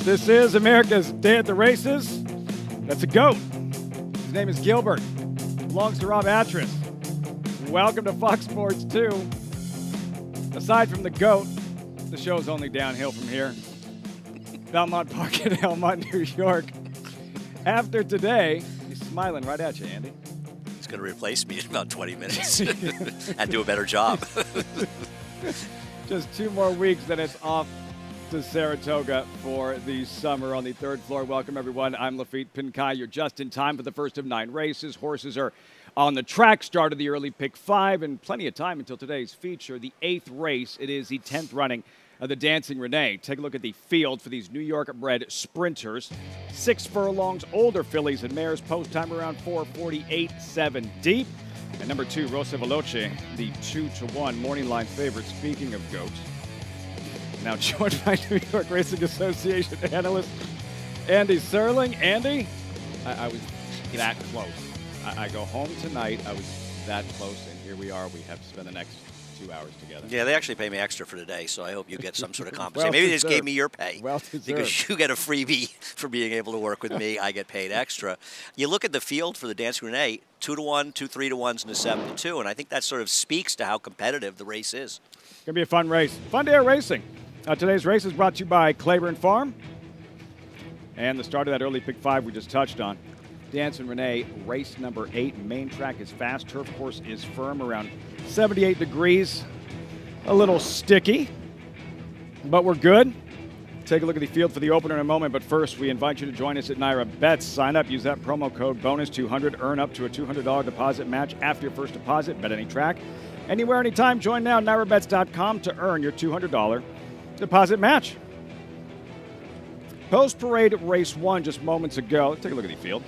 This is America's Day at the Races. That's a GOAT. His name is Gilbert. Belongs to Rob Atras. Welcome to Fox Sports 2. Aside from the GOAT, the show's only downhill from here. Belmont Park in Elmont, New York. After today, he's smiling right at you, Andy. He's going to replace me in about 20 minutes and do a better job. Just 2 more weeks, then it's off to Saratoga for the summer on the 3rd floor. Welcome, everyone. I'm Lafitte Pinkai. You're just in time for the first of 9 races. Horses are on the track, start of the early pick 5, and plenty of time until today's feature, the 8th race. It is the 10th running of the Dancing Renee. Take a look at the field for these New York-bred sprinters. 6 furlongs, older fillies and mares, post time around 4:48.7 deep. And number 2, Rosa Veloce, the 2-1 morning line favorite. Speaking of goats, now joined by New York Racing Association analyst Andy Serling. Andy, I was that close. I go home tonight. I was that close, and here we are. We have to spend the next 2 hours together. Yeah, they actually pay me extra for today, so I hope you get some sort of compensation. Maybe they just gave me your pay. Well deserved. Because you get a freebie for being able to work with me. I get paid extra. You look at the field for the Dancing Renee, 2-1, 2 3-1s, and a 7-2, and I think that sort of speaks to how competitive the race is. It's going to be a fun race. Fun day of racing. Today's race is brought to you by Claiborne Farm. And the start of that early pick 5 we just touched on. Dancing Renee, race number 8. Main track is fast. Turf course is firm, around 78 degrees. A little sticky, but we're good. Take a look at the field for the opener in a moment, but first we invite you to join us at Naira Bets. Sign up, use that promo code BONUS200, earn up to a $200 deposit match after your first deposit. Bet any track, anywhere, anytime. Join now, NairaBets.com to earn your $200 deposit match. Post Parade Race 1 just moments ago. Let's take a look at the field.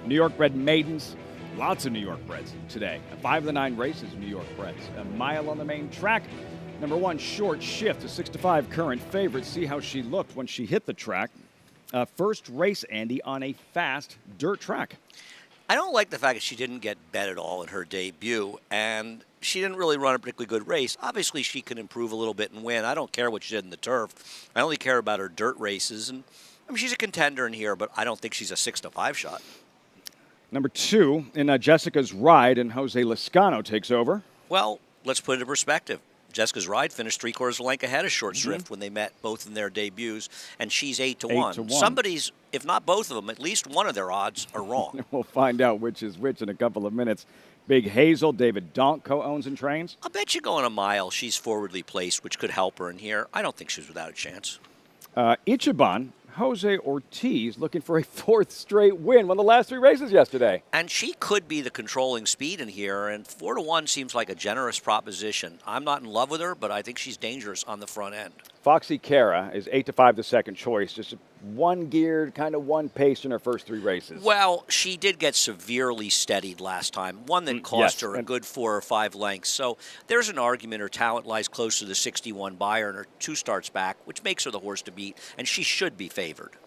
New York bred maidens, lots of New York breds today. 5 of the 9 races, New York breds. A mile on the main track. Number 1, Short Shift, a 6-5 current favorite. See how she looked when she hit the track. First race, Andy, on a fast dirt track. I don't like the fact that she didn't get bet at all in her debut, and she didn't really run a particularly good race. Obviously, she can improve a little bit and win. I don't care what she did in the turf. I only care about her dirt races. And I mean, she's a contender in here, but I don't think she's a 6-5 shot. Number 2 in Jessica's Ride, and Jose Lezcano takes over. Well, let's put it in perspective. Jessica's Ride finished 3/4 of a length ahead of Short Shrift when they met both in their debuts, and she's 8-1. 8-1. Somebody's, if not both of them, at least one of their odds are wrong. We'll find out which is which in a couple of minutes. Big Hazel, David Donk co-owns and trains. I'll bet you going a mile, she's forwardly placed, which could help her in here. I don't think she's without a chance. Ichiban, Jose Ortiz, looking for a 4th straight win. Won the last 3 races yesterday. And she could be the controlling speed in here, and 4-1 seems like a generous proposition. I'm not in love with her, but I think she's dangerous on the front end. Foxy Cara is 8-5 the second choice. Just one geared, kind of one pace in her first 3 races. Well, she did get severely steadied last time, one that cost her a good 4 or 5 lengths. So there's an argument her talent lies close to the 61 buyer and her 2 starts back, which makes her the horse to beat, and she should be favored.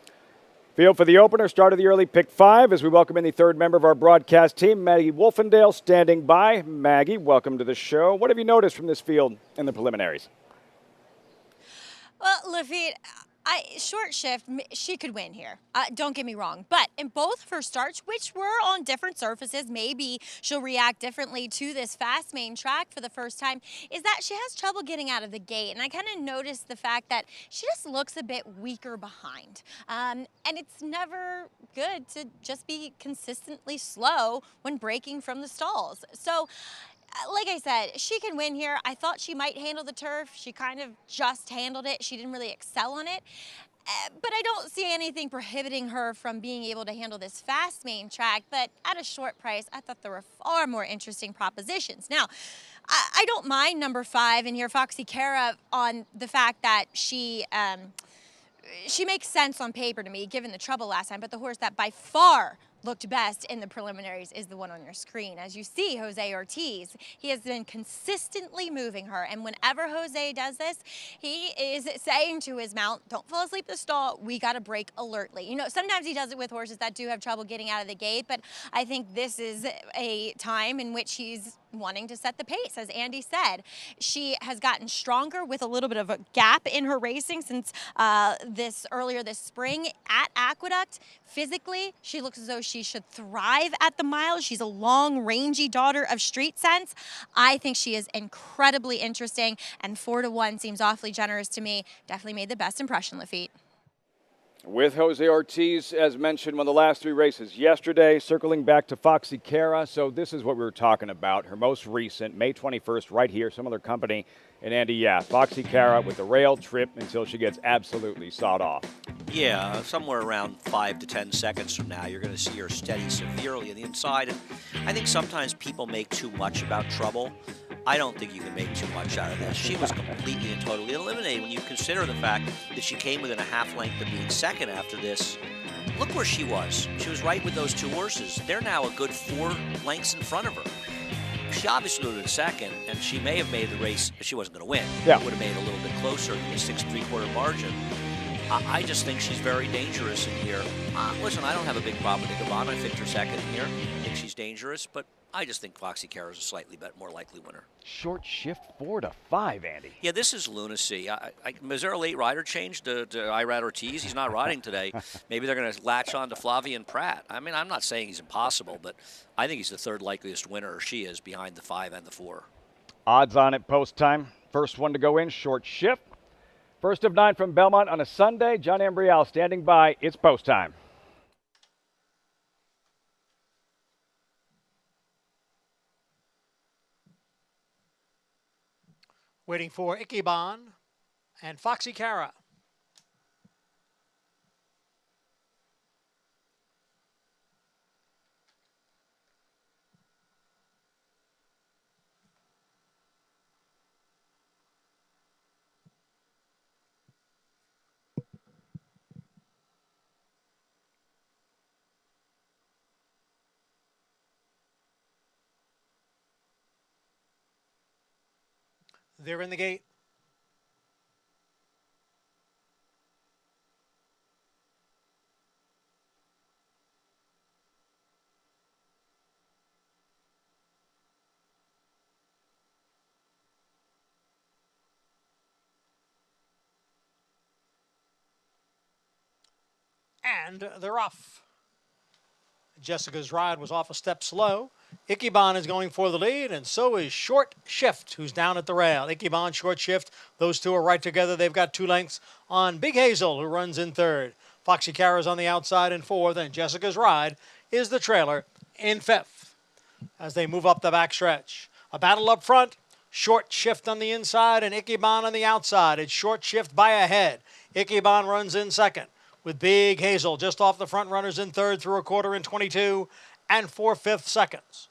Field for the opener, start of the early pick 5 as we welcome in the 3rd member of our broadcast team, Maggie Wolfendale, standing by. Maggie, welcome to the show. What have you noticed from this field in the preliminaries? Well, Lafitte, Short Shift, she could win here. Don't get me wrong. But in both of her starts, which were on different surfaces, maybe she'll react differently to this fast main track for the first time, is that she has trouble getting out of the gate. And I kind of noticed the fact that she just looks a bit weaker behind. And it's never good to just be consistently slow when breaking from the stalls. So, like I said, she can win here. I thought she might handle the turf. She kind of just handled it. She didn't really excel on it. But I don't see anything prohibiting her from being able to handle this fast main track. But at a short price, I thought there were far more interesting propositions. Now, I don't mind number 5 in here, Foxy Cara, on the fact that she makes sense on paper to me, given the trouble last time. But the horse that by far looked best in the preliminaries is the one on your screen. As you see, Jose Ortiz, he has been consistently moving her, and whenever Jose does this, he is saying to his mount, don't fall asleep in the stall, we got to break alertly. You know, sometimes he does it with horses that do have trouble getting out of the gate, but I think this is a time in which he's wanting to set the pace, as Andy said. She has gotten stronger with a little bit of a gap in her racing since earlier this spring at Aqueduct. Physically, she looks as though she should thrive at the mile. She's a long, rangy daughter of street sense. I think she is incredibly interesting, and 4-1 seems awfully generous to me. Definitely made the best impression, Lafitte. With Jose Ortiz, as mentioned, won the last 3 races yesterday, circling back to Foxy Cara. So this is what we were talking about. Her most recent, May 21st, right here, some other company. And Andy, yeah, Foxy Cara with the rail trip until she gets absolutely sawed off. Yeah, somewhere around 5 to 10 seconds from now, you're going to see her steady severely on the inside. And I think sometimes people make too much about trouble. I don't think you can make too much out of this. She was completely and totally eliminated. When you consider the fact that she came within a half length of being second after this, look where she was. She was right with those 2 horses. They're now a good 4 lengths in front of her. She obviously would have been second, and she may have made the race, but she wasn't going to win. Yeah. Would have made it a little bit closer than the 6 3/4 margin. I just think she's very dangerous in here. Listen, I don't have a big problem with Ichabod. I picked her second here. I think she's dangerous, but I just think Foxy Cara is a slightly more likely winner. Short shift 4-5, Andy. Yeah, this is lunacy. Is there a late rider change to Irad Ortiz? He's not riding today. Maybe they're going to latch on to Flavien Prat. I mean, I'm not saying he's impossible, but I think he's the 3rd likeliest winner, or she is, behind the 5 and the 4. Odds on it post time. First one to go in, short shift. First of 9 from Belmont on a Sunday. John Ambrial standing by. It's post time. Waiting for Ichabod and Foxy Cara. They're in the gate. And they're off. Jessica's ride was off a step slow. Ichabod is going for the lead, and so is Short Shift, who's down at the rail. Ichabod, Short Shift, those 2 are right together. They've got 2 lengths on Big Hazel, who runs in 3rd. Foxy Cara's on the outside in 4th, and Jessica's ride is the trailer in 5th. As they move up the backstretch, a battle up front. Short Shift on the inside and Ichabod on the outside. It's Short Shift by a head. Ichabod runs in 2nd. With Big Hazel just off the front runners in 3rd through a quarter in 22 and 4/5 seconds.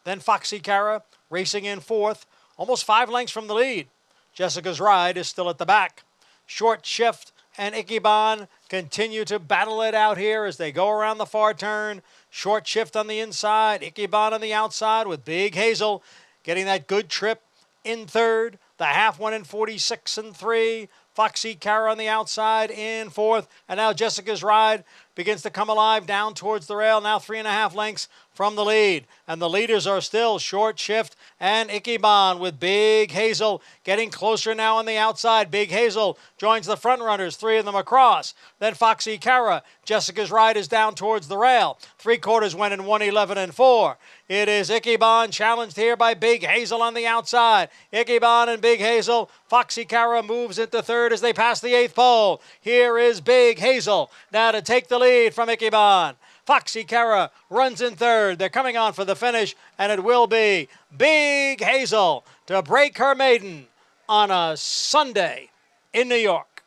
Then Foxy Cara racing in 4th, almost 5 lengths from the lead. Jessica's ride is still at the back. Short Shift and Ichabod continue to battle it out here as they go around the far turn. Short Shift on the inside, Ichabod on the outside with Big Hazel getting that good trip in 3rd. The half one in 46 and 3. Foxy Cara on the outside in 4th. And now Jessica's ride begins to come alive down towards the rail. Now 3.5 lengths from the lead. And the leaders are still Short Shift and Ichabod with Big Hazel getting closer now on the outside. Big Hazel joins the front runners, 3 of them across. Then Foxy Cara. Jessica's ride is down towards the rail. 3/4 went in 1:11 and 4. It is Ichabod challenged here by Big Hazel on the outside. Ichabod and Big Hazel. Foxy Cara moves into 3rd as they pass the 8th pole. Here is Big Hazel now to take the lead from Ichabod. Foxy Cara runs in 3rd. They're coming on for the finish, and it will be Big Hazel to break her maiden on a Sunday in New York.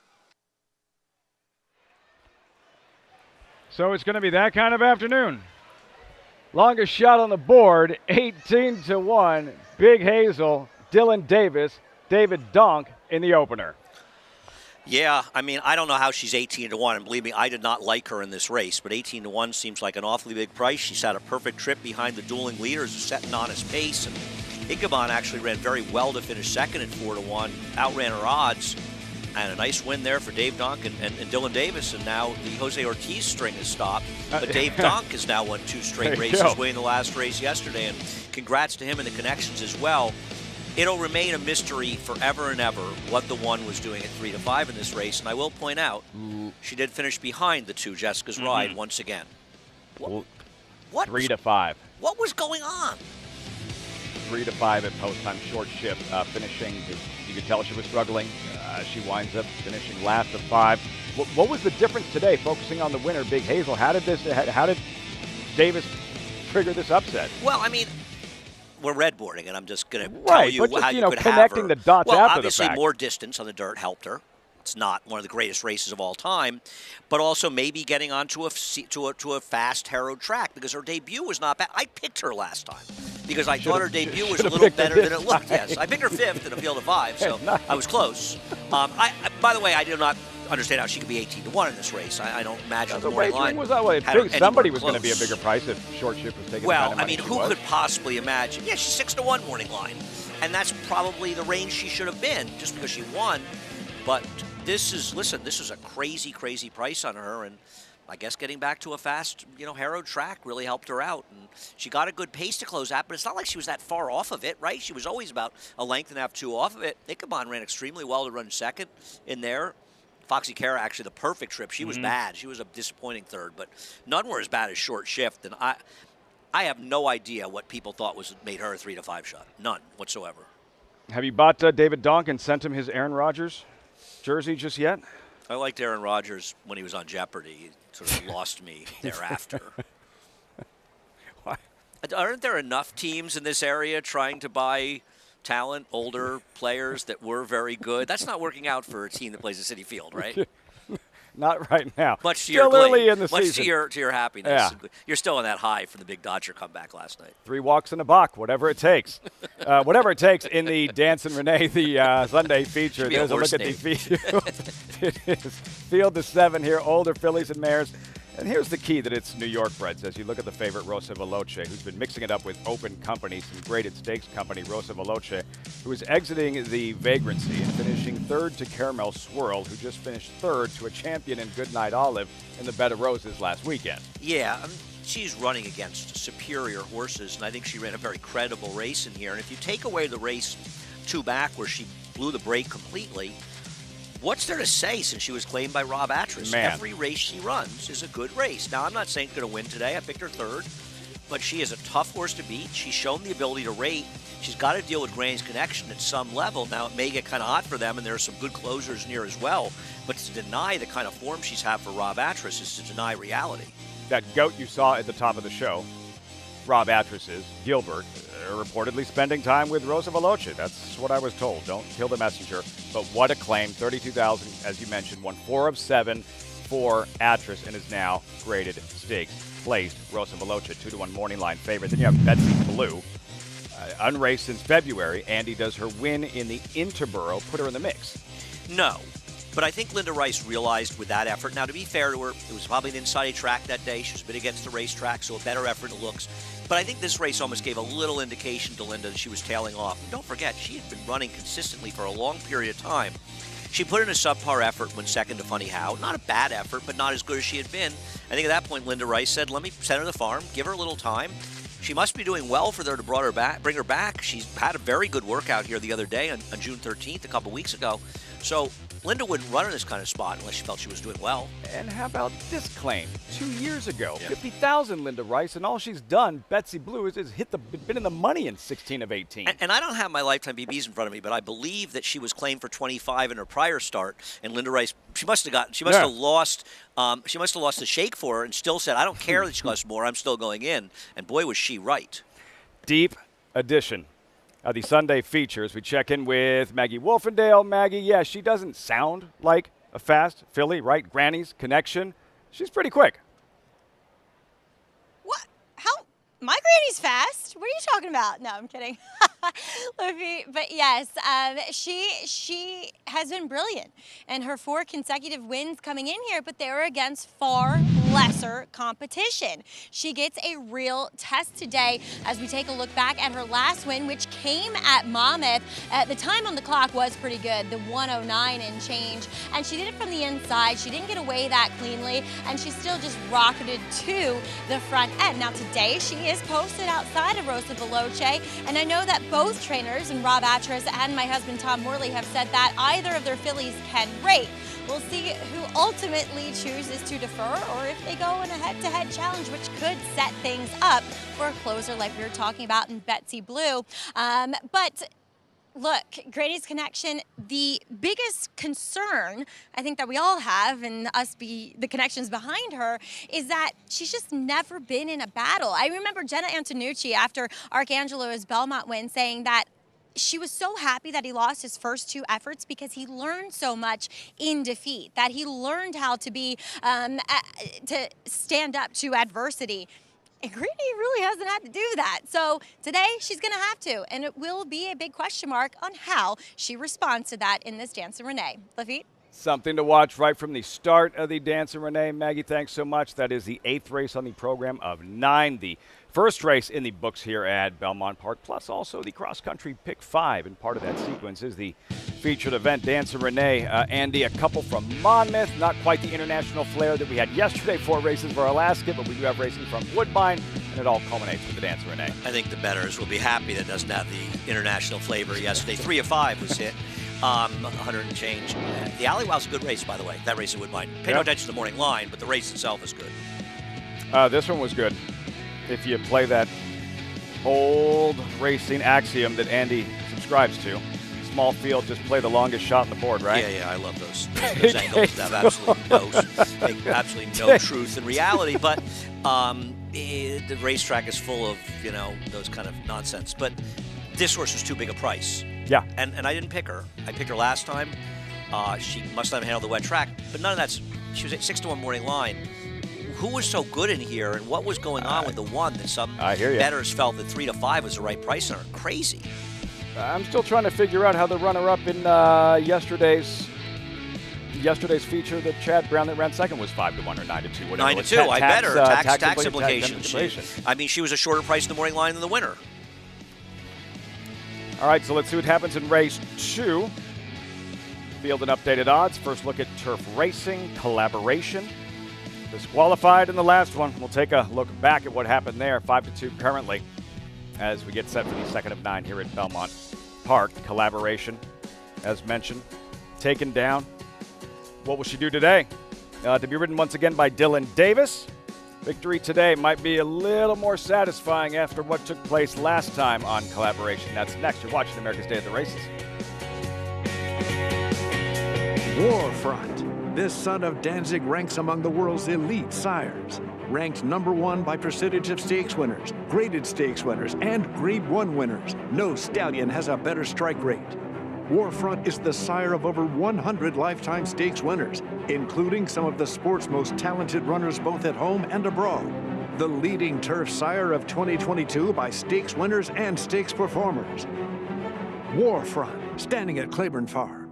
So it's going to be that kind of afternoon. Longest shot on the board, 18-1. Big Hazel, Dylan Davis, David Donk in the opener. Yeah, I mean, I don't know how she's 18-1, and believe me, I did not like her in this race, but 18-1 seems like an awfully big price. She's had a perfect trip behind the dueling leaders, setting on his pace, and Ichabod actually ran very well to finish second at 4-1, outran her odds. And a nice win there for Dave Donk and Dylan Davis. And now the Jose Ortiz string has stopped. But Dave Donk has now won 2 straight races, winning the last race yesterday. And congrats to him and the connections as well. It'll remain a mystery forever and ever what the one was doing at 3 to 5 in this race. And I will point out, she did finish behind the 2 Jessica's Ride once again. What 3 to 5. What was going on? 3 to 5 at post time, short shift, finishing. You could tell she was struggling. She winds up finishing last of 5. What was the difference today? Focusing on the winner, Big Hazel. How did Davis trigger this upset? Well, I mean, we're redboarding, and I'm just going to tell you but how just, you could connecting have her. the dots well, after the obviously, fact. more distance on the dirt helped her. It's not one of the greatest races of all time, but also maybe getting onto a fast harrowed track because her debut was not bad. I picked her last time because I thought her debut was a little better than it looked. Yes, I picked her 5th in a field of 5, so nice. I was close. By the way, I do not understand how she could be 18-1 in this race. I don't imagine the morning line was that way. Somebody was going to be a bigger price if short shift was taking. Well, the kind of I mean, who could possibly imagine? Yeah, she's 6-1 morning line, and that's probably the range she should have been just because she won. But this is a crazy, crazy price on her, and I guess getting back to a fast, harrowed track really helped her out. And she got a good pace to close out, but it's not like she was that far off of it, right? She was always about a length and a half, 2 off of it. Ichabod ran extremely well to run second in there. Foxy Cara, actually, the perfect trip. She was bad. She was a disappointing 3rd, but none were as bad as short shift. And I have no idea what people thought made her a 3 to 5 shot. None whatsoever. Have you bought David Donk and sent him his Aaron Rodgers jersey just yet? I liked Aaron Rodgers when he was on Jeopardy. He sort of lost me thereafter. Why? Aren't there enough teams in this area trying to buy talent, older players that were very good? That's not working out for a team that plays at Citi Field, right? Not right now. Much to Still your early in the much season. to your happiness. Yeah. You're still on that high for the big Dodger comeback last night. 3 walks in a buck, whatever it takes. Whatever it takes in the Dance and Renee, the Sunday feature. Should be a There's a look horse at the field. It is field to 7 here, older fillies and mares. And here's the key that it's New York breds. As you look at the favorite, Rosa Veloce, who's been mixing it up with Open Company, some graded stakes company, Rosa Veloce, who is exiting the Vagrancy and finishing 3rd to Caramel Swirl, who just finished 3rd to a champion in Goodnight Olive in the Bed of Roses last weekend. Yeah, she's running against superior horses, and I think she ran a very credible race in here. And if you take away the race 2 back where she blew the brake completely, what's there to say since she was claimed by Rob Atras? Man. Every race she runs is a good race. Now, I'm not saying she's going to win today. I picked her 3rd. But she is a tough horse to beat. She's shown the ability to rate. She's got to deal with Granny's Connection at some level. Now, it may get kind of hot for them, and there are some good closers near as well. But to deny the kind of form she's had for Rob Atras is to deny reality. That goat you saw at the top of the show, Rob Atras's, Gilbert, reportedly spending time with Rosa Veloce. That's what I was told. Don't kill the messenger. But what a claim. 32,000, as you mentioned, won 4 of 7 for Atras and is now graded stakes placed. Rosa Veloce, 2-1 morning line favorite. Then you have Betsy Blue, unraced since February. Andy does her win in the Interborough, put her in the mix. No. But I think Linda Rice realized with that effort, now to be fair to her, it was probably an inside track that day. She was a bit against the racetrack, so a better effort it looks. But I think this race almost gave a little indication to Linda that she was tailing off. And don't forget, she had been running consistently for a long period of time. She put in a subpar effort when second to Funny How. Not a bad effort, but not as good as she had been. I think at that point, Linda Rice said, let me send her to the farm, give her a little time. She must be doing well for there to bring her back. She's had a very good workout here the other day on June 13th, a couple weeks ago. So Linda wouldn't run in this kind of spot unless she felt she was doing well. And how about this claim? 2 years ago, 50,000 Linda Rice, and all she's done, Betsy Blue, is been in the money in 16 of 18. And I don't have my lifetime BBs in front of me, but I believe that she was claimed for 25 in her prior start, and Linda Rice, she must have lost the shake for her, and still said, I don't care that she costs more, I'm still going in. And boy, was she right. Deep edition of the Sunday features. We check in with Maggie Wolfendale. Maggie, yeah, she doesn't sound like a fast filly, right? Granny's Connection. She's pretty quick. What? How? My granny's fast. What are you talking about? No, I'm kidding. But yes, she has been brilliant. And her 4 consecutive wins coming in here, but they were against far lesser competition. She gets a real test today as we take a look back at her last win, which came at Monmouth. The time on the clock was pretty good, the 109 and change, and she did it from the inside. She didn't get away that cleanly, and she still just rocketed to the front end. Now today, she is posted outside of Rosa Veloce, and I know that both trainers, and Rob Atras and my husband Tom Morley, have said that either of their fillies can rate. We'll see who ultimately chooses to defer, or if they go in a head-to-head challenge, which could set things up for a closer like we were talking about in Betsy Blue. But look, Grady's Connection, the biggest concern I think that we all have, and us be the connections behind her, is that she's just never been in a battle. I remember Jenna Antonucci after Arcangelo's Belmont win saying that she was so happy that he lost his first two efforts because he learned so much in defeat, that he learned how to be, to stand up to adversity. And Grady really hasn't had to do that. So today she's going to have to, and it will be a big question mark on how she responds to that in this Dance and Renee. Lafitte? Something to watch right from the start of the Dance and Renee. Maggie, thanks so much. That is the 8th race on the program of 9. The first race in the books here at Belmont Park, plus also the cross-country Pick 5. And part of that sequence is the featured event, Dance and Renee. Andy, a couple from Monmouth, not quite the international flair that we had yesterday, 4 races for Alaska, but we do have racing from Woodbine, and it all culminates with the Dance and Renee. I think the bettors will be happy that it doesn't have the international flavor yesterday. 3 of 5 was hit. 100 and change. The Alley Wow's a good race, by the way. That race at Woodbine. Pay no attention to the morning line, but the race itself is good. This one was good. If you play that old racing axiom that Andy subscribes to, small field, just play the longest shot on the board, right? Yeah, I love those. Those angles have absolutely no truth in reality, but the racetrack is full of, those kind of nonsense. But this horse was too big a price. Yeah. And I didn't pick her. I picked her last time. She must not have handled the wet track, but none of that's. She was at 6-1 morning line. Who was so good in here, and what was going on with the one that some bettors felt that 3 to 5 was the right price on her? Crazy. I'm still trying to figure out how the runner-up in yesterday's feature, that Chad Brown that ran second, was 5 to 1 or 9 to 2. 9 to 2. I bet her tax implications. I mean, she was a shorter price in the morning line than the winner. All right, so let's see what happens in race 2. Field and updated odds. First look at turf racing, collaboration. Disqualified in the last one. We'll take a look back at what happened there. 5 to 2 currently as we get set for the second of 9 here at Belmont Park. Collaboration, as mentioned, taken down. What will she do today? To be ridden once again by Dylan Davis. Victory today might be a little more satisfying after what took place last time on Collaboration. That's next. You're watching America's Day of the Races. Warfront. This son of Danzig ranks among the world's elite sires. Ranked number 1 by percentage of stakes winners, graded stakes winners, and Grade 1 winners. No stallion has a better strike rate. Warfront is the sire of over 100 lifetime stakes winners, including some of the sport's most talented runners both at home and abroad. The leading turf sire of 2022 by stakes winners and stakes performers. Warfront, standing at Claiborne Farm.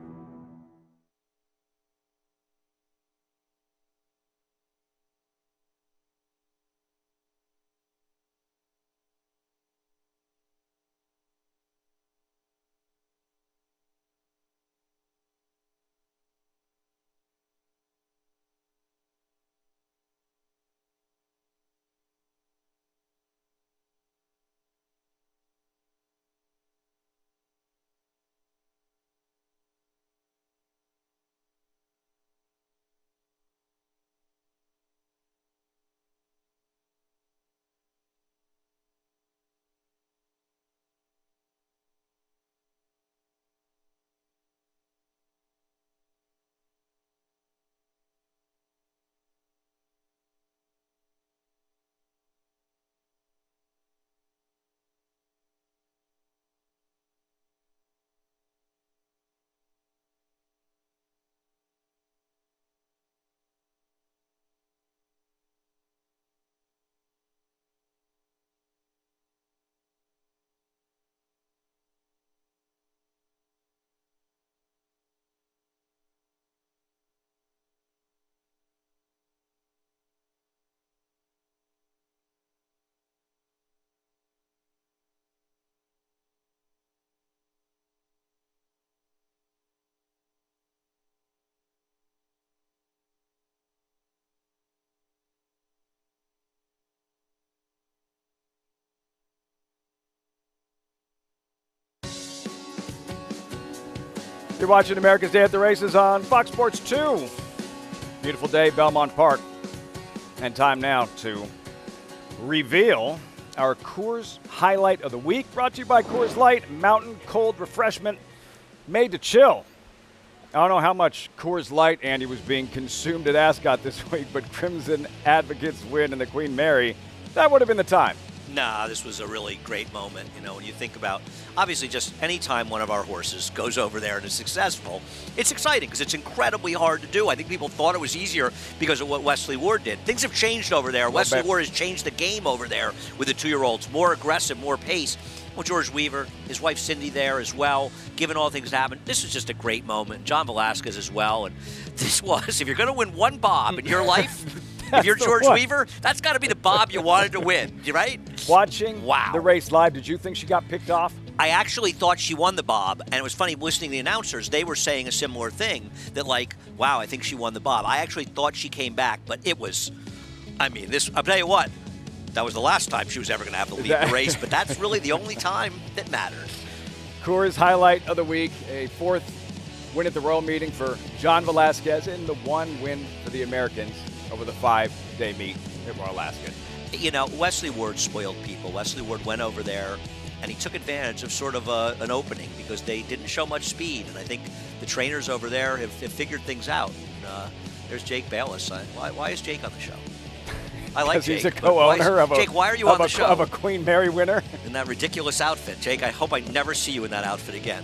You're watching America's Day at the Races on Fox Sports 2. Beautiful day, Belmont Park. And time now to reveal our Coors highlight of the week, brought to you by Coors Light, mountain cold refreshment made to chill. I don't know how much Coors Light, Andy, was being consumed at Ascot this week, but Crimson Advocates win in the Queen Mary. That would have been the time. Nah, this was a really great moment. When you think about, obviously, just any time one of our horses goes over there and is successful, it's exciting because it's incredibly hard to do. I think people thought it was easier because of what Wesley Ward did. Things have changed over there. Wesley Ward has changed the game over there with the 2-year-olds. More aggressive, more pace. Well, George Weaver, his wife Cindy there as well, given all things that happened. This was just a great moment. John Velasquez as well. And this was, if you're going to win one Bob in your life, if you're George Weaver, that's got to be the Bob you wanted to win, right? Watching the race live, did you think she got picked off? I actually thought she won the Bob, and it was funny listening to the announcers. They were saying a similar thing, that wow, I think she won the Bob. I actually thought she came back, but it was, I'll tell you what, that was the last time she was ever going to have to lead the race, but that's really the only time that mattered. Coors highlight of the week, a 4th win at the Royal Meeting for John Velasquez, and the 1 win for the Americans over the 5-day meet at Royal Ascot. Wesley Ward spoiled people. Wesley Ward went over there, and he took advantage of sort of an opening because they didn't show much speed, and I think the trainers over there have figured things out. There's Jake Bayless. Why is Jake on the show? I like Jake. He's a co-owner of Jake, why are you on the show? Of a Queen Mary winner. In that ridiculous outfit. Jake, I hope I never see you in that outfit again.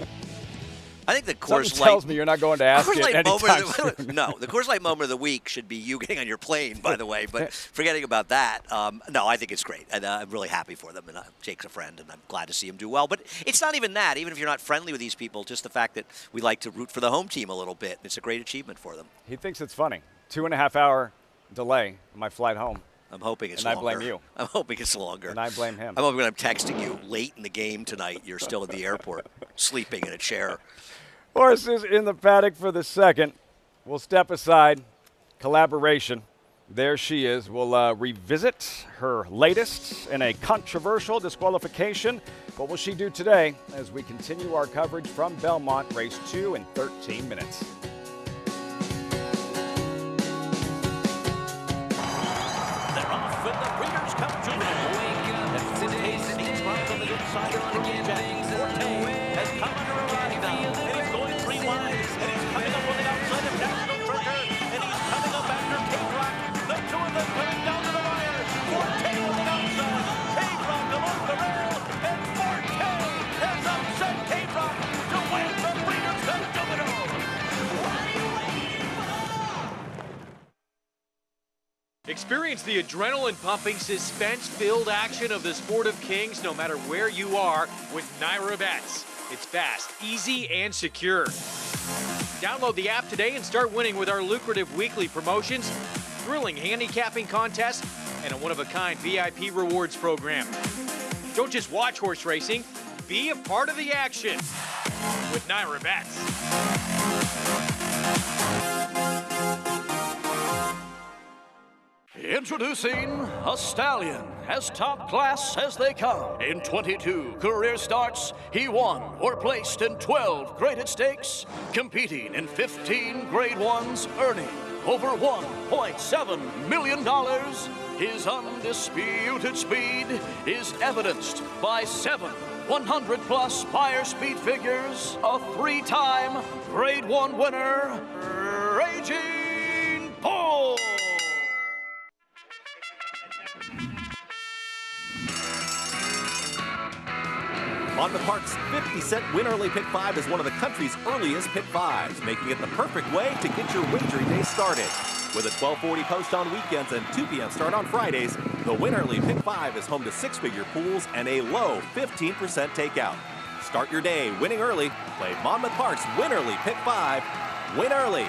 I think the Coors Light tells me you're not going to ask it anytime soon. No, the Coors Light moment of the week should be you getting on your plane, by the way. But forgetting about that, no, I think it's great. And I'm really happy for them. And Jake's a friend, and I'm glad to see him do well. But it's not even that. Even if you're not friendly with these people, just the fact that we like to root for the home team a little bit. It's a great achievement for them. He thinks it's funny. 2.5-hour delay on my flight home. I'm hoping it's longer. longer. And I blame you. I'm hoping it's longer. And I blame him. I'm hoping when I'm texting you late in the game tonight, you're still at the airport, sleeping in a chair. Horses in the paddock for the second. We'll step aside. Collaboration. There she is. We'll revisit her latest in a controversial disqualification. What will she do today as we continue our coverage from Belmont, race 2 in 13 minutes. Experience the adrenaline-pumping, suspense-filled action of the Sport of Kings no matter where you are with Naira Bets. It's fast, easy, and secure. Download the app today and start winning with our lucrative weekly promotions, thrilling handicapping contests, and a one-of-a-kind VIP rewards program. Don't just watch horse racing, be a part of the action with Naira Bets. Introducing a stallion, as top class as they come. In 22 career starts, he won or placed in 12 graded stakes, competing in 15 grade ones, earning over $1.7 million. His undisputed speed is evidenced by 7 100-plus buyer speed figures, a 3-time grade 1 winner, Raging Bull. Monmouth Park's 50-cent Win Early Pick 5 is one of the country's earliest Pick 5s, making it the perfect way to get your wagering day started. With a 12:40 post on weekends and 2 p.m. start on Fridays, the Win Early Pick 5 is home to 6-figure pools and a low 15% takeout. Start your day winning early. Play Monmouth Park's Win Early Pick 5. Win early,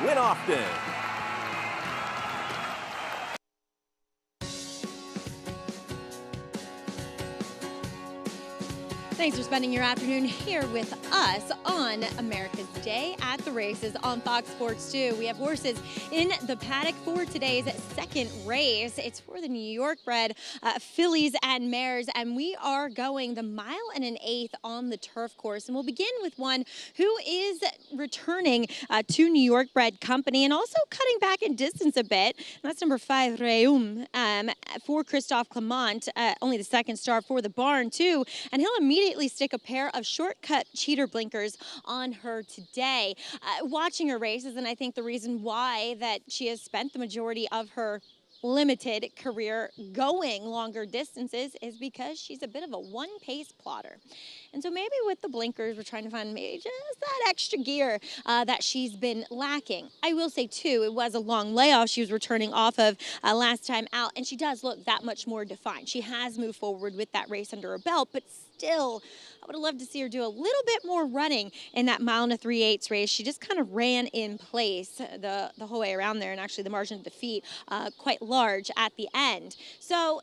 win often. Thanks for spending your afternoon here with us on America's Day at the Races on Fox Sports 2. We have horses in the paddock for today's second race. It's for the New York bred fillies and mares, and we are going the 1 1/8 miles on the turf course. And we'll begin with one who is returning to New York bred company and also cutting back in distance a bit. And that's number 5, Reum, for Christophe Clement, only the second star for the barn too. And he'll immediately stick a pair of shortcut cheater blinkers on her today. Watching her races, and I think the reason why that she has spent the majority of her limited career going longer distances is because she's a bit of a one-pace plotter. And so maybe with the blinkers, we're trying to find maybe just that extra gear that she's been lacking. I will say, too, it was a long layoff she was returning off of last time out, and she does look that much more defined. She has moved forward with that race under her belt, but still, I would have loved to see her do a little bit more running in that 1 3/8 race. She just kind of ran in place the whole way around there, and actually the margin of defeat quite large at the end. So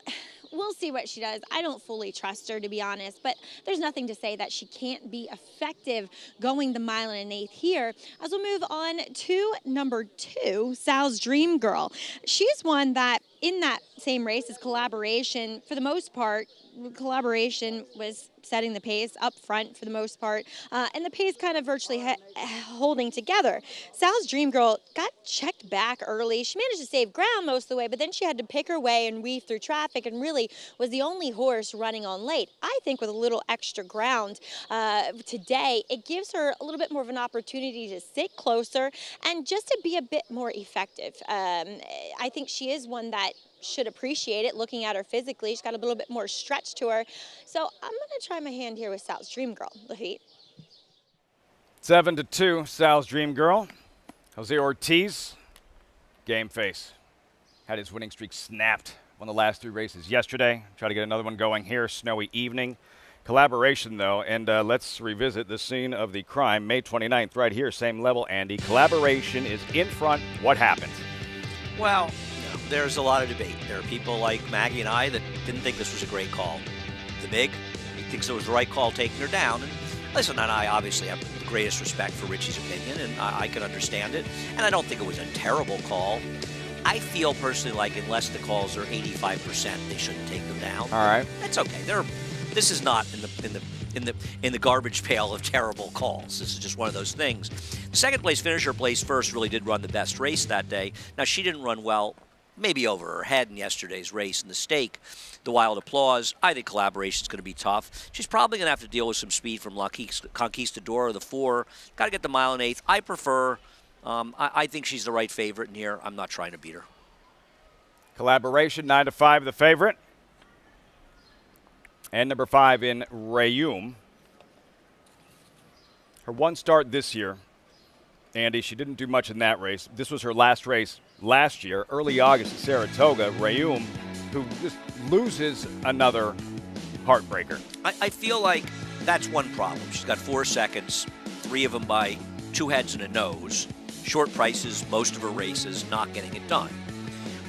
we'll see what she does. I don't fully trust her, to be honest, but there's nothing to say that she can't be effective going the 1 1/8 miles here. As we'll move on to number 2, Sal's Dream Girl. She's one that in that same race is Collaboration. For the most part, Collaboration was setting the pace up front for the most part, and the pace kind of virtually holding together. Sal's Dream Girl got checked back early. She managed to save ground most of the way, but then she had to pick her way and weave through traffic and really was the only horse running on late. I think with a little extra ground today, it gives her a little bit more of an opportunity to sit closer and just to be a bit more effective. I think she is one that should appreciate it, looking at her physically. She's got a little bit more stretch to her. So I'm going to try my hand here with Sal's Dream Girl. Lafitte. 7-2, Sal's Dream Girl. Jose Ortiz, game face. Had his winning streak snapped. Won the last 3 races yesterday. Try to get another one going here. Snowy evening. Collaboration, though, and let's revisit the scene of the crime. May 29th, right here, same level, Andy. Collaboration is in front. What happened? Well, there's a lot of debate. There are people like Maggie and I that didn't think this was a great call. The Big, he thinks it was the right call taking her down. And listen, and I obviously have the greatest respect for Richie's opinion, and I can understand it. And I don't think it was a terrible call. I feel personally like unless the calls are 85%, they shouldn't take them down. All right. That's okay. This is not in the garbage pail of terrible calls. This is just one of those things. The second place finisher placed first really did run the best race that day. Now, she didn't run well, maybe over her head in yesterday's race in the stake. The Wild Applause, I think Collaboration is going to be tough. She's probably going to have to deal with some speed from La Conquistadora, the 4. Got to get the 1 1/8 miles. I prefer, I think she's the right favorite in here. I'm not trying to beat her. Collaboration, 9-5, the favorite. And number 5 in Reum. Her one start this year, Andy, she didn't do much in that race. This was her last race last year, early August at Saratoga. Reum, who just loses another heartbreaker. I feel like that's one problem. She's got 4 seconds, 3 of them by 2 heads and a nose. Short prices, most of her races, not getting it done.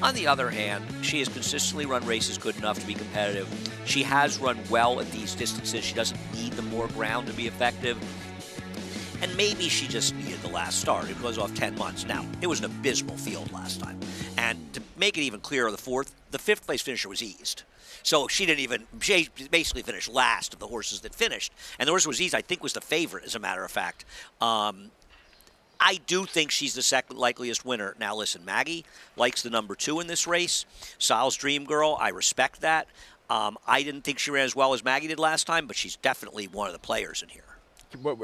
On the other hand, she has consistently run races good enough to be competitive. She has run well at these distances. She doesn't need the more ground to be effective. And maybe she just needed the last start. It was off 10 months. Now, it was an abysmal field last time. And to make it even clearer, the 5th place finisher was eased. So she basically finished last of the horses that finished. And the horse that was eased, I think, was the favorite, as a matter of fact. I do think she's the second likeliest winner. Now, listen, Maggie likes the number 2 in this race. Sal's Dream Girl, I respect that. I didn't think she ran as well as Maggie did last time, but she's definitely one of the players in here.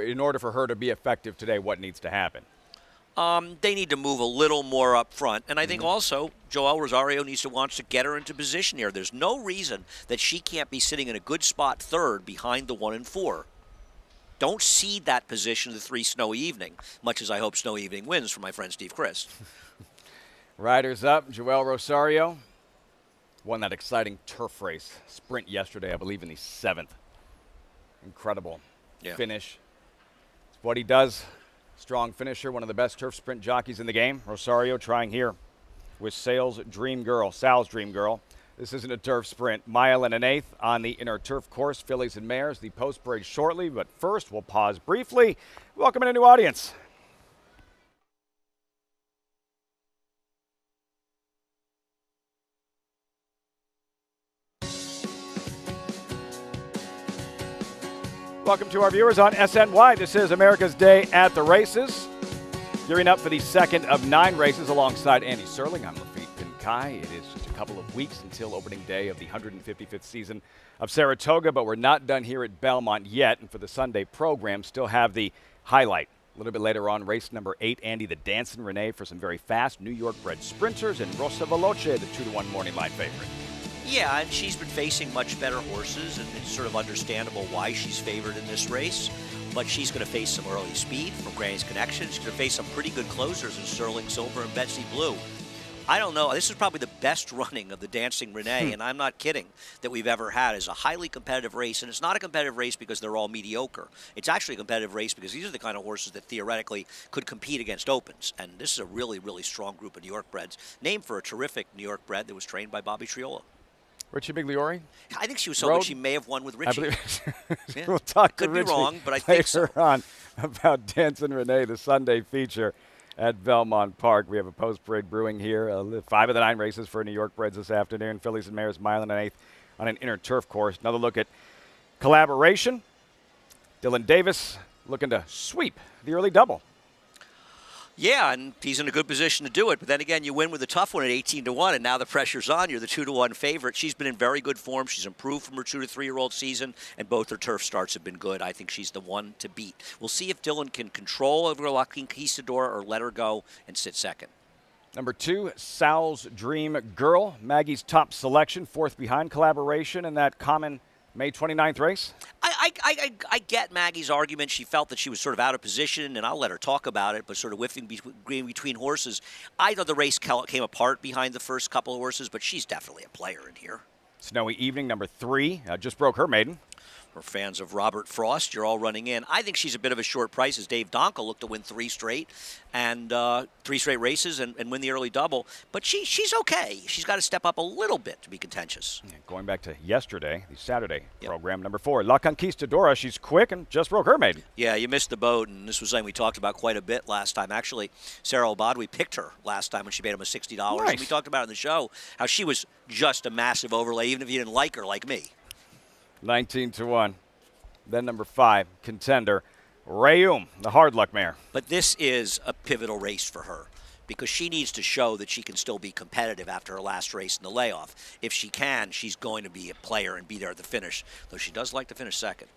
In order for her to be effective today, what needs to happen? They need to move a little more up front. And I think also Joel Rosario needs to want to get her into position here. There's no reason that she can't be sitting in a good spot third behind the 1 and 4. Don't cede that position to the 3 Snowy Evening, much as I hope Snowy Evening wins for my friend Steve Christ. Riders up, Joel Rosario won that exciting turf race sprint yesterday, I believe in the 7th. Incredible finish. It's what he does. Strong finisher, one of the best turf sprint jockeys in the game. Rosario trying here with Sal's Dream Girl. This isn't a turf sprint. Mile and an eighth on the inner turf course. Fillies and Mares. The post parade shortly, but first we'll pause briefly. Welcome in a new audience. Welcome to our viewers on SNY. This is America's Day at the Races. Gearing up for the second of 9 races alongside Andy Serling. I'm Lafitte Pinkai. It is just a couple of weeks until opening day of the 155th season of Saratoga, but we're not done here at Belmont yet. And for the Sunday program, still have the highlight. A little bit later on, race number 8, Andy the Dancing Renee for some very fast New York bred sprinters, and Rosa Veloce, the 2-to-1 morning line favorite. Yeah, and she's been facing much better horses, and it's sort of understandable why she's favored in this race. But she's going to face some early speed from Granny's Connection. She's going to face some pretty good closers in Sterling Silver and Betsy Blue. I don't know. This is probably the best running of the Dancing Renee, and I'm not kidding, that we've ever had. It's a highly competitive race, and it's not a competitive race because they're all mediocre. It's actually a competitive race because these are the kind of horses that theoretically could compete against opens. And this is a really, really strong group of New York breds, named for a terrific New York bred that was trained by Bobby Triola. Richie Migliori? I think she was so good she may have won with Richie. I believe. Yeah. We'll talk Could to be Richie wrong, but I think so. later on about Dancing Renee, the Sunday feature at Belmont Park. We have a post-parade brewing here. 5 of the 9 races for New York breds this afternoon. Fillies and Mares, mile and an eighth on an inner turf course. Another look at collaboration. Dylan Davis looking to sweep the early double. Yeah, and he's in a good position to do it. But then again, you win with a tough one at 18-1, and now the pressure's on. You're the 2-1 favorite. She's been in very good form. She's improved from her 2 to 3-year-old season, and both her turf starts have been good. I think she's the one to beat. We'll see if Dylan can control over La Conquistador or let her go and sit second. Number 2, Sal's Dream Girl. Maggie's top selection, 4th behind collaboration in that common May 29th race. I get Maggie's argument. She felt that she was sort of out of position, and I'll let her talk about it, but sort of whiffing between horses. I thought the race came apart behind the first couple of horses, but she's definitely a player in here. Snowy Evening, number 3, just broke her maiden. For fans of Robert Frost, you're all running in. I think she's a bit of a short price as Dave Donkel looked to win 3 straight and 3 straight races and win the early double. But she's okay. She's got to step up a little bit to be contentious. Yeah, going back to yesterday, the Saturday program, number 4, La Conquistadora. She's quick and just broke her maiden. Yeah, you missed the boat, and this was something we talked about quite a bit last time. Actually, Sarah Obad, we picked her last time when she paid him $60. Nice. And we talked about it in the show, how she was just a massive overlay, even if you didn't like her like me. 19-1. Then number 5, Contender, Rayum, the hard luck mare. But this is a pivotal race for her because she needs to show that she can still be competitive after her last race in the layoff. If she can, she's going to be a player and be there at the finish, though she does like to finish second.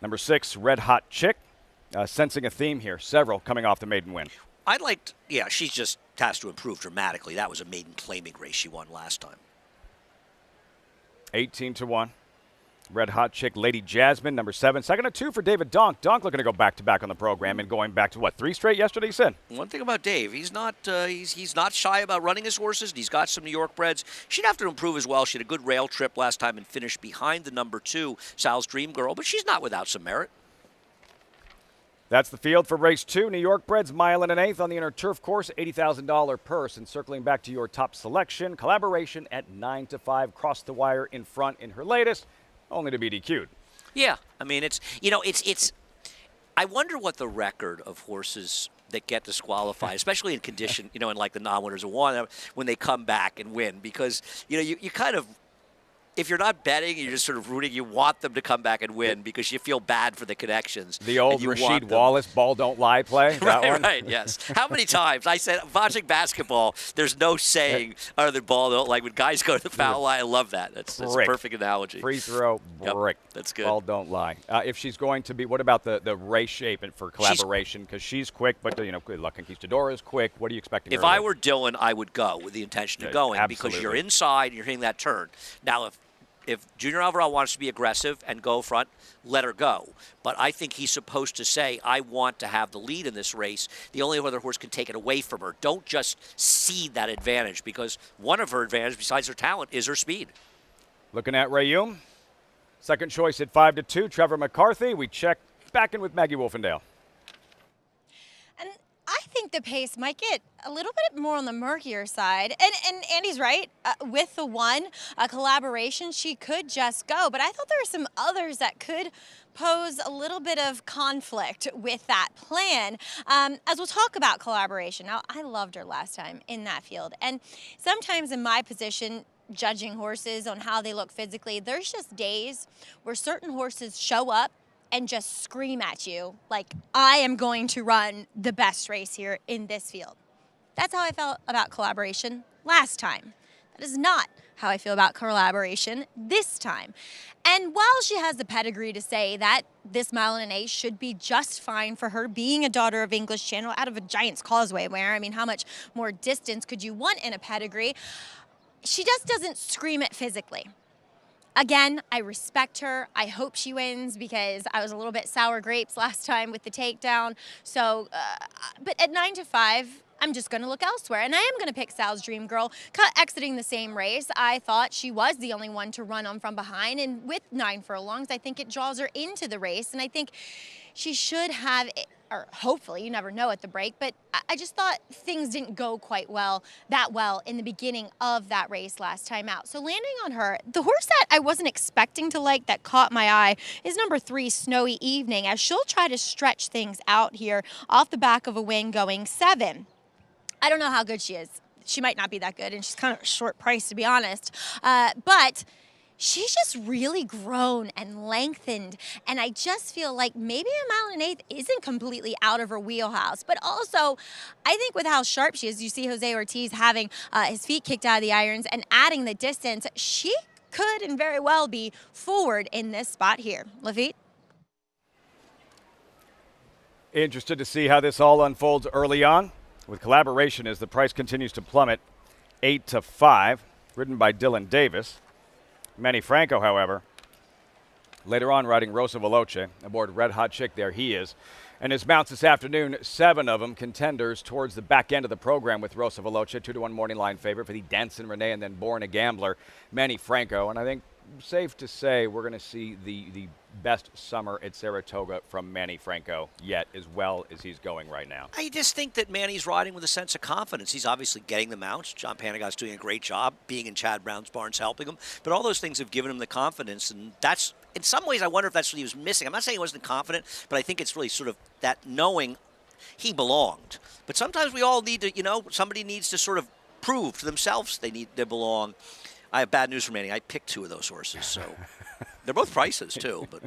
Number 6, Red Hot Chick, sensing a theme here, several coming off the maiden win. She just has to improve dramatically. That was a maiden claiming race she won last time. 18-1. Red Hot Chick, Lady Jasmine, number 7. Second of 2 for David Donk. Donk looking to go back-to-back on the program and going back to, 3 straight yesterday, you said? One thing about Dave, he's not shy about running his horses, and he's got some New York breds. She'd have to improve as well. She had a good rail trip last time and finished behind the number 2, Sal's Dream Girl, but she's not without some merit. That's the field for race 2. New York breds, mile and an eighth on the inner turf course, $80,000 purse. And circling back to your top selection, collaboration at 9-5, crossed the wire in front in her latest, only to be DQ'd. Yeah, I mean, it's I wonder what the record of horses that get disqualified, especially in condition, in like the non-winners of 1, when they come back and win, because, you kind of, if you're not betting, you're just sort of rooting. You want them to come back and win because you feel bad for the connections. The old Rasheed Wallace ball don't lie play. That one? Right, yes. How many times I said watching basketball, there's no saying other than ball don't like when guys go to the foul line. I love that. That's a perfect analogy. Free throw, brick. Yep, that's good. Ball don't lie. If she's going to be, what about the race shape and for collaboration? Because she's quick, but La Conquistadora is quick. What are you expecting? If I were Dylan, I would go with the intention of going because you're inside and you're hitting that turn. Now, if Junior Alvarado wants to be aggressive and go front, let her go. But I think he's supposed to say, I want to have the lead in this race. The only other horse can take it away from her. Don't just cede that advantage because one of her advantages, besides her talent, is her speed. Looking at Rayum. Second choice at 5-2, Trevor McCarthy. We check back in with Maggie Wolfendale. And I think the pace might get a little bit more on the murkier side. And Andy's right. With the one collaboration, she could just go. But I thought there were some others that could pose a little bit of conflict with that plan. As we'll talk about collaboration. Now, I loved her last time in that field. And sometimes in my position, judging horses on how they look physically, there's just days where certain horses show up and just scream at you like, I am going to run the best race here in this field. That's how I felt about collaboration last time. That is not how I feel about collaboration this time. And while she has the pedigree to say that this mile and an eighth should be just fine for her, being a daughter of English Channel out of a Giant's Causeway mare, I mean, how much more distance could you want in a pedigree? She just doesn't scream it physically. Again, I respect her. I hope she wins because I was a little bit sour grapes last time with the takedown. So, but at 9-5, I'm just going to look elsewhere. And I am going to pick Sal's Dream Girl. Exiting the same race, I thought she was the only one to run on from behind. And with 9 furlongs, I think it draws her into the race. And I think she should have, or hopefully, you never know at the break, but I just thought things didn't go quite that well in the beginning of that race last time out. So landing on her, the horse that I wasn't expecting to like that caught my eye is number 3, Snowy Evening, as she'll try to stretch things out here off the back of a wing going 7. I don't know how good she is. She might not be that good, and she's kind of a short price, to be honest. But she's just really grown and lengthened, and I just feel like maybe a mile and an eighth isn't completely out of her wheelhouse. But also, I think with how sharp she is, you see Jose Ortiz having his feet kicked out of the irons and adding the distance, she could and very well be forward in this spot here. Lafitte? Interested to see how this all unfolds early on. With collaboration as the price continues to plummet, 8-5, ridden by Dylan Davis. Manny Franco, however, later on riding Rosa Veloce aboard Red Hot Chick. There he is. And his mounts this afternoon, 7 of them contenders towards the back end of the program with Rosa Veloce, 2-1 morning line favorite for the Dancing Renee, and then Born a Gambler, Manny Franco. And I think safe to say we're going to see the best summer at Saratoga from Manny Franco yet, as well as he's going right now. I just think that Manny's riding with a sense of confidence. He's obviously getting the mounts. John Panagot's doing a great job. Being in Chad Brown's barn's helping him. But all those things have given him the confidence, and that's, in some ways, I wonder if that's what he was missing. I'm not saying he wasn't confident, but I think it's really sort of that knowing he belonged. But sometimes we all need to, somebody needs to sort of prove to themselves they belong. I have bad news for Manny. I picked 2 of those horses, so they're both prices too. But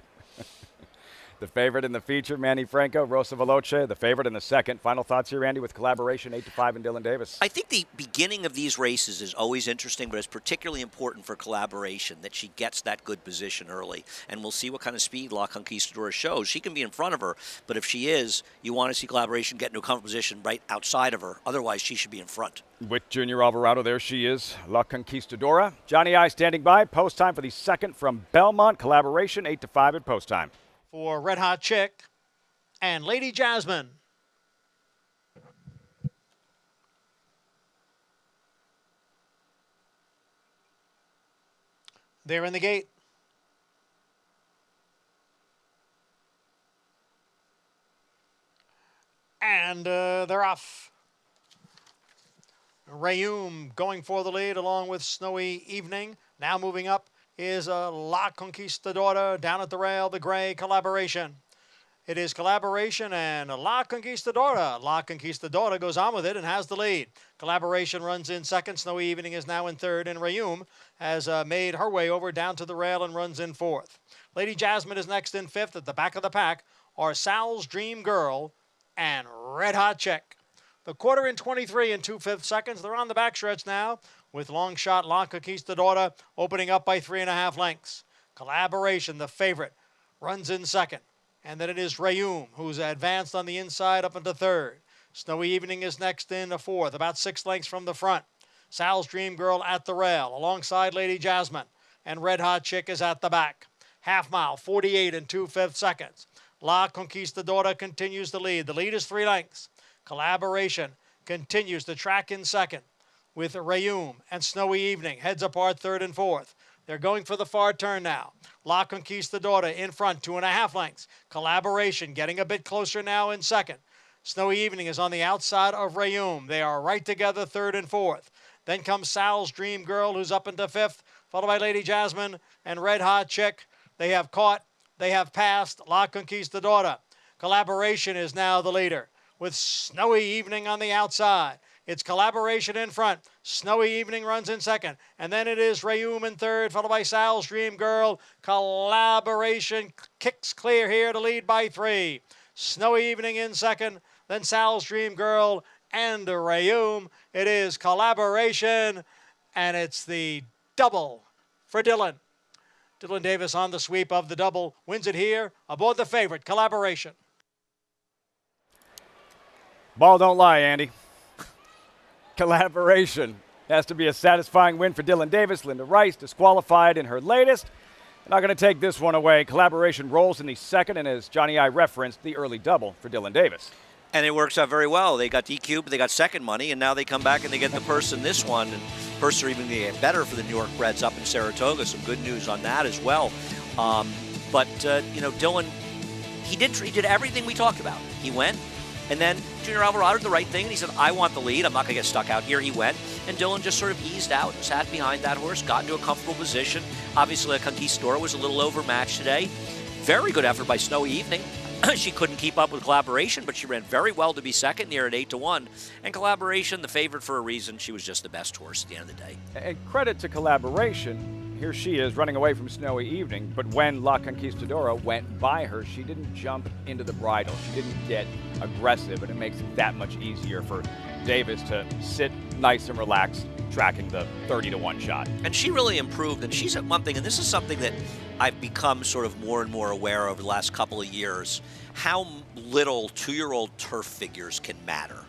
the favorite in the feature, Manny Franco, Rosa Veloce, the favorite in the second. Final thoughts here, Andy, with collaboration, 8-5, and Dylan Davis. I think the beginning of these races is always interesting, but it's particularly important for collaboration that she gets that good position early. And we'll see what kind of speed La Conquistadora shows. She can be in front of her, but if she is, you want to see collaboration get into a comfortable position right outside of her. Otherwise, she should be in front. With Junior Alvarado, there she is, La Conquistadora. Johnny I standing by. Post time for the second from Belmont. Collaboration, 8-5 at post time. For Red Hot Chick and Lady Jasmine. They're in the gate. And they're off. Rayum going for the lead along with Snowy Evening. Now moving up is La Conquistadora down at the rail, the gray collaboration. It is collaboration and La Conquistadora. La Conquistadora goes on with it and has the lead. Collaboration runs in second. Snowy Evening is now in third, and Rayum has made her way over down to the rail and runs in fourth. Lady Jasmine is next in fifth. At the back of the pack are Sal's Dream Girl and Red Hot Chick. The quarter in 23 and 2/5 seconds. They're on the backstretch now, with long shot La Conquistadora opening up by 3.5 lengths. Collaboration, the favorite, runs in second. And then it is Rayum, who's advanced on the inside up into third. Snowy Evening is next in a fourth, about 6 lengths from the front. Sal's Dream Girl at the rail, alongside Lady Jasmine. And Red Hot Chick is at the back. Half mile, 48 and 2/5 seconds. La Conquistadora continues to lead. The lead is 3 lengths. Collaboration continues to track in second, with Rayum and Snowy Evening heads apart third and fourth. They're going for the far turn now. La Conquistadora in front, 2.5 lengths. Collaboration getting a bit closer now in second. Snowy Evening is on the outside of Rayum. They are right together, third and fourth. Then comes Sal's Dream Girl, who's up into fifth, followed by Lady Jasmine and Red Hot Chick. They have caught, they have passed La Conquistadora. Collaboration is now the leader, with Snowy Evening on the outside. It's Collaboration in front. Snowy Evening runs in second. And then it is Rayum in third, followed by Sal's Dream Girl. Collaboration kicks clear here to lead by 3. Snowy Evening in second, then Sal's Dream Girl and Rayum. It is Collaboration, and it's the double for Dylan. Dylan Davis on the sweep of the double, wins it here aboard the favorite, Collaboration. Ball don't lie, Andy. Collaboration has to be a satisfying win for Dylan Davis. Linda Rice disqualified in her latest. Not going to take this one away. Collaboration rolls in the second, and as Johnny I referenced, the early double for Dylan Davis. And it works out very well. They got DQ, but they got second money, and now they come back and they get the purse in this one. And purse are even getting better for the New York Reds up in Saratoga. Some good news on that as well. Dylan, he did everything we talked about. He went, and then Junior Alvarado did the right thing, and he said, I want the lead. I'm not going to get stuck out here. He went, and Dylan just sort of eased out and sat behind that horse, got into a comfortable position. Obviously, La Conquistadora was a little overmatched today. Very good effort by Snowy Evening. She couldn't keep up with Collaboration, but she ran very well to be second near at 8-1. And Collaboration, the favorite for a reason. She was just the best horse at the end of the day. And credit to Collaboration. Here she is running away from Snowy Evening, but when La Conquistadora went by her, she didn't jump into the bridle. She didn't get aggressive, and it makes it that much easier for Davis to sit nice and relaxed, tracking the 30-1 shot. And she really improved, and she's at one thing, and this is something that I've become sort of more and more aware over the last couple of years, how little 2-year-old turf figures can matter.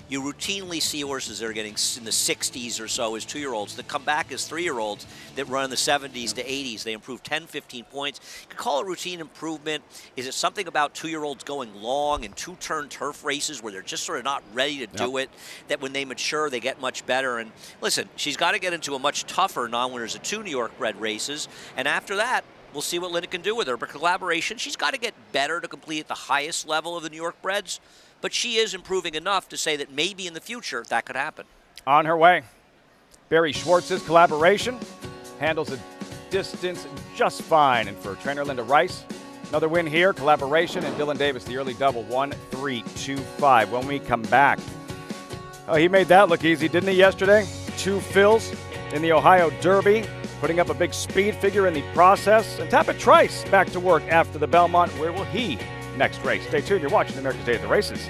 You routinely see horses that are getting in the 60s or so as 2-year-olds that come back as 3-year-olds that run in the 70s to 80s. They improve 10, 15 points. You can call it routine improvement. Is it something about 2-year-olds going long in 2-turn turf races where they're just sort of not ready to do it, that when they mature, they get much better? And listen, she's got to get into a much tougher non-winners of 2 New York bred races. And after that, we'll see what Linda can do with her. But Collaboration, she's got to get better to complete at the highest level of the New York breds. But she is improving enough to say that maybe in the future that could happen. On her way. Barry Schwartz's Collaboration handles the distance just fine. And for trainer Linda Rice, another win here. Collaboration and Dylan Davis, the early double, 1-3-2-5. When we come back, oh, he made that look easy, didn't he, yesterday? 2 fills in the Ohio Derby, putting up a big speed figure in the process. And Tapit Trice back to work after the Belmont. Where will he next race? Stay tuned. You're watching America's Day at the Races.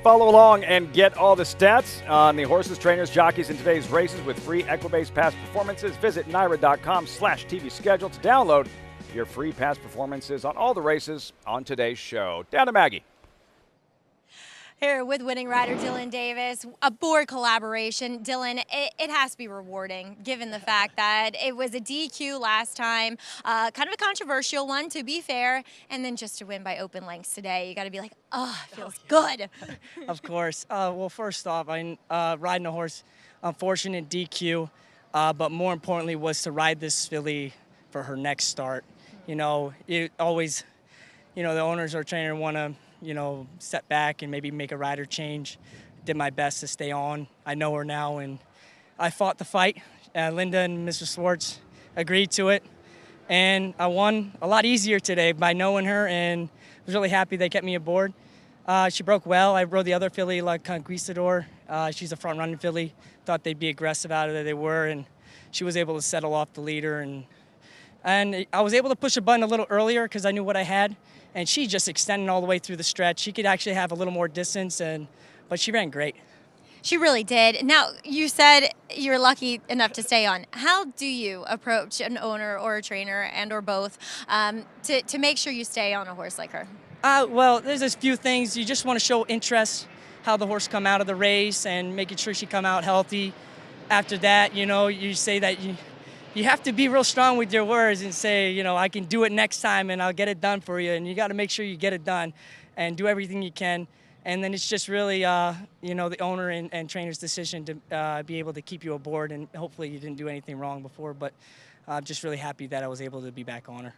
Follow along and get all the stats on the horses, trainers, jockeys in today's races with free Equibase past performances. Visit NYRA.com/TV schedule to download your free past performances on all the races on today's show. Down to Maggie. Here with winning rider Dylan Davis, a board collaboration. Dylan, it has to be rewarding given the fact that it was a DQ last time, kind of a controversial one to be fair, and then just to win by open lengths today, you got to be like, oh, it feels good. Of course. Well, first off, I riding a horse, unfortunate DQ, but more importantly was to ride this filly for her next start. You know, it always, you know, the owners or trainer want to, you know, step back and maybe make a rider change. Did my best to stay on. I know her now, and I fought the fight. Linda and Mr. Swartz agreed to it, and I won a lot easier today by knowing her, and was really happy they kept me aboard. She broke well. I rode the other filly, La Conquistador. She's a front-running filly. Thought they'd be aggressive out of there. They were, and she was able to settle off the leader, and I was able to push a button a little earlier because I knew what I had. And she just extended all the way through the stretch. She could actually have a little more distance, but she ran great. She really did. Now, you said you're lucky enough to stay on. How do you approach an owner or a trainer and or both to make sure you stay on a horse like her? Well, there's a few things. You just want to show interest, how the horse come out of the race and making sure she come out healthy. After that, you know, you say that you have to be real strong with your words and say, you know, I can do it next time and I'll get it done for you. And you got to make sure you get it done and do everything you can. And then it's just really, you know, the owner and trainer's decision to be able to keep you aboard. And hopefully you didn't do anything wrong before. But I'm just really happy that I was able to be back on her.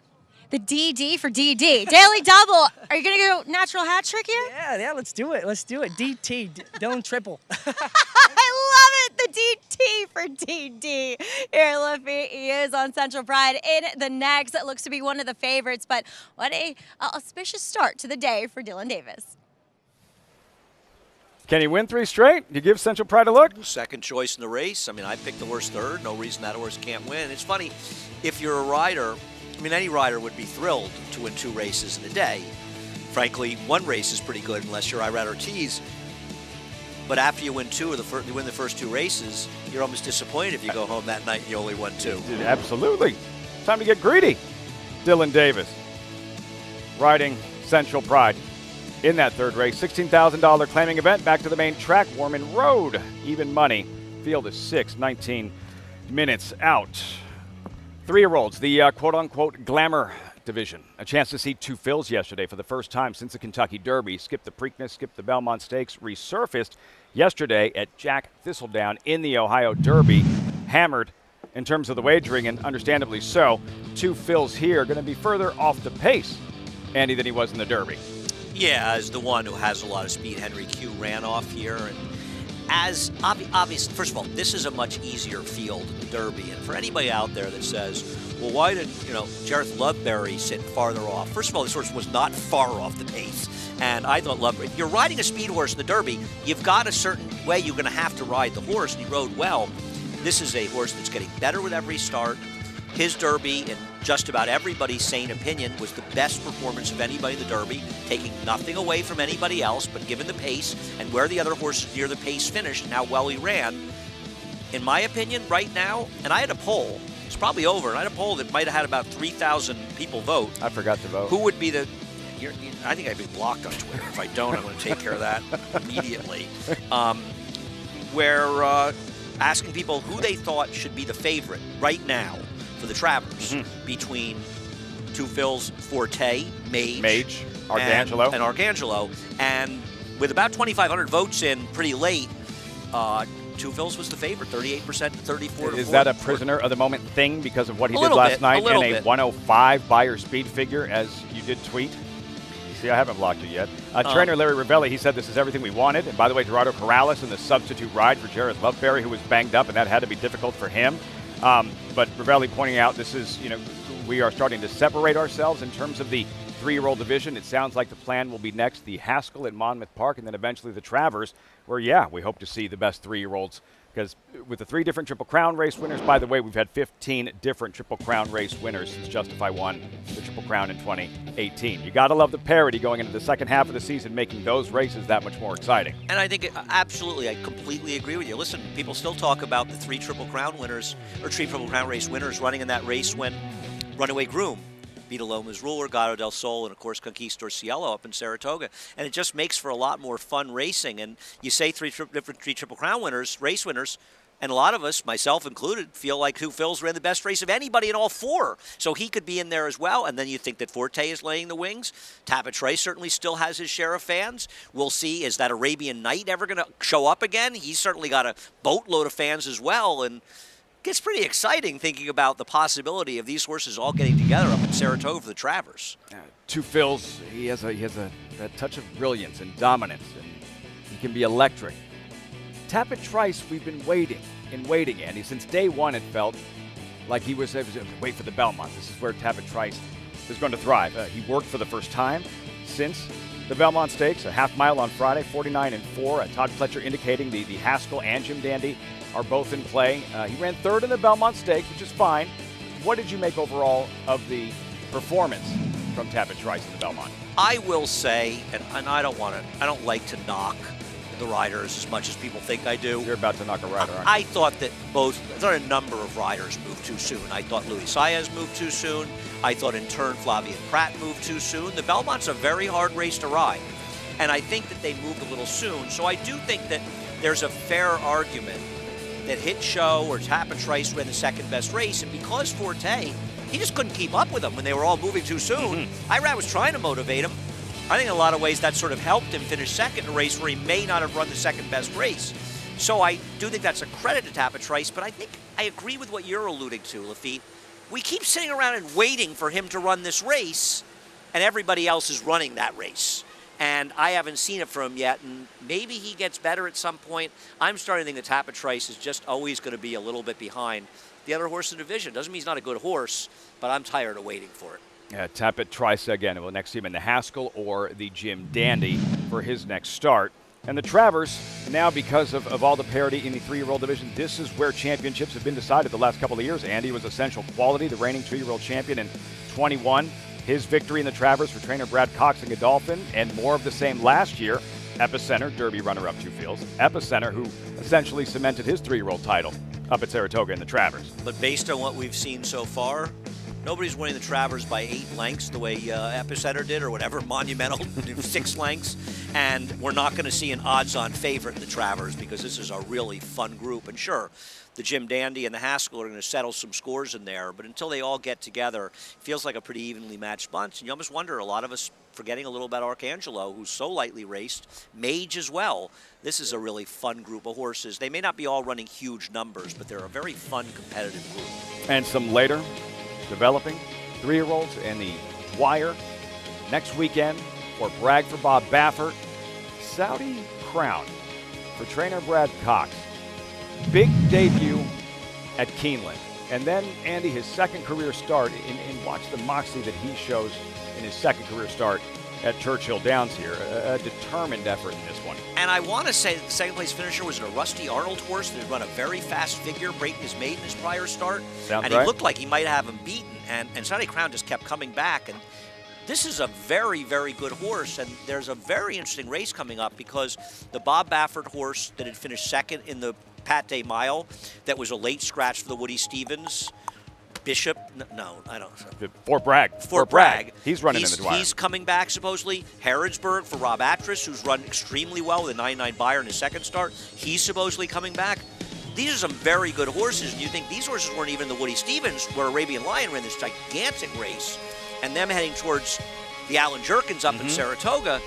The DD for DD. Daily double. Are you going to go natural hat trick here? Yeah, let's do it. Let's do it. DT, Dylan Triple. I love it. The DT for DD. Here, Liffey, he is on Central Pride in the next. It looks to be one of the favorites, but what a auspicious start to the day for Dylan Davis. Can he win 3 straight? You give Central Pride a look? Second choice in the race. I mean, I picked the horse third. No reason that horse can't win. It's funny, if you're a rider, I mean, any rider would be thrilled to win 2 races in a day. Frankly, 1 race is pretty good unless you're Irad Ortiz. But after you win 2 or you win the first 2 races, you're almost disappointed if you go home that night and you only won 2. Absolutely. Time to get greedy. Dylan Davis riding Central Pride in that third race. $16,000 claiming event. Back to the main track. Warman Road. Even money. Field is 6, 19 minutes out. 3-year-olds, the quote-unquote glamour division. A chance to see 2 fills yesterday for the first time since the Kentucky Derby. Skipped the Preakness, skipped the Belmont Stakes, resurfaced yesterday at Jack Thistledown in the Ohio Derby. Hammered in terms of the wagering, and understandably so. 2 fills here, going to be further off the pace, Andy, than he was in the Derby. Yeah, as the one who has a lot of speed, Henry Q ran off here. And as obvious, first of all, this is a much easier field in the Derby. And for anybody out there that says, well, why did, you know, Jareth Loveberry sit farther off? First of all, this horse was not far off the pace. And I thought Loveberry, if you're riding a speed horse in the Derby, you've got a certain way you're going to have to ride the horse, and he rode well. This is a horse that's getting better with every start. His Derby, in just about everybody's sane opinion, was the best performance of anybody in the Derby, taking nothing away from anybody else, but given the pace and where the other horses near the pace finished and how well he ran. In my opinion, right now, and I had a poll, it's probably over, and I had a poll that might have had about 3,000 people vote. I forgot to vote. Who would be the... I think I'd be blocked on Twitter. If I don't, I'm going to take care of that immediately. Where asking people who they thought should be the favorite right now for the Travers between 2 fills, Forte, Mage, Arcangelo. And Arcangelo. And with about 2,500 votes in pretty late, 2 fills was the favorite, 38% to 34%. Is that a prisoner of the moment thing because of what he did last night in a 105 buyer speed figure, as you did tweet? See, I haven't blocked it yet. Trainer Larry Ravelli, he said this is everything we wanted. And by the way, Gerardo Corrales in the substitute ride for Jareth Loveberry, who was banged up, and that had to be difficult for him. But Ravelli pointing out this is, you know, we are starting to separate ourselves in terms of the 3-year-old division. It sounds like the plan will be next the Haskell at Monmouth Park, and then eventually the Travers, where, yeah, we hope to see the best 3-year-olds because with the 3 different Triple Crown race winners, by the way, we've had 15 different Triple Crown race winners since Justify won the Triple Crown in 2018. You got to love the parity going into the second half of the season, making those races that much more exciting. And I think, absolutely, I completely agree with you. Listen, people still talk about the 3 Triple Crown winners, or 3 Triple Crown race winners running in that race when Runaway Groom Vita Loma's Ruler, Gato del Sol, and of course Conquistador Cielo up in Saratoga. And it just makes for a lot more fun racing. And you say 3 Triple Crown winners, race winners, and a lot of us, myself included, feel like Hugh Phils ran the best race of anybody in all 4. So he could be in there as well. And then you think that Forte is laying the wings. Tapit Trice certainly still has his share of fans. We'll see, is that Arabian Night ever going to show up again? He's certainly got a boatload of fans as well. And gets pretty exciting thinking about the possibility of these horses all getting together up in Saratoga for the Travers. To Phil's, he has a touch of brilliance and dominance, and he can be electric. Tapit Trice, we've been waiting, Andy. Since day one, it felt like he was wait for the Belmont. This is where Tapit Trice is going to thrive. He worked for the first time since the Belmont Stakes, a half mile on Friday, 49-4. Todd Pletcher indicating the Haskell and Jim Dandy are both in play. He ran 3rd in the Belmont Stakes, which is fine. What did you make overall of the performance from Tapit Trice in the Belmont? I will say, and I don't like to knock the riders as much as people think I do. You're about to knock a rider, aren't you? I thought a number of riders moved too soon. I thought Luis Saez moved too soon. I thought in turn Flavien Prat moved too soon. The Belmont's a very hard race to ride, and I think that they moved a little soon. So I do think that there's a fair argument that Hit Show or Tapit Trice ran the second best race, and because Forte, he just couldn't keep up with them when they were all moving too soon. Irad was trying to motivate him. I think in a lot of ways that sort of helped him finish second in a race where he may not have run the second best race. So I do think that's a credit to Tapit Trice, but I think I agree with what you're alluding to, Lafitte. We keep sitting around and waiting for him to run this race, and everybody else is running that race. And I haven't seen it from him yet, and maybe he gets better at some point. I'm starting to think that Tapit Trice is just always going to be a little bit behind the other horse in the division. Doesn't mean he's not a good horse, but I'm tired of waiting for it. Yeah, Tapit Trice again will next see him in the Haskell or the Jim Dandy for his next start. And the Travers, now because of all the parity in the 3-year-old division, this is where championships have been decided the last couple of years. Andy was Essential Quality, the reigning 2-year-old champion in 21. His victory in the Travers for trainer Brad Cox and Godolphin, and more of the same last year. Epicenter, Derby runner-up 2 fields. Epicenter, who essentially cemented his 3-year-old title up at Saratoga in the Travers. But based on what we've seen so far, nobody's winning the Travers by 8 lengths the way Epicenter did, or whatever, Monumental, 6 lengths. And we're not going to see an odds-on favorite in the Travers because this is a really fun group. And sure, the Jim Dandy and the Haskell are going to settle some scores in there, but until they all get together, it feels like a pretty evenly matched bunch. And you almost wonder, a lot of us forgetting a little about Arcangelo, who's so lightly raced, Mage as well. This is a really fun group of horses. They may not be all running huge numbers, but they're a very fun, competitive group. And some later developing 3-year-olds in the Dwyer next weekend for Bragg for Bob Baffert, Saudi Crown for trainer Brad Cox. Big debut at Keeneland. And then, Andy, his second career start, and watch the moxie that he shows in his second career start at Churchill Downs here. A determined effort in this one. And I want to say that the second place finisher was a Rusty Arnold horse that had run a very fast figure, breaking his maiden in his prior start. Sounds and right. He looked like he might have him beaten. And Saudi Crown just kept coming back. And this is a very, very good horse, and there's a very interesting race coming up because the Bob Baffert horse that had finished second in the Pat Day Mile, that was a late scratch for the Woody Stevens, Bishop, no, I don't know. Fort Bragg. Fort Bragg. He's running in the Dwyer. He's coming back, supposedly. Harrodsburg for Rob Atras, who's run extremely well with a 9-9 Beyer in his second start. He's supposedly coming back. These are some very good horses, and you think these horses weren't even the Woody Stevens, where Arabian Lion ran this gigantic race, and them heading towards the Alan Jerkins up in Saratoga.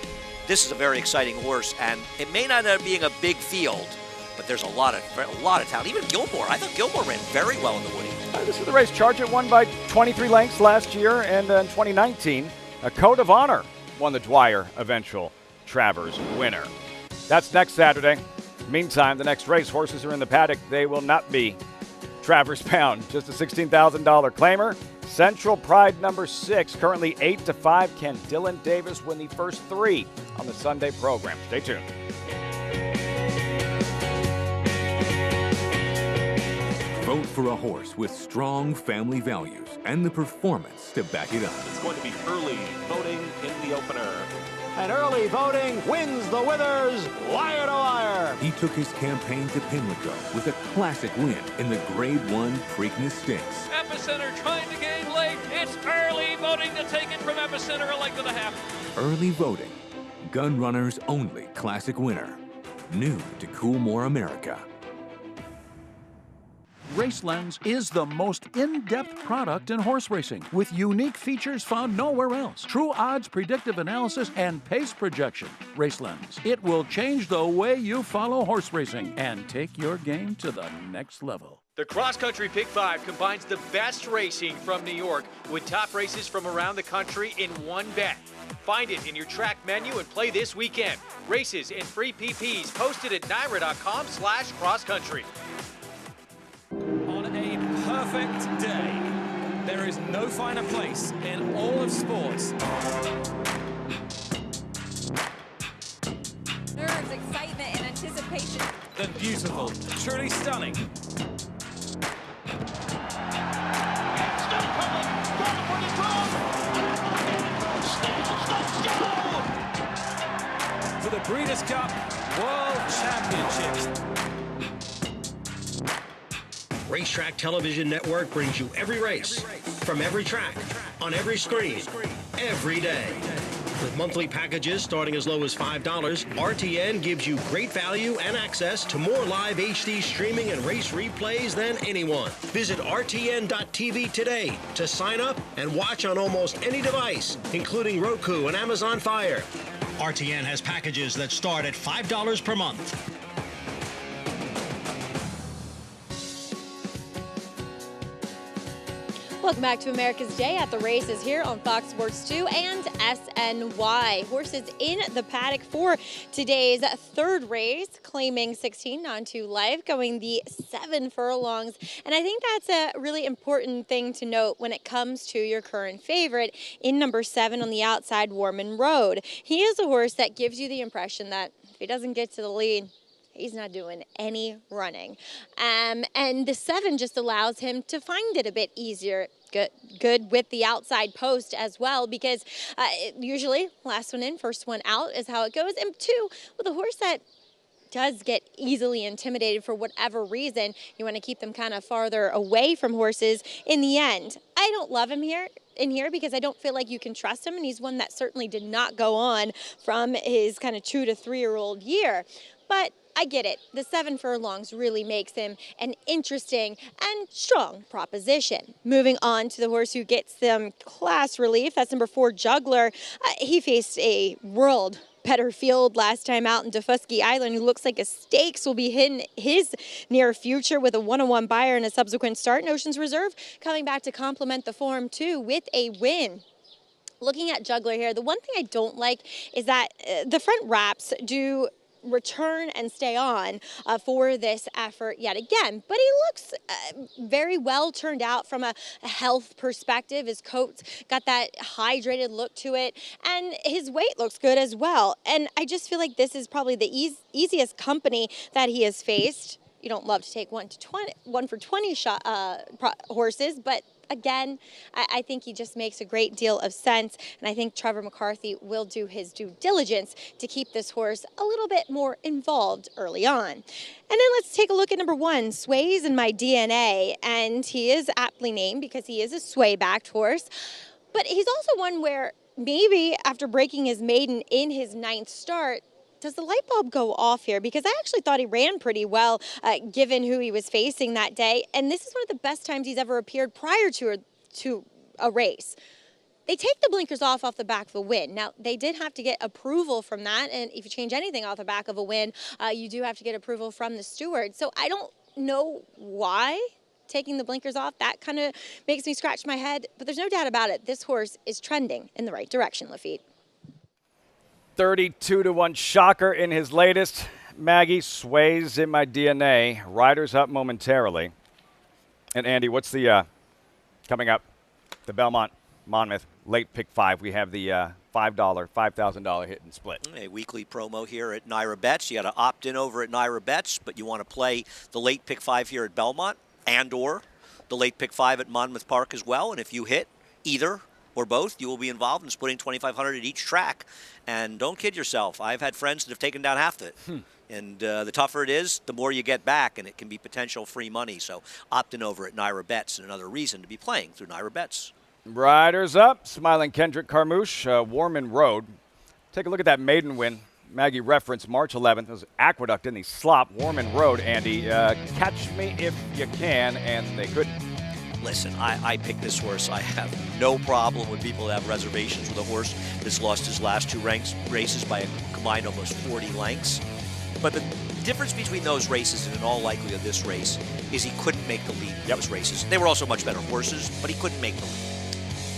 This is a very exciting horse, and it may not end up being a big field, but there's a lot of talent. Even Gilmore. I thought Gilmore ran very well in the Woody. This is the race Chargett won by 23 lengths last year, and in 2019, a Code of Honor won the Dwyer eventual Travers winner. That's next Saturday. Meantime, the next race, horses are in the paddock. They will not be Travers bound. Just a $16,000 claimer. Central Pride number 6, currently 8-5. Can Dylan Davis win the first 3 on the Sunday program? Stay tuned. for a horse with strong family values and the performance to back it up. It's going to be early voting in the opener. And early voting wins the Withers wire to wire. He took his campaign to Pimlico with a classic win in the Grade 1 Preakness Stakes. Epicenter trying to gain late. It's early voting to take it from Epicenter, a length and a half. Early voting, Gun Runner's only classic winner. New to Coolmore America. RaceLens is the most in-depth product in horse racing, with unique features found nowhere else. True odds, predictive analysis, and pace projection. RaceLens. It will change the way you follow horse racing and take your game to the next level. The Cross Country Pick 5 combines the best racing from New York with top races from around the country in one bet. Find it in your track menu and play this weekend. Races and free PPs posted at NYRA.com/crosscountry. On a perfect day, there is no finer place in all of sports. Nerves, excitement, and anticipation. Than beautiful, truly stunning. To the Breeders' Cup World Championships. Racetrack Television Network brings you every race, from every track, on every screen, every day. With monthly packages starting as low as $5, RTN gives you great value and access to more live HD streaming and race replays than anyone. Visit RTN.tv today to sign up and watch on almost any device, including Roku and Amazon Fire. RTN has packages that start at $5 per month. Welcome back to America's Day at the Races here on Fox Sports 2 and SNY. Horses in the paddock for today's third race, claiming 16 on-2 life, going the 7 furlongs. And I think that's a really important thing to note when it comes to your current favorite in number 7 on the outside, Warman Road. He is a horse that gives you the impression that if he doesn't get to the lead, he's not doing any running. And the 7 just allows him to find it a bit easier. Good with the outside post as well, because usually last one in, first one out is how it goes. And 2, with a horse that does get easily intimidated for whatever reason, you want to keep them kind of farther away from horses in the end. I don't love him in here because I don't feel like you can trust him, and he's one that certainly did not go on from his kind of 2 to 3-year-old year. But I get it. The 7 furlongs really makes him an interesting and strong proposition. Moving on to the horse who gets them class relief, that's number 4, Juggler. He faced a world better field last time out in Defusky Island, who looks like a stakes will be in his near future with a 101 buyer and a subsequent start. And Oceans Reserve coming back to complement the form too with a win. Looking at Juggler here, the one thing I don't like is that the front wraps do return and stay on for this effort yet again. But he looks very well turned out from a health perspective. His coat's got that hydrated look to it, and his weight looks good as well. And I just feel like this is probably the easiest company that he has faced. You don't love to take 1 for 20 horses, but again, I think he just makes a great deal of sense, and I think Trevor McCarthy will do his due diligence to keep this horse a little bit more involved early on. And then let's take a look at number 1, Sways in My DNA, and he is aptly named because he is a sway-backed horse, but he's also one where maybe after breaking his maiden in his 9th start, does the light bulb go off here? Because I actually thought he ran pretty well given who he was facing that day. And this is one of the best times he's ever appeared prior to a race. They take the blinkers off the back of a win. Now, they did have to get approval from that. And if you change anything off the back of a win, you do have to get approval from the steward. So I don't know why taking the blinkers off, that kind of makes me scratch my head. But there's no doubt about it. This horse is trending in the right direction, Lafitte. 32-1 shocker in his latest. Maggie, Sways in My DNA. Riders up momentarily. And Andy, what's the coming up? The Belmont Monmouth late pick 5. We have the $5,000 hit and split. A weekly promo here at NYRA Bets. You got to opt in over at NYRA Bets, but you want to play the late pick 5 here at Belmont. and or the late pick 5 at Monmouth Park as well. And if you hit either or both, you will be involved in splitting $2,500 at each track. And don't kid yourself. I've had friends that have taken down half of it. And the tougher it is, the more you get back, and it can be potential free money. So opt in over at Naira Bets, and another reason to be playing through Naira Bets. Riders up. Smiling Kendrick Carmouche, Warman Road. Take a look at that maiden win. Maggie referenced March 11th. It was Aqueduct in the slop. Warman Road, Andy. Catch me if you can, and they couldn't. Listen, I picked this horse. I have no problem with people that have reservations with a horse that's lost his last 2 races by a combined almost 40 lengths. But the difference between those races and in all likelihood this race is he couldn't make the lead in those races. They were also much better horses, but he couldn't make the lead.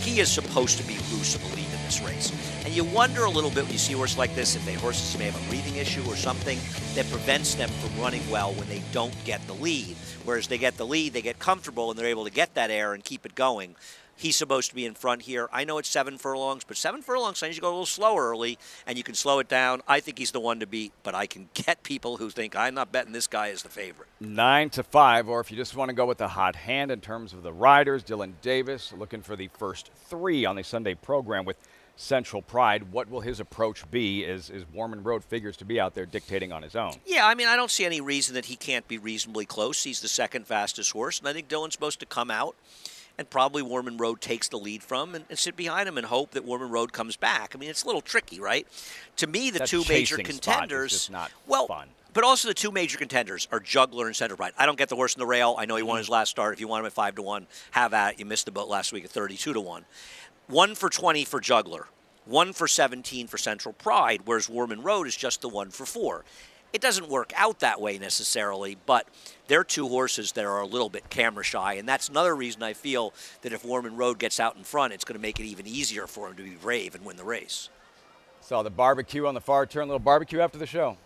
He is supposed to be loose of the lead in this race. And you wonder a little bit when you see a horse like this if the horses may have a breathing issue or something that prevents them from running well when they don't get the lead. Whereas they get the lead, they get comfortable, and they're able to get that air and keep it going. He's supposed to be in front here. I know it's 7 furlongs, but 7 furlongs means you go a little slower early, and you can slow it down. I think he's the one to beat, but I can get people who think I'm not betting this guy as the favorite. 9-5, or if you just want to go with the hot hand in terms of the riders, Dylan Davis looking for the first 3 on the Sunday program with Central Pride. What will his approach be as Warman Road figures to be out there dictating on his own? Yeah, I mean, I don't see any reason that he can't be reasonably close. He's the second fastest horse, and I think Dylan's supposed to come out and probably Warman Road takes the lead from and sit behind him and hope that Warman Road comes back. I mean, it's a little tricky, right? To me, the That 2 major chasing spot is contenders, just not well, fun. but also the 2 major contenders are Juggler and Central Pride. I don't get the horse in the rail. I know he won his last start. If you want him at 5-1, have at it. You missed the boat last week at 32-1. 1 for 20 for Juggler. 1 for 17 for Central Pride, whereas Warman Road is just the 1 for 4. It doesn't work out that way necessarily, but they're 2 horses that are a little bit camera shy, and that's another reason I feel that if Warman Road gets out in front, it's going to make it even easier for him to be brave and win the race. Saw the barbecue on the far turn, little barbecue after the show.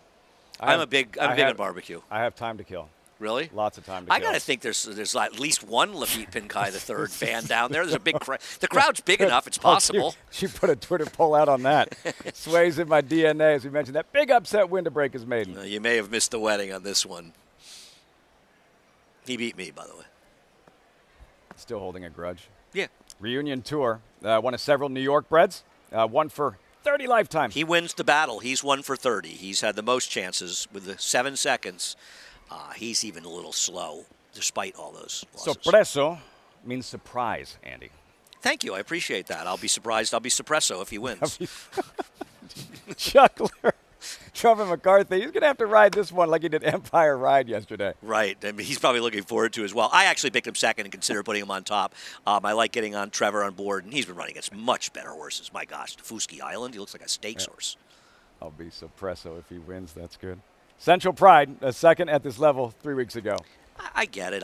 I'm big on barbecue. I have time to kill. Really? Lots of time to kill. I got to think there's at least one Lafitte Pinkai III fan down there. There's a big crowd. The crowd's big enough. It's possible. She put a Twitter poll out on that. Sways in my DNA, as we mentioned. That big upset win to break his maiden. You may have missed the wedding on this one. He beat me, by the way. Still holding a grudge. Yeah. Reunion Tour. One of several New York breds. One for 30 lifetime. He wins the battle. He's 1 for 30. He's had the most chances with the 7 seconds. He's even a little slow, despite all those losses. Sorpreso means surprise, Andy. Thank you. I appreciate that. I'll be surprised. I'll be suppresso if he wins. Chuckler, Trevor McCarthy. He's going to have to ride this one like he did Empire Ride yesterday. Right. I mean, he's probably looking forward to it as well. I actually picked him second and considered putting him on top. I like getting on Trevor on board, and he's been running against much better horses. My gosh, Fuski Island, he looks like a stakes horse. I'll be suppresso if he wins. That's good. Central Pride, a second at this level 3 weeks ago. I get it.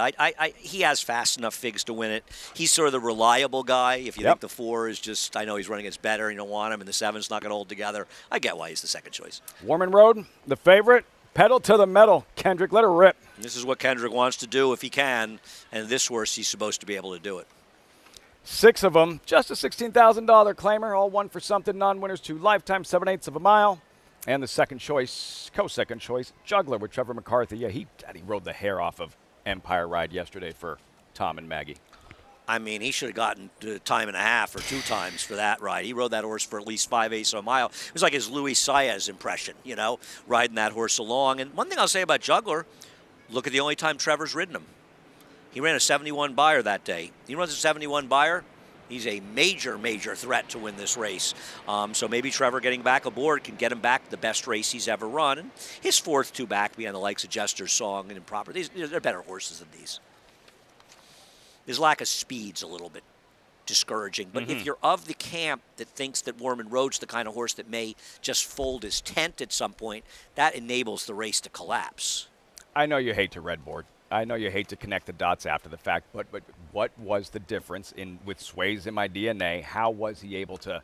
He has fast enough figs to win it. He's sort of the reliable guy. If you think the 4 is just, I know he's running against better, you don't want him, and the 7's not going to hold together. I get why he's the second choice. Warman Road, the favorite, pedal to the metal. Kendrick, let her rip. This is what Kendrick wants to do if he can, and this horse, he's supposed to be able to do it. 6 of them, just a $16,000 claimer, all 1 for something, non-winners to lifetime, 7/8 of a mile. And the second choice, co-second choice, Juggler with Trevor McCarthy. Yeah, he rode the hair off of Empire Ride yesterday for Tom and Maggie. I mean, he should have gotten a time and a half or 2 times for that ride. He rode that horse for at least 5/8 of a mile. It was like his Luis Saez impression, riding that horse along. And one thing I'll say about Juggler, look at the only time Trevor's ridden him. He ran a 71 buyer that day. He runs a 71 buyer. He's a major, major threat to win this race. So maybe Trevor getting back aboard can get him back the best race he's ever run. And his 4th 2 back behind the likes of Jester's Song and Improper. They're better horses than these. His lack of speed's a little bit discouraging. But if you're of the camp that thinks that Warman Road's the kind of horse that may just fold his tent at some point, that enables the race to collapse. I know you hate to red board. I know you hate to connect the dots after the fact, but what was the difference with Sways in my DNA? How was he able to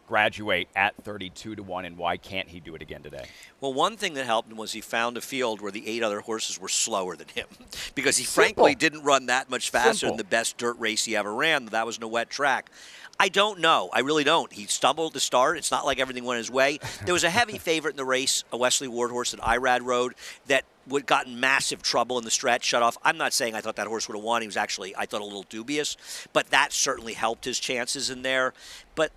graduate at 32-1, and why can't he do it again today? Well, one thing that helped him was he found a field where the 8 other horses were slower than him because he frankly didn't run that much faster than the best dirt race he ever ran. That was in a wet track. I don't know. I really don't. He stumbled to start. It's not like everything went his way. There was a heavy favorite in the race, a Wesley Ward horse that Irad rode, that would gotten massive trouble in the stretch, shut off. I'm not saying I thought that horse would have won. He was actually, I thought, a little dubious. But that certainly helped his chances in there. But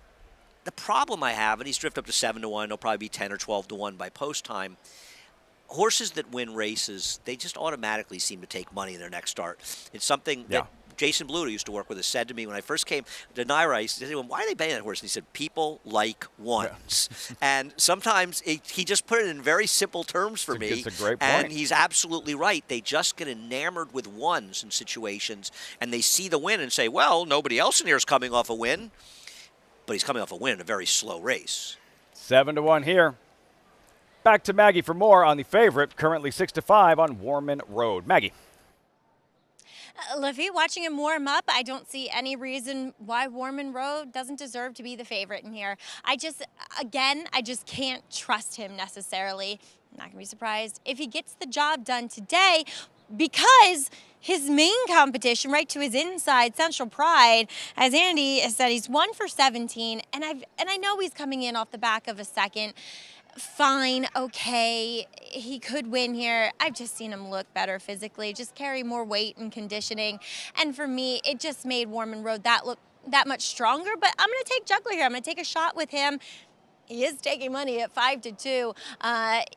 the problem I have, and he's drifted up to 7-1, he'll probably be 10 or 12-1 by post time. Horses that win races, they just automatically seem to take money in their next start. It's something that Jason Blue, who used to work with us, said to me when I first came to Naira. He said, "Why are they betting that horse?" And he said, "People like ones." Yeah. And sometimes he just put it in very simple terms for me. It's a great point. And he's absolutely right. They just get enamored with ones in situations, and they see the win and say, "Well, nobody else in here is coming off a win," but he's coming off a win in a very slow race. 7-1 here. Back to Maggie for more on the favorite, currently 6-5 on Warman Road. Maggie. Lafitte, watching him warm up, I don't see any reason why Warman Road doesn't deserve to be the favorite in here. I just can't trust him necessarily. I'm not going to be surprised if he gets the job done today, because his main competition, right to his inside, Central Pride, as Andy has said, he's 1 for 17, and I know he's coming in off the back of a second. Fine, okay, he could win here. I've just seen him look better physically, just carry more weight and conditioning. And for me, it just made Warman Road look that much stronger. But I'm going to take Juggler here. I'm going to take a shot with him. He is taking money at 5-2.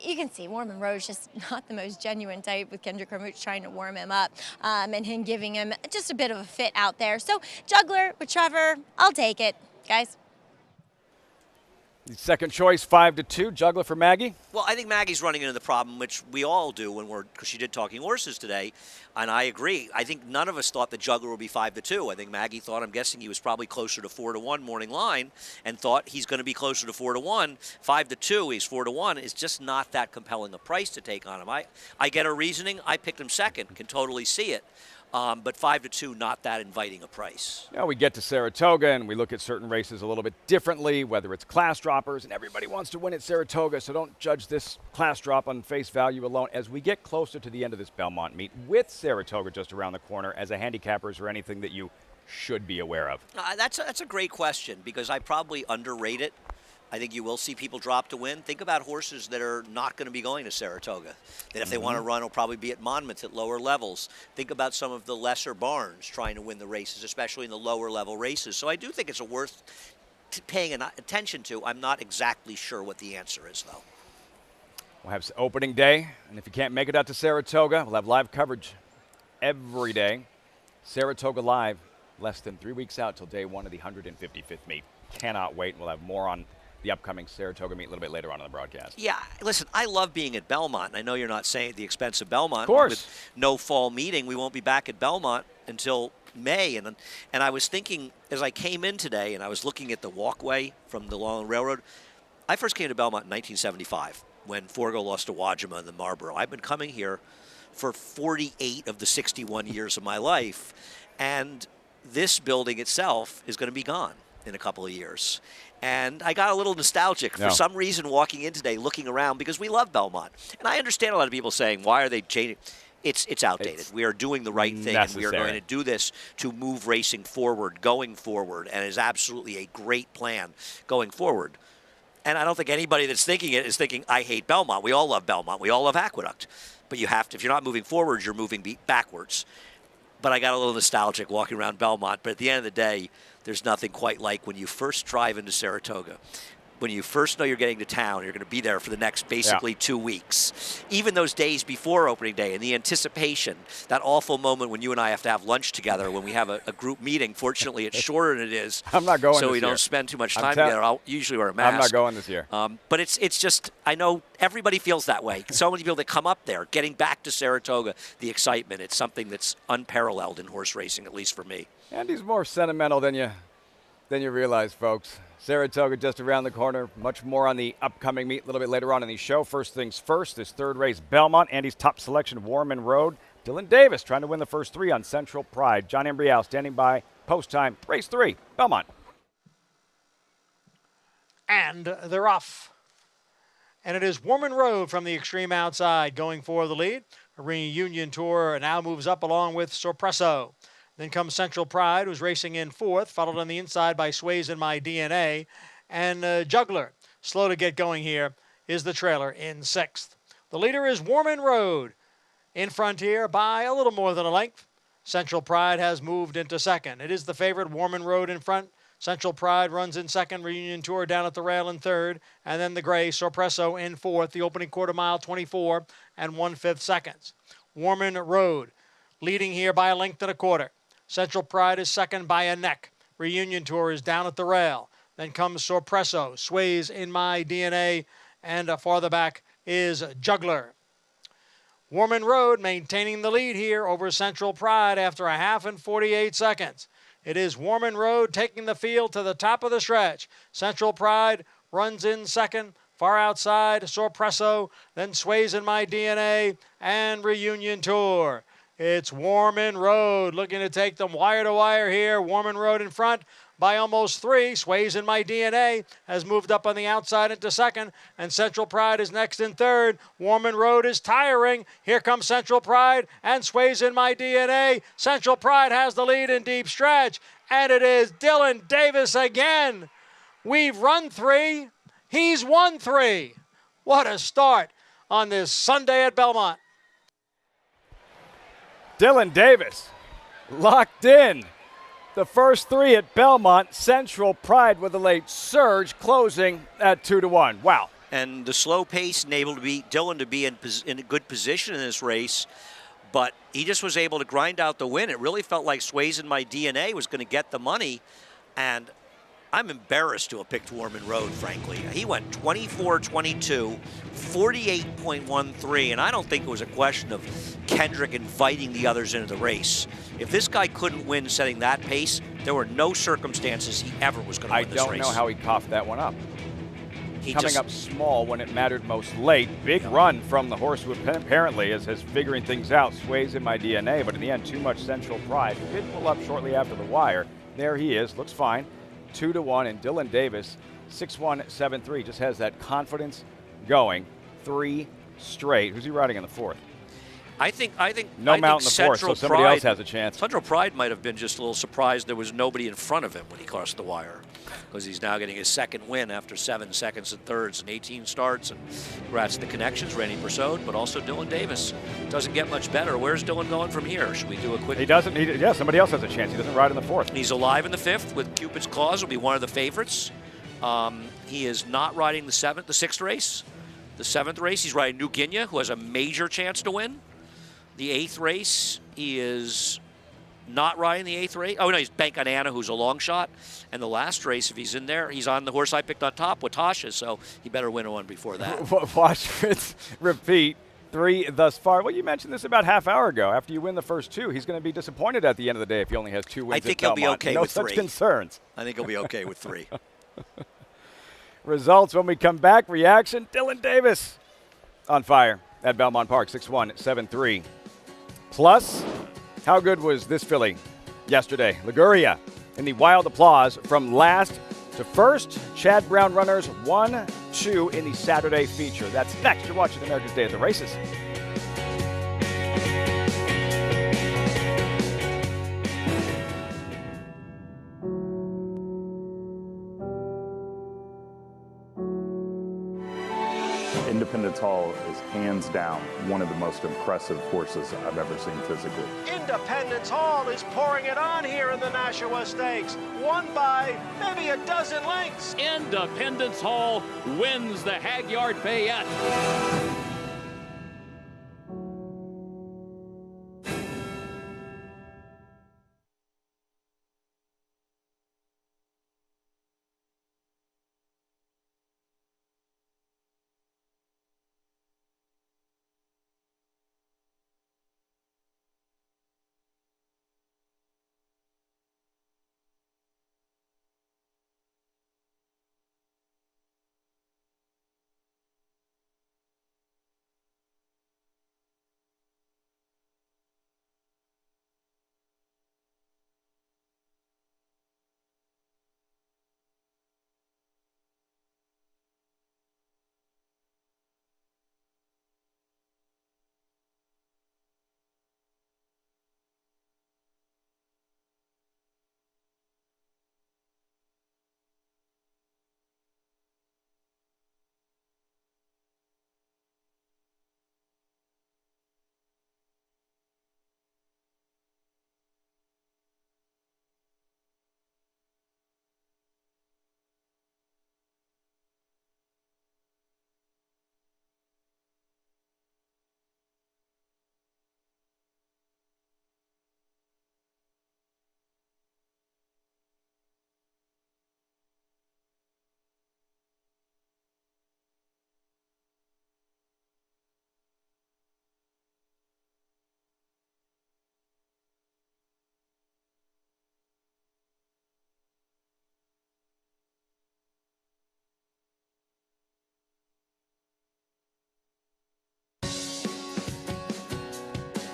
You can see Warman Road's just not the most genuine type, with Kendrick Ramuch trying to warm him up and him giving him just a bit of a fit out there. So Juggler with Trevor, I'll take it, guys. The second choice, 5-2. Juggler for Maggie. Well, I think Maggie's running into the problem, which we all do because she did Talking Horses today, and I agree. I think none of us thought the Juggler would be 5-2. I think Maggie thought, I'm guessing he was probably closer to 4-1 morning line, and thought he's going to be closer to 4-1. 5-2, he's 4-1. It's just not that compelling a price to take on him. I get her reasoning. I picked him second. Can totally see it. But 5-2, not that inviting a price. Yeah, we get to Saratoga and we look at certain races a little bit differently, whether it's class droppers, and everybody wants to win at Saratoga, so don't judge this class drop on face value alone. As we get closer to the end of this Belmont meet, with Saratoga just around the corner, as a handicapper, is there anything that you should be aware of? That's a great question, because I probably underrate it. I think you will see people drop to win. Think about horses that are not going to be going to Saratoga. That if they want to run, will probably be at Monmouth at lower levels. Think about some of the lesser barns trying to win the races, especially in the lower level races. So I do think it's worth paying attention to. I'm not exactly sure what the answer is, though. We'll have opening day, and if you can't make it out to Saratoga, we'll have live coverage every day. Saratoga Live, less than 3 weeks out till day one of the 155th meet. Cannot wait. We'll have more on the upcoming Saratoga meet a little bit later on in the broadcast. Yeah, listen, I love being at Belmont. I know you're not saying at the expense of Belmont. Of course. With no fall meeting, we won't be back at Belmont until May. And I was thinking, as I came in today and I was looking at the walkway from the Long Railroad, I first came to Belmont in 1975 when Forgo lost to Wajima in the Marlboro. I've been coming here for 48 of the 61 years of my life. And this building itself is going to be gone in a couple of years. And I got a little nostalgic for some reason walking in today, looking around, because we love Belmont. And I understand a lot of people saying, why are they changing? It's outdated. We are doing the right thing, and we are going to do this to move racing forward, going forward, and it is absolutely a great plan going forward. And I don't think anybody that's thinking it is thinking, I hate Belmont. We all love Belmont. We all love Aqueduct. But you have to, if you're not moving forward, you're moving backwards. But I got a little nostalgic walking around Belmont. But at the end of the day, there's nothing quite like when you first drive into Saratoga. When you first know you're getting to town, you're going to be there for the next basically 2 weeks. Even those days before opening day and the anticipation, that awful moment when you and I have to have lunch together when we have a group meeting. Fortunately, it's shorter than it is. I'm not going so this we year. don't spend too much time together. I'll usually wear a mask. I'm not going this year. But it's just, I know everybody feels that way. So many people that come up there, getting back to Saratoga, the excitement, it's something that's unparalleled in horse racing, at least for me. And he's more sentimental than you realize, folks. Saratoga just around the corner. Much more on the upcoming meet a little bit later on in the show. First things first, this third race, Belmont. Andy's top selection, Warman Road. Dylan Davis trying to win the first three on Central Pride. John Embrial standing by. Post time, race 3, Belmont. And they're off. And it is Warman Road from the extreme outside going for the lead. Arena Union Tour now moves up along with Sorpresso. Then comes Central Pride, who's racing in fourth, followed on the inside by Sways in My DNA. And Juggler, slow to get going here, is the trailer in sixth. The leader is Warman Road. In front here by a little more than a length. Central Pride has moved into second. It is the favorite, Warman Road in front. Central Pride runs in second. Reunion Tour down at the rail in third. And then the gray, Sorpresso in fourth. The opening quarter mile, 24 and 1/5 seconds. Warman Road leading here by a length and a quarter. Central Pride is second by a neck. Reunion Tour is down at the rail. Then comes Sorpresso, Sways in My DNA, and farther back is Juggler. Warman Road maintaining the lead here over Central Pride after a half and 48 seconds. It is Warman Road taking the field to the top of the stretch. Central Pride runs in second. Far outside, Sorpresso, then Sways in My DNA, and Reunion Tour. It's Warman Road looking to take them wire to wire here. Warman Road in front by almost 3. Sways in My DNA has moved up on the outside into second, and Central Pride is next in third. Warman Road is tiring. Here comes Central Pride and Sways in My DNA. Central Pride has the lead in deep stretch, and it is Dylan Davis again. We've run 3. He's won 3. What a start on this Sunday at Belmont. Dylan Davis locked in. The first 3 at Belmont. Central Pride with a late surge, closing at 2-1. Wow. And the slow pace enabled Dylan to be in a good position in this race, but he just was able to grind out the win. It really felt like Sways in My DNA was going to get the money, and I'm embarrassed to have picked Warman Road, frankly. He went 24-22, 48.13, and I don't think it was a question of Kendrick inviting the others into the race. If this guy couldn't win setting that pace, there were no circumstances he ever was going to win this race. I don't know how he coughed that one up. He Coming up small when it mattered most late. Big run from the horse who apparently is figuring things out. Sways in My DNA, but in the end, too much Central Pride. He did pull up shortly after the wire. There he is, looks fine. 2-1, and Dylan Davis, 6-1, 7-3, just has that confidence going. 3 straight. Who's he riding in the 4th? I think no mount in the 4th, so somebody else has a chance. Central Pride might have been just a little surprised there was nobody in front of him when he crossed the wire, because he's now getting his second win after 7 seconds and thirds and 18 starts. And congrats to the connections, Randy Persaud, but also Dylan Davis. Doesn't get much better. Where's Dylan going from here? Should we do a quick? He doesn't. Yeah, somebody else has a chance. He doesn't ride in the 4th. He's alive in the 5th with Cupid's Claws. Will be one of the favorites. He is not riding the 6th race. The 7th race, he's riding New Guinea, who has a major chance to win. The 8th race, he is not riding the 8th race. Oh, no, he's Bank on Anna, who's a long shot. And the last race, if he's in there, he's on the horse I picked on top, Watasha, so he better win one before that. Watch Fritz repeat. 3 thus far. Well, you mentioned this about half hour ago. After you win the first 2, he's going to be disappointed at the end of the day if he only has 2 wins. I think he'll be okay with 3. No such concerns. I think he'll be okay with 3. Results when we come back. Reaction, Dylan Davis on fire at Belmont Park, 6-1, 7-3. Plus, how good was this filly yesterday? Liguria in the wild applause from last to first. Chad Brown runners 1-2 in the Saturday feature. That's next. You're watching America's Day at the Races. Independence Hall is hands down one of the most impressive horses I've ever seen physically. Independence Hall is pouring it on here in the Nashua Stakes. Won by maybe a dozen lengths. Independence Hall wins the Hagyard Fayette.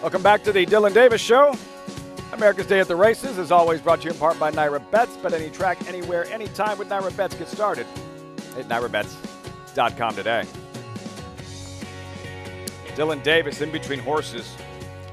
Welcome back to the Dylan Davis Show. America's Day at the Races is always brought to you in part by Naira Bets. Bet any track, anywhere, anytime with Naira Bets. Get started at NairaBets.com today. Dylan Davis in between horses.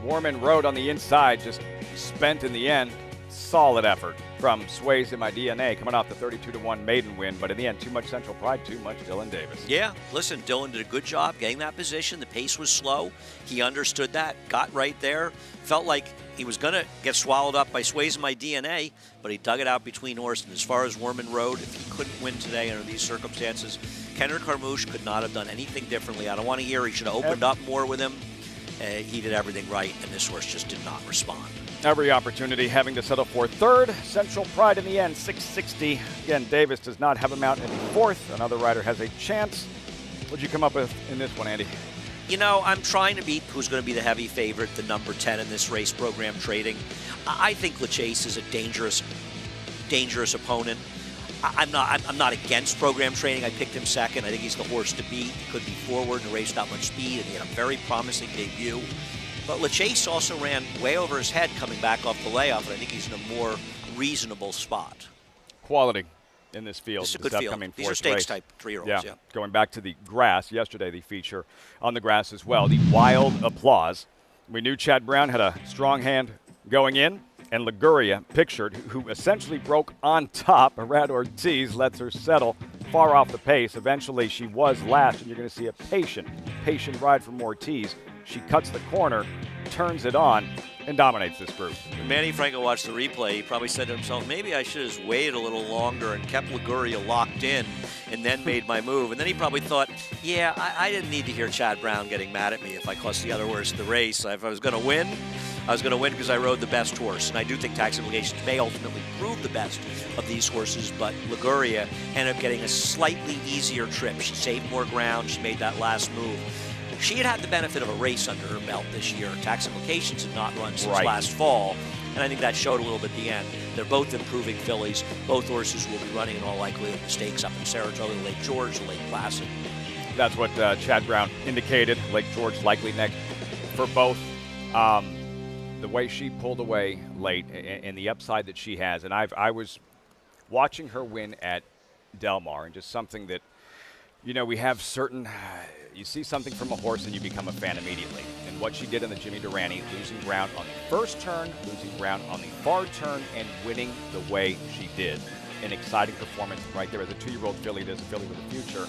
Warman Road on the inside, just spent in the end. Solid effort from Sways in My DNA, coming off the 32-1 maiden win, but in the end, too much Central Pride, too much Dylan Davis. Yeah, listen, Dylan did a good job getting that position. The pace was slow. He understood that, got right there. Felt like he was going to get swallowed up by Sways in My DNA, but he dug it out between horses. And as far as Warman Road, if he couldn't win today under these circumstances, Kendrick Carmouche could not have done anything differently. I don't want to hear he should have opened up more with him. He did everything right, and this horse just did not respond. Every opportunity having to settle for third. Central Pride in the end, 660. Again, Davis does not have him out in the fourth. Another rider has a chance. What'd you come up with in this one, Andy? You know, I'm trying to beat who's going to be the heavy favorite, the number 10 in this race, Program Trading. I think LaChase is a dangerous opponent. I'm not against Program Trading. I picked him second. I think he's the horse to beat. He could be forward in a race without much speed, and he had a very promising debut. But LaChase also ran way over his head coming back off the layoff, and I think he's in a more reasonable spot. Quality in this field. This is a good field. These are stakes-type 3-year-olds, yeah. Going back to the grass, yesterday the feature on the grass as well, the Wild Applause. We knew Chad Brown had a strong hand going in, and Liguria, pictured, who essentially broke on top. Arad Ortiz lets her settle far off the pace. Eventually she was last, and you're going to see a patient ride from Ortiz. She cuts the corner, turns it on, and dominates this group. When Manny Franco watched the replay, he probably said to himself, maybe I should have waited a little longer and kept Liguria locked in and then made my move. And then he probably thought, yeah, I didn't need to hear Chad Brown getting mad at me if I cost the other horse the race. If I was going to win, I was going to win because I rode the best horse. And I do think Tax Implications may ultimately prove the best of these horses, but Liguria ended up getting a slightly easier trip. She saved more ground. She made that last move. She had the benefit of a race under her belt this year. Tax Implications had not run since last fall, and I think that showed a little bit at the end. They're both improving fillies. Both horses will be running in all likelihood the stakes up in Saratoga, Lake George, Lake Placid. That's what Chad Brown indicated. Lake George likely next for both. The way she pulled away late and the upside that she has, and I was watching her win at Del Mar, and just something that, you know, we have certain, you see something from a horse and you become a fan immediately. And what she did in the Jimmy Durante, losing ground on the first turn, losing ground on the far turn, and winning the way she did. An exciting performance right there as a 2-year-old filly. There's a filly with a future.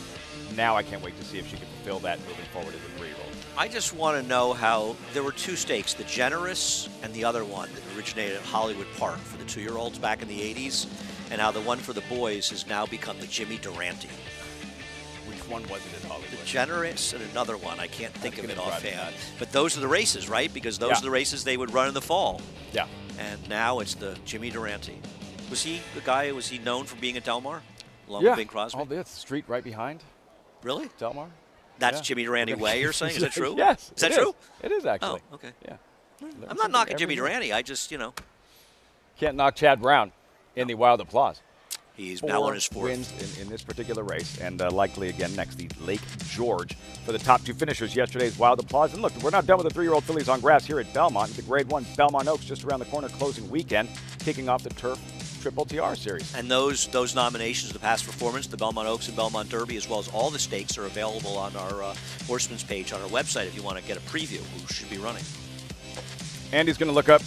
Now I can't wait to see if she can fulfill that moving forward as a 3-year-old. I just want to know how there were two stakes, the Generous and the other one that originated at Hollywood Park for the 2-year-olds back in the 80s, and how the one for the boys has now become the Jimmy Durante. Which one was it at Hollywood? The Generous and another one. I can't think of it offhand. But those are the races, right? Because those are the races they would run in the fall. Yeah. And now it's the Jimmy Durante. Was he the guy, was he known for being at Del Mar? Along with Bing Crosby? Oh, this street right behind. Really? Del Mar? That's Jimmy Durante Way, you're saying? Is that true? Yes. Is that true? It is, actually. Oh, okay. Yeah. I'm not knocking Jimmy Durante. I just, you know. Can't knock Chad Brown in the Wild Applause. He's now on his fourth. Wins in this particular race, and likely again next, the Lake George for the top two finishers. Yesterday's Wild Applause. And look, we're not done with the 3-year-old fillies on grass here at Belmont. The Grade 1 Belmont Oaks just around the corner, closing weekend, kicking off the Turf Triple TR Series. And those nominations, the past performance, the Belmont Oaks and Belmont Derby, as well as all the stakes, are available on our Horseman's page on our website if you want to get a preview of who should be running. Andy's going to look up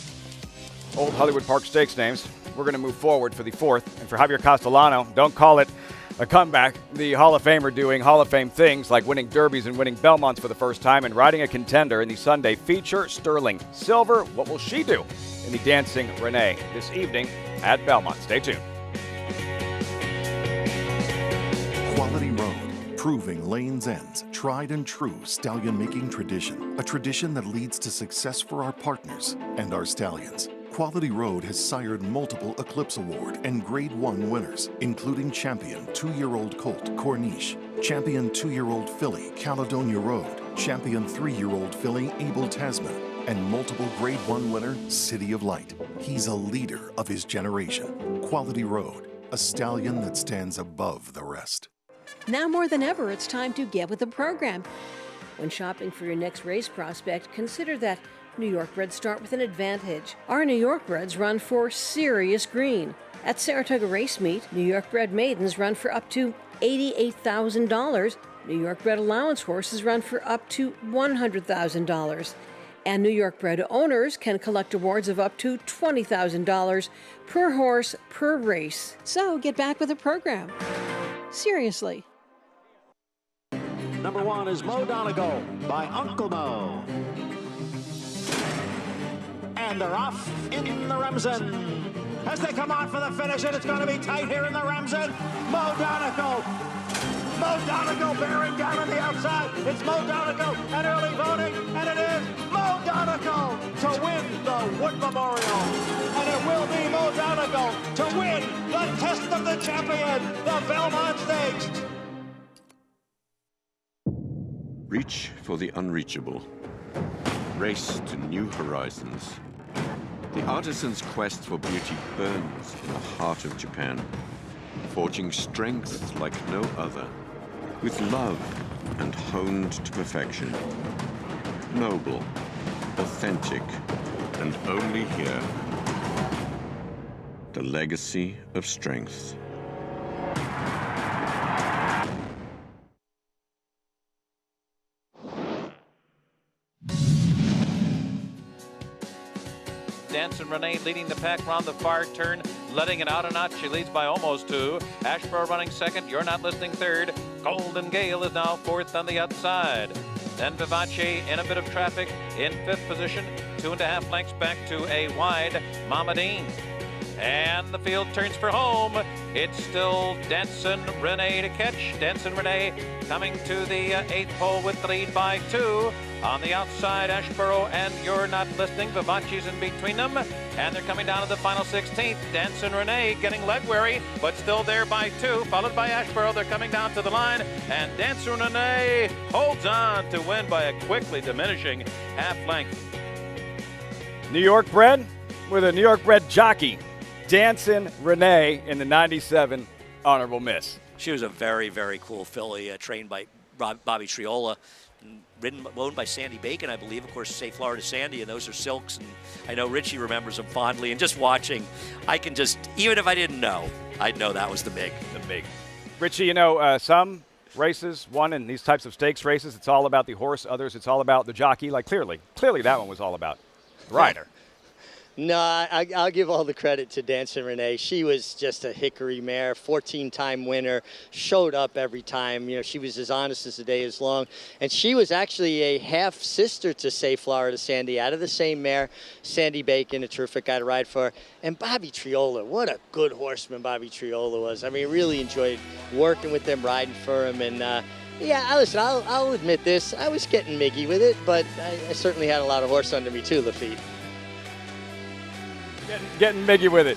old Hollywood Park Stakes names. We're going to move forward for the fourth. And for Javier Castellano, don't call it a comeback. The Hall of Famer doing Hall of Fame things like winning derbies and winning Belmonts for the first time and riding a contender in the Sunday feature, Sterling Silver. What will she do in the Dancing Renee this evening at Belmont? Stay tuned. Quality Road, proving Lane's End's tried and true stallion-making tradition. A tradition that leads to success for our partners and our stallions. Quality Road has sired multiple Eclipse Award and Grade 1 winners, including champion 2-year-old colt Corniche, champion 2-year-old filly Caledonia Road, champion 3-year-old filly Abel Tasman, and multiple Grade 1 winner City of Light. He's a leader of his generation. Quality Road, a stallion that stands above the rest. Now more than ever, it's time to get with the program. When shopping for your next race prospect, consider that New York breds start with an advantage. Our New York breds run for serious green. At Saratoga Race Meet, New York bred maidens run for up to $88,000. New York bred allowance horses run for up to $100,000. And New York bred owners can collect awards of up to $20,000 per horse per race. So get back with the program. Seriously. Number 1 is Mo Donegal by Uncle Mo. And they're off in the Remsen. As they come on for the finish, and it's going to be tight here in the Remsen. Mo Donegal. Mo Donegal bearing down on the outside. It's Mo Donegal and early voting, and it is Mo Donegal to win the Wood Memorial. And it will be Mo Donegal to win the Test of the Champion, the Belmont Stakes. Reach for the unreachable. Race to new horizons. The artisan's quest for beauty burns in the heart of Japan, forging strength like no other, with love and honed to perfection. Noble, authentic, and only here. The legacy of strength. Dancing Renee leading the pack around the far turn, letting it out a notch. She leads by almost 2. Ashborough running second. You're Not Listening third. Golden Gale is now fourth on the outside. Then Vivace in a bit of traffic in 5th position, 2.5 lengths back to a wide Mamadine. And the field turns for home. It's still Dancing Renee to catch. Dancing Renee coming to the 8th hole with the lead by 2. On the outside, Ashborough and You're Not Listening. Vivace's in between them. And they're coming down to the final 16th. Dancing Renee getting leg weary, but still there by 2. Followed by Ashborough. They're coming down to the line. And Dancing Renee holds on to win by a quickly diminishing half length. New York bred with a New York bred jockey. Dancing Renee in the 97 honorable miss. She was a very, very cool filly, trained by Bobby Triola, owned by Sandy Bacon, I believe. Of course, say Florida Sandy, and those are silks. And I know Richie remembers them fondly. And just watching, I can just, even if I didn't know, I'd know that was the big. Richie, you know, some races, one in these types of stakes races, it's all about the horse. Others, it's all about the jockey. Like clearly that one was all about the rider. No, I'll give all the credit to Dancing Renee. She was just a hickory mare, 14-time winner, showed up every time. You know, she was as honest as the day is long. And she was actually a half-sister to, say, Florida Sandy, out of the same mare. Sandy Bacon, a terrific guy to ride for. And Bobby Triola, what a good horseman Bobby Triola was. I mean, really enjoyed working with them, riding for him. And, yeah, listen, I'll admit this. I was getting miggy with it, but I certainly had a lot of horse under me, too, Lafitte. Getting miggy with it.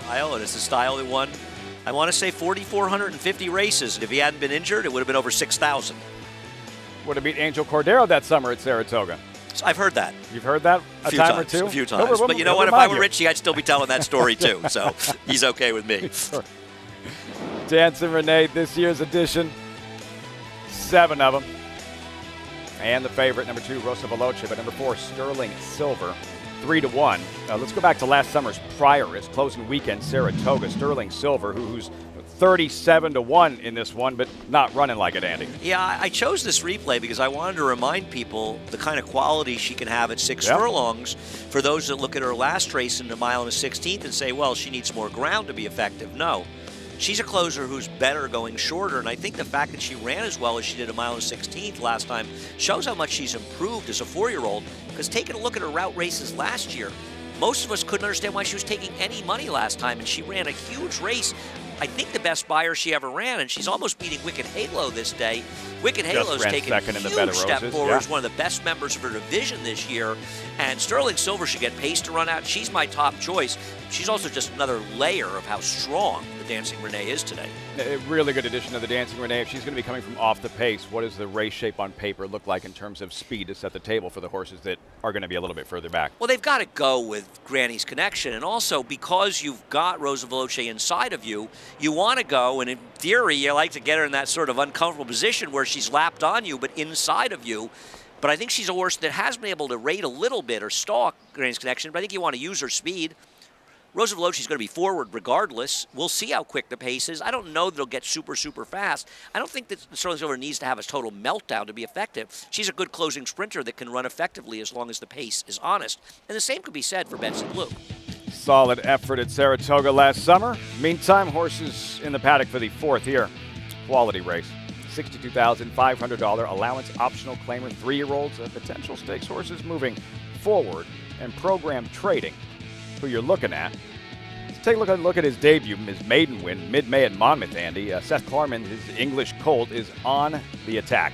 And it's the style that won, I want to say 4,450 races. And if he hadn't been injured, it would have been over 6,000. Would have beat Angel Cordero that summer at Saratoga. So I've heard that. You've heard that a few time times, or two? A few times. But you know what? If I were Richie, I'd still be telling that story too. So he's okay with me. Sure. Dancing Renee, this year's edition. 7 of them. And the favorite, number 2, Rosa Veloce, but number 4, Sterling Silver. 3-1. Let's go back to last summer's priorist, closing weekend, Saratoga. Sterling Silver, who's 37-1 in this one, but not running like it, Andy. Yeah, I chose this replay because I wanted to remind people the kind of quality she can have at 6 furlongs. For those that look at her last race in the mile and a 16th and say, well, she needs more ground to be effective. No. She's a closer who's better going shorter, and I think the fact that she ran as well as she did a mile and 16th last time shows how much she's improved as a 4-year-old, because taking a look at her route races last year, most of us couldn't understand why she was taking any money last time, and she ran a huge race. I think the best buyer she ever ran, and she's almost beating Wicked Halo this day. Wicked Halo's taken a huge step forward. As one of the best members of her division this year, and Sterling Silver should get pace to run out. She's my top choice. She's also just another layer of how strong the Dancing Renee is today. A really good addition to the Dancing Renee. If she's going to be coming from off the pace, what does the race shape on paper look like in terms of speed to set the table for the horses that are going to be a little bit further back? Well, they've got to go with Granny's Connection, and also because you've got Rosa Veloce inside of you, you want to go, and in theory, you like to get her in that sort of uncomfortable position where she's lapped on you, but inside of you. But I think she's a horse that has been able to rate a little bit or stalk Granny's Connection, but I think you want to use her speed. Rosa Veloce's going to be forward regardless. We'll see how quick the pace is. I don't know that it'll get super, super fast. I don't think that Sterling Silver needs to have a total meltdown to be effective. She's a good closing sprinter that can run effectively as long as the pace is honest. And the same could be said for Benson Blue. Solid effort at Saratoga last summer. Meantime, horses in the paddock for the 4th year. Quality race. $62,500 allowance optional claimer, 3-year-olds, potential stakes horses moving forward, and program trading. Who you're looking at. Let's take a look at his debut, his maiden win, mid-May at Monmouth, Andy. Seth Klarman, his English colt, is on the attack.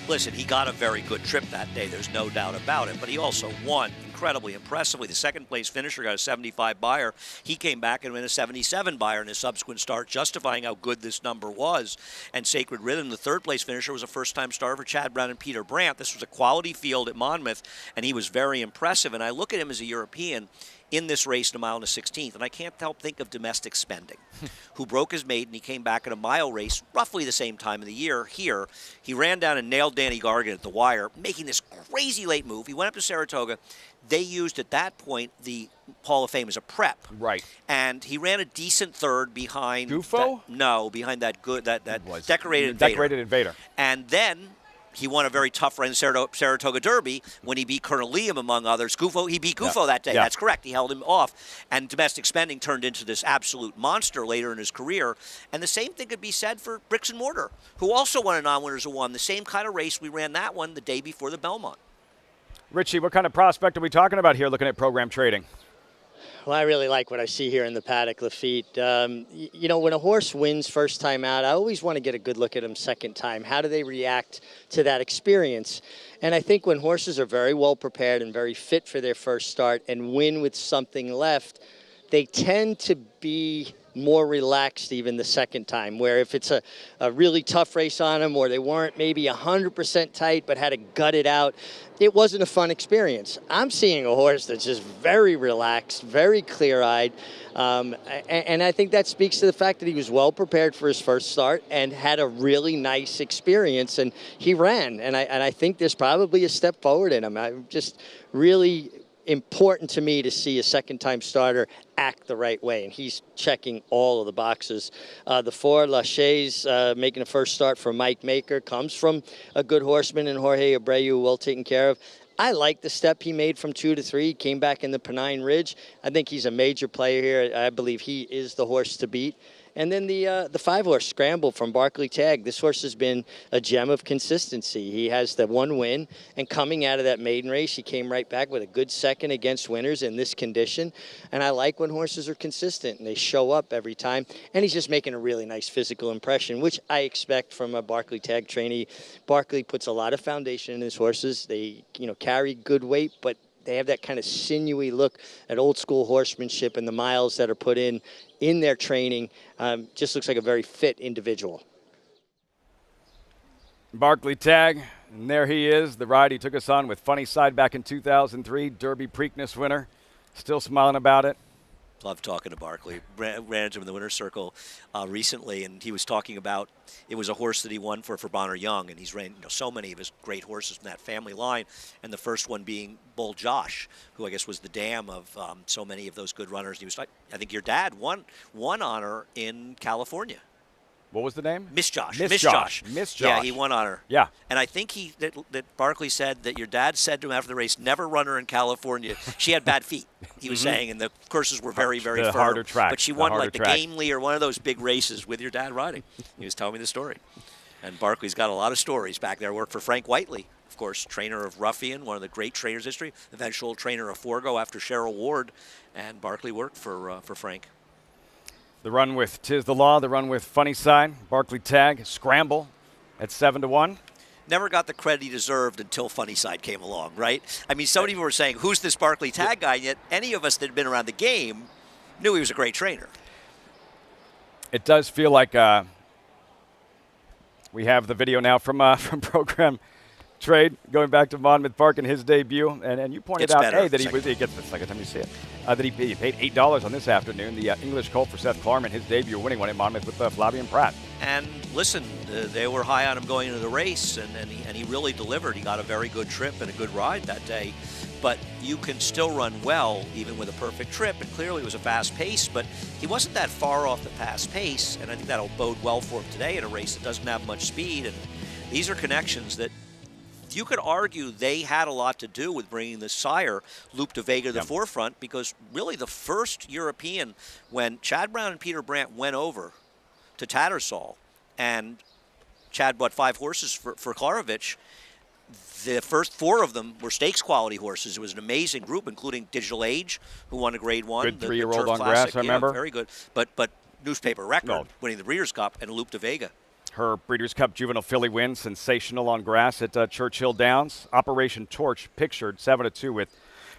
Listen, he got a very good trip that day. There's no doubt about it. But he also won incredibly impressively. The second-place finisher got a 75 buyer. He came back and won a 77 buyer in his subsequent start, justifying how good this number was. And Sacred Rhythm, the third-place finisher, was a first-time starter for Chad Brown and Peter Brandt. This was a quality field at Monmouth, and he was very impressive. And I look at him as a European in this race in a mile and a 16th, and I can't help think of Domestic Spending, who broke his maiden. He came back in a mile race roughly the same time of the year here. He ran down and nailed Danny Gargan at the wire, making this crazy late move. He went up to Saratoga. They used at that point the Hall of Fame as a prep. Right. And he ran a decent third behind Gufo? Behind that Decorated Invader. And then he won a very tough run in Saratoga Derby when he beat Colonel Liam, among others. He beat Gufo that day. Yeah. That's correct. He held him off. And Domestic Spending turned into this absolute monster later in his career. And the same thing could be said for Bricks and Mortar, who also won a non-winners of one. The same kind of race. We ran that one the day before the Belmont. Richie, what kind of prospect are we talking about here looking at program trading? Well, I really like what I see here in the paddock, Lafitte. You know, when a horse wins first time out, I always want to get a good look at them second time. How do they react to that experience? And I think when horses are very well prepared and very fit for their first start and win with something left, they tend to be more relaxed even the second time, where if it's a really tough race on them or they weren't maybe 100% tight but had to gut it out, it wasn't a fun experience. I'm seeing a horse that's just very relaxed, very clear-eyed, and I think that speaks to the fact that he was well prepared for his first start and had a really nice experience, and he ran, and I think there's probably a step forward in him. I'm just really important to me to see a second-time starter act the right way, and he's checking all of the boxes. The 4, La Chaise, making a first start for Mike Maker, comes from a good horseman in Jorge Abreu, well taken care of. I like the step he made from 2 to 3. He came back in the Pennine Ridge. I think he's a major player here. I believe he is the horse to beat. And then the 5-horse Scramble from Barclay Tagg. This horse has been a gem of consistency. He has the one win, and coming out of that maiden race, he came right back with a good second against winners in this condition. And I like when horses are consistent and they show up every time. And he's just making a really nice physical impression, which I expect from a Barclay Tagg trainee. Barclay puts a lot of foundation in his horses. They, carry good weight, but they have that kind of sinewy look at old school horsemanship, and the miles that are put in their training. Just looks like a very fit individual. Barclay Tagg, and there he is, the ride he took us on with Funny Side back in 2003, Derby Preakness winner. Still smiling about it. Love talking to Barclay. Ran into him in the winner's circle recently, and he was talking about it was a horse that he won for Bonner Young, and he's ran so many of his great horses from that family line, and the first one being Bull Josh, who I guess was the dam of so many of those good runners. He was, I think your dad won honor in California. What was the name? Miss Josh. Miss Josh. Yeah, he won honor. Yeah. And I think that Barclay said that your dad said to him after the race, never run her in California. She had bad feet, he was saying, and the courses were very, very firm. Harder track. But she won like the Gamely or one of those big races with your dad riding. He was telling me the story. And Barclay's got a lot of stories back there. Worked for Frank Whiteley, of course, trainer of Ruffian, one of the great trainers in history, eventual trainer of Forgo after Cheryl Ward. And Barclay worked for Frank. The run with Tis the Law, the run with Funny Side, Barclay Tagg, Scramble at 7-1. Never got the credit he deserved until Funny Side came along, right? I mean, so many people were saying, who's this Barclay Tagg guy? Yet any of us that had been around the game knew he was a great trainer. It does feel like we have the video now from program trade going back to Monmouth Park in his debut, and you pointed It's out better. that he gets the second time you see it, that he paid $8 on this afternoon. The English Colt for Seth Klarman, his debut winning one at Monmouth with Flavien Prat. And listen, they were high on him going into the race, and he really delivered. He got a very good trip and a good ride that day. But you can still run well even with a perfect trip, and clearly it was a fast pace, but he wasn't that far off the fast pace, and I think that'll bode well for him today in a race that doesn't have much speed. And these are connections that you could argue they had a lot to do with bringing the sire, Loop de Vega, to the forefront, because really the first European, when Chad Brown and Peter Brandt went over to Tattersall, and Chad bought 5 horses for Klarovich, the first 4 of them were stakes quality horses. It was an amazing group, including Digital Age, who won a Grade 1. Good 3-year-old Turf on Classic. grass, I remember. Very good. But newspaper record, winning the Breeders' Cup, and Loop de Vega. Her Breeders' Cup Juvenile Filly win, sensational on grass at Churchill Downs. Operation Torch pictured 7-2 with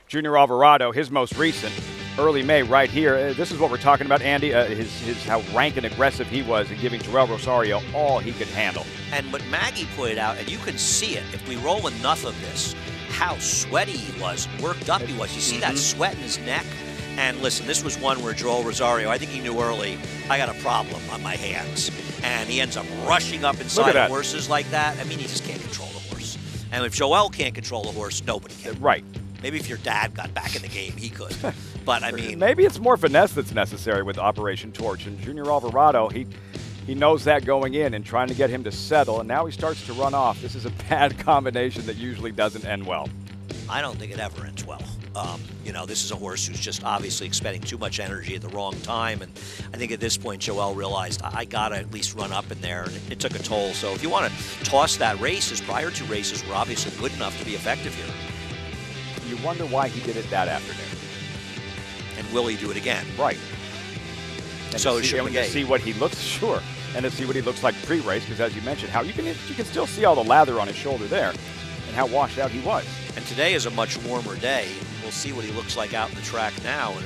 Junior Alvarado, his most recent, early May right here. This is what we're talking about, Andy, his how rank and aggressive he was in giving Joel Rosario all he could handle. And what Maggie pointed out, and you can see it, if we roll enough of this, how sweaty he was, worked up he was. You see that sweat in his neck? And listen, this was one where Joel Rosario, I think he knew early, I got a problem on my hands. And he ends up rushing up inside of horses like that. I mean, he just can't control the horse. And if Joel can't control the horse, nobody can. Right. Maybe if your dad got back in the game, he could. But, I mean... Maybe it's more finesse that's necessary with Operation Torch. And Junior Alvarado, he knows that going in and trying to get him to settle. And now he starts to run off. This is a bad combination that usually doesn't end well. I don't think it ever ends well. This is a horse who's just obviously expending too much energy at the wrong time. And I think at this point, Joel realized, I got to at least run up in there. And it took a toll. So if you want to toss that race, his prior 2 races were obviously good enough to be effective here. You wonder why he did it that afternoon. And will he do it again? Right. And so to see what he looks, sure, and to see what he looks like pre-race, because as you mentioned, how you can still see all the lather on his shoulder there, and how washed out he was. And today is a much warmer day. We'll see what he looks like out in the track now. And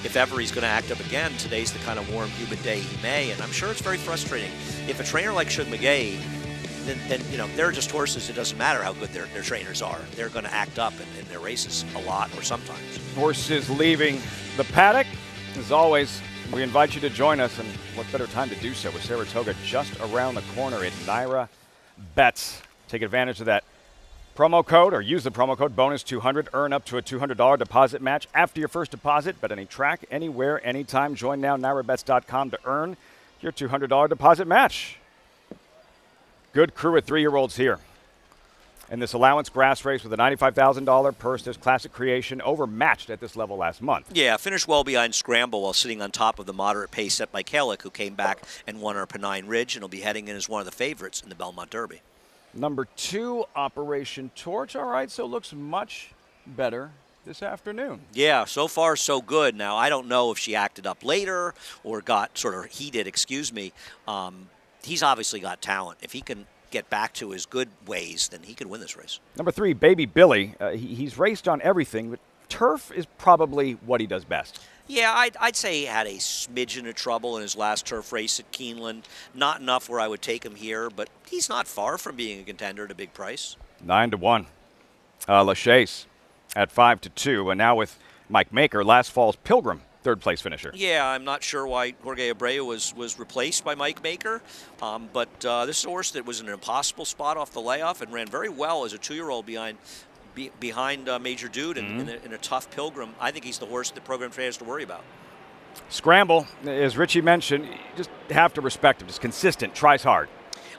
if ever he's going to act up again, today's the kind of warm, humid day he may. And I'm sure it's very frustrating. If a trainer like Shug McGay, then they're just horses. It doesn't matter how good their trainers are. They're going to act up in their races a lot or sometimes. Horses leaving the paddock. As always, we invite you to join us, and what better time to do so with Saratoga just around the corner at Naira Bets. Take advantage of that promo code, or use the promo code bonus 200. Earn up to a $200 deposit match after your first deposit. Bet any track, anywhere, anytime. Join now, NairaBets.com, to earn your $200 deposit match. Good crew of 3-year-olds here. And this allowance grass race with a $95,000 purse, this classic creation, overmatched at this level last month. Yeah, finished well behind Scramble while sitting on top of the moderate pace set by Kalick, who came back and won our Pennine Ridge and will be heading in as one of the favorites in the Belmont Derby. Number 2, Operation Torch. All right, so looks much better this afternoon. Yeah, so far so good. Now, I don't know if she acted up later or got sort of heated, he's obviously got talent. If he can get back to his good ways, then he can win this race. Number 3, Baby Billy. He's raced on everything, but turf is probably what he does best. Yeah, I'd say he had a smidgen of trouble in his last turf race at Keeneland. Not enough where I would take him here, but he's not far from being a contender at a big price. 9-1. LaChase at 5-2, and now with Mike Maker, last fall's Pilgrim, third-place finisher. Yeah, I'm not sure why Jorge Abreu was replaced by Mike Maker, but this is a horse that was in an impossible spot off the layoff and ran very well as a 2-year-old behind Major Dude in a tough Pilgrim. I think he's the horse the program has to worry about. Scramble, as Richie mentioned, you just have to respect him. Just consistent, tries hard.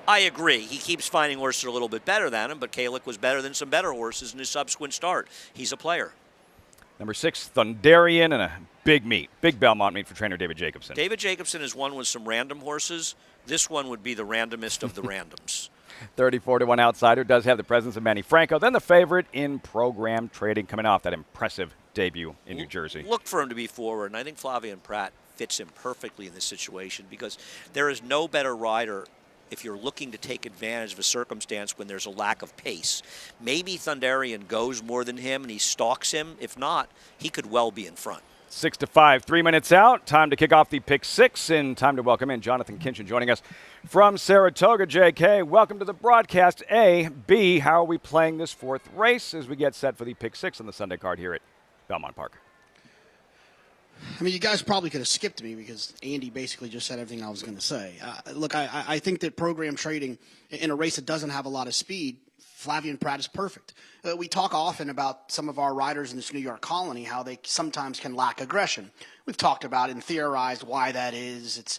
I agree. He keeps finding horses that are a little bit better than him, but Kalick was better than some better horses in his subsequent start. He's a player. Number 6, Thunderian, and a big meet. Big Belmont meet for trainer David Jacobson. David Jacobson is one with some random horses. This one would be the randomest of the randoms. 34-1 outsider, does have the presence of Manny Franco. Then the favorite in program trading, coming off that impressive debut in New Jersey. Look for him to be forward, and I think Flavien Prat fits him perfectly in this situation because there is no better rider if you're looking to take advantage of a circumstance when there's a lack of pace. Maybe Thunderian goes more than him and he stalks him. If not, he could well be in front. 6-5, 3 minutes out. Time to kick off the pick six, and time to welcome in Jonathan Kinchin joining us from Saratoga. JK, welcome to the broadcast. A, B, how are we playing this fourth race as we get set for the pick six on the Sunday card here at Belmont Park? I mean, you guys probably could have skipped me because Andy basically just said everything I was going to say. Look, I think that program trading in a race that doesn't have a lot of speed, Flavien Prat is perfect. We talk often about some of our riders in this New York colony, how they sometimes can lack aggression. We've talked about and theorized why that is. It's,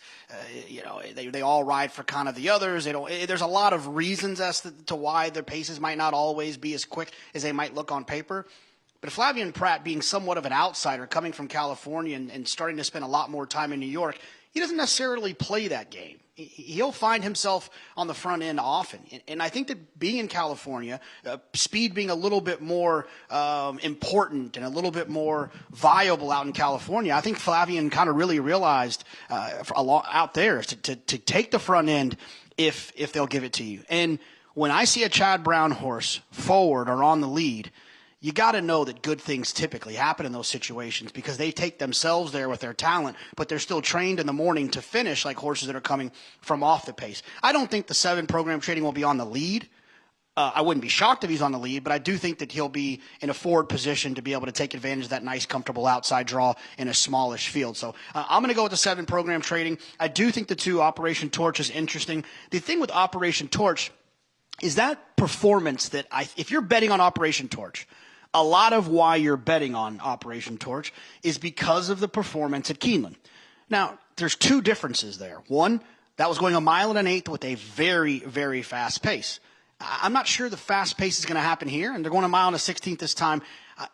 they all ride for kind of the others. There's a lot of reasons as to why their paces might not always be as quick as they might look on paper. But Flavien Prat, being somewhat of an outsider, coming from California and starting to spend a lot more time in New York, he doesn't necessarily play that game. He'll find himself on the front end often. And I think that being in California, speed being a little bit more important and a little bit more viable out in California, I think Flavien kind of really realized out there to take the front end if they'll give it to you. And when I see a Chad Brown horse forward or on the lead, you got to know that good things typically happen in those situations because they take themselves there with their talent, but they're still trained in the morning to finish like horses that are coming from off the pace. I don't think the 7 program trading will be on the lead. I wouldn't be shocked if he's on the lead, but I do think that he'll be in a forward position to be able to take advantage of that nice, comfortable outside draw in a smallish field. So I'm going to go with the 7 program trading. I do think the 2 Operation Torch is interesting. The thing with Operation Torch is that performance that if you're betting on Operation Torch, a lot of why you're betting on Operation Torch is because of the performance at Keeneland. Now, there's 2 differences there. One, that was going 1 1/8 with a very, very fast pace. I'm not sure the fast pace is going to happen here, and they're going 1 1/16 this time.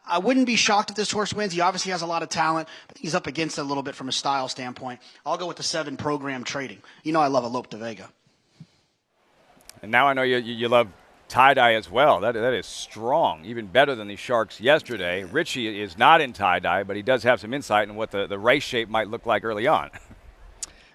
I wouldn't be shocked if this horse wins. He obviously has a lot of talent, but he's up against it a little bit from a style standpoint. I'll go with the 7 program trading. You know I love a Lope de Vega. And now I know you love tie-dye as well. That is strong, even better than the Sharks yesterday. Richie is not in tie-dye, but he does have some insight on what the race shape might look like early on.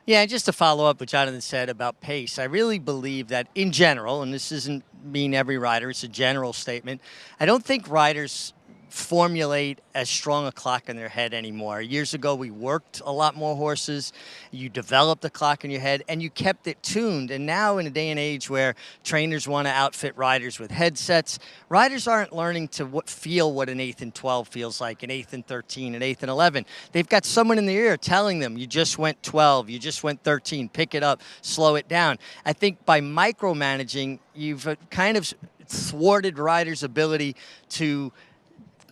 Yeah, just to follow up what Jonathan said about pace, I really believe that in general, and this doesn't mean every rider, it's a general statement, I don't think riders formulate as strong a clock in their head anymore. Years ago, we worked a lot more horses. You developed a clock in your head, and you kept it tuned. And now in a day and age where trainers want to outfit riders with headsets, riders aren't learning to feel what an 1/8 and 12 feels like, an 1/8 and 13, an 1/8 and 11. They've got someone in their ear telling them, you just went 12, you just went 13, pick it up, slow it down. I think by micromanaging, you've kind of thwarted riders' ability to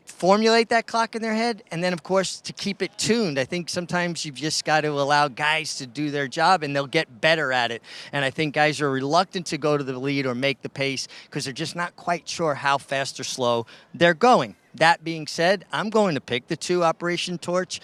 formulate that clock in their head, and then, of course, to keep it tuned. I think sometimes you've just got to allow guys to do their job, and they'll get better at it. And I think guys are reluctant to go to the lead or make the pace because they're just not quite sure how fast or slow they're going. That being said, I'm going to pick the 2 Operation Torch.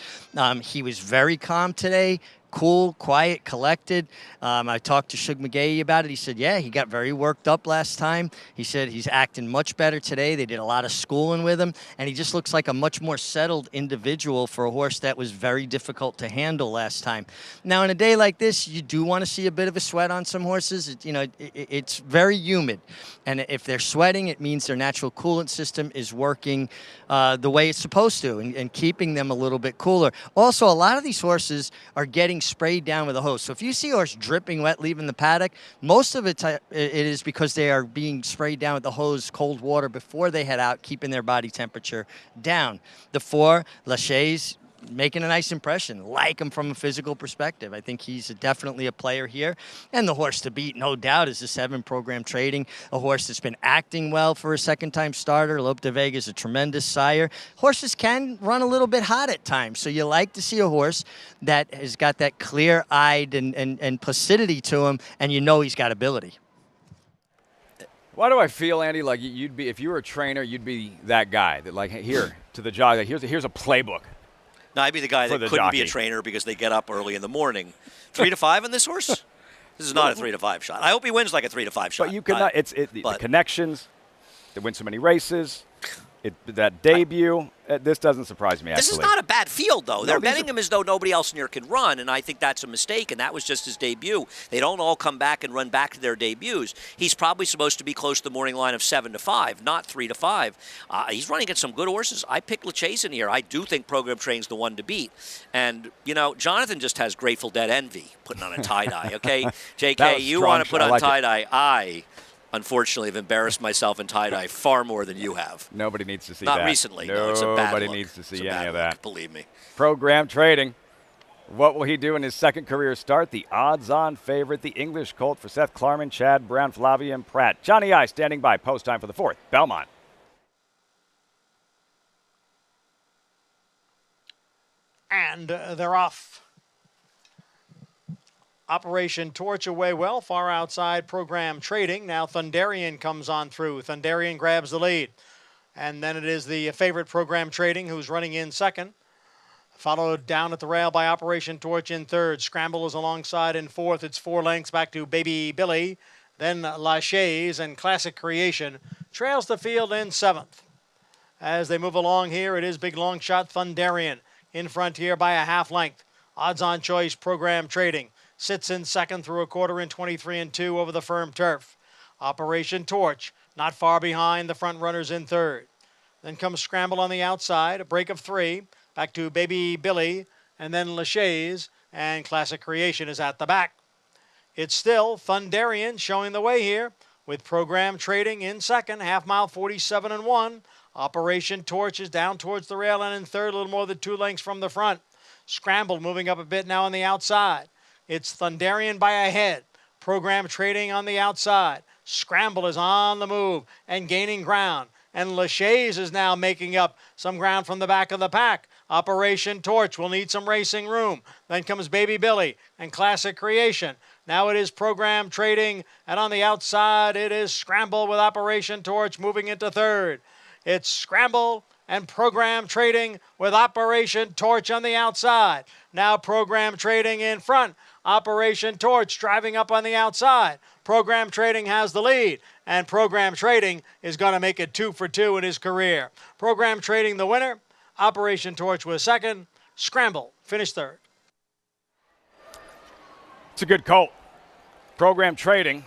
He was very calm today. Cool, quiet, collected. I talked to Shug McGahee about it. He said, yeah, he got very worked up last time. He said he's acting much better today. They did a lot of schooling with him, and he just looks like a much more settled individual for a horse that was very difficult to handle last time. Now, in a day like this, you do want to see a bit of a sweat on some horses. It's very humid, and if they're sweating, it means their natural coolant system is working the way it's supposed to and keeping them a little bit cooler. Also, a lot of these horses are getting sprayed down with a hose. So if you see a horse dripping wet leaving the paddock, most of it is because they are being sprayed down with the hose, cold water, before they head out, keeping their body temperature down. The 4, Lachey's making a nice impression. Like him from a physical perspective. I think he's definitely a player here. And the horse to beat, no doubt, is the 7 program trading. A horse that's been acting well for a second-time starter. Lope de Vega is a tremendous sire. Horses can run a little bit hot at times, so you like to see a horse that has got that clear-eyed and placidity to him, and you know he's got ability. Why do I feel, Andy, like you'd be, if you were a trainer, you'd be that guy that, like, here to the job, like, here's a playbook. No, I'd be the guy that couldn't jockey. be a trainer because they get up early in the morning. 3 to 5 on this horse? This is not a 3 to 5 shot. I hope he wins like a 3 to 5 shot. But you cannot. The connections. They win so many races. That debut, this doesn't surprise me, actually. This is not a bad field, though. They're these betting him as though nobody else in here can run, and I think that's a mistake, and that was just his debut. They don't all come back and run back to their debuts. He's probably supposed to be close to the morning line of 7-5, not 3-5. He's running against some good horses. I picked LaChase in here. I do think Program Training's the one to beat. And, Jonathan just has Grateful Dead envy putting on a tie-dye, okay? JK, you want to put on tie-dye. I unfortunately have embarrassed myself in tie-dye far more than you have. Nobody needs to see that. Not recently. No, it's a bad Nobody look. needs to see It's a any bad of that. look, believe me. Program Trading. What will he do in his second career start? The odds-on favorite, the English colt for Seth Klarman, Chad Brown, Flavien Prat. Johnny I standing by. Post time for the fourth. Belmont. And they're off. Operation Torch away well, far outside Program Trading. Now Thunderian comes on through. Thunderian grabs the lead. And then it is the favorite Program Trading who's running in second. Followed down at the rail by Operation Torch in third. Scramble is alongside in fourth. It's 4 lengths back to Baby Billy. Then LaChase and Classic Creation trails the field in seventh. As they move along here, it is big long shot Thunderian in front here by a half length. Odds on choice Program Trading sits in second through a quarter in 23-2 over the firm turf. Operation Torch not far behind the front runners in third. Then comes Scramble on the outside, a break of 3, back to Baby Billy, and then LaChase, and Classic Creation is at the back. It's still Thunderian showing the way here with Program Trading in second, half mile 47-1. Operation Torch is down towards the rail and in third, a little more than 2 lengths from the front. Scramble moving up a bit now on the outside. It's Thunderian by a head. Program Trading on the outside. Scramble is on the move and gaining ground. And LaChase is now making up some ground from the back of the pack. Operation Torch will need some racing room. Then comes Baby Billy and Classic Creation. Now it is Program Trading, and on the outside it is Scramble with Operation Torch moving into third. It's Scramble and Program Trading with Operation Torch on the outside. Now Program Trading in front. Operation Torch driving up on the outside. Program Trading has the lead, and Program Trading is going to make it 2 for 2 in his career. Program Trading the winner. Operation Torch was second. Scramble finished third. It's a good colt. Program Trading.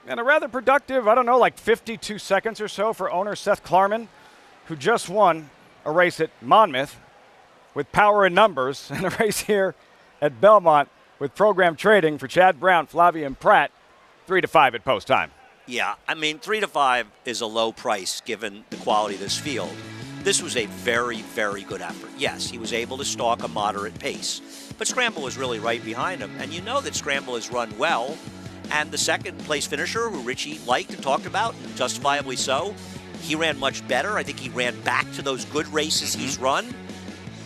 And a rather productive, like 52 seconds or so for owner Seth Klarman, who just won a race at Monmouth with Power in Numbers and a race here at Belmont with Program Trading for Chad Brown, Flavien Prat, 3-5 at post time. Yeah, 3-5 is a low price given the quality of this field. This was a very, very good effort. Yes, he was able to stalk a moderate pace, but Scramble was really right behind him. And you know that Scramble has run well, and the second place finisher, who Richie liked and talked about, and justifiably so, he ran much better. I think he ran back to those good races he's run.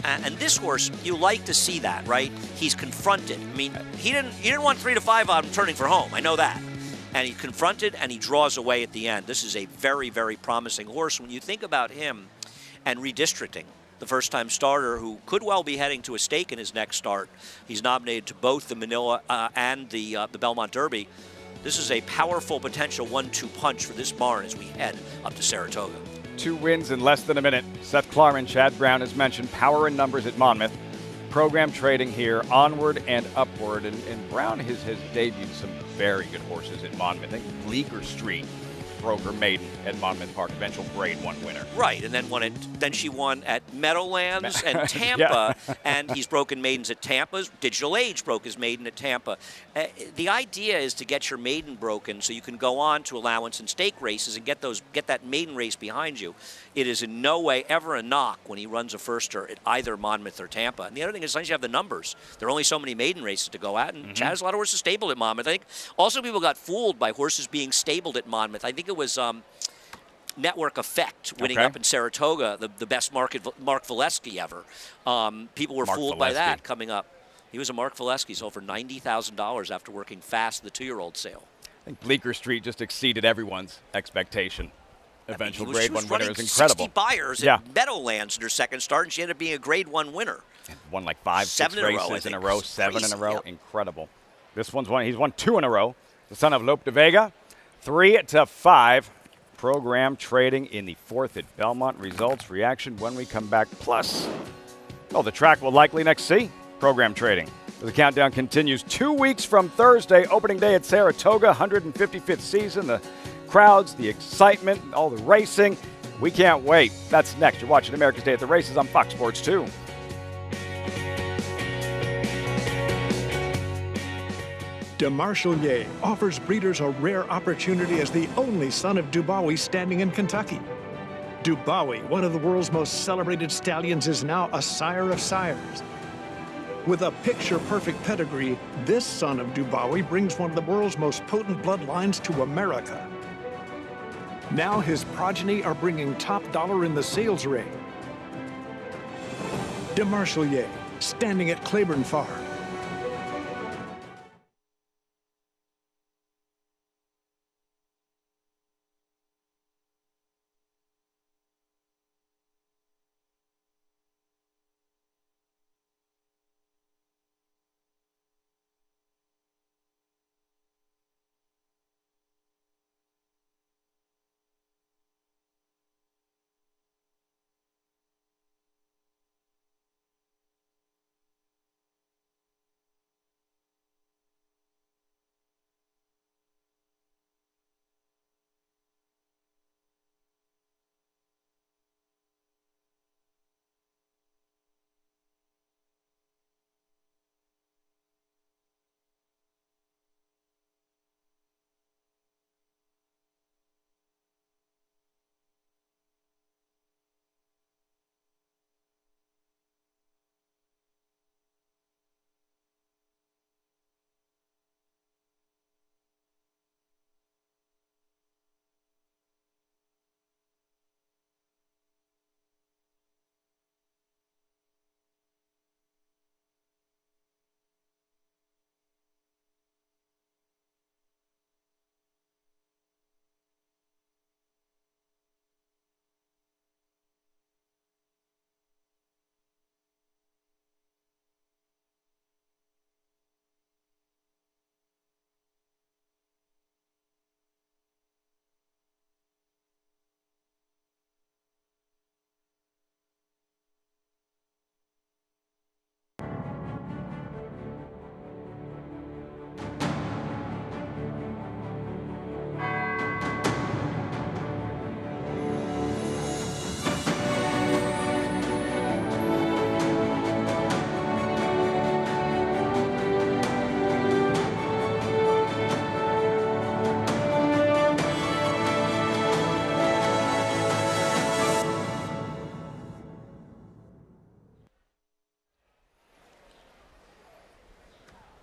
And this horse, you like to see that, right? He's confronted. He didn't want 3-5 on turning for home. I know that. And he confronted, and he draws away at the end. This is a very, very promising horse. When you think about him and redistricting, the first-time starter who could well be heading to a stake in his next start. He's nominated to both the Manila and the Belmont Derby. This is a powerful potential 1-2 punch for this barn as we head up to Saratoga. 2 wins in less than a minute. Seth Klarman, Chad Brown, as mentioned, Power in Numbers at Monmouth. Program Trading here, onward and upward. And Brown has debuted some very good horses at Monmouth. I think Bleecker Street broke her maiden at Monmouth Park, eventual Grade 1 winner. Right, and then she won at Meadowlands and Tampa, yeah. And he's broken maidens at Tampa. Digital Age broke his maiden at Tampa. The idea is to get your maiden broken so you can go on to allowance and stake races and get that maiden race behind you. It is in no way ever a knock when he runs a firster at either Monmouth or Tampa. And the other thing is, as long as you have the numbers, there are only so many maiden races to go at, and Chad has a lot of horses stabled at Monmouth. I think also people got fooled by horses being stabled at Monmouth. I think it was Network Effect winning up in Saratoga, the best Mark Valesky ever. People were fooled by that coming up. He was a Mark Valesky, sold for $90,000 after working fast the 2-year-old sale. I think Bleecker Street just exceeded everyone's expectation. Eventual Grade 1 winner is incredible. 60 buyers at Meadowlands in her second start, and she ended up being a Grade 1 winner. And won like 5, 6 races in a row, 7 crazy, in a row. Yep. Incredible. This one's he's won 2 in a row. The son of Lope de Vega. 3-5. program trading in the 4th at Belmont. Results, reaction when we come back. Plus, the track will likely next see program trading. The countdown continues 2 weeks from Thursday, opening day at Saratoga, 155th season. The crowds, the excitement, all the racing. We can't wait. That's next. You're watching America's Day at the Races on Fox Sports 2. DeMarchelier offers breeders a rare opportunity as the only son of Dubawi standing in Kentucky. Dubawi, one of the world's most celebrated stallions, is now a sire of sires. With a picture-perfect pedigree, this son of Dubawi brings one of the world's most potent bloodlines to America. Now his progeny are bringing top dollar in the sales ring. DeMarchelier, standing at Claiborne Farm.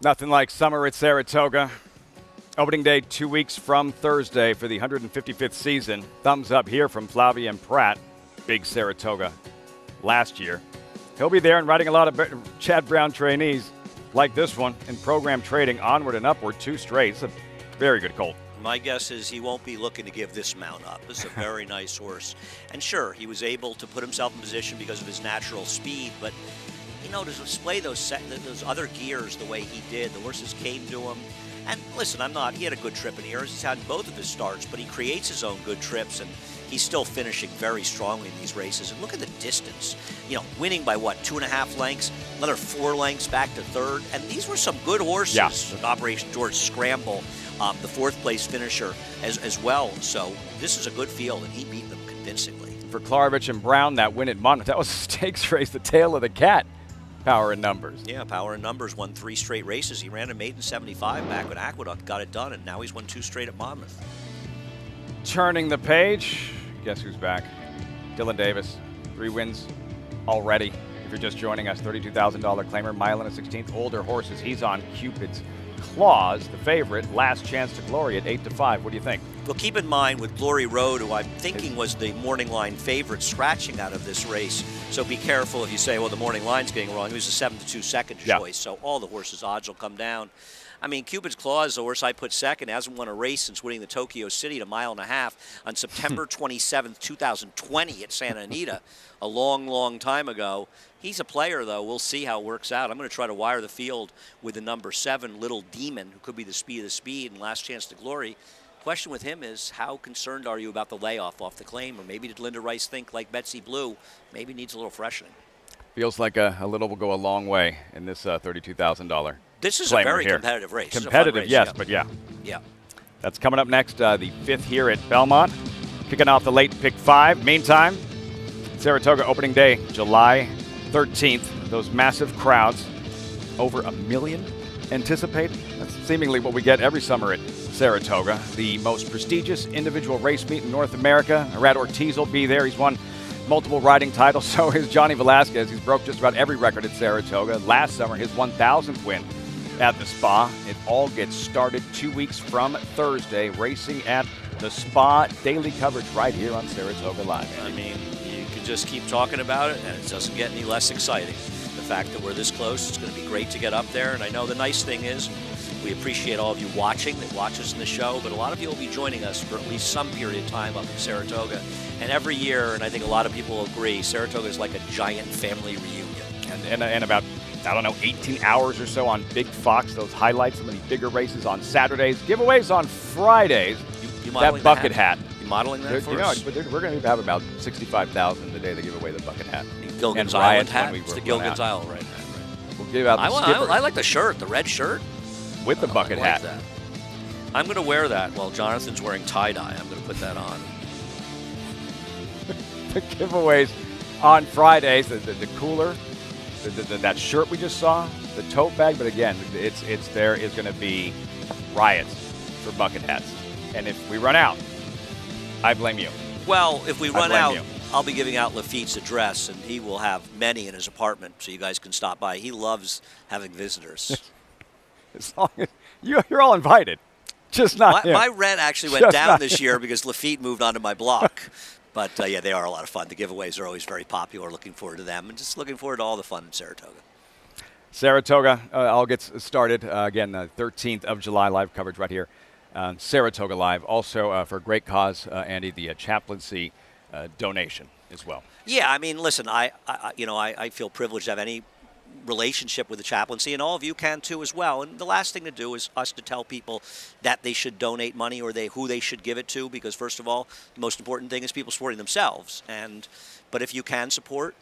Nothing like summer at Saratoga. Opening day 2 weeks from Thursday for the 155th season. Thumbs up here from Flavien Prat. Big Saratoga last year. He'll be there and riding a lot of Chad Brown trainees like this one in program trading onward and upward 2 straight. It's a very good colt. My guess is he won't be looking to give this mount up. This is a very nice horse. And sure, he was able to put himself in position because of his natural speed, but to display those other gears the way he did, the horses came to him. And listen, he had a good trip in here. He's had both of his starts, but he creates his own good trips, and he's still finishing very strongly in these races. And look at the distance. Winning by 2.5 lengths, another 4 lengths back to third. And these were some good horses. Yeah. Operation George Scramble, the 4th place finisher as well. So this is a good field, and he beat them convincingly. For Klarovich and Brown, that win at Monmouth, that was a stakes race, the tail of the cat. Power and Numbers. Yeah, Power and Numbers won 3 straight races. He ran a maiden 75 back when Aqueduct got it done, and now he's won 2 straight at Monmouth. Turning the page, guess who's back? Dylan Davis, 3 wins already. If you're just joining us, $32,000 claimer, mile and a 16th. Older horses, he's on Cupid's Claws, the favorite, last chance to glory at 8-5. What do you think? Well, keep in mind with Glory Road, who I'm thinking was the morning line favorite, scratching out of this race. So be careful if you say, well, the morning line's getting wrong. He was a 7-2 second choice, so all the horses' odds will come down. I mean, Cupid's Claw is the horse I put second. Hasn't won a race since winning the Tokyo City at 1.5 miles on September 27th, 2020 at Santa Anita, a long, long time ago. He's a player, though. We'll see how it works out. I'm going to try to wire the field with the number 7, Little Demon, who could be the speed of the speed and last chance to glory. question with him is, how concerned are you about the layoff off the claim? Or maybe did Linda Rice think, like Betsy Blue, maybe needs a little freshening? Feels like a little will go a long way in this $32,000. This is a very here. competitive race. Competitive, race, yes, yeah. but yeah. Yeah. That's coming up next, the 5th here at Belmont. Kicking off the late pick 5. Meantime, Saratoga opening day, July 13th. Those massive crowds, over 1 million anticipated. That's seemingly what we get every summer at Saratoga. The most prestigious individual race meet in North America. Arad Ortiz will be there. He's won multiple riding titles. So is Johnny Velasquez. He's broke just about every record at Saratoga. Last summer, his 1,000th win at the Spa. It all gets started 2 weeks from Thursday, racing at the Spa. Daily coverage right here on Saratoga Live. I mean, you can just keep talking about it, and it doesn't get any less exciting. The fact that we're this close, it's going to be great to get up there. And I know the nice thing is, we appreciate all of you watching, that watch us in the show, but a lot of you will be joining us for at least some period of time up in Saratoga. And every year, and I think a lot of people will agree, Saratoga is like a giant family reunion. And about, I don't know, 18 hours or so on Big Fox, those highlights, some of the bigger races on Saturdays, giveaways on Fridays. You that bucket hat. You modeling that for us? We're going to have about 65,000 the day they give away the bucket hat. Gilligan's Island hat? It's the Gilligan's Island, right. We'll give out the skipper. I like the shirt, the red shirt. With the bucket hat. That. I'm going to wear that while Jonathan's wearing tie-dye. I'm going to put that on. The giveaways on Fridays, the cooler, that shirt we just saw, the tote bag, but again, there is going to be riots for bucket hats. And if we run out, I blame you. Well, if we run out, you. I'll be giving out Lafitte's address, and he will have many in his apartment, so you guys can stop by. He loves having visitors. As long as you're all invited, just not him. My rent actually went down this year because Lafitte moved onto my block. But, yeah, they are a lot of fun. The giveaways are always very popular. Looking forward to them, and just looking forward to all the fun in Saratoga. Saratoga all gets started, again, the 13th of July, live coverage right here. Saratoga Live. Also, for a great cause, Andy, the chaplaincy donation as well. Yeah, I mean, listen, I feel privileged to have any relationship with the chaplaincy, and all of you can too as well. And the last thing to do is us to tell people that they should donate money or who they should give it to, because first of all, the most important thing is people supporting themselves. But if you can support,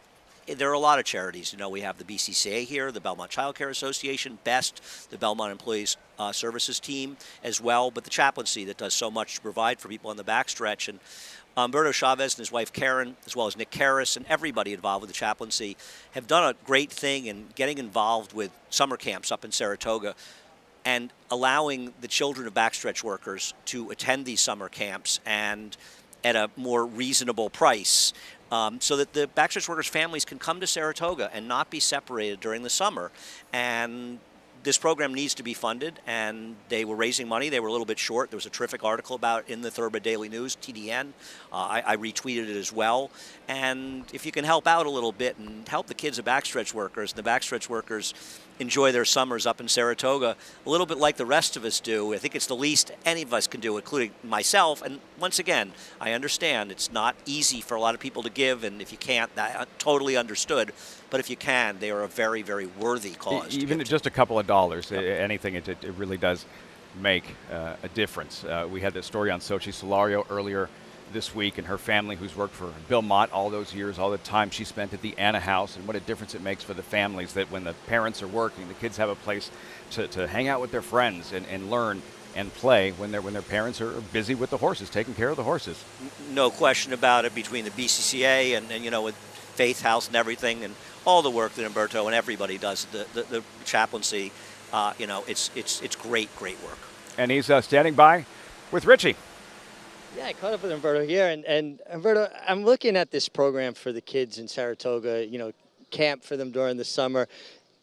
there are a lot of charities. We have the BCCA here, the Belmont Child Care Association, BEST, the Belmont Employees Services Team as well, but the chaplaincy that does so much to provide for people on the backstretch. And Humberto Chavez and his wife Karen, as well as Nick Karras and everybody involved with the chaplaincy, have done a great thing in getting involved with summer camps up in Saratoga and allowing the children of backstretch workers to attend these summer camps and at a more reasonable price, so that the backstretch workers' families can come to Saratoga and not be separated during the summer. And this program needs to be funded, and they were raising money. They were a little bit short. There was a terrific article about it in the Thoroughbred Daily News, TDN. I retweeted it as well. And if you can help out a little bit and help the kids of backstretch workers, and the backstretch workers enjoy their summers up in Saratoga a little bit like the rest of us do, I think it's the least any of us can do, including myself. And once again, I understand it's not easy for a lot of people to give, and if you can't, that totally understood. But if you can, they are a very, very worthy cause. Even just a couple of dollars, anything, it really does make a difference. We had this story on Sochi Solario earlier this week, and her family, who's worked for Bill Mott all those years, all the time she spent at the Anna House, and what a difference it makes for the families that when the parents are working, the kids have a place to hang out with their friends and learn and play when their parents are busy with the horses, taking care of the horses. No question about it, between the BCCA and with Faith House and everything, and all the work that Humberto and everybody does, the chaplaincy, it's great work. And he's standing by with Richie. Yeah, I caught up with Humberto here, and Humberto, I'm looking at this program for the kids in Saratoga, camp for them during the summer.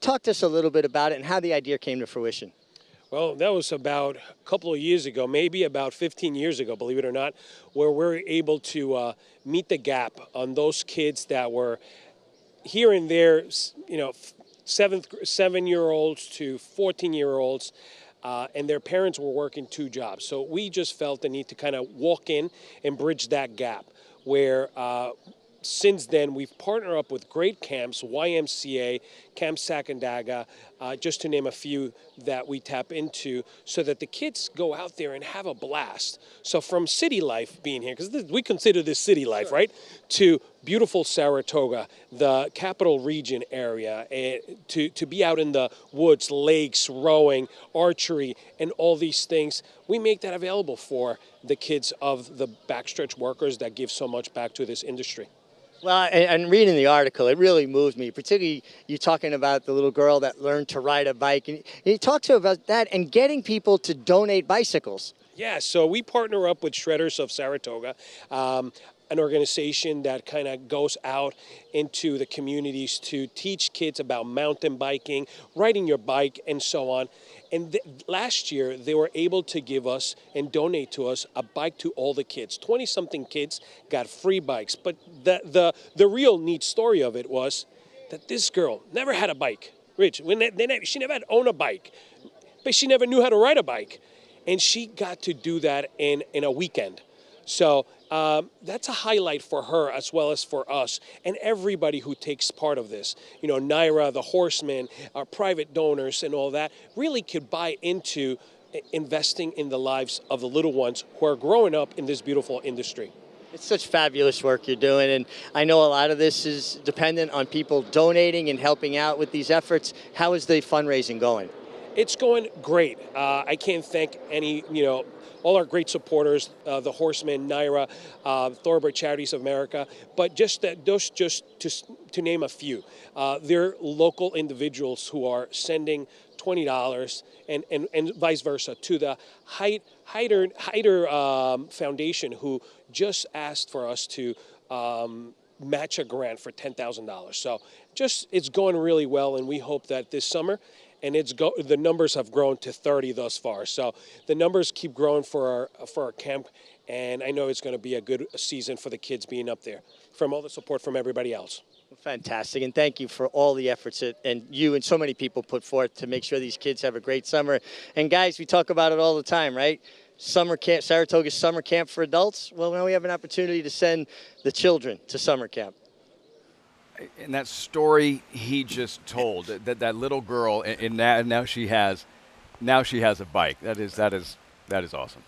Talk to us a little bit about it and how the idea came to fruition. Well, that was about a couple of years ago, maybe about 15 years ago, believe it or not, where we're able to meet the gap on those kids that were here and there, 7-year-olds to 14-year-olds, and their parents were working 2 jobs. So we just felt the need to kind of walk in and bridge that gap where since then, we've partnered up with great camps, YMCA, Camp Sacandaga, just to name a few that we tap into, so that the kids go out there and have a blast. So from city life being here, because we consider this city life, right, to beautiful Saratoga, the capital region area, to be out in the woods, lakes, rowing, archery, and all these things, we make that available for the kids of the backstretch workers that give so much back to this industry. Well, and reading the article, it really moved me, particularly you talking about the little girl that learned to ride a bike. And you talked to her about that and getting people to donate bicycles. Yeah, so we partner up with Shredders of Saratoga, an organization that kind of goes out into the communities to teach kids about mountain biking, riding your bike, and so on. And last year, they were able to give us and donate to us a bike to all the kids. 20-something kids got free bikes. But the real neat story of it was that this girl never had a bike. Rich, she never had owned a bike, but she never knew how to ride a bike. And she got to do that in a weekend. So that's a highlight for her as well as for us and everybody who takes part of this. You know, Naira, the horsemen, our private donors and all that really could buy into investing in the lives of the little ones who are growing up in this beautiful industry. It's such fabulous work you're doing, and I know a lot of this is dependent on people donating and helping out with these efforts. How is the fundraising going? It's going great. I can't thank all our great supporters, the Horsemen, Naira, Thoroughbred Charities of America, but just to name a few. They're local individuals who are sending $20 and vice versa to the Hyder Foundation, who just asked for us to match a grant for $10,000. So it's going really well, and we hope that this summer, and the numbers have grown to 30 thus far. So the numbers keep growing for our camp, and I know it's going to be a good season for the kids being up there, from all the support from everybody else. Fantastic, and thank you for all the efforts that and you and so many people put forth to make sure these kids have a great summer. And guys, we talk about it all the time, right? Summer camp, Saratoga's summer camp for adults. Well, now we have an opportunity to send the children to summer camp. And that story he just told, that little girl, and now she has a bike. That is awesome.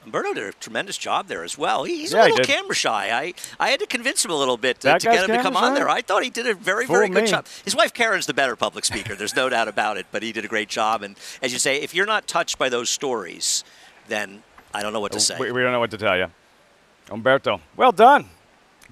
Umberto did a tremendous job there as well. He's a little camera shy. I had to convince him a little bit to get him to come on there. I thought he did a very good job. His wife Karen's the better public speaker. There's no doubt about it, but he did a great job. And as you say, if you're not touched by those stories, then I don't know what to say. We don't know what to tell you. Umberto, well done.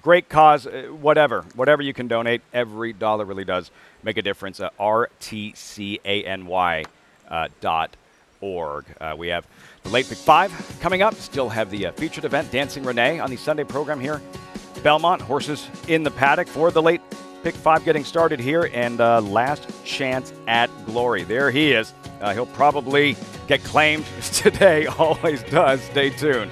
Great cause, whatever you can donate, every dollar really does make a difference. RTCANY.org. We have the Late Pick 5 coming up. Still have the featured event, Dancing Renee, on the Sunday program here. Belmont, horses in the paddock for the Late Pick 5 getting started here. And Last Chance at Glory. There he is. He'll probably get claimed today. Always does. Stay tuned.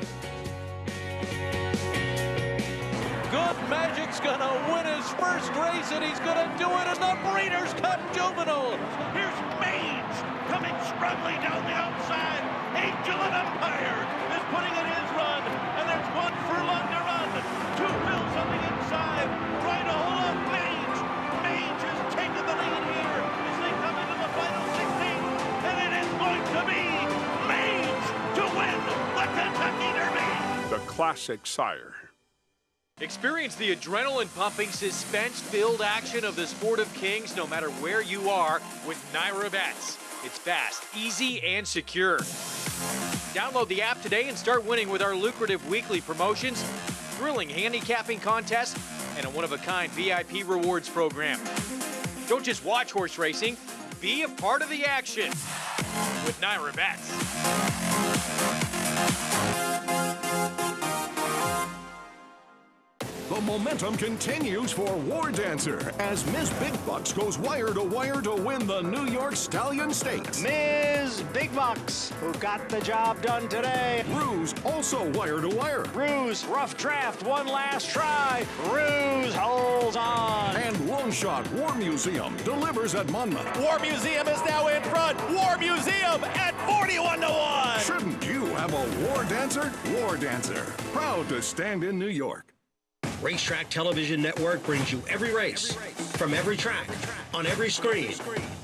Gonna win his first race, and he's gonna do it in the Breeders' Cup Juvenile. Here's Mange coming strongly down the outside. Angel and Empire is putting in his run, and there's 1 furlong to run. 2 Bills on the inside, trying to hold on Mange. Mange has taken the lead here as they come into the final 16, and it is going to be Mange to win the Kentucky Derby. The classic sire. Experience the adrenaline-pumping, suspense-filled action of the Sport of Kings no matter where you are with Naira Bets. It's fast, easy, and secure. Download the app today and start winning with our lucrative weekly promotions, thrilling handicapping contests, and a one-of-a-kind VIP rewards program. Don't just watch horse racing, be a part of the action with Naira Bets. The momentum continues for War Dancer as Ms. Big Bucks goes wire to wire to win the New York Stallion Stakes. Ms. Big Bucks, who got the job done today. Ruse also wire to wire. Ruse, rough draft, one last try. Ruse holds on. And Long Shot War Museum delivers at Monmouth. War Museum is now in front. War Museum at 41-1. Shouldn't you have a War Dancer? War Dancer, proud to stand in New York. Racetrack Television Network brings you every race, from every track, on every screen,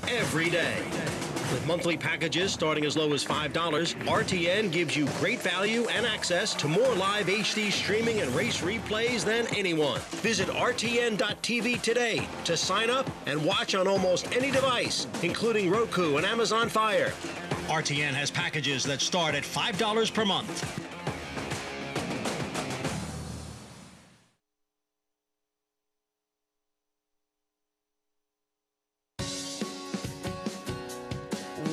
every day. With monthly packages starting as low as $5, RTN gives you great value and access to more live HD streaming and race replays than anyone. Visit RTN.tv today to sign up and watch on almost any device, including Roku and Amazon Fire. RTN has packages that start at $5 per month.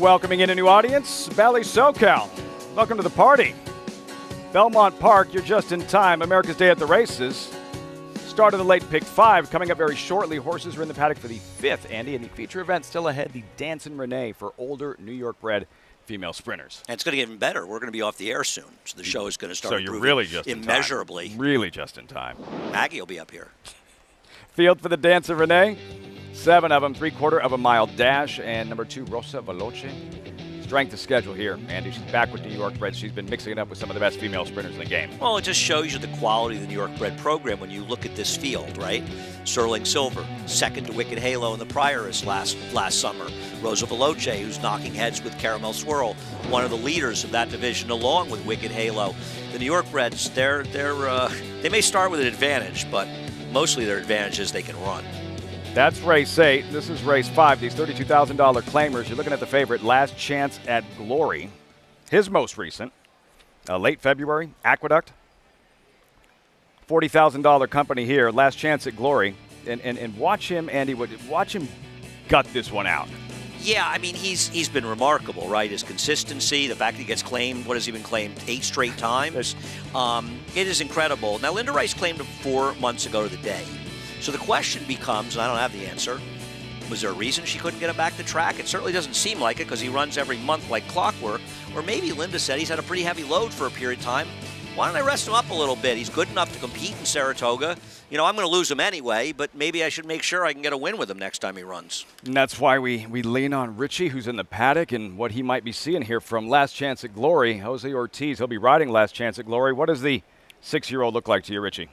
Welcoming in a new audience, Valley SoCal. Welcome to the party. Belmont Park, you're just in time. America's Day at the Races. Start of the late pick 5 coming up very shortly. Horses are in the paddock for the 5th, Andy, and the feature event still ahead, the Dancin' Renee for older New York bred female sprinters. And it's going to get even better. We're going to be off the air soon, so the show is going to start so you're really just immeasurably. In time. Really just in time. Maggie will be up here. Field for the Dancin' Renee. 7 of them, 3/4 of a mile dash, and number 2, Rosa Veloce. Strength of schedule here, Andy. She's back with New York bred. She's been mixing it up with some of the best female sprinters in the game. Well, it just shows you the quality of the New York bred program when you look at this field, right? Sterling Silver, second to Wicked Halo in the Prioress last summer. Rosa Veloce, who's knocking heads with Caramel Swirl, one of the leaders of that division, along with Wicked Halo. The New York breds, they may start with an advantage, but mostly their advantage is they can run. That's race 8. This is race 5. These $32,000 claimers. You're looking at the favorite, Last Chance at Glory. His most recent, late February, Aqueduct. $40,000 company here, Last Chance at Glory. And watch him, Andy, watch him gut this one out. Yeah, I mean, he's been remarkable, right? His consistency, the fact that he gets claimed, what has he been claimed, 8 straight times? It is incredible. Now, Linda Rice claimed him 4 months ago to the day. So the question becomes, and I don't have the answer, was there a reason she couldn't get him back to track? It certainly doesn't seem like it because he runs every month like clockwork. Or maybe Linda said he's had a pretty heavy load for a period of time. Why don't I rest him up a little bit? He's good enough to compete in Saratoga. You know, I'm going to lose him anyway, but maybe I should make sure I can get a win with him next time he runs. And that's why we lean on Richie, who's in the paddock, and what he might be seeing here from Last Chance at Glory. Jose Ortiz, he'll be riding Last Chance at Glory. What does the 6-year-old look like to you, Richie?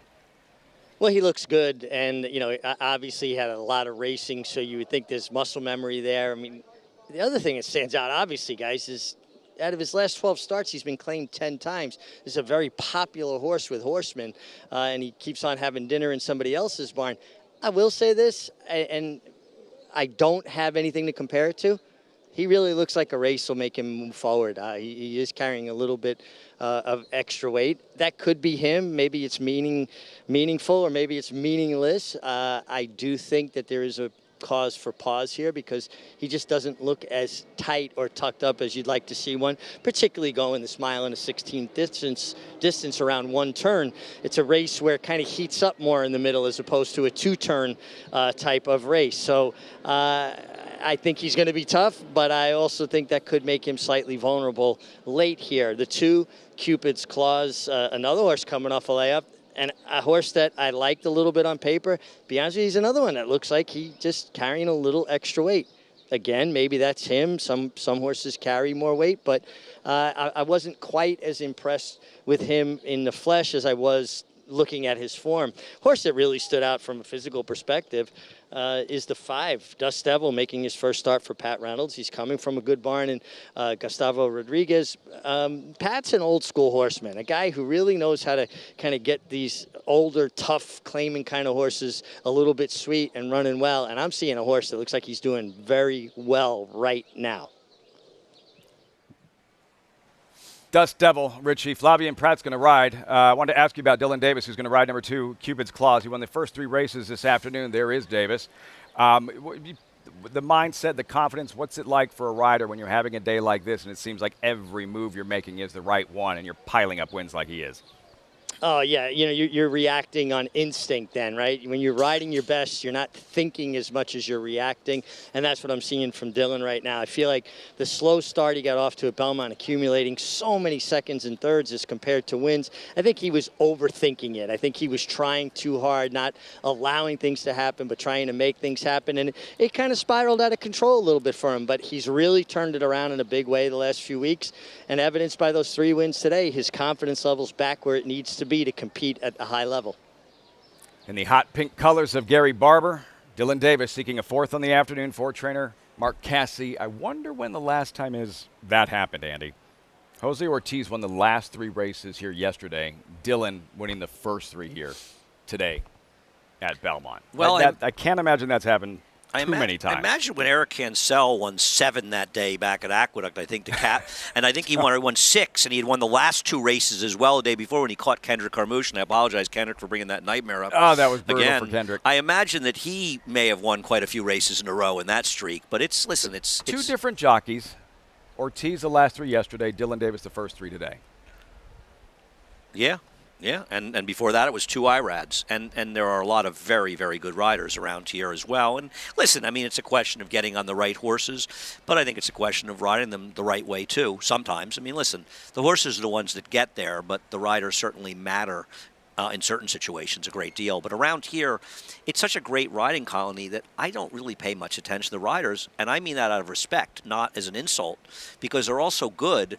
Well, he looks good, and, you know, obviously he had a lot of racing, so you would think there's muscle memory there. I mean, the other thing that stands out, obviously, guys, is out of his last 12 starts, he's been claimed 10 times. This is a very popular horse with horsemen, and he keeps on having dinner in somebody else's barn. I will say this, and I don't have anything to compare it to. He really looks like a race will make him move forward. He is carrying a little bit of extra weight. That could be him. Maybe it's meaningful or maybe it's meaningless. I do think that there is a cause for pause here because he just doesn't look as tight or tucked up as you'd like to see one, particularly going this mile and a 16th distance around one turn. It's a race where it kind of heats up more in the middle as opposed to a 2-turn type of race. So I think he's going to be tough, but I also think that could make him slightly vulnerable late here. The 2, Cupid's Claws, another horse coming off a layup, and a horse that I liked a little bit on paper. Be honest with you, he's another one that looks like he just carrying a little extra weight. Again, maybe that's him. Some horses carry more weight, but I wasn't quite as impressed with him in the flesh as I was looking at his form. Horse that really stood out from a physical perspective is the 5, Dust Devil, making his first start for Pat Reynolds. He's coming from a good barn in Gustavo Rodriguez. Pat's an old school horseman, a guy who really knows how to kind of get these older, tough, claiming kind of horses a little bit sweet and running well. And I'm seeing a horse that looks like he's doing very well right now. Dust Devil, Richie. Flavien Prat's going to ride. I wanted to ask you about Dylan Davis, who's going to ride number 2, Cupid's Claws. He won the first 3 races this afternoon. There is Davis. The mindset, the confidence, what's it like for a rider when you're having a day like this and it seems like every move you're making is the right one and you're piling up wins like he is? Oh, yeah, you know, you're reacting on instinct then, right? When you're riding your best, you're not thinking as much as you're reacting, and that's what I'm seeing from Dylan right now. I feel like the slow start he got off to at Belmont, accumulating so many seconds and thirds as compared to wins, I think he was overthinking it. I think he was trying too hard, not allowing things to happen, but trying to make things happen, and it kind of spiraled out of control a little bit for him, but he's really turned it around in a big way the last few weeks, and evidenced by those 3 wins today, his confidence level's back where it needs to be to compete at a high level. In the hot pink colors of Gary Barber, Dylan Davis seeking a fourth on the afternoon for trainer Mark Cassie. I wonder when the last time is that happened, Andy. Jose Ortiz won the last 3 races here yesterday. Dylan winning the first 3 here today at Belmont. Well, I can't imagine that's happened too many times. I imagine when Eric Cancel won 7 that day back at Aqueduct, I think, to Cap, and I think he won 6, and he had won the last 2 races as well the day before when he caught Kendrick Carmouche, and I apologize, Kendrick, for bringing that nightmare up. Oh, that was brutal again. for Kendrick. I imagine that he may have won quite a few races in a row in that streak, but it's two different jockeys. Ortiz the last 3 yesterday, Dylan Davis the first 3 today. Yeah. Yeah, and before that it was 2 IRADs, and there are a lot of very, very good riders around here as well. And listen, I mean, it's a question of getting on the right horses, but I think it's a question of riding them the right way too sometimes. I mean, listen, the horses are the ones that get there, but the riders certainly matter in certain situations a great deal. But around here, it's such a great riding colony that I don't really pay much attention to the riders, and I mean that out of respect, not as an insult, because they're all so good.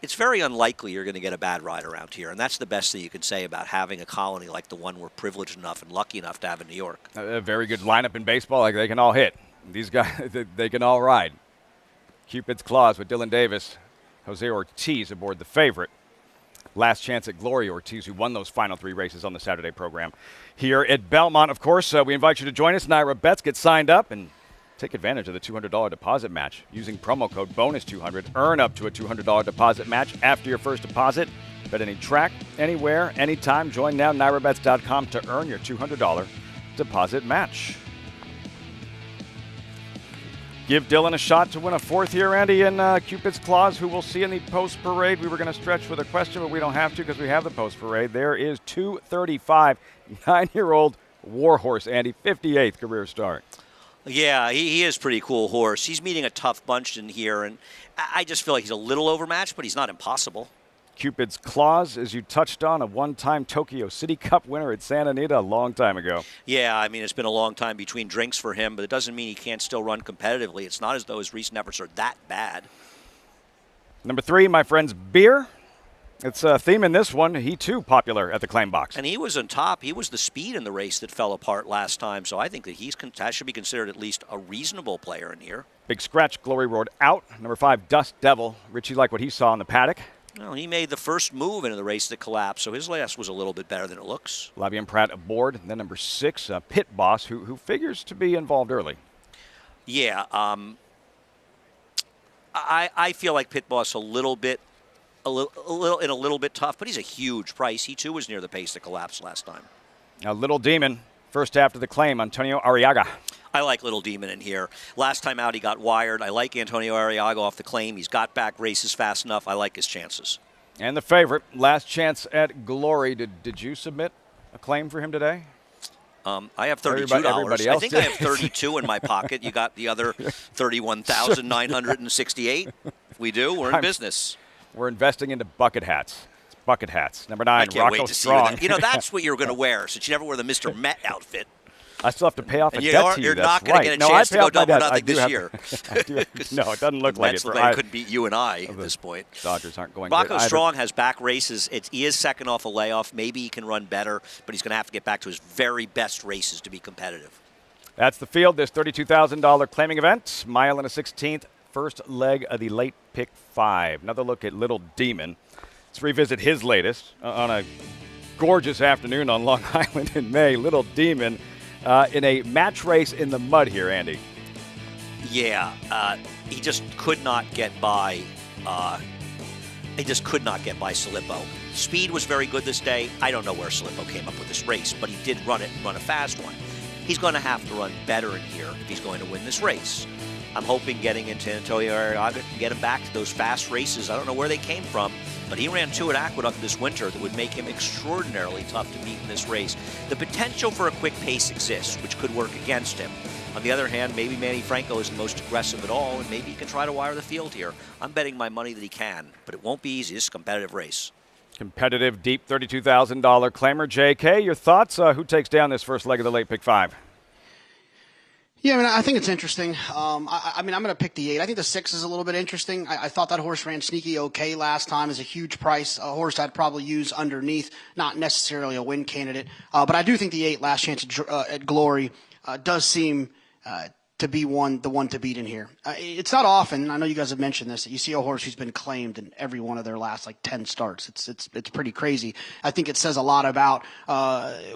It's very unlikely you're going to get a bad ride around here, and that's the best thing you can say about having a colony like the one we're privileged enough and lucky enough to have in New York. A very good lineup in baseball. Like, they can all hit. These guys, they can all ride. Cupid's Claws with Dylan Davis. Jose Ortiz aboard the favorite. Last chance at glory, Ortiz, who won those final 3 races on the Saturday program. Here at Belmont, of course, we invite you to join us. Naira Bets, get signed up and take advantage of the $200 deposit match using promo code BONUS200. Earn up to a $200 deposit match after your first deposit. Bet any track, anywhere, anytime. Join now, NairaBets.com, to earn your $200 deposit match. Give Dylan a shot to win a 4th here, Andy, in Cupid's Claws, who we'll see in the post-parade. We were going to stretch with a question, but we don't have to because we have the post-parade. There is 235, 9-year-old Warhorse, Andy, 58th career start. Yeah, he is a pretty cool horse. He's meeting a tough bunch in here, and I just feel like he's a little overmatched, but he's not impossible. Cupid's Claws, as you touched on, a one-time Tokyo City Cup winner at Santa Anita a long time ago. Yeah, I mean, it's been a long time between drinks for him, but it doesn't mean he can't still run competitively. It's not as though his recent efforts are that bad. Number 3, my friend's Beer. It's a theme in this one. He, too, popular at the claim box. And he was on top. He was the speed in the race that fell apart last time, so I think that that should be considered at least a reasonable player in here. Big Scratch, Glory Road out. Number 5, Dust Devil. Richie liked what he saw in the paddock. Well, he made the first move into the race that collapsed, so his last was a little bit better than it looks. Lavian Pratt aboard. And then number 6, Pit Boss, who figures to be involved early. Yeah, I feel like Pit Boss a little bit tough, but he's a huge price. He too was near the pace that collapsed last time. Now, Little Demon, first after the claim, Antonio Arriaga. I like Little Demon in here. Last time out, he got wired. I like Antonio Arriaga off the claim. He's got back races fast enough. I like his chances. And the favorite, last chance at glory. Did you submit a claim for him today? I have $32. Everybody else I think did. I have 32 in my pocket. You got the other 31,968. If we do, we're in business. We're investing into bucket hats. It's bucket hats. Number 9, I can't Rocco wait to Strong. see you know, that's what you're going to wear, since you never wear the Mr. Met outfit. I still have to pay off And a you debt are- to you. you're That's not gonna right. get a No, chance I to go pay off my double debt. nothing this I do year. no, it doesn't look like Mets it. couldn't beat you and I at this point. Dodgers aren't going Rocco great either. Strong has back races. He is second off a layoff. Maybe he can run better, but he's going to have to get back to his very best races to be competitive. That's the field. This $32,000 claiming event. Mile and a 16th. First leg of the late pick 5. Another look at Little Demon. Let's revisit his latest on a gorgeous afternoon on Long Island in May. Little Demon in a match race in the mud here, Andy. Yeah, he just could not get by. Salippo. Speed was very good this day. I don't know where Salippo came up with this race, but he did run it and run a fast one. He's going to have to run better in here if he's going to win this race. I'm hoping getting into Antonio Arriaga can get him back to those fast races. I don't know where they came from, but he ran 2 at Aqueduct this winter that would make him extraordinarily tough to beat in this race. The potential for a quick pace exists, which could work against him. On the other hand, maybe Manny Franco is the most aggressive at all, and maybe he can try to wire the field here. I'm betting my money that he can, but it won't be easy. This is a competitive race. Competitive, deep $32,000 claimer. JK, your thoughts? Who takes down this first leg of the late pick 5? Yeah, I mean, I think it's interesting. I mean, I'm going to pick the 8. I think the 6 is a little bit interesting. I thought that horse ran sneaky okay last time as a huge price. A horse I'd probably use underneath, not necessarily a win candidate. But I do think the 8, Last Chance at Glory, does seem to be the one to beat in here. It's not often, I know you guys have mentioned this, that you see a horse who's been claimed in every one of their last 10 starts. It's pretty crazy. I think it says a lot about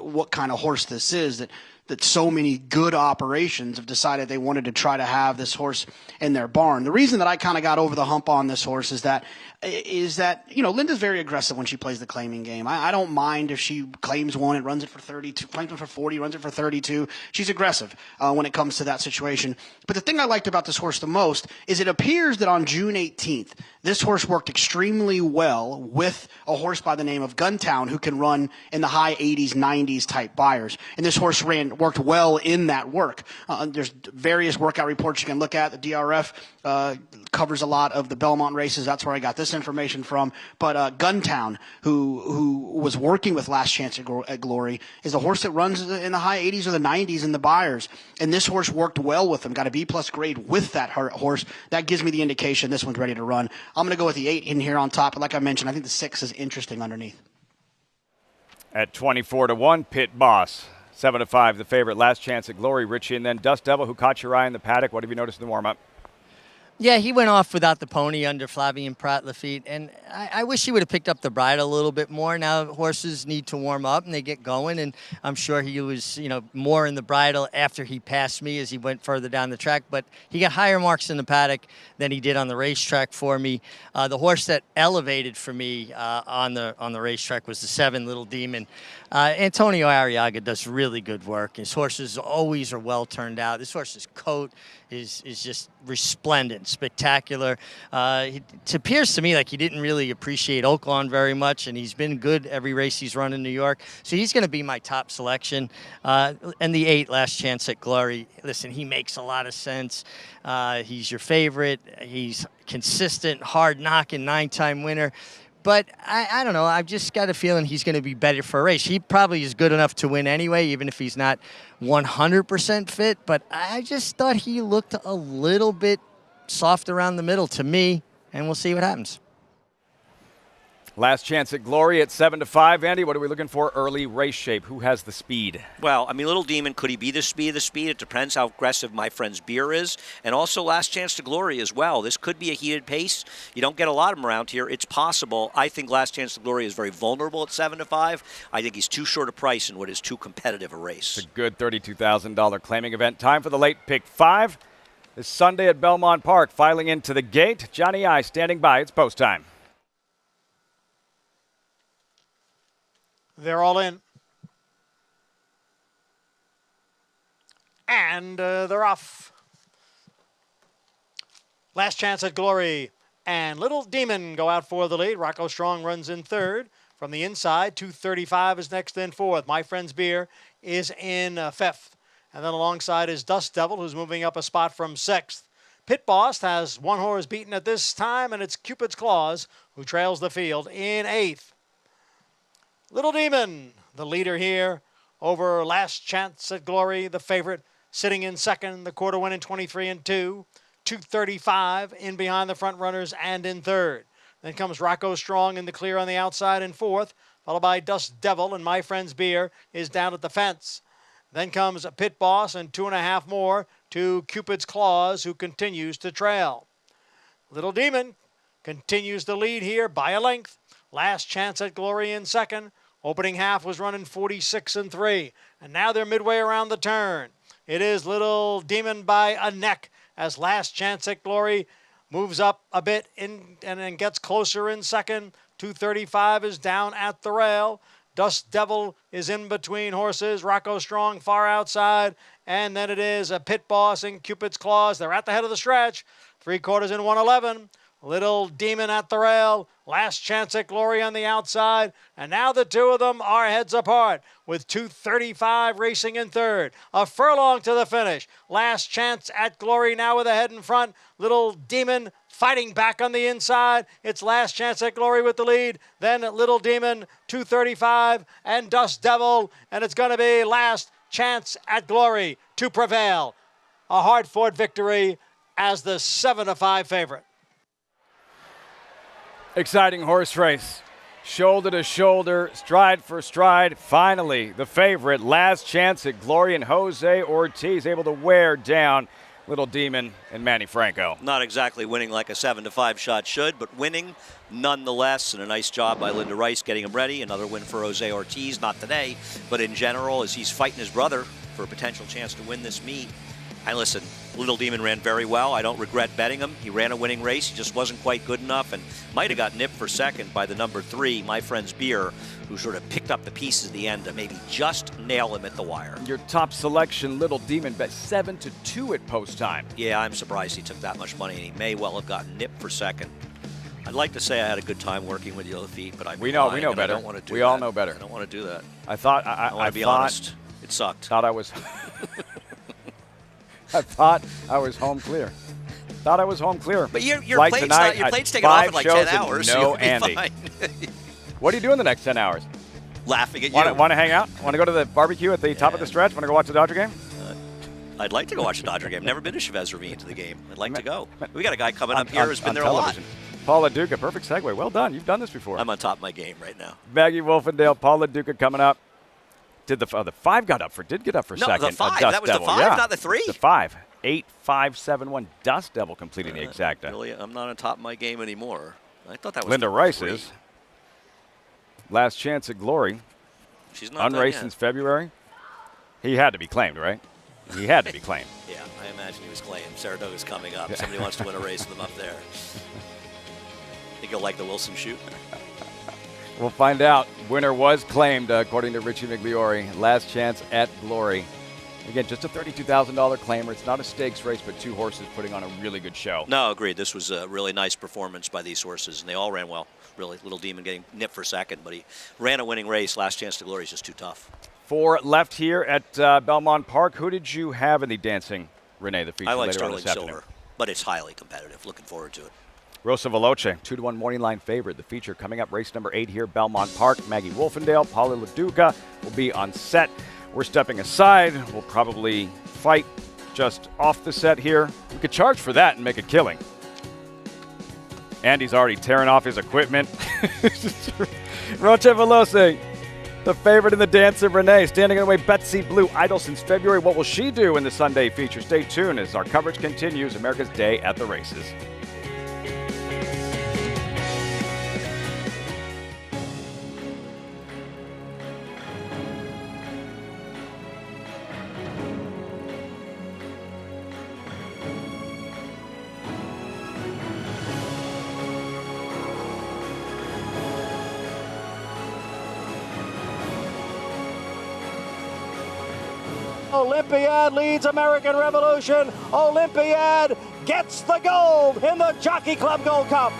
what kind of horse this is, that so many good operations have decided they wanted to try to have this horse in their barn. The reason that I kind of got over the hump on this horse is that, Linda's very aggressive when she plays the claiming game. I don't mind if she claims one and runs it for 32, claims one for 40, runs it for 32. She's aggressive when it comes to that situation. But the thing I liked about this horse the most is it appears that on June 18th, this horse worked extremely well with a horse by the name of Guntown who can run in the high 80s, 90s type buyers. And this horse worked well in that work. There's various workout reports you can look at. The DRF covers a lot of the Belmont races. That's where I got this information from. But Guntown, who was working with Last Chance at Glory, is a horse that runs in the high 80s or the 90s in the buyers. And this horse worked well with him, got a B+ grade with that horse. That gives me the indication this one's ready to run. I'm going to go with the 8 in here on top. But like I mentioned, I think the 6 is interesting underneath. At 24-1, Pit Boss. 7-5, the favorite. Last Chance at Glory, Richie. And then Dust Devil, who caught your eye in the paddock. What have you noticed in the warm-up? Yeah, he went off without the pony under Flavien Prat Lafitte, and I wish he would have picked up the bridle a little bit more. Now horses need to warm up and they get going, and I'm sure he was, more in the bridle after he passed me as he went further down the track. But he got higher marks in the paddock than he did on the racetrack for me. The horse that elevated for me on the racetrack was the 7, Little Demon. Antonio Arriaga does really good work. His horses always are well turned out. This horse's coat is just resplendent, spectacular. It appears to me like he didn't really appreciate Oaklawn very much, and he's been good every race he's run in New York. So he's going to be my top selection. And the 8, Last Chance at Glory, listen, he makes a lot of sense. He's your favorite. He's consistent, hard-knocking, 9-time winner. But I don't know. I've just got a feeling he's going to be better for a race. He probably is good enough to win anyway, even if he's not 100% fit. But I just thought he looked a little bit soft around the middle to me, and we'll see what happens. Last Chance at Glory at 7-5. Andy, what are we looking for? Early race shape. Who has the speed? Well, Little Demon, could he be the speed of the speed? It depends how aggressive my friend's Beer is. And also Last Chance to Glory as well. This could be a heated pace. You don't get a lot of them around here. It's possible. I think Last Chance to Glory is very vulnerable at 7-5. I think he's too short a price in what is too competitive a race. It's a good $32,000 claiming event. Time for the late pick 5. This Sunday at Belmont Park. Filing into the gate. Johnny I standing by. It's post time. They're all in. And they're off. Last Chance at Glory and Little Demon go out for the lead. Rocco Strong runs in third. From the inside, 235 is next in fourth. My Friend's Beer is in fifth. And then alongside is Dust Devil, who's moving up a spot from sixth. Pit Boss has one horse beaten at this time, and it's Cupid's Claws, who trails the field in eighth. Little Demon, the leader here over Last Chance at Glory, the favorite, sitting in second, the quarter win in 23-2, 235 in behind the front runners and in third. Then comes Rocco Strong in the clear on the outside in fourth, followed by Dust Devil, and My Friend's Beer is down at the fence. Then comes Pit Boss and 2.5 more to Cupid's Claws, who continues to trail. Little Demon continues to lead here by a length. Last Chance at Glory in second. Opening half was running 46-3. And now they're midway around the turn. It is Little Demon by a neck as Last Chance at Glory moves up a bit and then gets closer in second. 235 is down at the rail. Dust Devil is in between horses. Rocco Strong far outside. And then it is a Pit Boss and Cupid's Claws. They're at the head of the stretch. 3/4 in 111. Little Demon at the rail. Last Chance at Glory on the outside. And now the two of them are heads apart with 235 racing in third. A furlong to the finish. Last Chance at Glory now with a head in front. Little Demon fighting back on the inside. It's Last Chance at Glory with the lead. Then Little Demon, 235, and Dust Devil. And it's going to be Last Chance at Glory to prevail. a hard-fought victory as the 7-5 favorite. Exciting horse race. Shoulder to shoulder, stride for stride. Finally, the favorite, Last Chance at Glory, and Jose Ortiz able to wear down Little Demon and Manny Franco. Not exactly winning like a 7-5 shot should, but winning nonetheless. And a nice job by Linda Rice getting him ready. Another win for Jose Ortiz, not today, but in general, as he's fighting his brother for a potential chance to win this meet. And listen, Little Demon ran very well. I don't regret betting him. He ran a winning race. He just wasn't quite good enough and might have got nipped for second by the number 3, My Friend's Beer, who sort of picked up the pieces at the end to maybe just nail him at the wire. Your top selection, Little Demon, bet 7-2 at post time. Yeah, I'm surprised he took that much money, and he may well have gotten nipped for second. I'd like to say I had a good time working with you, Lafitte, but we know better. I don't want to do we that. all know better. I don't want to do that. I want to be honest. It sucked. Thought I was. I thought I was home clear. Thought I was home clear. But your like plane's tonight, your plane's taking off in like 10 hours. No, so you'll be Andy. fine. What do you do in the next 10 hours? Laughing at you. Want to hang out? Want to go to the barbecue at the top of the stretch? Want to go watch the Dodger game? I'd like to go watch the Dodger game. Never been to Chavez Ravine to the game. I'd like to go. We got a guy coming up here who's been there television. A lot. Paula Duca, perfect segue. Well done. You've done this before. I'm on top of my game right now. Maggie Wolfendale, Paula Duca coming up. Did the 5 got up for second? No, the 5. Dust That was Devil. the 5, yeah. not the 3. The 5. 8-5-7-1 Dust Devil completing the exacta. Really, I'm not on top of my game anymore. I thought that was Linda the Rice 3. is. Last Chance at Glory. She's not done unraced yet. since February. He had to be claimed, right? He had to be claimed. Yeah, I imagine he was claimed. Saratoga's coming up. Somebody wants to win a race with them up there. Think you'll like the Wilson shoot? We'll find out. Winner was claimed, according to Richie Migliori. Last Chance at Glory. Again, just a $32,000 claimer. It's not a stakes race, but 2 horses putting on a really good show. No, agreed. This was a really nice performance by these horses, and they all ran well. Really, Little Demon getting nipped for second, but he ran a winning race. Last Chance to Glory is just too tough. 4 left here at Belmont Park. Who did you have in the dancing, Renee, the feature I like later on Sterling this afternoon? Silver, but it's highly competitive. Looking forward to it. Rosa Veloce, 2-1 morning line favorite. The feature coming up, race number 8 here, Belmont Park. Maggie Wolfendale, Paula LaDuca will be on set. We're stepping aside. We'll probably fight just off the set here. We could charge for that and make a killing. Andy's already tearing off his equipment. Rocha Veloce, the favorite in the dance of Renee, standing in the way Betsy Blue, idle since February. What will she do in the Sunday feature? Stay tuned as our coverage continues. America's Day at the Races. Olympiad leads American Revolution. Olympiad gets the gold in the Jockey Club Gold Cup.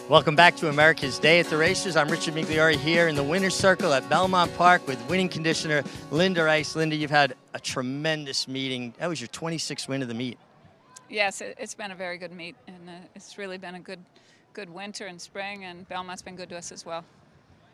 Welcome back to America's Day at the Races. I'm Richard Migliori here in the winner's circle at Belmont Park with winning conditioner Linda Rice. Linda, you've had a tremendous meeting. That was your 26th win of the meet. Yes, it's been a very good meet, and it's really been a good winter and spring, and Belmont's been good to us as well.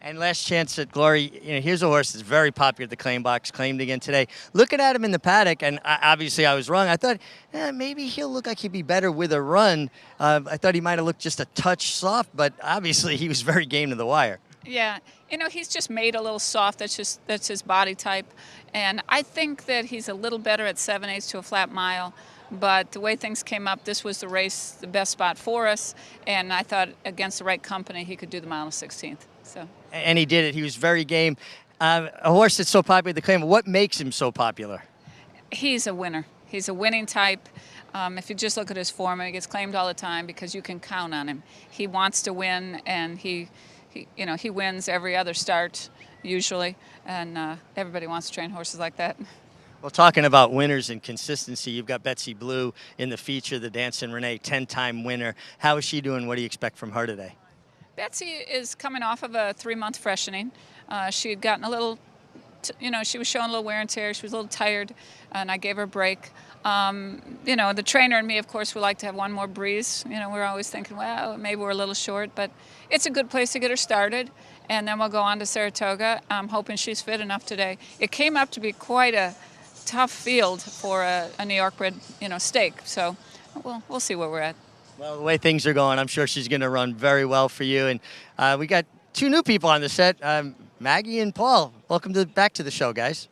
And last chance at glory, here's a horse that's very popular at the claim box, claimed again today. Looking at him in the paddock, and obviously I was wrong. I thought maybe he'll look like he'd be better with a run. I thought he might have looked just a touch soft, but obviously he was very game to the wire. Yeah, he's just made a little soft. That's his body type, and I think that he's a little better at 7/8 to a flat mile. But the way things came up, this was the race, the best spot for us, and I thought against the right company he could do the mile and 16th. So. And he did it. He was very game. A horse that's so popular at the claim, what makes him so popular? He's a winner. He's a winning type. If you just look at his form, he gets claimed all the time because you can count on him. He wants to win, and he wins every other start usually, and everybody wants to train horses like that. Well, talking about winners and consistency, you've got Betsy Blue in the feature, the Dancing Renee, 10-time winner. How is she doing? What do you expect from her today? Betsy is coming off of a 3-month freshening. She had gotten a little, she was showing a little wear and tear. She was a little tired, and I gave her a break. The trainer and me, of course, would like to have one more breeze. We're always thinking, well, maybe we're a little short, but it's a good place to get her started. And then we'll go on to Saratoga. I'm hoping she's fit enough today. It came up to be quite a tough field for a New York bred, stake. So we'll see where we're at. Well, the way things are going, I'm sure she's going to run very well for you. And we got 2 new people on the set, Maggie and Paul. Welcome back to the show, guys.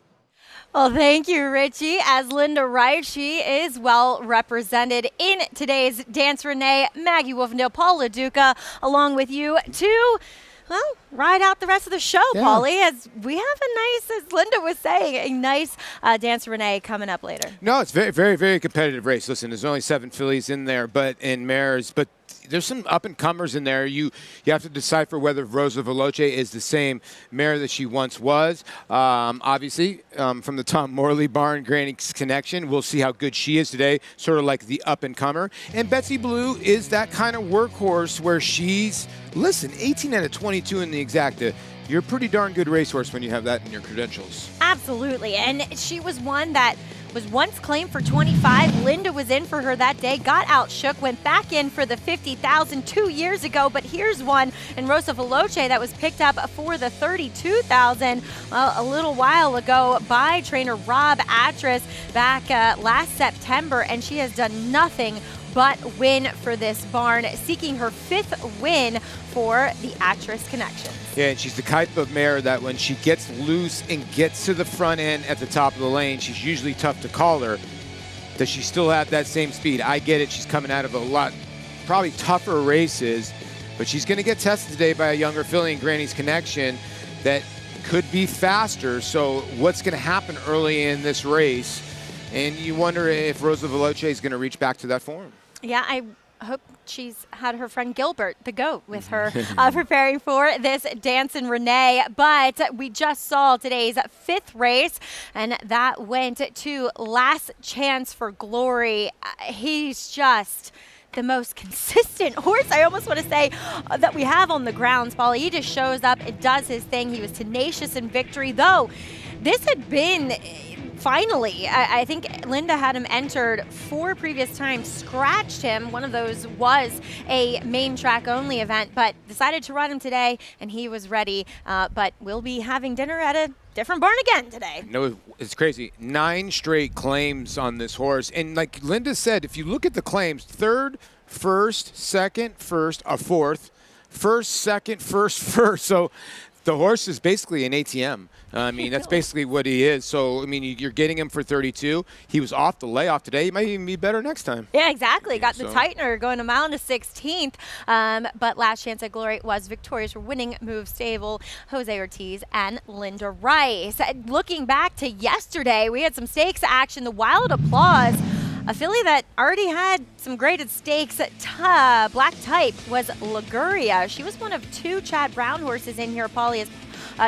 Well, thank you, Richie. As Linda Wright, she is well represented in today's Dance Renee. Maggie Wolfendale, Paul LaDuca, along with you to, ride out the rest of the show, yeah. Paulie, as we have a nice, as Linda was saying, a nice Dance Renee coming up later. No, it's very, very, very competitive race. Listen, there's only 7 fillies in there, in mares, but there's some up-and-comers in there. You have to decipher whether Rosa Veloce is the same mare that she once was. Obviously, from the Tom Morley barn, Granny's Connection, we'll see how good she is today, sort of like the up-and-comer. And Betsy Blue is that kind of workhorse where she's, 18 out of 22 in the exacta. You're a pretty darn good racehorse when you have that in your credentials. Absolutely, and she was one that was once claimed for 25. Linda was in for her that day, got outshook, went back in for the 50,000 2 years ago. But here's one in Rosa Veloce that was picked up for the 32,000 a little while ago by trainer Rob Atras back last September, and she has done nothing but win for this barn, seeking her 5th win for the Atras Connection. Yeah, and she's the type of mare that when she gets loose and gets to the front end at the top of the lane, she's usually tough to call her. Does she still have that same speed? I get it. She's coming out of a lot, probably tougher races, but she's going to get tested today by a younger filly in Granny's Connection that could be faster. So what's going to happen early in this race? And you wonder if Rosa Veloce is going to reach back to that form. Yeah, I hope she's had her friend Gilbert, the GOAT, with her preparing for this Dancin' Renee. But we just saw today's 5th race, and that went to Last Chance for Glory. He's just the most consistent horse, I almost want to say, that we have on the grounds, Paul. He just shows up and does his thing. He was tenacious in victory, though this had been... Finally, I think Linda had him entered 4 previous times, scratched him. One of those was a main track only event, but decided to run him today, and he was ready. But we'll be having dinner at a different barn again today. No, it's crazy. 9 straight claims on this horse. And like Linda said, if you look at the claims, 3rd, 1st, 2nd, 1st, a 4th, 1st, 2nd, 1st, 1st. So the horse is basically an ATM. I mean, that's basically what he is. So, I mean, you're getting him for 32. He was off the layoff today. He might even be better next time. Yeah, exactly. Got the tightener going a mile to 16th. But Last Chance at Glory was victorious for Winning Move Stable, Jose Ortiz and Linda Rice. Looking back to yesterday, we had some stakes action. The Wild Applause, a filly that already had some graded stakes. Black type was Liguria. She was one of 2 Chad Brown horses in here, Paulie.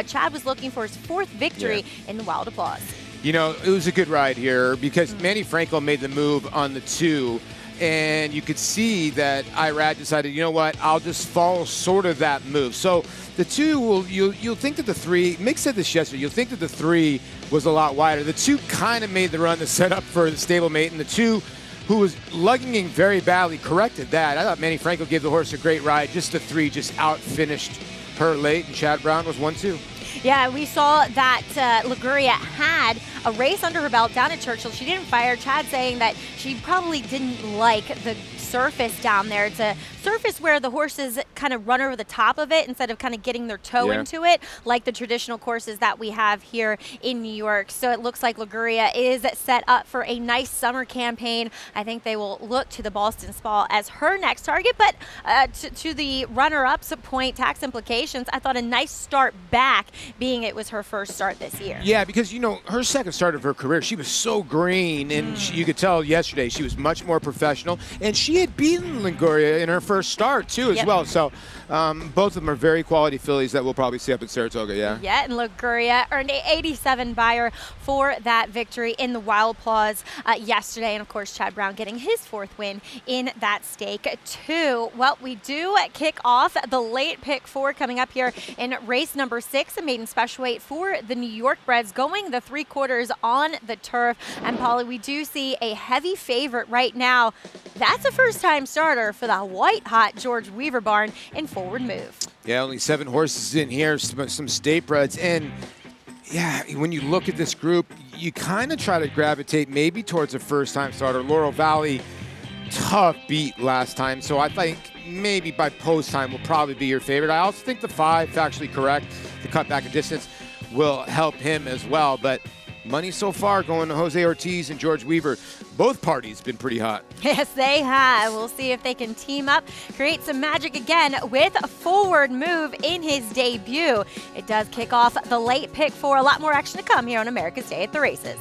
Chad was looking for his 4th victory in the Wild Applause. You know, it was a good ride here because Manny Franco made the move on the 2. And you could see that Irad decided, you know what, I'll just follow sort of that move. So the two, you'll think that the three, Mick said this yesterday, you'll think that the three was a lot wider. The two kind of made the run to set up for the stablemate, and the two who was lugging very badly corrected that. I thought Manny Franco gave the horse a great ride. Just the three just out-finished her late, and Chad Brown was 1-2. Yeah, we saw that Liguria had a race under her belt down at Churchill. She didn't fire. Chad saying that she probably didn't like the surface down there. It's a surface where the horses kind of run over the top of it instead of kind of getting their toe into it, like the traditional courses that we have here in New York. So it looks like Liguria is set up for a nice summer campaign. I think they will look to the Boston Spa as her next target, but to the runner-up's point, tax implications, I thought a nice start back, being it was her first start this year. Yeah, because, you know, her second start of her career, she was so green, and you could tell yesterday she was much more professional, and she had beaten Liguria in her first start, too, as well. So both of them are very quality fillies that we'll probably see up at Saratoga, Yeah, and Liguria earned a 87 buyer for that victory in the Wild Paws yesterday. And, of course, Chad Brown getting his fourth win in that stake, too. Well, we do kick off the late pick 4 coming up here in race number 6, a maiden special weight for the New York breds, going the 3/4 on the turf. And, Polly, we do see a heavy favorite right now. That's a first-time starter for the white-hot George Weaver barn in Forward Move. Yeah, only 7 horses in here, some state breds. And, yeah, when you look at this group, you kind of try to gravitate maybe towards a first-time starter. Laurel Valley, tough beat last time. So I think maybe by post time will probably be your favorite. I also think the 5, factually correct, the cut back of distance will help him as well. But money so far going to Jose Ortiz and George Weaver. Both parties been pretty hot. Yes, they have. We'll see if they can team up, create some magic again with a Forward Move in his debut. It does kick off the late pick 4. A lot more action to come here on America's Day at the Races.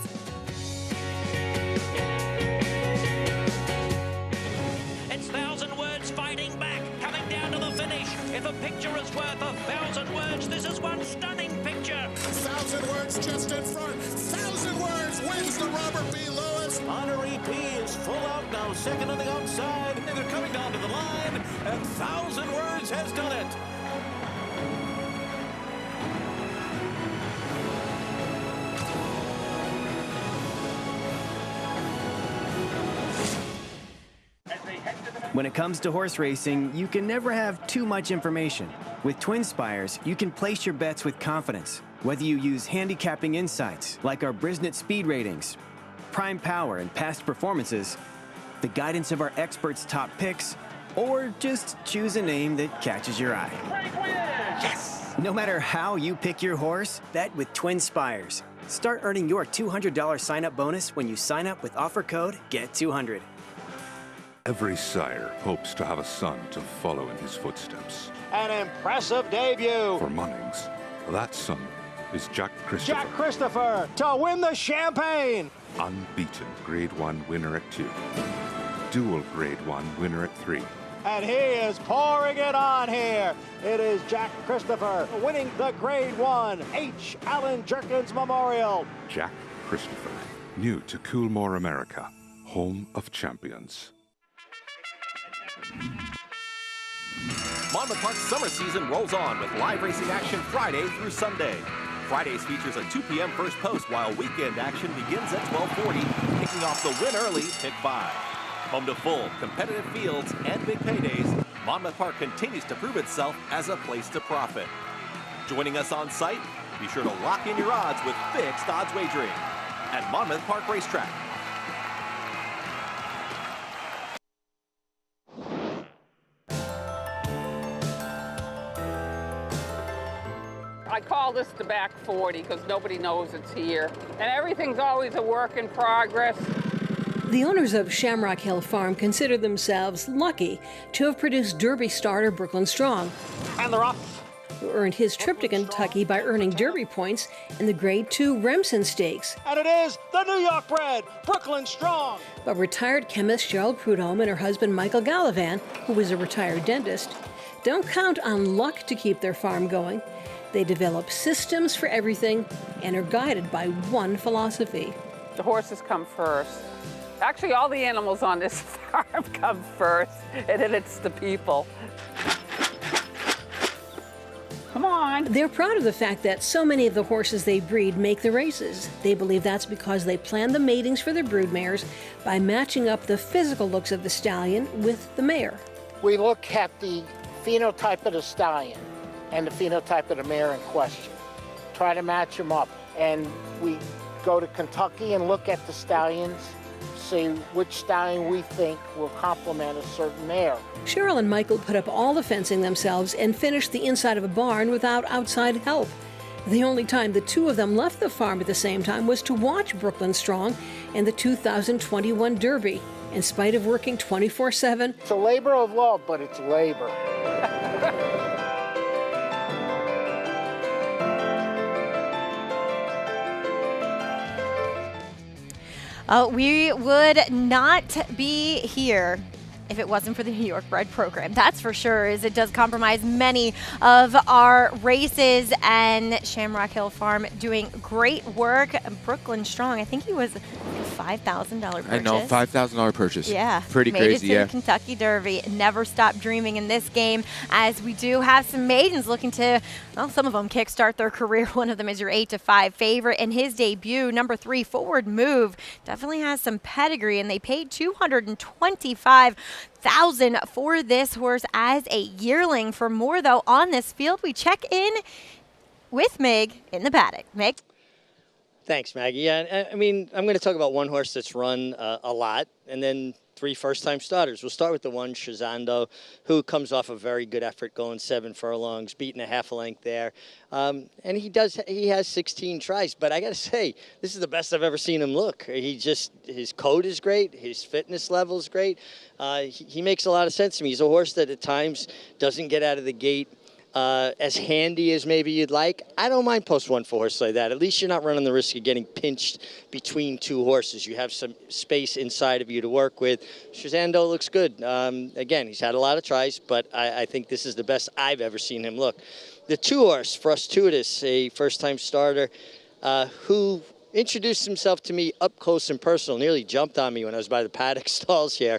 It's 1,000 words fighting back, coming down to the finish. If a picture is worth 1,000 words, this is one stunning picture. 1,000 words just in front. 1,000 words wins the Robert B. Lewis. Honorary P is full out now, second on the outside. And they're coming down to the line, and 1,000 words has done it. When it comes to horse racing, you can never have too much information. With Twin Spires, you can place your bets with confidence. Whether you use handicapping insights, like our Brisnet speed ratings, prime power and past performances, the guidance of our experts' top picks, or just choose a name that catches your eye. Yes! No matter how you pick your horse, bet with Twin Spires. Start earning your $200 sign-up bonus when you sign up with offer code GET200. Every sire hopes to have a son to follow in his footsteps. An impressive debut. For Munnings, that son is Jack Christopher. Jack Christopher to win the Champagne. Unbeaten Grade 1 winner at 2. Dual Grade 1 winner at 3. And he is pouring it on here. It is Jack Christopher winning the Grade 1 H. Allen Jerkins Memorial. Jack Christopher, new to Coolmore, America, home of champions. Monmouth Park's summer season rolls on with live racing action Friday through Sunday. Fridays features a 2 p.m. first post, while weekend action begins at 12:40, kicking off the win early pick 5. Home to full, competitive fields and big paydays, Monmouth Park continues to prove itself as a place to profit. Joining us on site, be sure to lock in your odds with fixed odds wagering at Monmouth Park Racetrack. I call this the back 40 because nobody knows it's here. And everything's always a work in progress. The owners of Shamrock Hill Farm consider themselves lucky to have produced Derby starter Brooklyn Strong. And they're off. Who earned his trip to Kentucky by earning Derby points in the Grade 2 Remsen Stakes. And it is the New York bred, Brooklyn Strong. But retired chemist Gerald Prudhomme and her husband Michael Gallivan, who was a retired dentist, don't count on luck to keep their farm going. They develop systems for everything and are guided by one philosophy. The horses come first. Actually, all the animals on this farm come first, and then it's the people. Come on. They're proud of the fact that so many of the horses they breed make the races. They believe that's because they plan the matings for their broodmares by matching up the physical looks of the stallion with the mare. We look at the phenotype of the stallion and the phenotype of the mare in question. Try to match them up. And we go to Kentucky and look at the stallions, see which stallion we think will complement a certain mare. Cheryl and Michael put up all the fencing themselves and finished the inside of a barn without outside help. The only time the two of them left the farm at the same time was to watch Brooklyn Strong and the 2021 Derby. In spite of working 24/7, it's a labor of love, but it's labor. We would not be here if it wasn't for the New York Bred program. That's for sure, as it does compromise many of our races. And Shamrock Hill Farm doing great work. Brooklyn Strong, I think he was $5,000 purchase. I know, $5,000 purchase. Yeah. Pretty crazy, made it to yeah. the Kentucky Derby. Never stop dreaming in this game, as we do have some maidens looking to, well, some of them kickstart their career. One of them is your 8-5 favorite in his debut. Number 3, Forward Move, definitely has some pedigree, and they paid $225,000 for this horse as a yearling. For more, though, on this field, we check in with Mig in the paddock. Mig? Thanks, Maggie. Yeah, I mean, I'm going to talk about one horse that's run a lot, and then 3 first-time starters. We'll start with the one, Shazando, who comes off a very good effort going 7 furlongs, beating a half a length there. And he has 16 tries, but I got to say, this is the best I've ever seen him look. His coat is great, his fitness level is great. He makes a lot of sense to me. He's a horse that at times doesn't get out of the gate as handy as maybe you'd like. I don't mind post 1 for a horse like that. At least you're not running the risk of getting pinched between 2 horses. You have some space inside of you to work with. Shazando looks good. Again, he's had a lot of tries, but I think this is the best I've ever seen him look. The 2 horse, Frustutus, a first-time starter who introduced himself to me up close and personal, nearly jumped on me when I was by the paddock stalls here.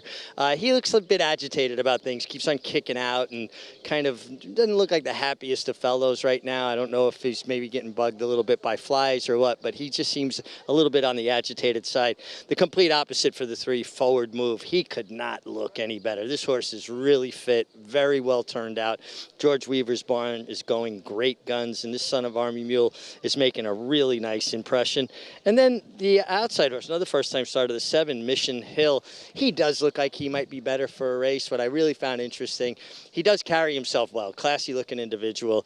He looks a bit agitated about things, keeps on kicking out, and kind of doesn't look like the happiest of fellows right now. I don't know if he's maybe getting bugged a little bit by flies or what, but he just seems a little bit on the agitated side. The complete opposite for the 3, Forward Move. He could not look any better. This horse is really fit, very well turned out. George Weaver's barn is going great guns, and this Son of Army Mule is making a really nice impression. And then the outside horse, another first-time starter, the 7, Mission Hill. He does look like he might be better for a race. What I really found interesting, he does carry himself well, classy-looking individual.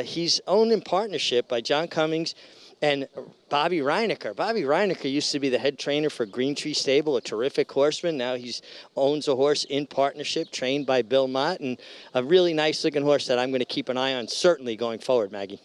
He's owned in partnership by John Cummings and Bobby Reinecker. Bobby Reinecker used to be the head trainer for Green Tree Stable, a terrific horseman. Now he owns a horse in partnership, trained by Bill Mott, and a really nice-looking horse that I'm going to keep an eye on, certainly going forward, Maggie.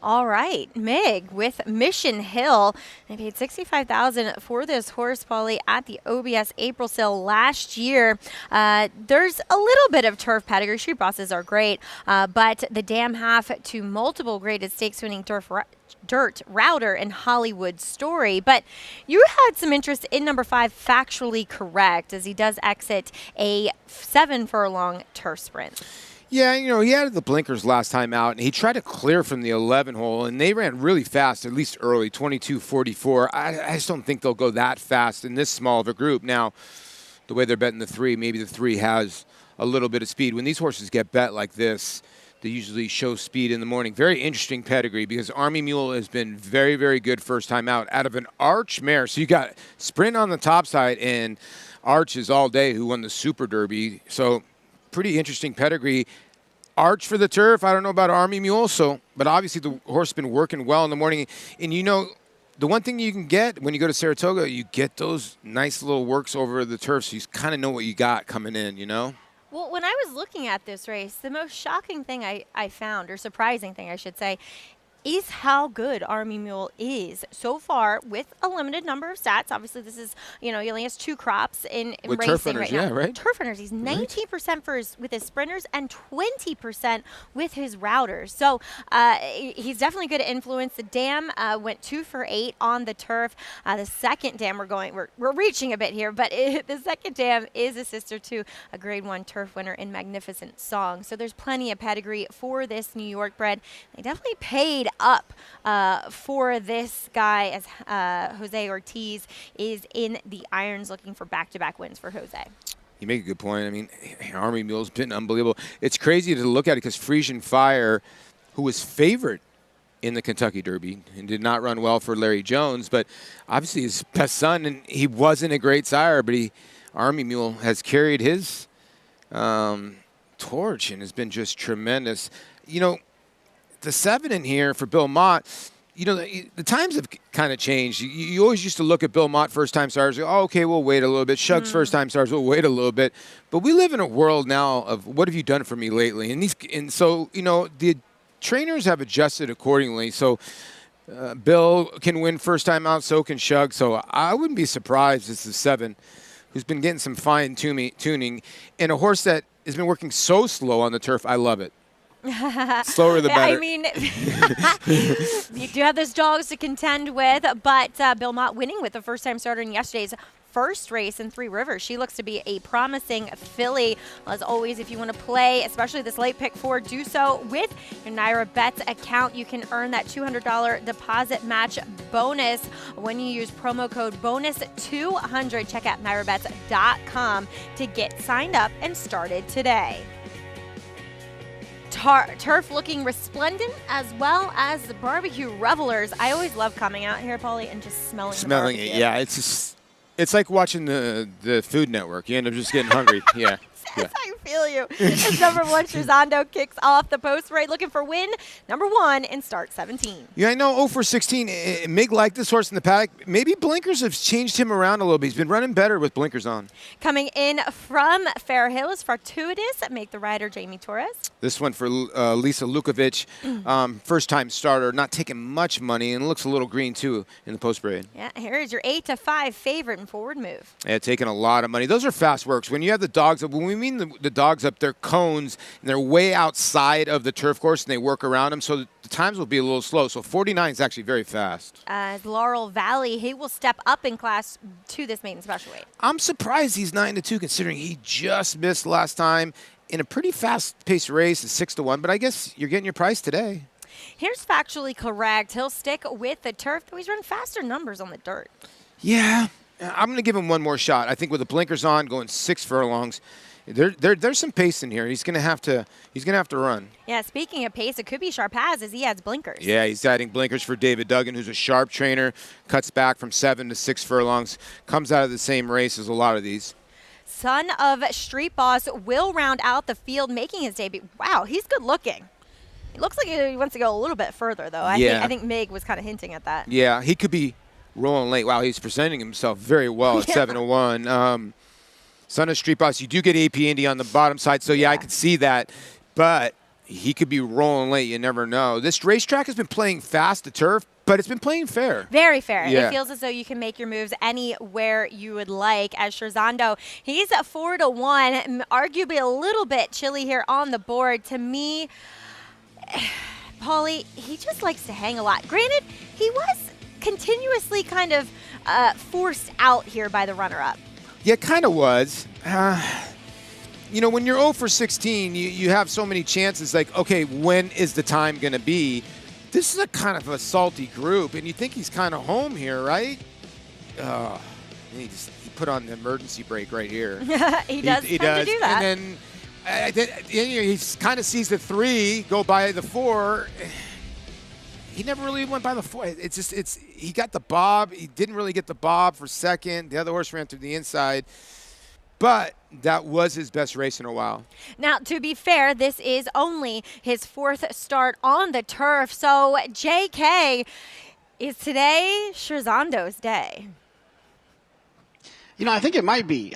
All right, Mig with Mission Hill. They paid $65,000 for this horse, Paulie, at the OBS April sale last year. There's a little bit of turf pedigree. Street Bosses are great, but the dam half to multiple graded stakes winning Dirt Router and Hollywood Story. But you had some interest in number 5, Factually Correct, as he does exit a 7 furlong turf sprint. Yeah, you know, he added the blinkers last time out, and he tried to clear from the 11 hole, and they ran really fast, at least early, 22:44. I just don't think they'll go that fast in this small of a group. Now, the way they're betting the 3, maybe the 3 has a little bit of speed. When these horses get bet like this, they usually show speed in the morning. Very interesting pedigree, because Army Mule has been very, very good first time out of an Arch mare. So you got Sprint on the top side, and Arch is All Day, who won the Super Derby. So pretty interesting pedigree. Arch for the turf. I don't know about Army Mule, but obviously the horse has been working well in the morning. And you know, the one thing you can get when you go to Saratoga, you get those nice little works over the turf, so you kind of know what you got coming in, you know? Well, when I was looking at this race, the most shocking thing I found, or surprising thing I should say, is how good Army Mule is so far with a limited number of stats. Obviously, this is, he only has 2 crops in With racing turf runners, right yeah, now. right? Turf runners, he's 19% with his sprinters and 20% with his routers. So he's definitely good at influence. The dam went 2 for 8 on the turf. The second dam, we're reaching a bit here, but the second dam is a sister to a Grade 1 turf winner in Magnificent Song. So there's plenty of pedigree for this New York bred. They definitely paid up for this guy as Jose Ortiz is in the irons looking for back-to-back wins for Jose. You make a good point. I mean, Army Mule's been unbelievable. It's crazy to look at it because Frisian Fire, who was favored in the Kentucky Derby and did not run well for Larry Jones, but obviously his best son, and he wasn't a great sire, but Army Mule has carried his torch and has been just tremendous. The 7 in here for Bill Mott, the times have kind of changed. You always used to look at Bill Mott first-time stars, go, oh, okay, we'll wait a little bit. Shug's first-time stars, we'll wait a little bit. But we live in a world now of what have you done for me lately? And so the trainers have adjusted accordingly. So Bill can win first-time out, so can Shug. So I wouldn't be surprised it's the 7 who's been getting some fine-tuning. And a horse that has been working so slow on the turf, I love it. Slower the better. I mean, you do have those dogs to contend with, but Bill Mott winning with the first-time starter in yesterday's first race in Three Rivers. She looks to be a promising filly. Well, as always, if you want to play, especially this late pick 4, do so with your Naira Bets account. You can earn that $200 deposit match bonus when you use promo code BONUS200. Check out NairaBets.com to get signed up and started today. Turf looking resplendent, as well as the barbecue revelers. I always love coming out here, Paulie, and just smelling the barbecue. It. Yeah, it's like watching the Food Network. You end up just getting hungry. Yeah. Yes, I feel you. As number 1, Shazando kicks off the post right, looking for win number 1 in start 17. Yeah, I know 0 for 16. Mig liked this horse in the paddock. Maybe blinkers have changed him around a little bit. He's been running better with blinkers on. Coming in from Fair Hill is Fortuitous. Make the rider Jamie Torres. This one for Lisa Lukovic, first-time starter, not taking much money, and looks a little green, too, in the post parade. Yeah, here is your 8-5 favorite and forward move. Yeah, taking a lot of money. Those are fast works. When you have the dogs up, when we mean the dogs up, they're cones, and they're way outside of the turf course, and they work around them, so the times will be a little slow. So 49 is actually very fast. Laurel Valley, he will step up in class to this maiden special weight. I'm surprised he's 9-2, considering he just missed last time in a pretty fast-paced race at 6-1, but I guess you're getting your price today. Here's factually correct. He'll stick with the turf, though he's run faster numbers on the dirt. Yeah, I'm going to give him one more shot. I think with the blinkers on, going 6 furlongs, there's some pace in here. He's going to have to run. Yeah, speaking of pace, it could be Sharpaz as he adds blinkers. Yeah, he's adding blinkers for David Duggan, who's a sharp trainer, cuts back from 7 to 6 furlongs, comes out of the same race as a lot of these. Son of Street Boss will round out the field, making his debut. Wow, he's good looking. It looks like he wants to go a little bit further, though. I think Meg was kind of hinting at that. Yeah, he could be rolling late. Wow, he's presenting himself very well at 7-1. Son of Street Boss, you do get AP Indy on the bottom side, so yeah, I could see that. But he could be rolling late. You never know. This racetrack has been playing fast, the turf, but it's been playing fair. Very fair. Yeah. It feels as though you can make your moves anywhere you would like. As Scherzando, he's at 4-1, arguably a little bit chilly here on the board. To me, Paulie, he just likes to hang a lot. Granted, he was continuously kind of forced out here by the runner-up. Yeah, it kind of was. When you're 0 for 16, you have so many chances. Like, okay, when is the time going to be? This is a kind of a salty group, and you think he's kind of home here, right? He put on the emergency brake right here. he does tend to do that. And then he kind of sees the 3 go by the 4. He never really went by the 4. He got the bob. He didn't really get the bob for second. The other horse ran through the inside. But that was his best race in a while. Now, to be fair, this is only his 4th start on the turf. So, JK, is today Scherzando's day? I think it might be.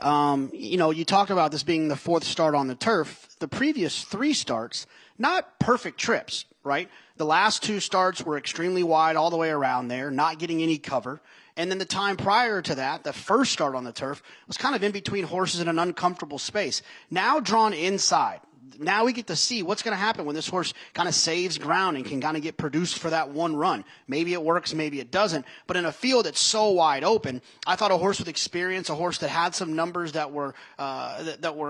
You talk about this being the 4th start on the turf. The previous 3 starts, not perfect trips. right? The last 2 starts were extremely wide all the way around there, not getting any cover. And then the time prior to that, the first start on the turf, was kind of in between horses in an uncomfortable space. Now drawn inside. Now we get to see what's going to happen when this horse kind of saves ground and can kind of get produced for that one run. Maybe it works, maybe it doesn't. But in a field that's so wide open, I thought a horse with experience, a horse that had some numbers that were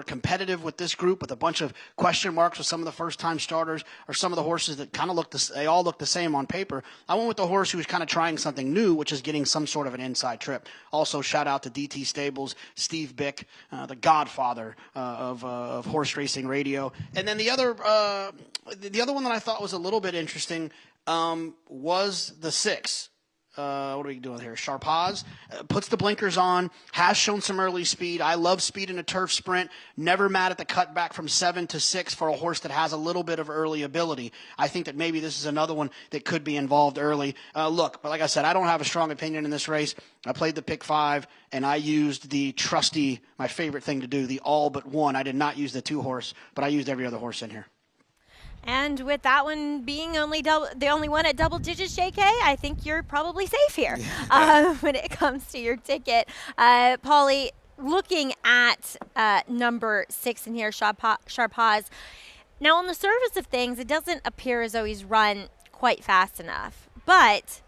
competitive with this group, with a bunch of question marks with some of the first-time starters, or some of the horses that kind of they all look the same on paper. I went with the horse who was kind of trying something new, which is getting some sort of an inside trip. Also, shout out to DT Stables, Steve Bick, the godfather of horse racing radio. And then the other one that I thought was a little bit interesting was the 6. What are we doing here? Sharpaz puts the blinkers on, has shown some early speed. I love speed in a turf sprint. Never mad at the cutback from 7 to 6 for a horse that has a little bit of early ability. I think that maybe this is another one that could be involved early. But like I said, I don't have a strong opinion in this race. I played the pick 5, and I used the trusty, my favorite thing to do, the all but one. I did not use the 2 horse, but I used every other horse in here. And with that one being the only one at double digits, JK, I think you're probably safe here when it comes to your ticket. Paulie, looking at number 6 in here, Sharpaz. Now, on the surface of things, it doesn't appear as though he's run quite fast enough. But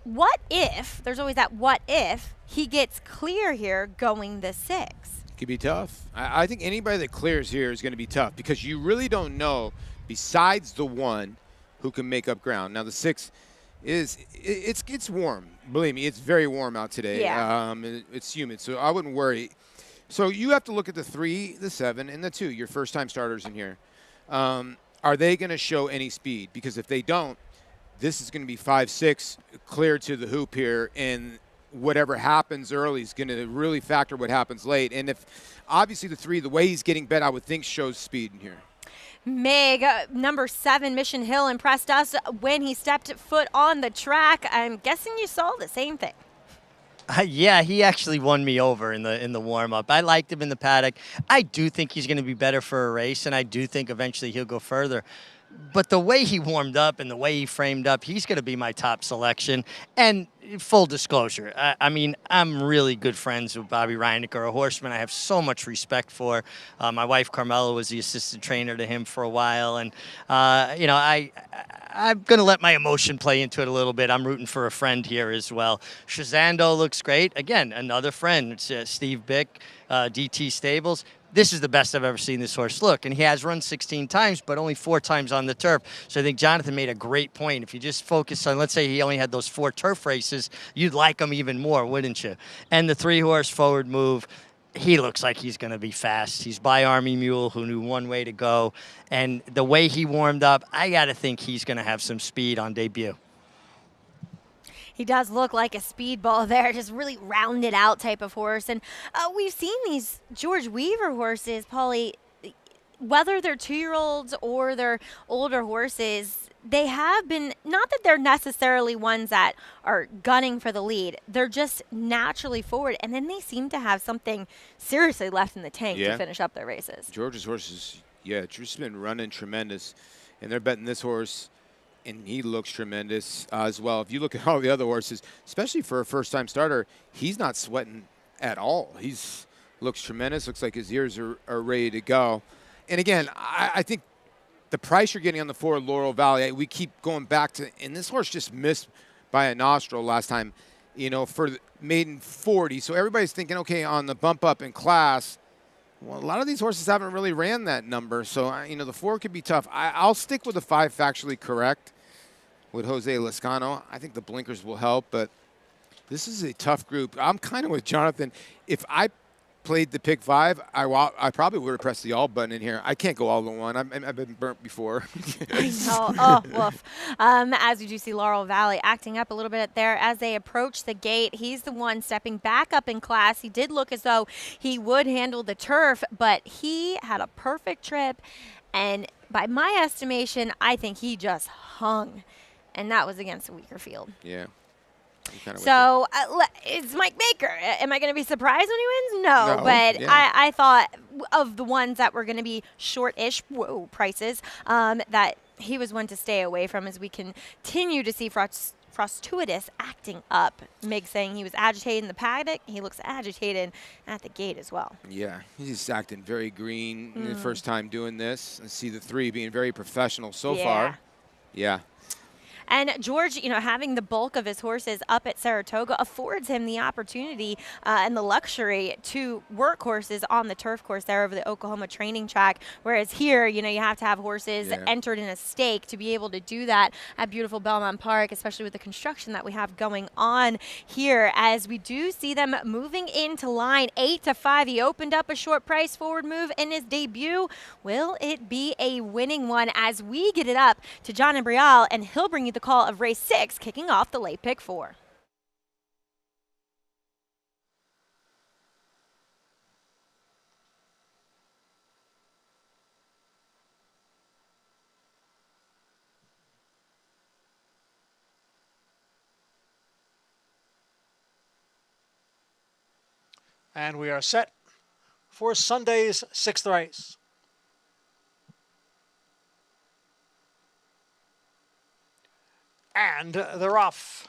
what if, there's always that what if, he gets clear here going the 6? Could be tough. I think anybody that clears here is going to be tough because you really don't know, besides the 1, who can make up ground. Now the 6 it's warm. Believe me, it's very warm out today. Yeah. It's humid, so I wouldn't worry. So you have to look at the 3, the 7, and the 2. Your first-time starters in here. Are they going to show any speed? Because if they don't, this is going to be 5-6 clear to the hoop here, and whatever happens early is going to really factor what happens late. And if obviously the 3, the way he's getting bet, I would think shows speed in here. Meg, number 7, Mission Hill, impressed us when he stepped foot on the track. I'm guessing you saw the same thing. Yeah, he actually won me over in the warm-up. I liked him in the paddock. I do think he's going to be better for a race, and I do think eventually he'll go further. But the way he warmed up and the way he framed up, he's going to be my top selection. And full disclosure, I mean, I'm really good friends with Bobby Reinecker, a horseman I have so much respect for. My wife, Carmela, was the assistant trainer to him for a while. And, I'm going to let my emotion play into it a little bit. I'm rooting for a friend here as well. Shazando looks great. Again, another friend. It's Steve Bick, DT Stables. This is the best I've ever seen this horse look. And he has run 16 times, but only 4 times on the turf. So I think Jonathan made a great point. If you just focus on, let's say he only had those 4 turf races, you'd like him even more, wouldn't you? And the 3-horse forward move, he looks like he's going to be fast. He's by Army Mule, who knew one way to go. And the way he warmed up, I got to think he's going to have some speed on debut. He does look like a speedball there, just really rounded out type of horse. And we've seen these George Weaver horses, Paulie, whether they're 2-year-olds or they're older horses, they have been, not that they're necessarily ones that are gunning for the lead. They're just naturally forward. And then they seem to have something seriously left in the tank to finish up their races. George's horses, just been running tremendous. And they're betting this horse, and he looks tremendous as well. If you look at all the other horses, especially for a first-time starter, he's not sweating at all. He's looks tremendous. Looks like his ears are ready to go. And again, I think the price you're getting on the 4 Laurel Valley, we keep going back to, and this horse just missed by a nostril last time, for the maiden 40. So everybody's thinking, okay, on the bump up in class, well, a lot of these horses haven't really ran that number. So, the 4 could be tough. I'll stick with the 5 factually correct with Jose Lescano. I think the blinkers will help, but this is a tough group. I'm kind of with Jonathan. If I played the pick 5, I probably would have pressed the all button in here. I can't go all in one. I've been burnt before. I know. Oh, woof. As you do see Laurel Valley acting up a little bit there as they approach the gate. He's the one stepping back up in class. He did look as though he would handle the turf, but he had a perfect trip. And by my estimation, I think he just hung. And that was against a weaker field. Yeah. So it's Mike Baker. Am I going to be surprised when he wins? No. But yeah. I thought of the ones that were going to be short-ish prices that he was one to stay away from as we continue to see Frostuitis acting up. Mig saying he was agitated in the paddock. He looks agitated at the gate as well. Yeah, he's just acting very green the first time doing this. I see the 3 being very professional so far. Yeah. And George, having the bulk of his horses up at Saratoga affords him the opportunity and the luxury to work horses on the turf course there over the Oklahoma training track. Whereas here, you have to have horses entered in a stake to be able to do that at beautiful Belmont Park, especially with the construction that we have going on here. As we do see them moving into line 8-5. He opened up a short price forward move in his debut. Will it be a winning one as we get it up to John Embrial, and he'll bring you the call of race 6, kicking off the late pick 4. And we are set for Sunday's 6th race. And they're off.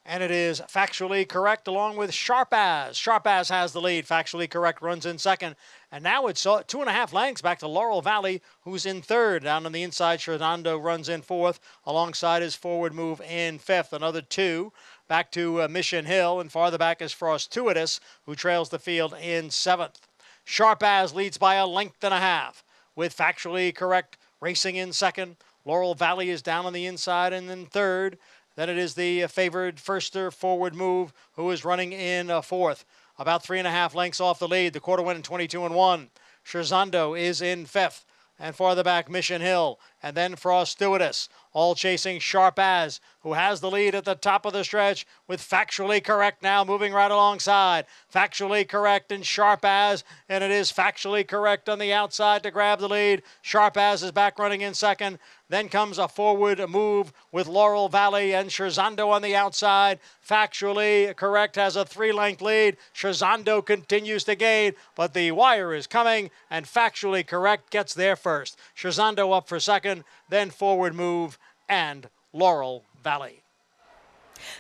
And it is Factually Correct along with Sharp As. Sharp As has the lead. Factually Correct runs in second. And now it's 2.5 lengths back to Laurel Valley, who's in third. Down on the inside, Sherdondo runs in fourth, alongside his forward move in fifth. Another 2 back to Mission Hill, and farther back is Frostuitis, who trails the field in seventh. Sharp As leads by 1.5 lengths, with Factually Correct racing in second. Laurel Valley is down on the inside and in third. Then it is the favored Firster forward move, who is running in fourth. About 3.5 lengths off the lead. The quarter went in 22-1. Scherzando is in fifth. And farther back, Mission Hill. And then Frostuitis, all chasing Sharp As, who has the lead at the top of the stretch, with Factually Correct now moving right alongside. Factually Correct and Sharp As, and it is Factually Correct on the outside to grab the lead. Sharp As is back running in second. Then comes a forward move with Laurel Valley and Scherzando on the outside. Factually Correct has a 3-length lead. Scherzando continues to gain, but the wire is coming, and Factually Correct gets there first. Scherzando up for second, then forward move and Laurel Valley.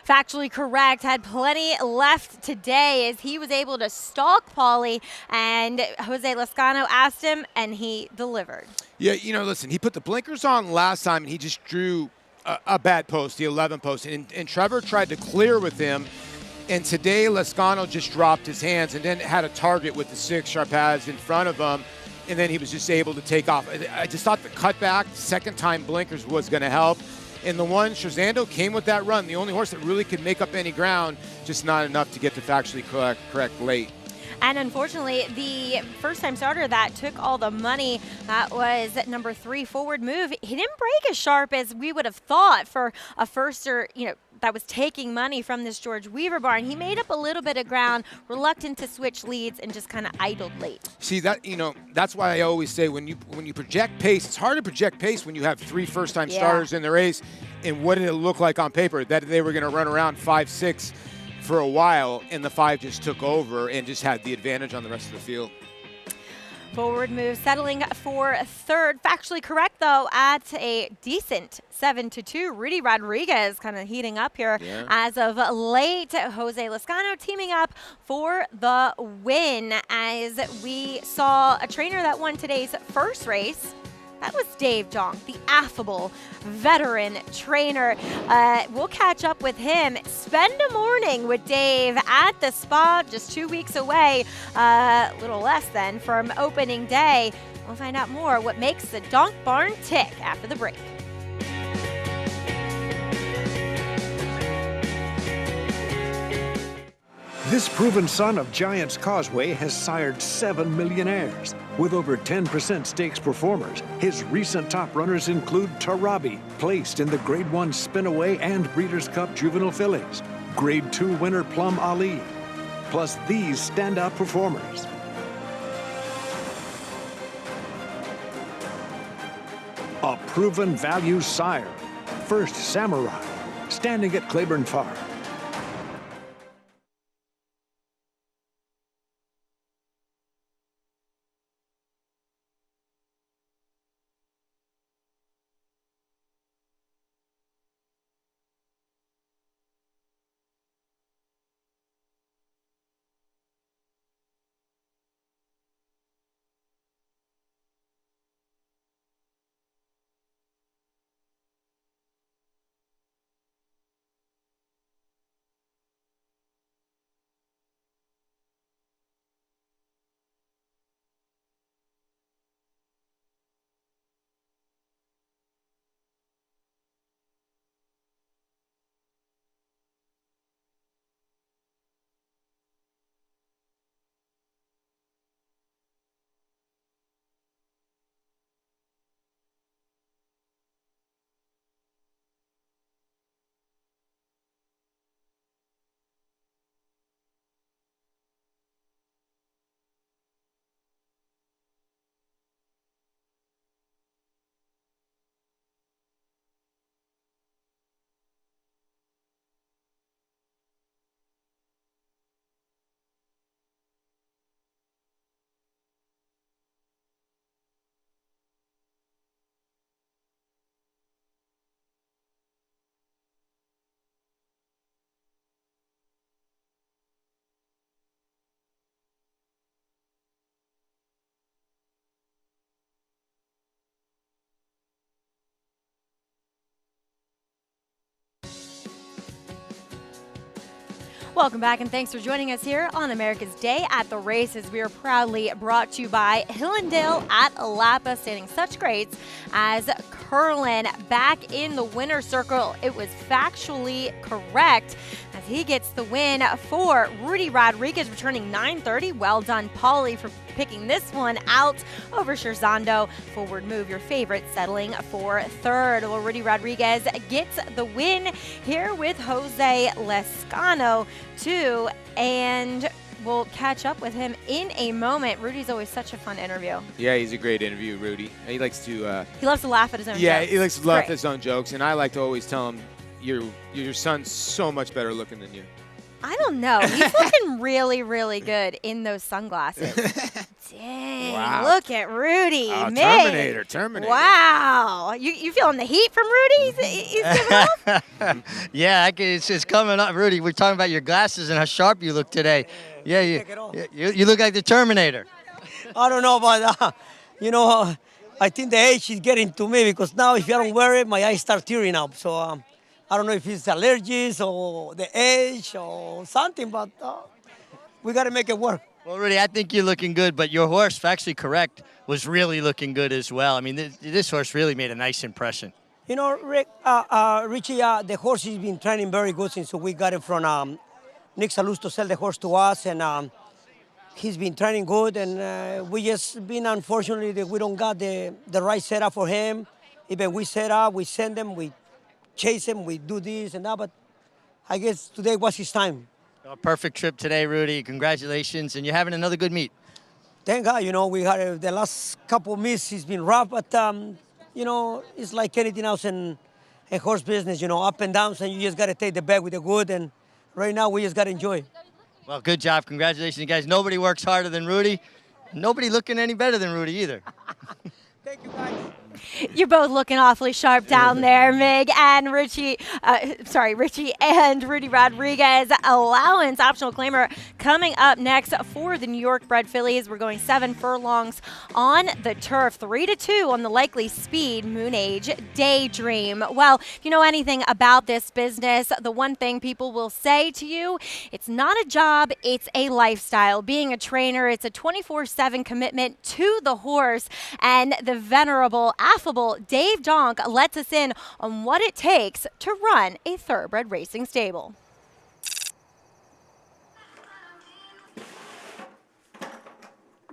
Factually Correct had plenty left today as he was able to stalk Paulie, and Jose Lascano asked him, and he delivered. Yeah, listen, he put the blinkers on last time, and he just drew a bad post, the 11 post, and Trevor tried to clear with him, and today Lascano just dropped his hands and then had a target with the 6 Sharp As in front of him, and then he was just able to take off. I just thought the cutback, second time blinkers was going to help. And the one, Scherzando came with that run. The only horse that really could make up any ground, just not enough to get to Factually correct late. And unfortunately, the first-time starter that took all the money, that was number 3, Forward Move. He didn't break as sharp as we would have thought for a firster, that was taking money from this George Weaver barn. He made up a little bit of ground, reluctant to switch leads, and just kind of idled late. See, that that's why I always say when you project pace, it's hard to project pace when you have 3 first-time starters in the race. And what did it look like on paper? That they were going to run around 5-6 for a while, and the 5 just took over and just had the advantage on the rest of the field. Forward Move settling for third. Factually Correct, though, at a decent 7-2. Rudy Rodriguez kind of heating up here as of late. Jose Lascano teaming up for the win, as we saw a trainer that won today's first race. That was Dave Jonk, the affable veteran trainer. We'll catch up with him. Spend a morning with Dave at the spa, just 2 weeks away, a little less than from opening day. We'll find out more what makes the Donk Barn tick after the break. This proven son of Giants Causeway has sired 7 millionaires. With over 10% stakes performers, his recent top runners include Tarabi, placed in the Grade 1 Spinaway and Breeders' Cup Juvenile Fillies, Grade 2 winner Plum Ali, plus these standout performers. A proven value sire, First Samurai, standing at Claiborne Farm. Welcome back, and thanks for joining us here on America's Day at the Races. We are proudly brought to you by Hillendale at Lapa, standing such greats as Curlin back in the winner's circle. It was factually correct as he gets the win for Rudy Rodriguez, returning 930. Well done, Paulie, for picking this one out over Scherzando. Forward Move, your favorite, settling for third. Well, Rudy Rodriguez gets the win here with Jose Lescano, too, and we'll catch up with him in a moment. Rudy's always such a fun interview. Yeah, he's a great interview, Rudy. He likes to... he loves to laugh at his own jokes. Yeah, he likes to laugh at Great. his own jokes, and I like to always tell him, your son's so much better looking than you. I don't know. He's looking really, really good in those sunglasses. Dang, Wow. look at Rudy. Oh, man. Terminator. Wow. You feeling the heat from Rudy? He's giving off? Yeah, it's coming up. Rudy, we're talking about your glasses and how sharp you look today. Yeah, you look like the Terminator. I don't know, but I think the age is getting to me because now if I don't wear it, my eyes start tearing up. So I don't know if it's allergies or the age or something, but we got to make it work. Well, Rudy, I think you're looking good, but your horse, factually correct, was really looking good as well. I mean, this horse really made a nice impression. You know, Rick, Richie, the horse has been training very good since we got it from Nick Salusto sell the horse to us, and he's been training good, and we just been unfortunately that we don't got the right setup for him. Even we set up, we send him, we chase him, we do this and that, but I guess today was his time. A perfect trip today, Rudy. Congratulations, and you're having another good meet. Thank God, we had the last couple of meets, it's been rough, but, it's like anything else in horse business, up and downs, and you just got to take the bad with the good, and right now we just got to enjoy. Well, good job. Congratulations, you guys. Nobody works harder than Rudy. Nobody looking any better than Rudy either. Thank you, guys. You're both looking awfully sharp down there, Mig and Richie and Rudy Rodriguez. Allowance optional claimer coming up next for the New York bred fillies. We're going 7 furlongs on the turf, 3-2 on the likely speed Moon Age Daydream. Well, if you know anything about this business, the one thing people will say to you, it's not a job, it's a lifestyle. Being a trainer, it's a 24/7 commitment to the horse, and the venerable, affable Dave Donk lets us in on what it takes to run a thoroughbred racing stable.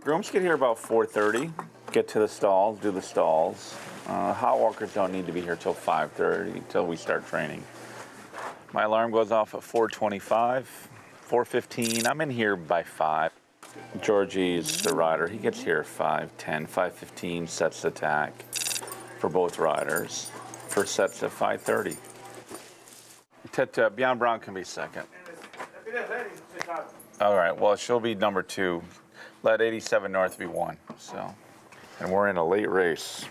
Grooms get here about 4:30, get to the stalls, do the stalls. Hot walkers don't need to be here till 5:30, till we start training. My alarm goes off at 4:25, 4:15. I'm in here by 5. Georgie's the rider. He gets here at 5:10, 5:15, sets attack for both riders. First set's at 5:30. Beyond Brown can be second. All right, well, she'll be number 2. Let 87 North be 1, so. And we're in a late race.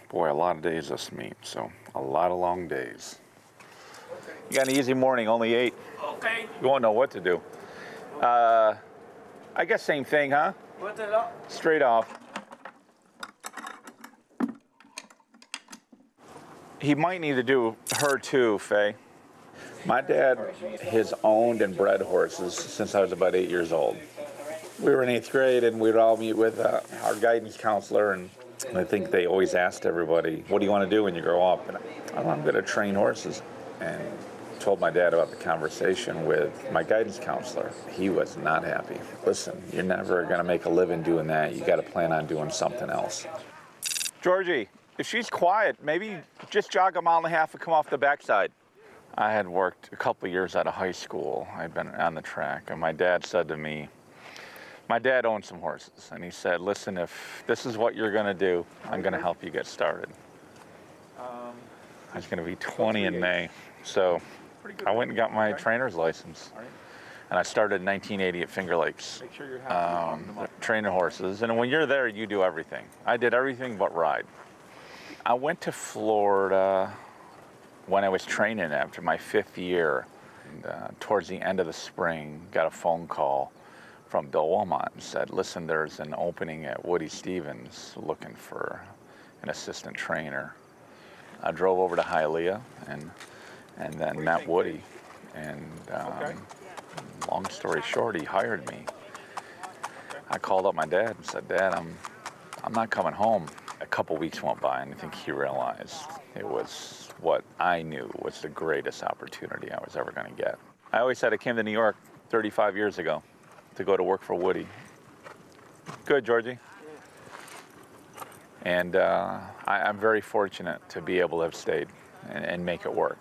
Boy, a lot of days this meet, so a lot of long days. You got an easy morning, only 8. Okay. You won't know what to do. I guess same thing, huh? Straight off. He might need to do her too, Faye. My dad has owned and bred horses since I was about 8 years old. We were in 8th grade and we'd all meet with our guidance counselor, and I think they always asked everybody, what do you want to do when you grow up? And I'm going to train horses. And told my dad about the conversation with my guidance counselor. He was not happy. Listen, you're never going to make a living doing that. You got to plan on doing something else. Georgie, if she's quiet, maybe just jog a 1.5 miles and come off the backside. I had worked a couple of years out of high school. I'd been on the track, and my dad said to me, my dad owned some horses, and he said, listen, if this is what you're going to do, I'm going to help you get started. I was going to be 20 in May, so I went and got my trainer's license. And I started in 1980 at Finger Lakes, training horses. And when you're there, you do everything. I did everything but ride. I went to Florida when I was training after my 5th year. And, towards the end of the spring, got a phone call from Bill Wilmot and said, listen, there's an opening at Woody Stevens looking for an assistant trainer. I drove over to Hialeah and then met Woody, and Long story short, he hired me. I called up my dad and said, Dad, I'm not coming home. A couple weeks went by, and I think he realized it was what I knew was the greatest opportunity I was ever going to get. I always said I came to New York 35 years ago to go to work for Woody. Good, Georgie. And I'm very fortunate to be able to have stayed and make it work.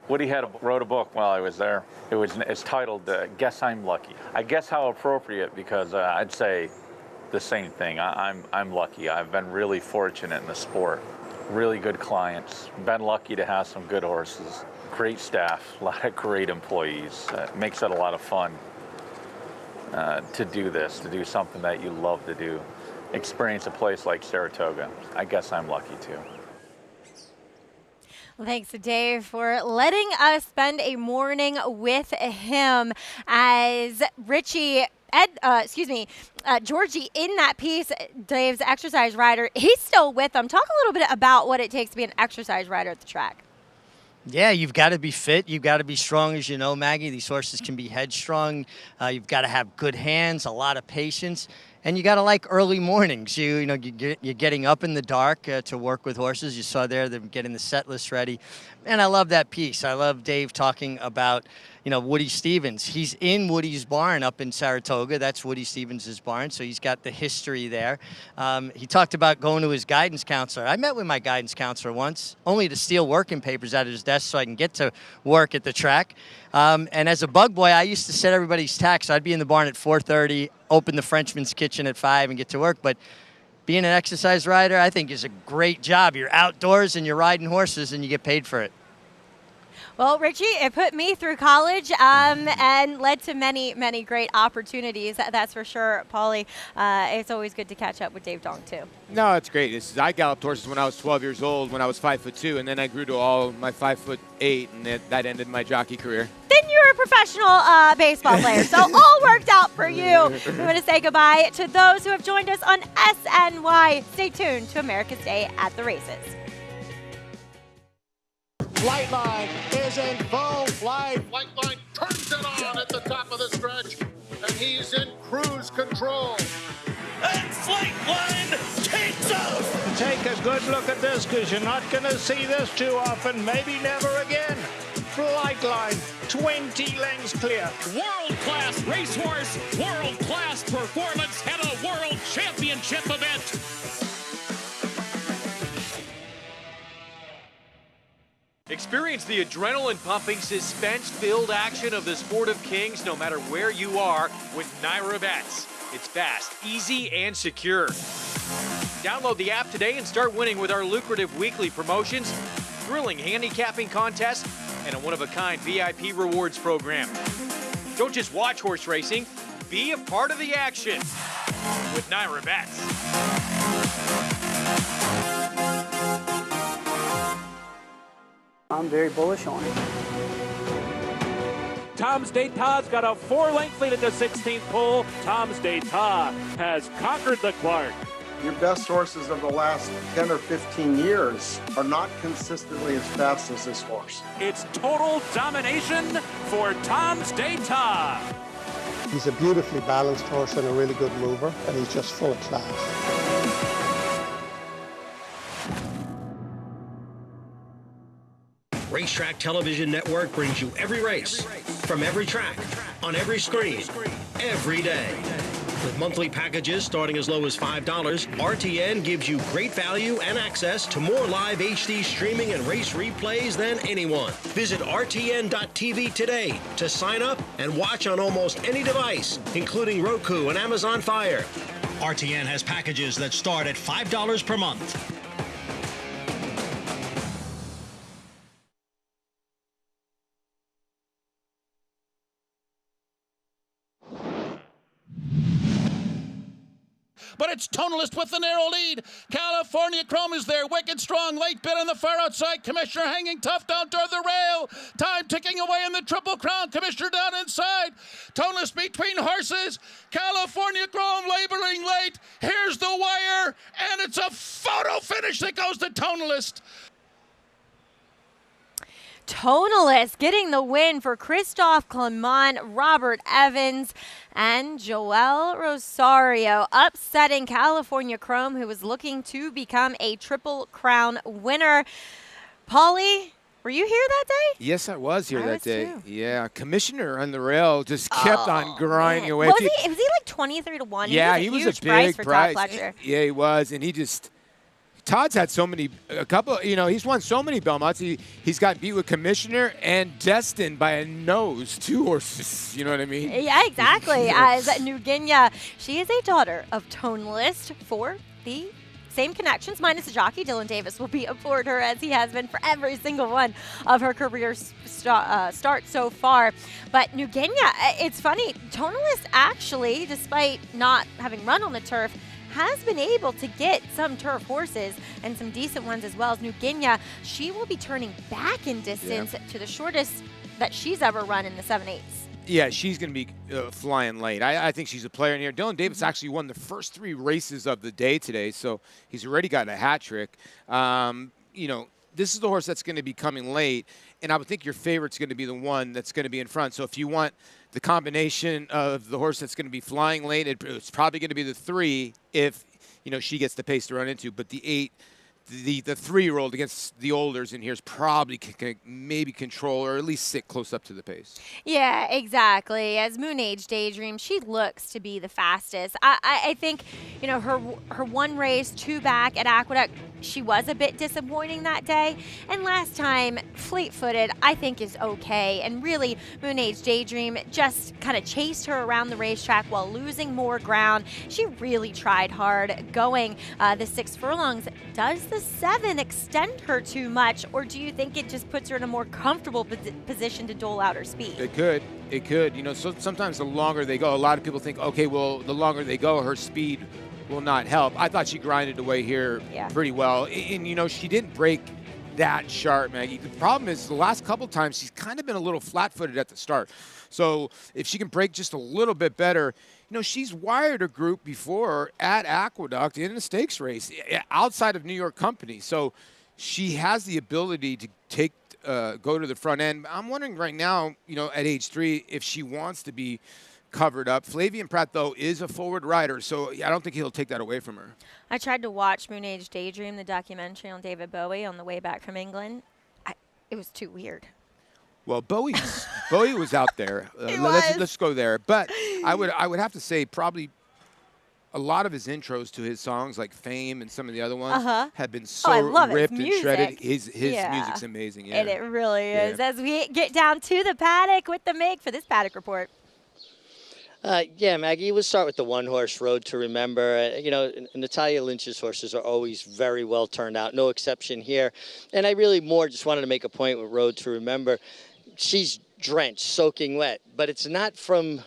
Woody wrote a book while I was there. It's titled Guess I'm Lucky. I guess how appropriate, because I'd say the same thing. I'm lucky. I've been really fortunate in the sport. Really good clients. Been lucky to have some good horses. Great staff, a lot of great employees. It makes it a lot of fun to do this, to do something that you love to do. Experience a place like Saratoga. I guess I'm lucky too. Well, thanks to Dave for letting us spend a morning with him as Georgie, in that piece, Dave's exercise rider, he's still with them. Talk a little bit about what it takes to be an exercise rider at the track. Yeah, you've got to be fit. You've got to be strong, as you know, Maggie. These horses can be headstrong. You've got to have good hands, a lot of patience. And you got to like early mornings. You're getting up in the dark to work with horses. You saw there them getting the set list ready. And I love that piece. I love Dave talking about, Woody Stevens. He's in Woody's barn up in Saratoga. That's Woody Stevens' barn, so he's got the history there. He talked about going to his guidance counselor. I met with my guidance counselor once, only to steal working papers out of his desk so I can get to work at the track. And as a bug boy, I used to set everybody's tax. So I'd be in the barn at 4:30, open the Frenchman's Kitchen at 5 and get to work. But being an exercise rider, I think, is a great job. You're outdoors and you're riding horses and you get paid for it. Well, Richie, it put me through college and led to many, many great opportunities. That's for sure, Paulie. It's always good to catch up with Dave Dong, too. No, it's great. I galloped horses when I was 12 years old, when I was 5'2", and then I grew to all my 5'8", and that ended my jockey career. Then you're a professional baseball player, so all worked out for you. We want to say goodbye to those who have joined us on SNY. Stay tuned to America's Day at the Races. Flightline is in full flight. Flightline turns it on at the top of the stretch, and he's in cruise control. And Flightline takes off. Take a good look at this, because you're not going to see this too often, maybe never again. Flightline, 20 lengths clear. World-class racehorse, world-class performance at a world championship event. Experience the adrenaline-pumping, suspense-filled action of the Sport of Kings no matter where you are with Naira Bets. It's fast, easy, and secure. Download the app today and start winning with our lucrative weekly promotions, thrilling handicapping contests, and a one-of-a-kind VIP rewards program. Don't just watch horse racing, be a part of the action with Naira Bets. I'm very bullish on it. Tom's D'Etat's got a 4-length lead at the 16th pole. Tom's D'Etat has conquered the Clark. Your best horses of the last 10 or 15 years are not consistently as fast as this horse. It's total domination for Tom's D'Etat. He's a beautifully balanced horse and a really good mover, and he's just full of class. Racetrack Television Network brings you every race, from every track, on every screen, every day. With monthly packages starting as low as $5, RTN gives you great value and access to more live HD streaming and race replays than anyone. Visit RTN.tv today to sign up and watch on almost any device, including Roku and Amazon Fire. RTN has packages that start at $5 per month. But it's Tonalist with the narrow lead. California Chrome is there. Wicked strong. Late bit on the far outside. Commissioner hanging tough down toward the rail. Time ticking away in the Triple Crown. Commissioner down inside. Tonalist between horses. California Chrome laboring late. Here's the wire. And it's a photo finish that goes to Tonalist. Tonalist getting the win for Christophe Clement, Robert Evans, and Joel Rosario, upsetting California Chrome, who was looking to become a Triple Crown winner. Paulie, were you here that day? Yes, I was here I that was day. too. Yeah, Commissioner on the rail just kept on grinding away. Was he like 23-1? Yeah, he was a a huge price big for price. Todd Pletcher. Yeah, he was, and he just. Todd's had he's won so many Belmonts. He's got beat with Commissioner and Destin by a nose, 2 horses. You know what I mean? Yeah, exactly. As Nuginia, she is a daughter of Tonalist for the same connections, minus the jockey. Dylan Davis will be aboard her, as he has been for every single one of her career starts so far. But Nuginia, it's funny, Tonalist actually, despite not having run on the turf, has been able to get some turf horses and some decent ones as well. As Nuginia, she will be turning back in distance to the shortest that she's ever run in the 7/8. Yeah, she's going to be flying late. I think she's a player in here. Dylan Davis actually won the first 3 races of the day today, so he's already got a hat trick. This is the horse that's going to be coming late, and I would think your favorite's going to be the one that's going to be in front. So if you want the combination of the horse that's going to be flying late, it's probably going to be the 3 if, she gets the pace to run into. But the 8, the 3-year-old against the olders in here is probably can maybe control or at least sit close up to the pace. Yeah, exactly. As Moon Age Daydream, she looks to be the fastest. I think, her 1 race, 2 back at Aqueduct, she was a bit disappointing that day. And last time, fleet-footed, I think is okay. And really, Moon Age Daydream just kind of chased her around the racetrack while losing more ground. She really tried hard going the 6 furlongs. Does the 7 extend her too much, or do you think it just puts her in a more comfortable position to dole out her speed? It could. So sometimes the longer they go, a lot of people think, okay, well, the longer they go, her speed will not help. I thought she grinded away here pretty well. And, she didn't break that sharp, Maggie. The problem is the last couple times she's kind of been a little flat-footed at the start. So if she can break just a little bit better, she's wired a group before at Aqueduct in a stakes race outside of New York Company. So she has the ability to go to the front end. I'm wondering right now, at age 3, if she wants to be covered up. Flavian Pratt, though, is a forward rider, so I don't think he'll take that away from her. I tried to watch Moon Age Daydream, the documentary on David Bowie, on the way back from England. It was too weird. Well, Bowie was out there. Let's go there. But I would have to say probably a lot of his intros to his songs, like Fame and some of the other ones, have been so ripped and shredded. His music's amazing. Yeah. And it really is. Yeah. As we get down to the paddock with the Mig for this paddock report. Maggie, we'll start with the 1-horse Road to Remember. Natalia Lynch's horses are always very well turned out, no exception here. And I really more just wanted to make a point with Road to Remember. She's drenched, soaking wet, but it's not from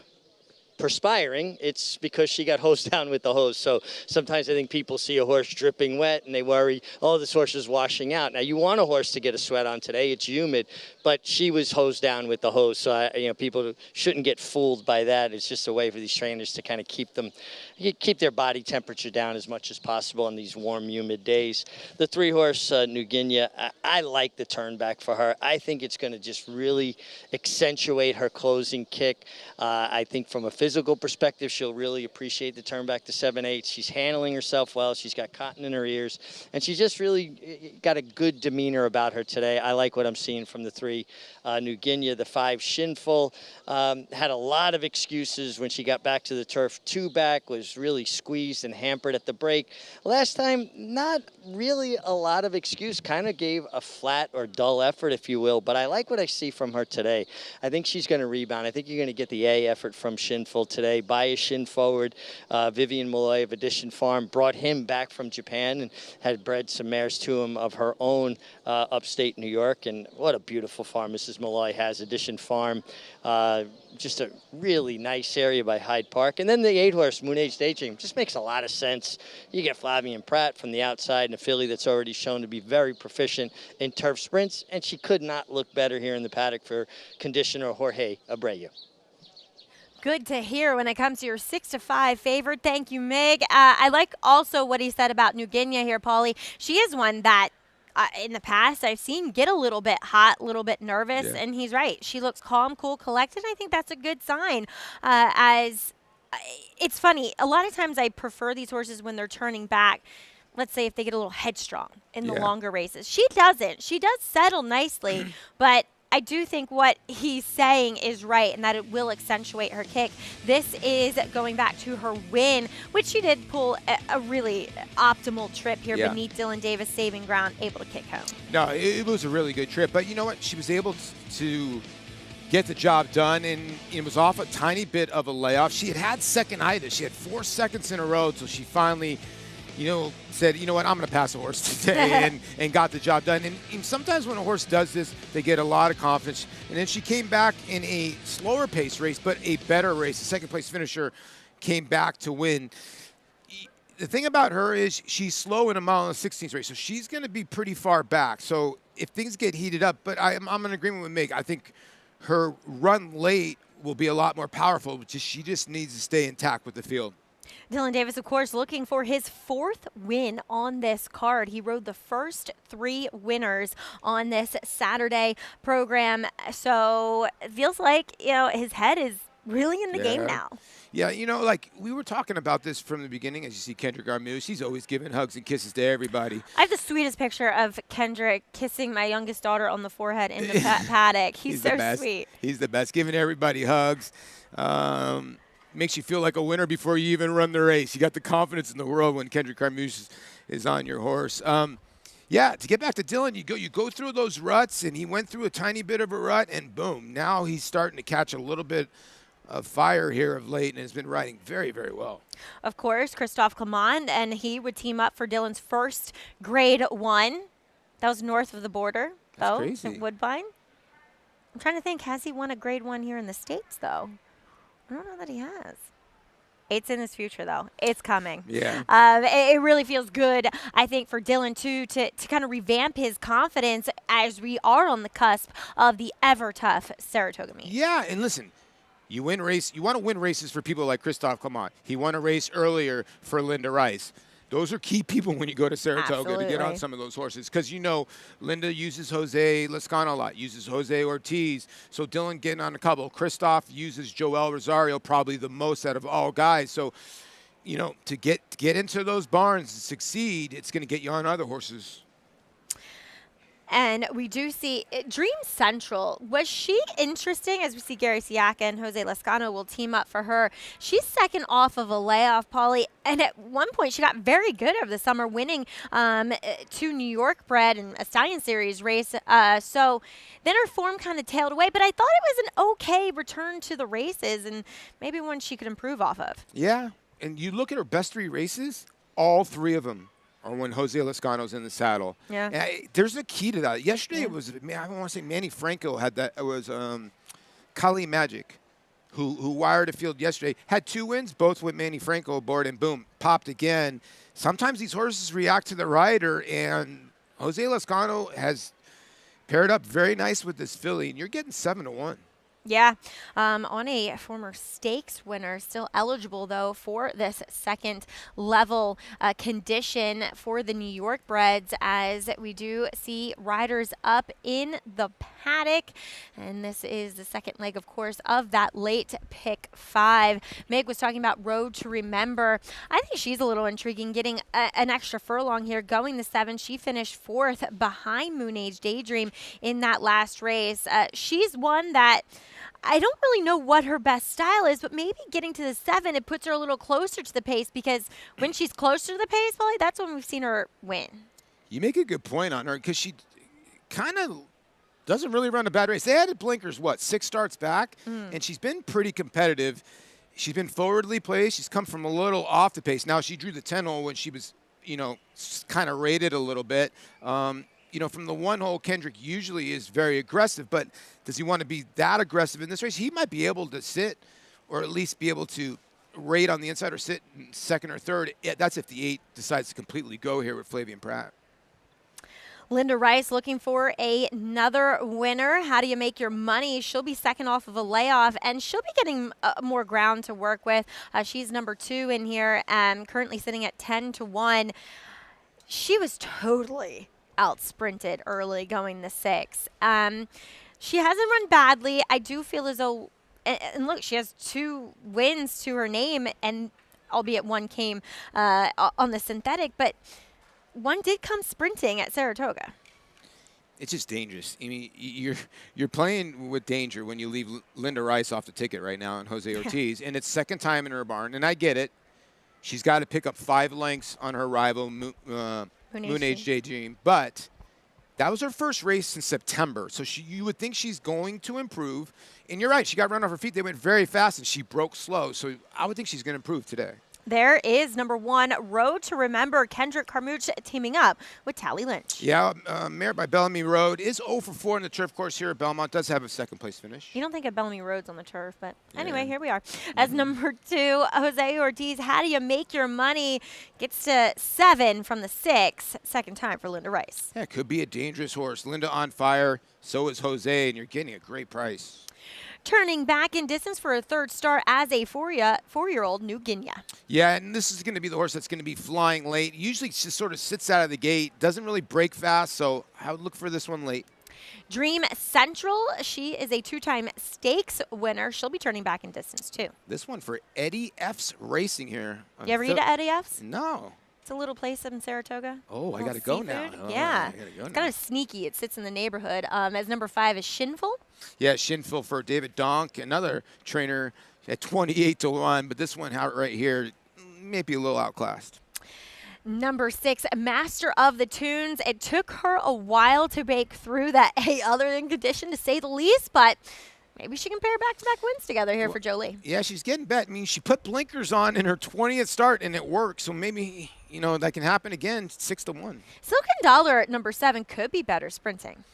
perspiring, it's because she got hosed down with the hose. So sometimes I think people see a horse dripping wet and they worry, oh, this horse is washing out. Now, you want a horse to get a sweat on today. It's humid, but she was hosed down with the hose. So, people shouldn't get fooled by that. It's just a way for these trainers to kind of keep their body temperature down as much as possible on these warm, humid days. The 3-horse Nuginia, I like the turn back for her. I think it's going to just really accentuate her closing kick. I think from a physical perspective, she'll really appreciate the turn back to 7/8. She's handling herself well. She's got cotton in her ears, and she just really got a good demeanor about her today. I like what I'm seeing from the 3 Nuginia. The 5 Shinful had a lot of excuses when she got back to the turf. 2 back was really squeezed and hampered at the break. Last time, not really a lot of excuse. Kind of gave a flat or dull effort, if you will, but I like what I see from her today. I think she's going to rebound. I think you're going to get the A effort from Shinful today. Bias Shin forward. Vivian Malloy of Edition Farm brought him back from Japan and had bred some mares to him of her own upstate New York. And what a beautiful farm Mrs. Malloy has, Edition Farm. Just a really nice area by Hyde Park. And then the 8-horse Moon Age Daydream just makes a lot of sense. You get Flavian Pratt from the outside and a filly that's already shown to be very proficient in turf sprints, and she could not look better here in the paddock for conditioner Jorge Abreu. Good to hear when it comes to your 6-5 favorite. Thank you, Mig. I like also what he said about Nuginia here, Paulie. She is one that in the past I've seen get a little bit hot, a little bit nervous, Yeah. and he's right. She looks calm, cool, collected. I think that's a good sign. As it's funny, a lot of times I prefer these horses when they're turning back. Let's say if they get a little headstrong in the Yeah. longer races. She doesn't. She does settle nicely, but I do think what he's saying is right, and that it will accentuate her kick. This is going back to her win, which she did pull a really optimal trip here Yeah. beneath Dylan Davis, saving ground, able to kick home. No, it was a really good trip. But you know what? She was able to get the job done, and it was off a tiny bit of a layoff. She had second-itis. She had 4 seconds in a row, so she finally, said, you know what, I'm going to pass a horse today and got the job done. And sometimes when a horse does this, they get a lot of confidence. And then she came back in a slower pace race, but a better race. The second-place finisher came back to win. The thing about her is she's slow in a mile and a 16th race, so she's going to be pretty far back. So if things get heated up, but I'm in agreement with Meg. I think her run late will be a lot more powerful, but she just needs to stay intact with the field. Dylan Davis, of course, looking for his 4th win on this card. He rode the first 3 winners on this Saturday program. So it feels like, his head is really in the game now. Yeah, like we were talking about this from the beginning. As you see Kendrick Armuse, he's always giving hugs and kisses to everybody. I have the sweetest picture of Kendrick kissing my youngest daughter on the forehead in the paddock. He's so the best. sweet. He's the best, giving everybody hugs. Makes you feel like a winner before you even run the race. You got the confidence in the world when Kendrick Armuse is on your horse. Yeah, to get back to Dylan, you go through those ruts, and he went through a tiny bit of a rut, and boom, now he's starting to catch a little bit of fire here of late, and has been riding very, very well. Of course, Christophe Clement, and he would team up for Dylan's first Grade 1. That was north of the border, though, crazy. in Woodbine. I'm trying to think, has he won a Grade 1 here in the States, though? I don't know that he has. It's in his future, though. It's coming. Yeah. It really feels good, I think, for Dylan, too, to kind of revamp his confidence as we are on the cusp of the ever-tough Saratoga meet. Yeah, and listen, you want to win races for people like Christophe Clement. He won a race earlier for Linda Rice. Those are key people when you go to Saratoga to get on some of those horses. Because, Linda uses Jose Lascano a lot, uses Jose Ortiz. So Dylan getting on a couple. Christophe uses Joel Rosario probably the most out of all guys. So, to get into those barns and succeed, it's going to get you on other horses. And we do see Dream Central. Was she interesting? As we see Gary Siaka and Jose Lascano will team up for her. She's second off of a layoff, Polly. And at one point, she got very good over the summer, winning 2 New York bred and a Stallion Series race. So then her form kind of tailed away. But I thought it was an okay return to the races and maybe one she could improve off of. Yeah. And you look at her best 3 races, all 3 of them or when Jose Lascano's in the saddle. Yeah. And there's a key to that. Yesterday it was, I want to say Manny Franco had that. It was Kali Magic, who wired a field yesterday. Had 2 wins, both with Manny Franco aboard, and boom, popped again. Sometimes these horses react to the rider, and Jose Lascano has paired up very nice with this filly, and you're getting 7-1. Yeah, on a former stakes winner, still eligible, though, for this second level condition for the New York breds, as we do see riders up in the paddock. And this is the second leg, of course, of that late pick 5. Meg was talking about Road to Remember. I think she's a little intriguing, getting an extra furlong here, going the 7. She finished 4th behind Moon Age Daydream in that last race. She's one that I don't really know what her best style is, but maybe getting to the 7, it puts her a little closer to the pace, because when she's closer to the pace, Polly, that's when we've seen her win. You make a good point on her, because she kind of doesn't really run a bad race. They added blinkers, 6 starts back, and she's been pretty competitive. She's been forwardly placed. She's come from a little off the pace. Now, she drew the 10-hole when she was, kind of rated a little bit. From the 1-hole, Kendrick usually is very aggressive, but does he want to be that aggressive in this race? He might be able to sit, or at least be able to rate on the inside or sit in 2nd or 3rd. Yeah, that's if the 8 decides to completely go here with Flavien Prat. Linda Rice looking for another winner. How do you make your money? She'll be second off of a layoff, and she'll be getting more ground to work with. She's number 2 in here, currently sitting at 10-1. She was totally out sprinted early going the 6. She hasn't run badly. I do feel as though, and look, she has 2 wins to her name, and albeit one came on the synthetic, but one did come sprinting at Saratoga. It's just dangerous. I mean, you're playing with danger when you leave Linda Rice off the ticket right now and Jose Ortiz, and it's second time in her barn, and I get it. She's got to pick up 5 lengths on her rival, Moon Age Daydream, but that was her first race in September, so you would think she's going to improve. And you're right, she got run off her feet. They went very fast, and she broke slow, so I would think she's going to improve today. There is number 1, Road to Remember, Kendrick Carmouche teaming up with Tally Lynch. Yeah, Mare by Bellamy Road is 0 for 4 in the turf course here at Belmont. Does have a second-place finish. You don't think of Bellamy Road's on the turf, but anyway, here we are. As number 2, Jose Ortiz, How Do You Make Your Money, gets to 7 from the 6, second time for Linda Rice. Yeah, it could be a dangerous horse. Linda on fire, so is Jose, and you're getting a great price. Turning back in distance for a 3rd start as a 4-year-old, New Guinea. Yeah, and this is going to be the horse that's going to be flying late. Usually just sort of sits out of the gate, doesn't really break fast, so I would look for this one late. Dream Central, she is a 2-time stakes winner. She'll be turning back in distance, too. This one for Eddie F's Racing here. You ever eat at Eddie F's? No. It's a little place up in Saratoga. Oh, I got to go now. Oh, yeah. I gotta go it's now. kind of sneaky. It sits in the neighborhood. As number 5 is Shinful. Yeah, Shinful for David Donk, another trainer at 28 to 1, but this one out right here may be a little outclassed. Number 6, Master of the Tunes. It took her a while to break through that other than condition, to say the least, but maybe she can pair back-to-back wins together here for Jolie. Yeah, she's getting bet. I mean, she put blinkers on in her 20th start, and it worked. So maybe, that can happen again, 6 to 1. Silken Dollar at number 7 could be better sprinting.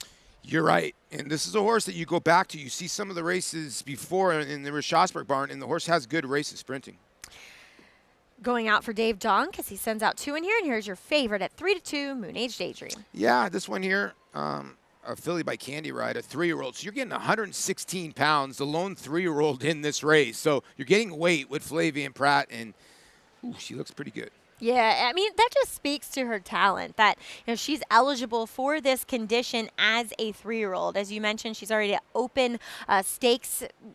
You're right. And this is a horse that you go back to. You see some of the races before in the Schosberg barn, and the horse has good races sprinting. Going out for Dave Donk as he sends out 2 in here, and here's your favorite at 3 to 2, Moon Age Daydream. Yeah, this one here, a filly by Candy Ride, a 3-year-old. So you're getting 116 pounds, the lone 3-year-old in this race. So you're getting weight with Flavien Prat, and she looks pretty good. Yeah, I mean, that just speaks to her talent, that she's eligible for this condition as a 3-year-old. As you mentioned, she's already an open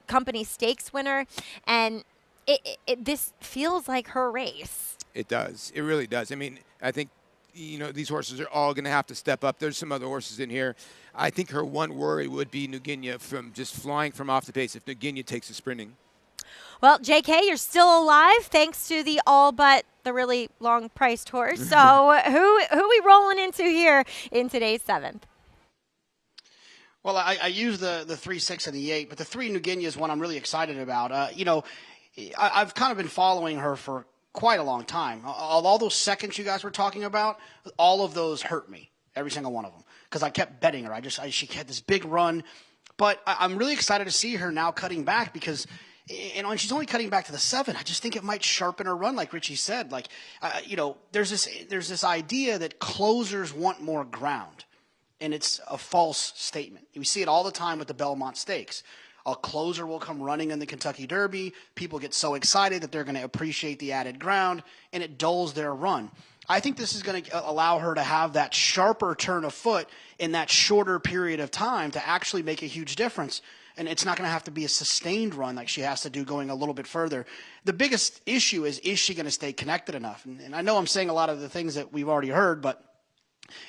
company stakes winner, and this feels like her race. It does. It really does. I mean, I think, these horses are all going to have to step up. There's some other horses in here. I think her one worry would be New Guinea from just flying from off the pace if New Guinea takes the sprinting. Well, JK, you're still alive thanks to the all but the really long-priced horse. So who we rolling into here in today's 7th? Well, I use the 3, 6, and the 8, but the 3 New Guinea is one I'm really excited about. I've kind of been following her for quite a long time. All those seconds you guys were talking about, all of those hurt me, every single one of them, because I kept betting her. She had this big run, but I'm really excited to see her now cutting back because. And when she's only cutting back to the 7, I just think it might sharpen her run, like Richie said. There's this idea that closers want more ground, and it's a false statement. We see it all the time with the Belmont Stakes. A closer will come running in the Kentucky Derby. People get so excited that they're going to appreciate the added ground, and it dulls their run. I think this is going to allow her to have that sharper turn of foot in that shorter period of time to actually make a huge difference. And it's not going to have to be a sustained run like she has to do going a little bit further. The biggest issue is she going to stay connected enough? And I know I'm saying a lot of the things that we've already heard, but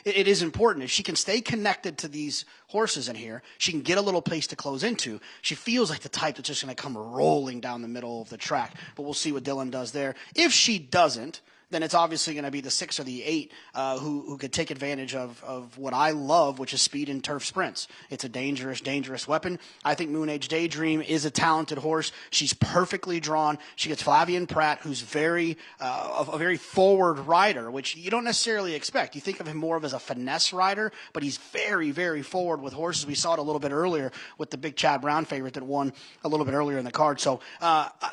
it is important. If she can stay connected to these horses in here, she can get a little place to close into. She feels like the type that's just going to come rolling down the middle of the track. But we'll see what Dylan does there. If she doesn't, then it's obviously going to be the 6 or the 8 who could take advantage of what I love, which is speed in turf sprints. It's a dangerous, dangerous weapon. I think Moon Age Daydream is a talented horse. She's perfectly drawn. She gets Flavien Prat, who's a very forward rider, which you don't necessarily expect. You think of him more of as a finesse rider, but he's very, very forward with horses. We saw it a little bit earlier with the big Chad Brown favorite that won a little bit earlier in the card. So,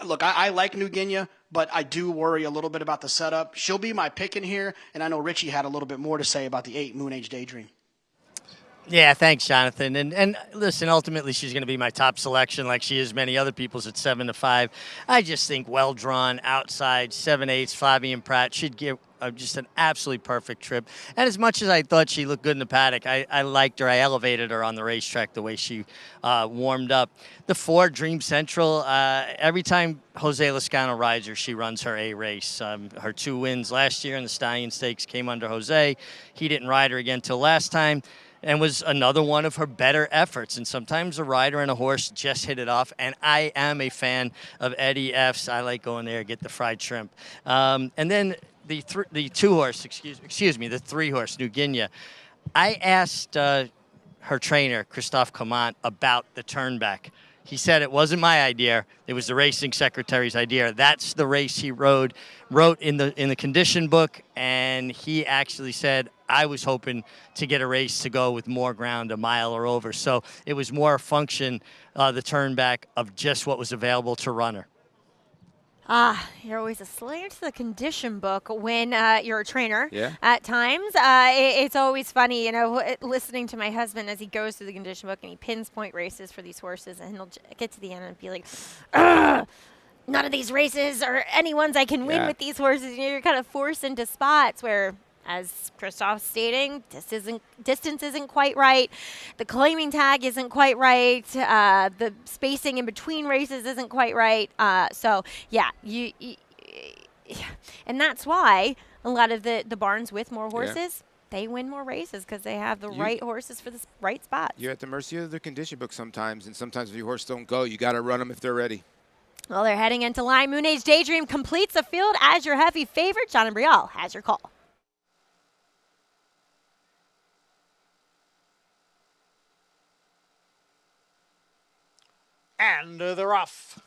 look, I like New Guinea, but I do worry a little bit about the setup. She'll be my pick in here, and I know Richie had a little bit more to say about the 8 Moon Age Daydream. Yeah, thanks, Jonathan. And listen, ultimately she's going to be my top selection like she is many other people's at 7 to 5. I just think well-drawn, outside, 7/8, Flavien Prat should just an absolutely perfect trip. And as much as I thought she looked good in the paddock, I liked her. I elevated her on the racetrack the way she warmed up. The 4, Dream Central, every time Jose Lezcano rides her, she runs her A race. Her 2 wins last year in the Stallion Stakes came under Jose. He didn't ride her again till last time, and was another one of her better efforts. And sometimes a rider and a horse just hit it off, and I am a fan of Eddie F's. I like going there, get the fried shrimp. And then the 3-horse, New Guinea. I asked her trainer, Christophe Clement, about the turnback. He said it wasn't my idea. It was the racing secretary's idea. That's the race he wrote in the condition book, and he actually said, I was hoping to get a race to go with more ground, a mile or over. So it was more a function, the turnback, of just what was available to runner. You're always a slave to the condition book when you're a trainer. Yeah. At times, it's always funny, listening to my husband as he goes through the condition book and he pinpoint races for these horses, and he'll get to the end and be like, "Ugh, none of these races are any ones I can win with these horses." You're kind of forced into spots where, as Christophe's stating, distance isn't quite right. The claiming tag isn't quite right. The spacing in between races isn't quite right. And that's why a lot of the barns with more horses, they win more races because they have the right horses for the right spots. You're at the mercy of the condition book sometimes, and sometimes if your horse don't go, you got to run them if they're ready. Well, they're heading into line. Moon Age Daydream completes the field as your heavy favorite. John and Brielle has your call. And they're off.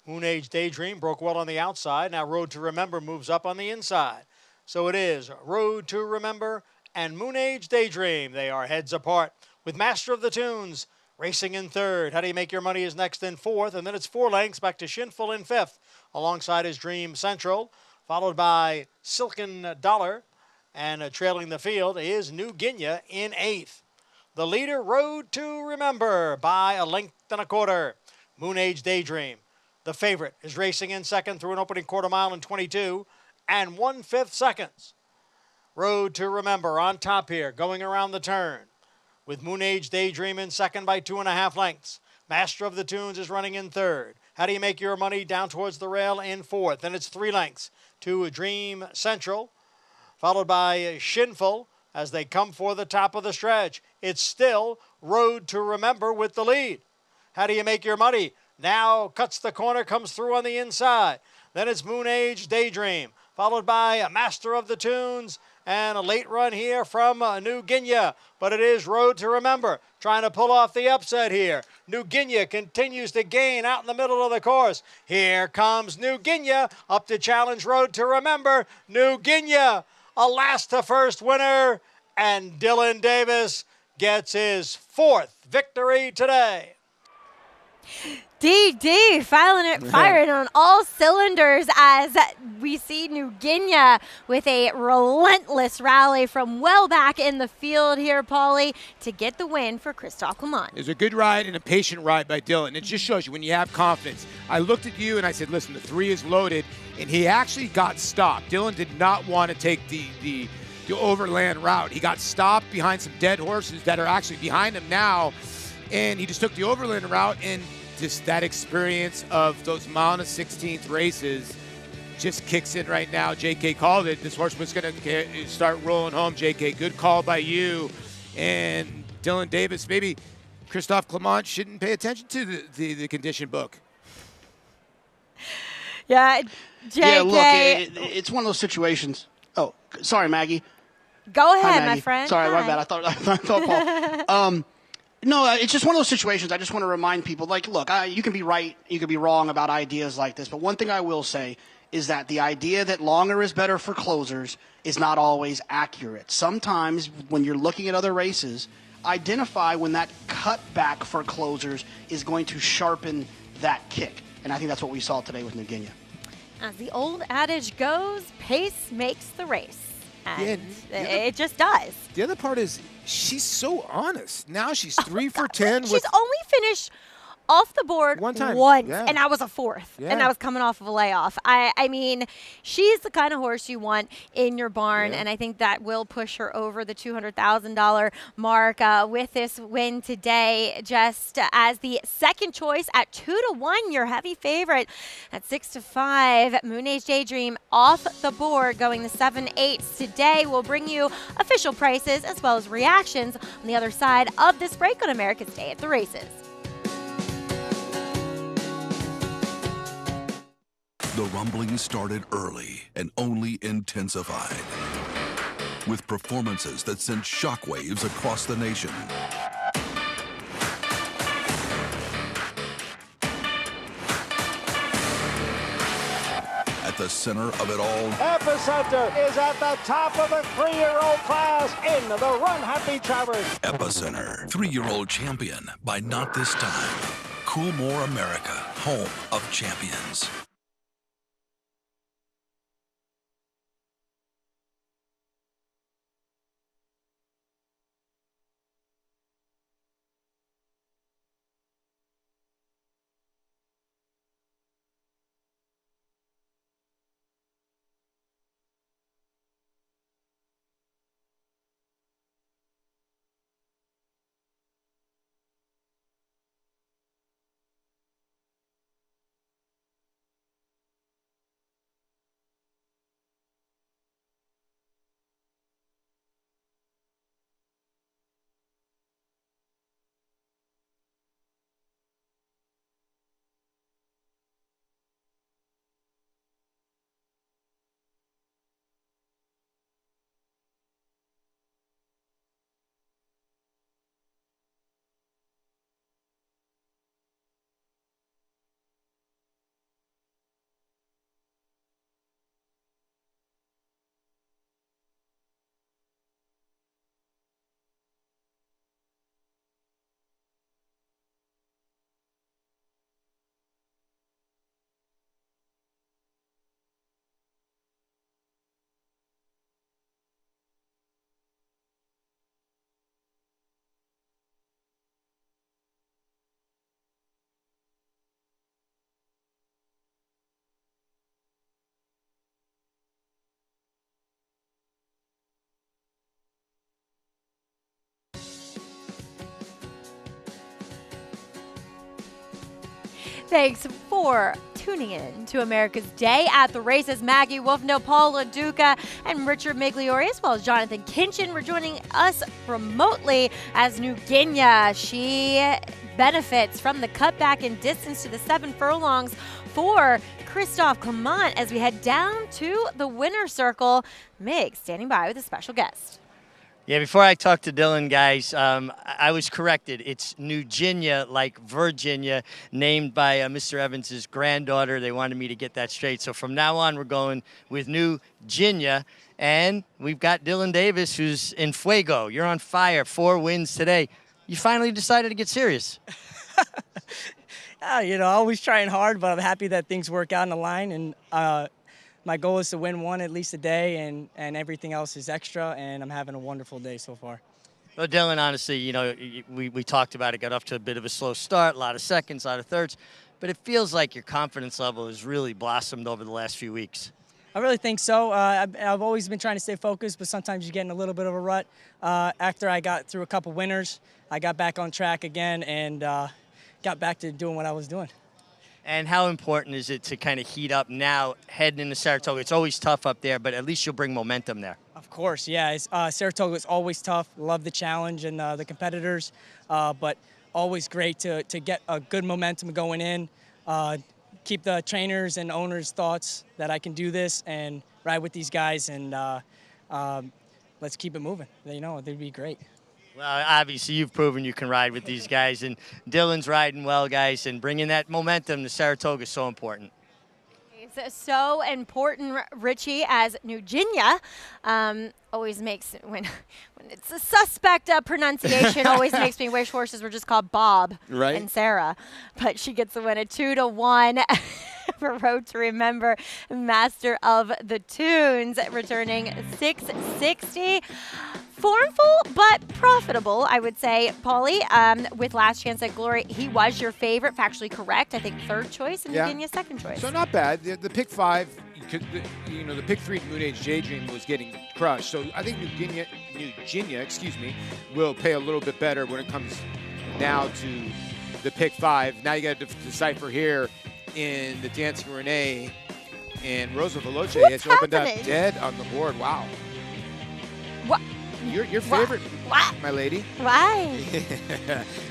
Moon Age Daydream broke well on the outside. Now Road to Remember moves up on the inside. So it is Road to Remember and Moon Age Daydream. They are heads apart with Master of the Tunes racing in third. How Do You Make Your Money is next in fourth. And then it's 4 lengths back to Shinful in fifth alongside his Dream Central, followed by Silken Dollar. And trailing the field is New Guinea in eighth. The leader, Road to Remember, by a length and a quarter. Moon Age Daydream, the favorite, is racing in second through an opening quarter mile in 22 and 1/5 seconds. Road to Remember on top here, going around the turn, with Moon Age Daydream in second by 2.5 lengths. Master of the Tunes is running in third. How Do You Make Your Money down towards the rail in fourth. Then it's 3 lengths to Dream Central, followed by Shinful as they come for the top of the stretch. It's still Road to Remember with the lead. How Do You Make Your Money now cuts the corner, comes through on the inside. Then it's Moon Age Daydream, followed by Master of the Tunes, and a late run here from New Guinea. But it is Road to Remember trying to pull off the upset here. New Guinea continues to gain out in the middle of the course. Here comes New Guinea up to challenge Road to Remember. New Guinea, a last to first winner, and Dylan Davis gets his 4th victory today. DD firing on all cylinders as we see New Guinea with a relentless rally from well back in the field here, Paulie, to get the win for Christophe Clement. It was a good ride and a patient ride by Dylan. It just shows you when you have confidence. I looked at you and I said, listen, the 3 is loaded, and he actually got stopped. Dylan did not want to take the overland route. He got stopped behind some dead horses that are actually behind him now, and he just took the overland route, and just that experience of those mile and 16th races just kicks in right now. JK called it. This horse was going to start rolling home. JK, good call by you. And Dylan Davis, maybe Christophe Clement shouldn't pay attention to the condition book. Yeah, JK. Yeah, look, it's one of those situations. Oh, sorry, Maggie. Go ahead, Hi, my friend. Sorry, Hi. my bad. I thought Paul. No, it's just one of those situations. I just want to remind people, like, look, you can be right, you can be wrong about ideas like this, but one thing I will say is that the idea that longer is better for closers is not always accurate. Sometimes when you're looking at other races, identify when that cutback for closers is going to sharpen that kick. And I think that's what we saw today with New Guinea. As the old adage goes, pace makes the race. And Yeah, it just does. The other part is she's so honest. Now she's 3 for 10. She's only finished off the board One time. once, Yeah. and I was a fourth, Yeah. and I was coming off of a layoff. I mean, she's the kind of horse you want in your barn, Yeah. and I think that will push her over the $200,000 mark with this win today, just as the second choice at 2-1, your heavy favorite at 6-5. Moon Age Daydream off the board, going the 7/8 today. We'll bring you official prices as well as reactions on the other side of this break on America's Day at the Races. The rumbling started early and only intensified, with performances that sent shockwaves across the nation. At the center of it all, Epicenter is at the top of the 3-year-old class in the Run Happy Travers. Epicenter, 3-year-old champion by Not This Time. Coolmore America, home of champions. Thanks for tuning in to America's Day at the Races. Maggie Wolfno, Paul LaDuca, and Richard Migliori, as well as Jonathan Kinchin, were joining us remotely as New Guinea. She benefits from the cutback in distance to the 7 furlongs for Christophe Clement as we head down to the winner's circle. Mig standing by with a special guest. Yeah, before I talk to Dylan, guys, I was corrected. It's New Guinea, like Virginia, named by Mr. Evans' granddaughter. They wanted me to get that straight. So from now on, we're going with New Guinea. And we've got Dylan Davis, who's in fuego. You're on fire. 4 wins today. You finally decided to get serious. Always trying hard, but I'm happy that things work out in the line. And my goal is to win one at least a day, and everything else is extra, and I'm having a wonderful day so far. Well, Dylan, honestly, we talked about it, got off to a bit of a slow start, a lot of seconds, a lot of thirds, but it feels like your confidence level has really blossomed over the last few weeks. I really think so. I've always been trying to stay focused, but sometimes you get in a little bit of a rut. After I got through a couple winners, I got back on track again and got back to doing what I was doing. And how important is it to kind of heat up now, heading into Saratoga? It's always tough up there, but at least you'll bring momentum there. Of course, yeah. Saratoga is always tough. Love the challenge and the competitors, but always great to get a good momentum going in. Keep the trainers and owners' thoughts that I can do this and ride with these guys, and let's keep it moving. They'd be great. Well, obviously, you've proven you can ride with these guys, and Dylan's riding well, guys, and bringing that momentum to Saratoga is so important. It's so important, Richie, as New Guinea always makes, when it's a suspect pronunciation, always makes me wish horses were just called Bob and Sarah. But she gets the win at 2-1 for Road to Remember, Master of the Tunes, returning $660. Formful, but profitable, I would say, Paulie. With Last Chance at Glory, he was your favorite, factually correct. I think third choice, and Eugenia second choice. So not bad. The pick 5, the pick 3, Moon Age Daydream was getting crushed. So I think Eugenia, will pay a little bit better when it comes now to the pick 5. Now you got to decipher here in the Dancing Renee, and Rosa Veloce has opened up dead on the board. Wow. What? Your favorite, my lady. Why?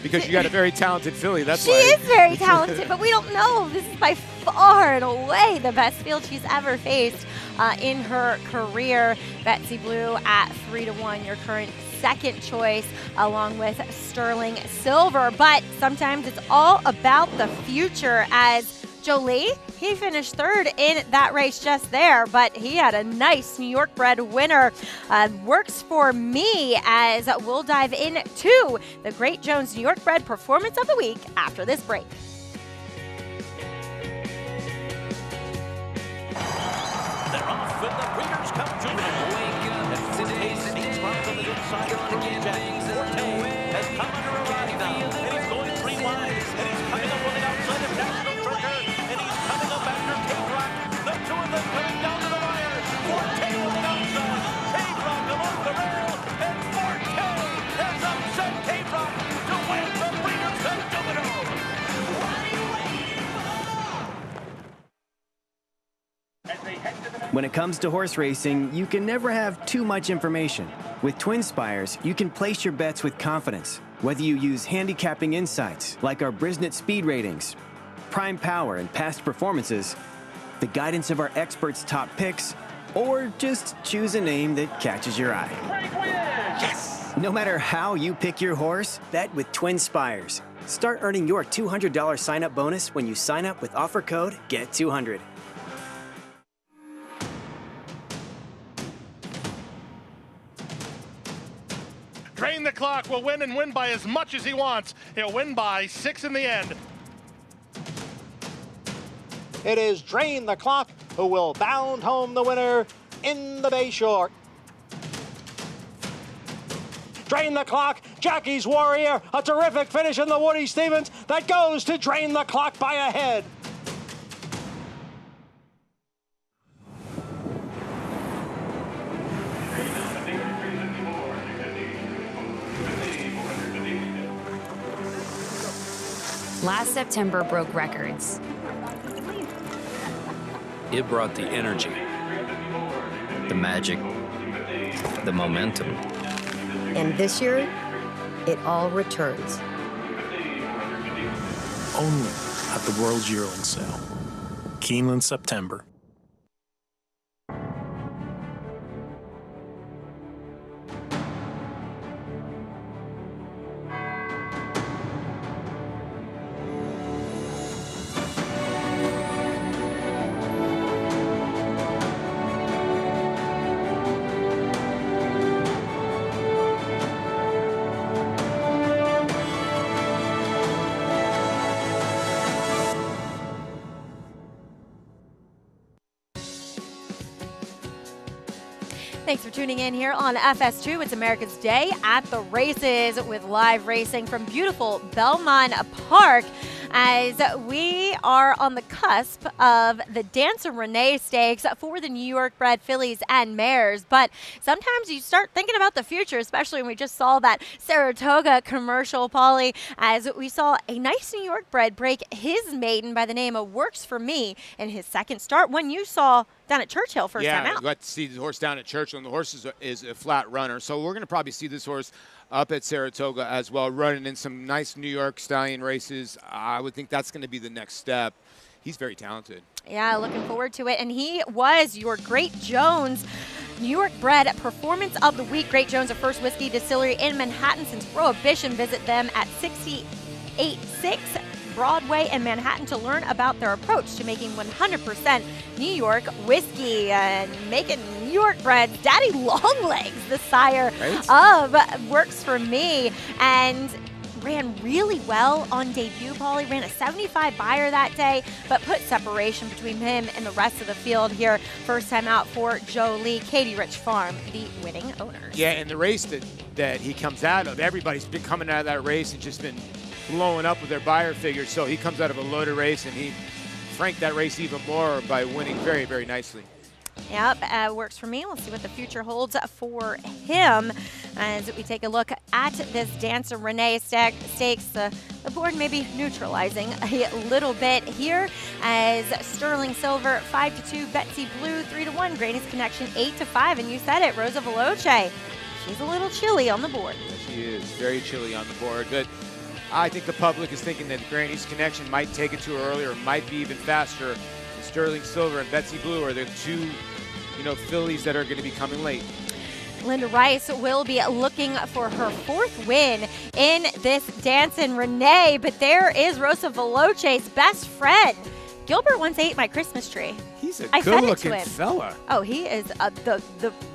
Because you got a very talented filly. That's why. She is very talented, but we don't know. This is by far and away the best field she's ever faced in her career. Betsy Blue at 3-1, your current second choice, along with Sterling Silver. But sometimes it's all about the future, as Jolie, he finished third in that race just there, but he had a nice New York bred winner. Works for me, as we'll dive into the Great Jones New York bred performance of the week after this break. They're off, and the breeders come to and Forte sneaks from the inside of the Forte has come under a ride now, and he's going 3 wide, and he's coming up on the outside of National Treasure, and he's coming up after Cape Rock. The two of them coming down to the wire. Forte on the outside, Cape Rock along the rail, and Forte has upset Cape Rock to win the Breeders' Cup Domino. When it comes to horse racing, you can never have too much information. With Twin Spires, you can place your bets with confidence. Whether you use handicapping insights like our Brisnet speed ratings, prime power, and past performances, the guidance of our experts' top picks, or just choose a name that catches your eye. Yes! No matter how you pick your horse, bet with Twin Spires. Start earning your $200 sign-up bonus when you sign up with offer code GET200. Drain the Clock will win and win by as much as he wants. He'll win by 6 in the end. It is Drain the Clock who will bound home the winner in the Bayshore. Drain the Clock, Jackie's Warrior, a terrific finish in the Woody Stevens that goes to Drain the Clock by a head. Last September broke records. It brought the energy, the magic, the momentum. And this year, it all returns. Only at the World's Yearling Sale. Keeneland, September. Thanks for tuning in here on FS2. It's America's Day at the Races with live racing from beautiful Belmont Park, as we are on the cusp of the Dancing Renee Stakes for the New York bred fillies and mares. But sometimes you start thinking about the future, especially when we just saw that Saratoga commercial, Paulie, as we saw a nice New York bred break his maiden by the name of Works for Me in his second start, when you saw down at Churchill first time out. Yeah, got to see the horse down at Churchill, and the horse is a flat runner. So we're going to probably see this horse up at Saratoga as well, running in some nice New York stallion races. I would think that's going to be the next step. He's very talented. Yeah, looking forward to it. And he was your Great Jones New York bred performance of the week. Great Jones, a first whiskey distillery in Manhattan since Prohibition. Visit them at 686 Broadway in Manhattan to learn about their approach to making 100% New York whiskey and making New York bread. Daddy Longlegs, the sire of Works for Me. And ran really well on debut, Paulie. Ran a 75 buyer that day, but put separation between him and the rest of the field here. First time out for Joe Lee, Katie Rich Farm, the winning owners. Yeah, and the race that he comes out of, everybody's been coming out of that race and just been blowing up with their buyer figures. So he comes out of a loaded race, and he franked that race even more by winning very, very nicely. Yep, works for me. We'll see what the future holds for him as we take a look at this Dancer Renee stakes. The board may be neutralizing a little bit here as Sterling Silver 5-2, Betsy Blue 3-1, Granny's Connection 8-5, and you said it, Rosa Veloce. She's a little chilly on the board. She is very chilly on the board, but I think the public is thinking that Granny's Connection might take it to her earlier, might be even faster. Sterling Silver and Betsy Blue are the two, fillies that are going to be coming late. Linda Rice will be looking for her 4th win in this Dancin' Renee, but there is Rosa Veloce's best friend. Gilbert once ate my Christmas tree. He's a I fed it to good-looking him. fella. Oh, he is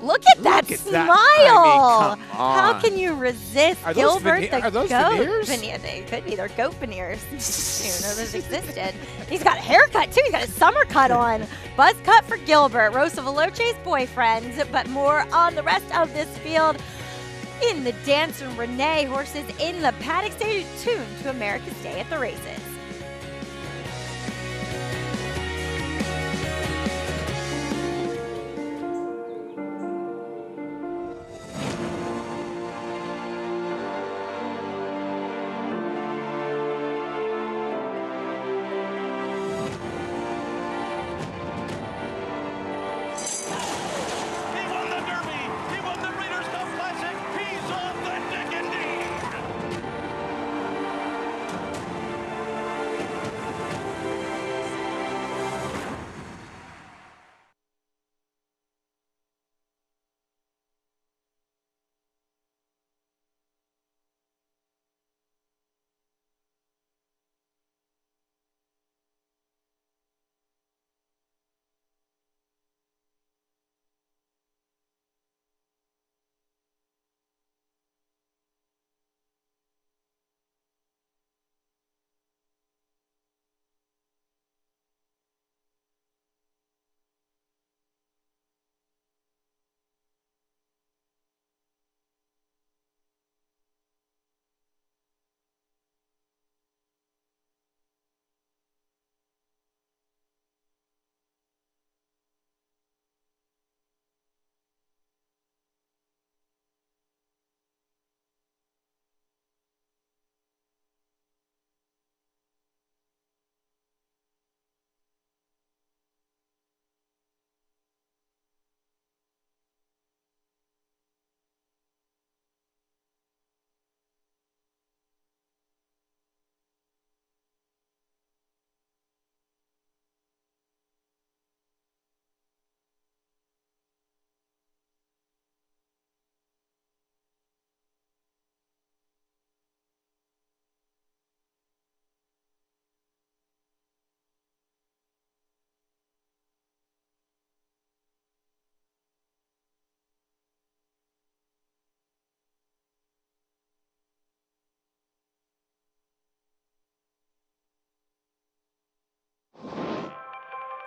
look at that smile. I mean, come on. How can you resist Are those Gilbert the are those goat? veneers? They could be. They're goat veneers. I didn't know those existed. He's got a haircut too. He's got a summer cut on. Buzz cut for Gilbert, Rosa Veloce's boyfriend. But more on the rest of this field. In the Dancin' Renee, horses in the paddock, stay tuned to America's Day at the Races.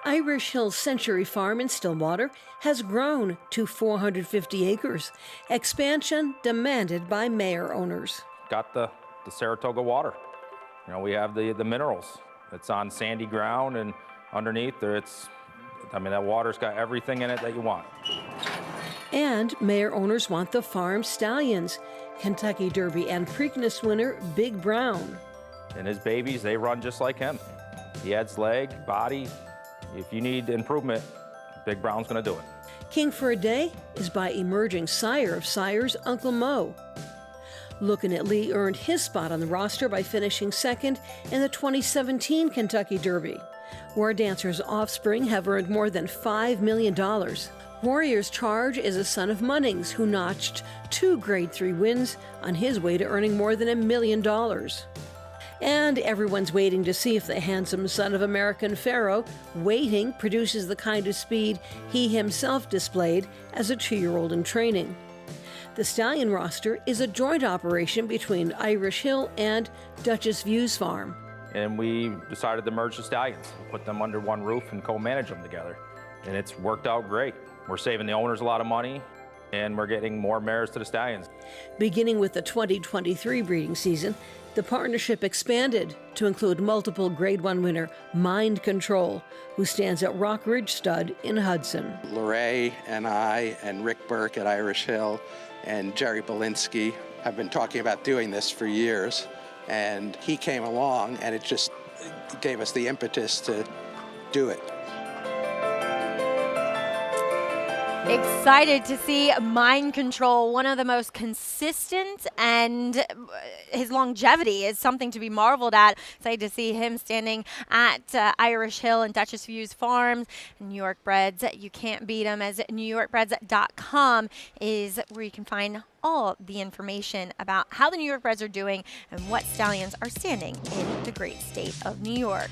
Irish Hill Century Farm in Stillwater has grown to 450 acres. Expansion demanded by Mayer owners. Got the Saratoga water. We have the minerals. It's on sandy ground, and underneath there that water's got everything in it that you want. And Mayer owners want the farm stallions. Kentucky Derby and Preakness winner Big Brown. And his babies, they run just like him. He adds leg, body. If you need improvement, Big Brown's going to do it. King for a Day is by emerging sire of sires, Uncle Mo. Lookin' at Lee earned his spot on the roster by finishing second in the 2017 Kentucky Derby. War Dancer's offspring have earned more than $5 million. Warrior's Charge is a son of Munnings who notched 2 Grade 3 wins on his way to earning more than $1 million. And everyone's waiting to see if the handsome son of American Pharaoh, Waiting, produces the kind of speed he himself displayed as a 2-year-old in training. The stallion roster is a joint operation between Irish Hill and Duchess Views Farm. And we decided to merge the stallions, put them under one roof and co-manage them together. And it's worked out great. We're saving the owners a lot of money, and we're getting more mares to the stallions. Beginning with the 2023 breeding season, the partnership expanded to include multiple Grade 1 winner Mind Control, who stands at Rock Ridge Stud in Hudson. Lorraine and I and Rick Burke at Irish Hill and Jerry Belinsky have been talking about doing this for years, and he came along and it just gave us the impetus to do it. Excited to see Mind Control, one of the most consistent, and his longevity is something to be marveled at. Excited to see him standing at Irish Hill and Duchess Views Farms. New York Breds, you can't beat them, as NewYorkBreds.com is where you can find all the information about how the New York Breds are doing and what stallions are standing in the great state of New York.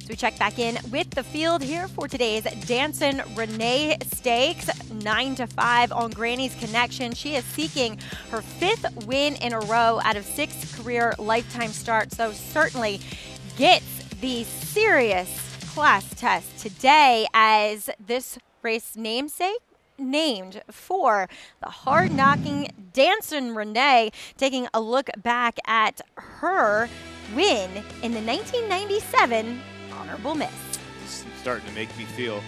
We check back in with the field here for today's Dancin' Renee Stakes, 9 to 5 on Granny's Connection. She is seeking her 5th win in a row out of 6 career lifetime starts, so certainly gets the serious class test today as this race namesake named for the hard-knocking Dancin' Renee, taking a look back at her win in the 1997 Honorable Miss. It's starting to make me feel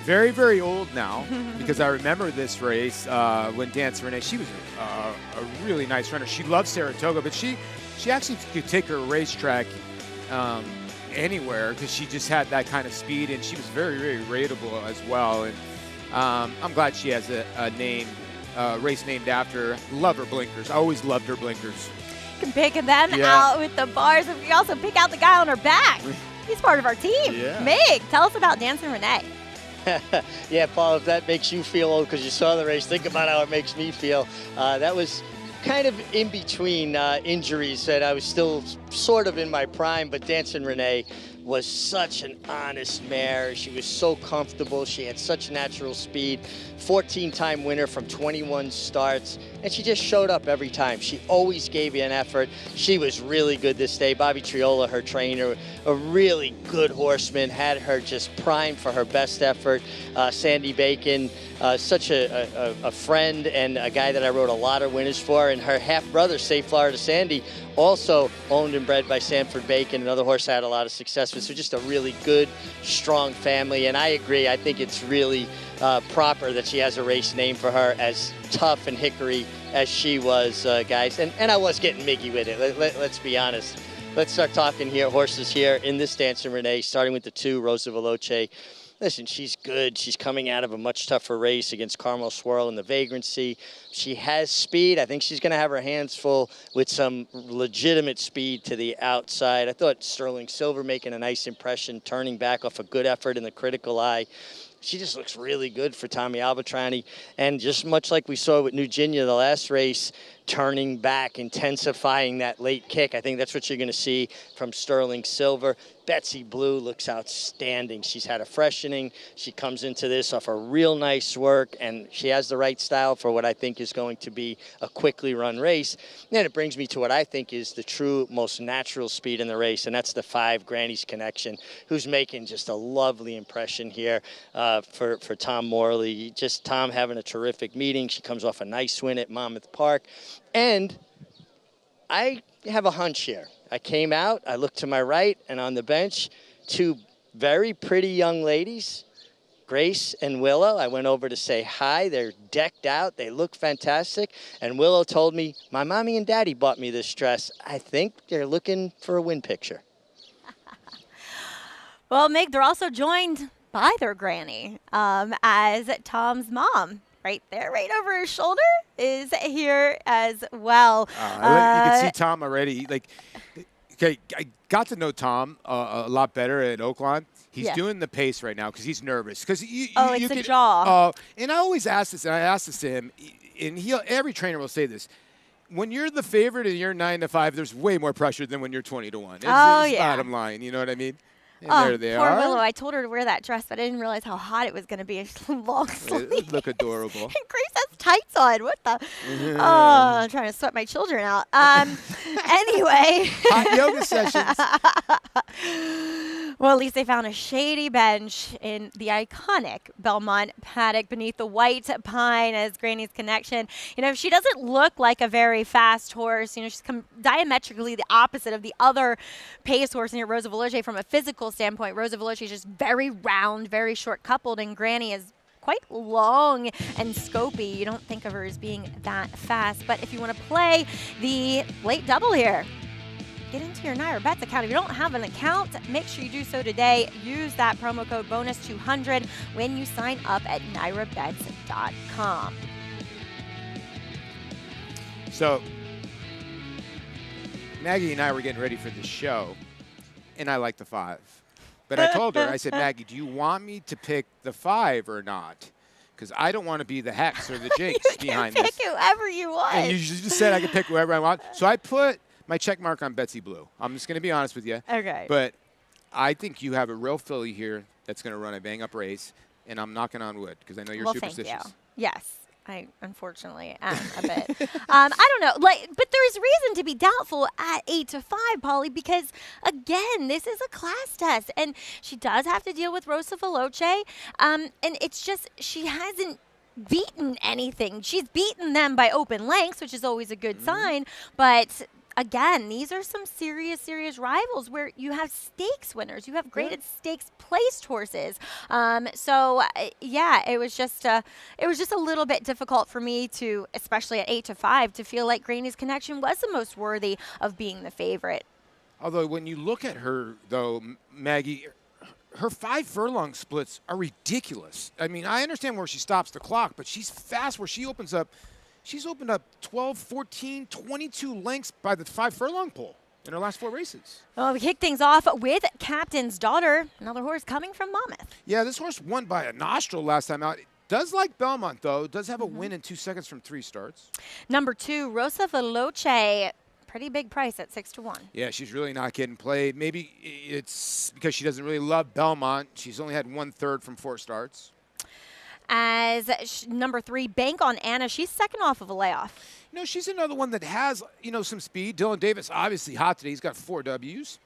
very, very old now because I remember this race when Dancin' Renee, she was a really nice runner. She loved Saratoga, but she actually could take her racetrack anywhere because she just had that kind of speed, and she was very, very rateable as well. And I'm glad she has a name, race named after her. Love her blinkers. I always loved her blinkers. You can pick them out with the bars, and we also pick out the guy on her back. He's part of our team. Yeah. Meg, tell us about Dancin' Renee. Yeah, Paul, if that makes you feel old because you saw the race, think about how it makes me feel. That was kind of in between injuries, and I was still sort of in my prime, but Dancin' Renee was such an honest mare. She was so comfortable. She had such natural speed. 14-time winner from 21 starts, and she just showed up every time. She always gave you an effort. She was really good this day. Bobby Triola, her trainer, a really good horseman, had her just primed for her best effort. Sandy Bacon, such a friend and a guy that I wrote a lot of winners for, and her half-brother, Safe Florida Sandy, also owned and bred by Sanford Bacon, another horse I had a lot of success with. So just a really good, strong family, and I agree. I think it's really proper that she has a race named for her, as tough and hickory as she was, guys. And I was getting Miggy with it. Let's be honest. Let's start talking here, horses here in this Dancin' Renee, starting with the 2, Rosa Veloce. Listen, she's good. She's coming out of a much tougher race against Carmel Swirl in the Vagrancy. She has speed. I think she's going to have her hands full with some legitimate speed to the outside. I thought Sterling Silver making a nice impression, turning back off a good effort in the Critical Eye. She just looks really good for Tommy Albatrani. And just much like we saw with New Ginia the last race, turning back, intensifying that late kick. I think that's what you're going to see from Sterling Silver. Betsy Blue looks outstanding. She's had a freshening. She comes into this off a real nice work, and she has the right style for what I think is going to be a quickly run race. And it brings me to what I think is the true most natural speed in the race, and that's the 5, Granny's Connection, who's making just a lovely impression here for Tom Morley. Just Tom having a terrific meeting. She comes off a nice win at Monmouth Park. And I have a hunch here. I came out, I looked to my right, and on the bench, 2 very pretty young ladies, Grace and Willow. I went over to say hi. They're decked out. They look fantastic. And Willow told me, my mommy and daddy bought me this dress. I think they're looking for a win picture. Well, Meg, they're also joined by their granny as Tom's mom. Right there, right over his shoulder, is here as well. You can see Tom already. Okay, I got to know Tom a lot better at Oaklawn. He's doing the pace right now because he's nervous. It's a jaw. And I always ask this, and I asked this to him, and every trainer will say this. When you're the favorite and you're 9 to 5, there's way more pressure than when you're 20 to 1. It's bottom line. You know what I mean? And there they poor are. Willow. I told her to wear that dress, but I didn't realize how hot it was going to be. Long sleeve. They look adorable. And Grace has tights on. What the? Oh, I'm trying to sweat my children out. Anyway. Hot yoga sessions. Well, at least they found a shady bench in the iconic Belmont paddock beneath the white pine as Granny's Connection. You know, she doesn't look like a very fast horse. You know, she's diametrically the opposite of the other pace horse in here, Rosa Veloce, from a physical standpoint. Rosa Veloce is just very round, very short coupled, and Granny is quite long and scopy. You don't think of her as being that fast. But if you want to play the late double here, get into your Naira Bets account. If you don't have an account, make sure you do so today. Use that promo code BONUS200 when you sign up at NairaBets.com. So, Maggie and I were getting ready for the show, and I like the 5. But I told her, I said, Maggie, do you want me to pick the 5 or not? Because I don't want to be the hex or the jinx behind this. Pick whoever you want. And you just said I could pick whoever I want. So I put my check mark on Betsy Blue. I'm just going to be honest with you. Okay. But I think you have a real filly here that's going to run a bang-up race, and I'm knocking on wood because I know you're superstitious. Thank you. Yes. I unfortunately am a bit. I don't know, but there is reason to be doubtful at 8-5, Polly, because again, this is a class test, and she does have to deal with Rosa Veloce, and it's just she hasn't beaten anything. She's beaten them by open lengths, which is always a good sign, but. Again, these are some serious rivals where you have stakes winners. You have graded stakes placed horses. Yeah, it was just a little bit difficult for me to, especially at 8-5, to feel like Granny's Connection was the most worthy of being the favorite. Although when you look at her, though, Maggie, her 5 furlong splits are ridiculous. I mean, I understand where she stops the clock, but she's fast where she opens up. She's opened up 12, 14, 22 lengths by the 5 furlong pole in her last 4 races. Well, we kick things off with Captain's Daughter, another horse coming from Monmouth. Yeah, this horse won by a nostril last time out. It does like Belmont, though. Does have a win in 2 seconds from 3 starts. Number 2, Rosa Veloce. Pretty big price at 6-1. Yeah, she's really not getting played. Maybe it's because she doesn't really love Belmont. She's only had 1/3 from 4 starts. As number 3, Bank on Anna. She's second off of a layoff. You know, she's another one that has, some speed. Dylan Davis, obviously hot today. He's got 4 Ws.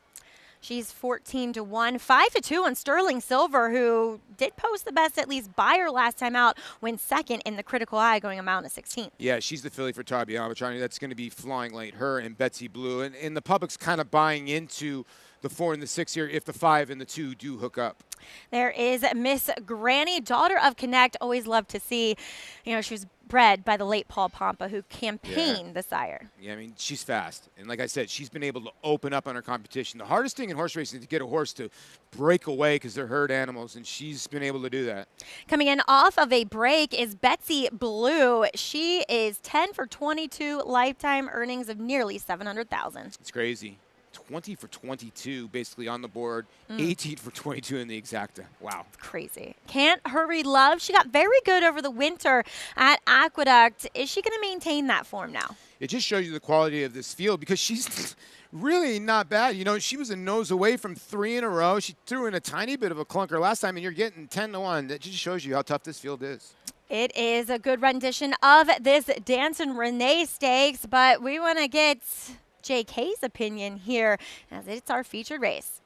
She's 14-1, 5-2 on Sterling Silver, who did post the best, at least buyer last time out, went second in the Critical Eye, going a mile and 16th. Yeah, she's the filly for Toby Amatrani. That's going to be flying late, her and Betsy Blue. And the public's kind of buying into the 4 and the 6 here if the 5 and the 2 do hook up. There is Miss Granny, daughter of Connect. Always love to see. She was bred by the late Paul Pompa, who campaigned the sire. Yeah, I mean, she's fast. And like I said, she's been able to open up on her competition. The hardest thing in horse racing is to get a horse to break away because they're herd animals, and she's been able to do that. Coming in off of a break is Betsy Blue. She is 10 for 22, lifetime earnings of nearly $700,000. It's crazy. 20 for 22 basically on the board, 18 for 22 in the exacta. Wow. It's crazy. Can't Hurry Love. She got very good over the winter at Aqueduct. Is she going to maintain that form now? It just shows you the quality of this field because she's really not bad. She was a nose away from 3 in a row. She threw in a tiny bit of a clunker last time, and you're getting 10-1. That just shows you how tough this field is. It is a good rendition of this Dancin' Renee Stakes, but we want to get JK's opinion here as it's our featured race.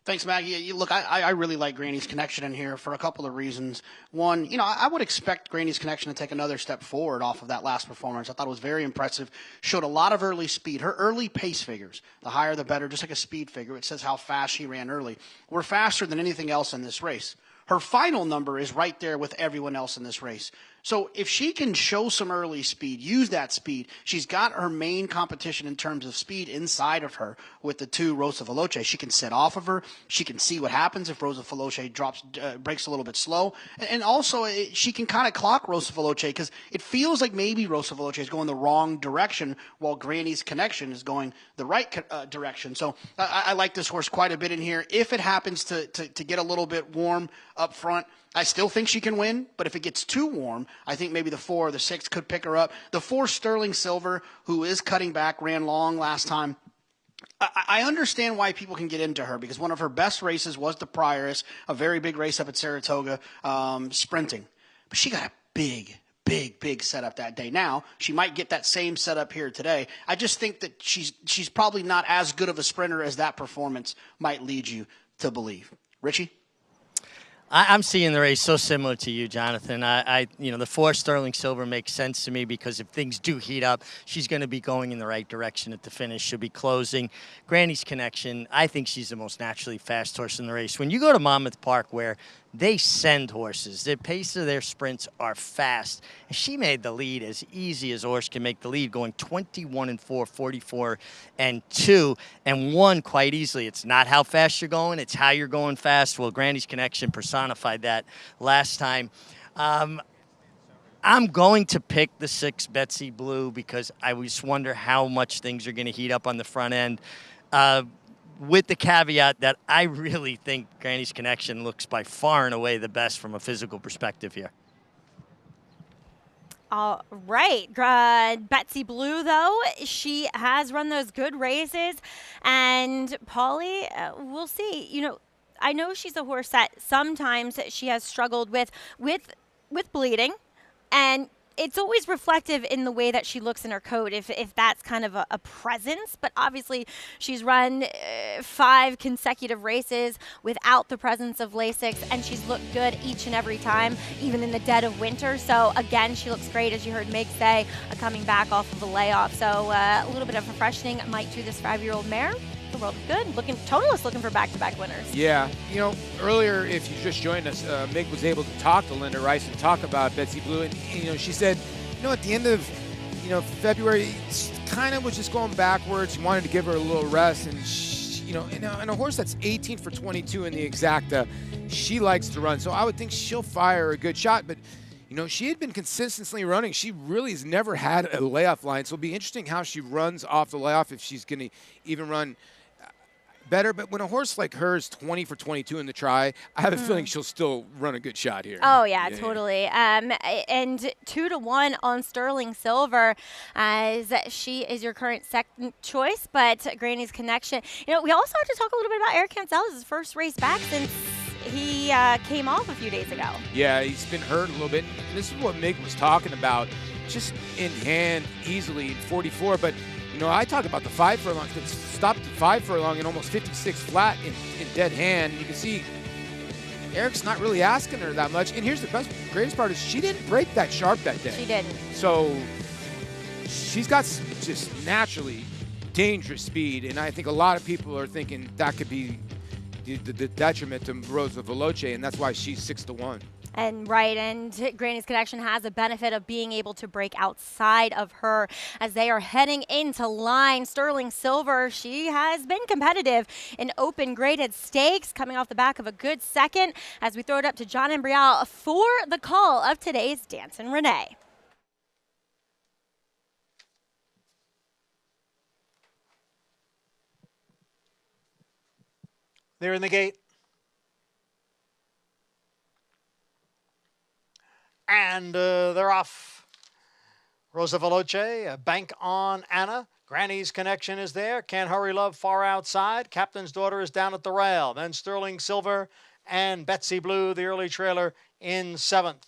Thanks, Maggie. Look, I really like Granny's Connection in here for a couple of reasons. One, I would expect Granny's Connection to take another step forward off of that last performance. I thought it was very impressive. Showed a lot of early speed. Her early pace figures, the higher the better, just like a speed figure. It says how fast she ran early. Were faster than anything else in this race. Her final number is right there with everyone else in this race. So if she can show some early speed, use that speed, she's got her main competition in terms of speed inside of her with the 2 Rosa Veloce. She can set off of her. She can see what happens if Rosa Veloce breaks a little bit slow. And also she can kind of clock Rosa Veloce because it feels like maybe Rosa Veloce is going the wrong direction while Granny's Connection is going the right direction. So I like this horse quite a bit in here. If it happens to get a little bit warm up front, I still think she can win, but if it gets too warm, I think maybe the 4 or the 6 could pick her up. The 4 Sterling Silver, who is cutting back, ran long last time. I understand why people can get into her because one of her best races was the Prioress, a very big race up at Saratoga, sprinting. But she got a big setup that day. Now, she might get that same setup here today. I just think that she's probably not as good of a sprinter as that performance might lead you to believe. Richie? I'm seeing the race so similar to you, Jonathan. The 4 Sterling Silver makes sense to me because if things do heat up, she's going to be going in the right direction at the finish. She'll be closing. Granny's Connection, I think she's the most naturally fast horse in the race. When you go to Monmouth Park, where they send horses, the pace of their sprints are fast. And she made the lead as easy as a horse can make the lead, going 21-4, 44-2, and won quite easily. It's not how fast you're going, it's how you're going fast. Well, Granny's Connection personified that last time. I'm going to pick the 6 Betsy Blue because I just wonder how much things are going to heat up on the front end. With the caveat that I really think Granny's Connection looks by far and away the best from a physical perspective here. All right. Betsy Blue, though, she has run those good races. And Paulie, we'll see. I know she's a horse that sometimes she has struggled with bleeding. And it's always reflective in the way that she looks in her coat, if that's kind of a presence. But obviously, she's run 5 consecutive races without the presence of Lasix, and she's looked good each and every time, even in the dead of winter. So, again, she looks great, as you heard Meg say, coming back off of a layoff. So, a little bit of refreshing might do this 5-year-old mare. The world is good. Totalist looking for back-to-back winners. Yeah. Earlier, if you just joined us, Mick was able to talk to Linda Rice and talk about Betsy Blue. And she said, at the end of, February, kind of was just going backwards. She wanted to give her a little rest. And, and a horse that's 18 for 22 in the exacta, she likes to run. So I would think she'll fire a good shot. But, she had been consistently running. She really has never had a layoff line. So it'll be interesting how she runs off the layoff, if she's going to even run better. But when a horse like her is 20 for 22 in the try, I have a feeling she'll still run a good shot here. Oh, yeah, totally. And 2-1 on Sterling Silver, as she is your current second choice, but Granny's Connection. We also have to talk a little bit about Eric Cancel's first race back since he came off a few days ago. Yeah, he's been hurt a little bit. And this is what Mig was talking about, just in hand easily in 44. But I talk about the 5 furlong. Stopped at 5 furlong in almost 56 flat in dead hand. You can see Eric's not really asking her that much. And here's the greatest part is she didn't break that sharp that day. She didn't. So she's got just naturally dangerous speed. And I think a lot of people are thinking that could be the detriment to Rosa Veloce, and that's why she's 6-1. And Granny's Connection has a benefit of being able to break outside of her as they are heading into line. Sterling Silver, she has been competitive in open graded stakes, coming off the back of a good second, as we throw it up to John Embrial for the call of today's Dancin' Renee. They're in the gate. And they're off. Rosa Veloce, Bank on Anna. Granny's Connection is there. Can't Hurry Love far outside. Captain's Daughter is down at the rail. Then Sterling Silver and Betsy Blue, the early trailer, in 7th.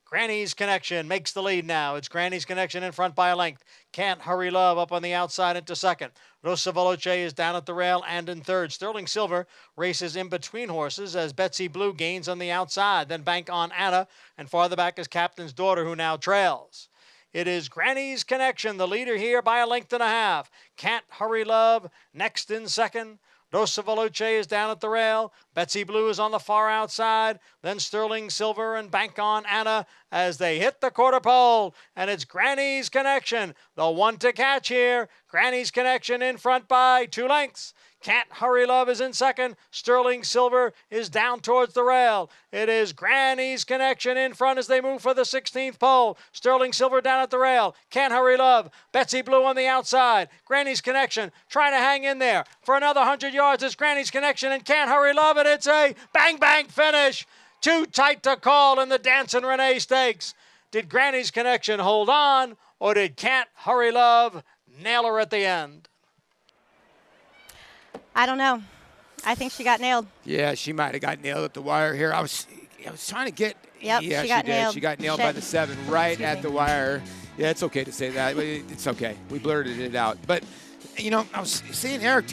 Granny's Connection makes the lead now. It's Granny's Connection in front by a length. Can't Hurry Love up on the outside into 2nd. Rosa Veloce is down at the rail and in 3rd. Sterling Silver races in between horses as Betsy Blue gains on the outside. Then Bank on Anna, and farther back is Captain's Daughter, who now trails. It is Granny's Connection, the leader here by a length and a half. Can't Hurry Love next in 2nd. Rosa Veloce is down at the rail. Betsy Blue is on the far outside. Then Sterling Silver and Bank on Anna as they hit the quarter pole. And it's Granny's Connection, the one to catch here. Granny's Connection in front by 2 lengths. Can't Hurry Love is in 2nd. Sterling Silver is down towards the rail. It is Granny's Connection in front as they move for the 16th pole. Sterling Silver down at the rail. Can't Hurry Love. Betsy Blue on the outside. Granny's Connection trying to hang in there for another 100 yards. It's Granny's Connection and Can't Hurry Love, and it's a bang-bang finish. Too tight to call in the Dancin' Renee Stakes. Did Granny's Connection hold on, or did Can't Hurry Love nail her at the end? I don't know. I think she got nailed. Yeah, she might have got nailed at the wire here. I was trying to get. Yep, yeah, she got did. nailed. She got nailed Shit. by the 7 right Excuse at me. the wire. Yeah, it's okay to say that. It's okay. We blurted it out. But, I was seeing Eric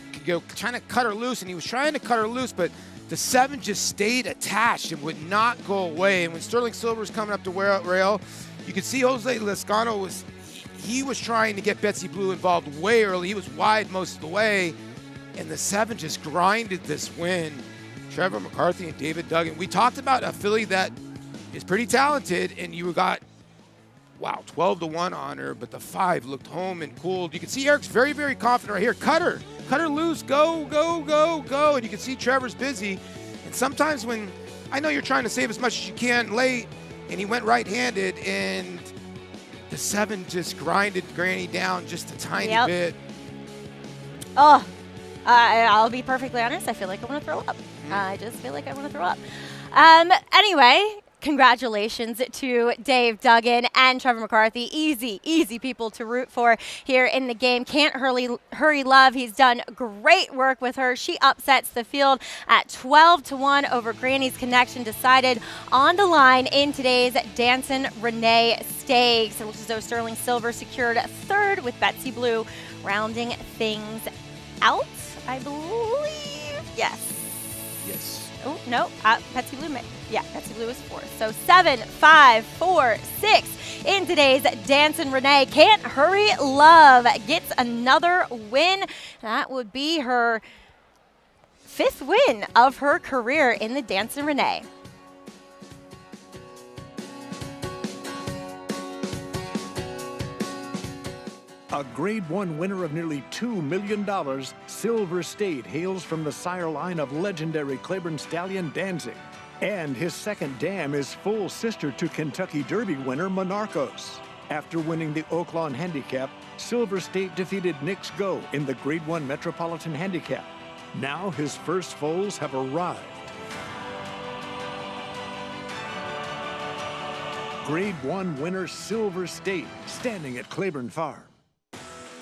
trying to cut her loose, and he was trying to cut her loose, but the 7 just stayed attached and would not go away. And when Sterling Silver was coming up the rail, you could see Jose Lescano was trying to get Betsy Blue involved way early. He was wide most of the way, and the 7 just grinded this win. Trevor McCarthy and David Duggan. We talked about a filly that is pretty talented, and you got, 12-1 on her, but the 5 looked home and cooled. You can see Eric's very, very confident right here. Cut her loose, go, go, go, go. And you can see Trevor's busy. And sometimes when, I know you're trying to save as much as you can late, and he went right-handed, and the 7 just grinded Granny down just a tiny bit. Oh, I'll be perfectly honest. I feel like I want to throw up. I just feel like I want to throw up. Anyway, congratulations to Dave Duggan and Trevor McCarthy. Easy people to root for here in the game. Can't hurry love. He's done great work with her. She upsets the field at 12-1 over Granny's Connection, decided on the line in today's Dancin' Renee Stakes. And so Sterling Silver secured 3rd with Betsy Blue rounding things out, I believe. Yes. Oh, no. Betsy Blue. Betsy Blue is 4th. So 7, 5, 4, 6 in today's Dancin' Renee. Can't Hurry Love gets another win. That would be her 5th win of her career in the Dancin' Renee. A Grade 1 winner of nearly $2 million, Silver State hails from the sire line of legendary Claiborne stallion Danzig. And his second dam is full sister to Kentucky Derby winner Monarchos. After winning the Oaklawn Handicap, Silver State defeated Knicks Go in the Grade 1 Metropolitan Handicap. Now his first foals have arrived. Grade 1 winner Silver State, standing at Claiborne Farm.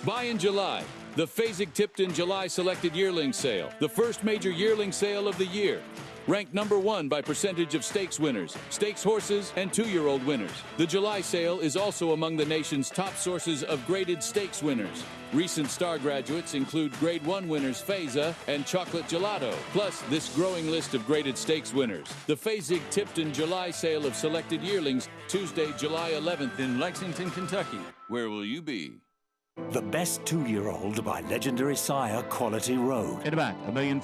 Buy in July. The Fasig-Tipton July Selected Yearling Sale, the first major yearling sale of the year. Ranked #1 by percentage of stakes winners, stakes horses, and 2-year-old winners. The July sale is also among the nation's top sources of graded stakes winners. Recent star graduates include Grade 1 winners Faiza and Chocolate Gelato, plus this growing list of graded stakes winners. The Fasig-Tipton July Sale of Selected Yearlings, Tuesday, July 11th in Lexington, Kentucky. Where will you be? The best 2-year-old by legendary sire Quality Road. Hit back, $1.5 million.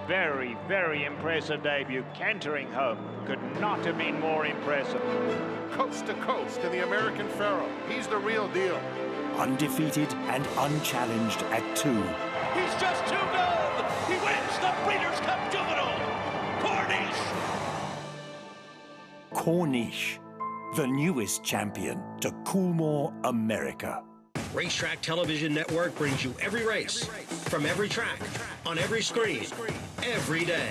Very, very impressive debut. Cantering home. Could not have been more impressive. Coast to coast in the American Pharoah. He's the real deal. Undefeated and unchallenged at 2. He's just too good. He wins the Breeders' Cup Juvenile. Corniche, the newest champion to Coolmore, America. Racetrack Television Network brings you every race, from every track, on every screen, every day.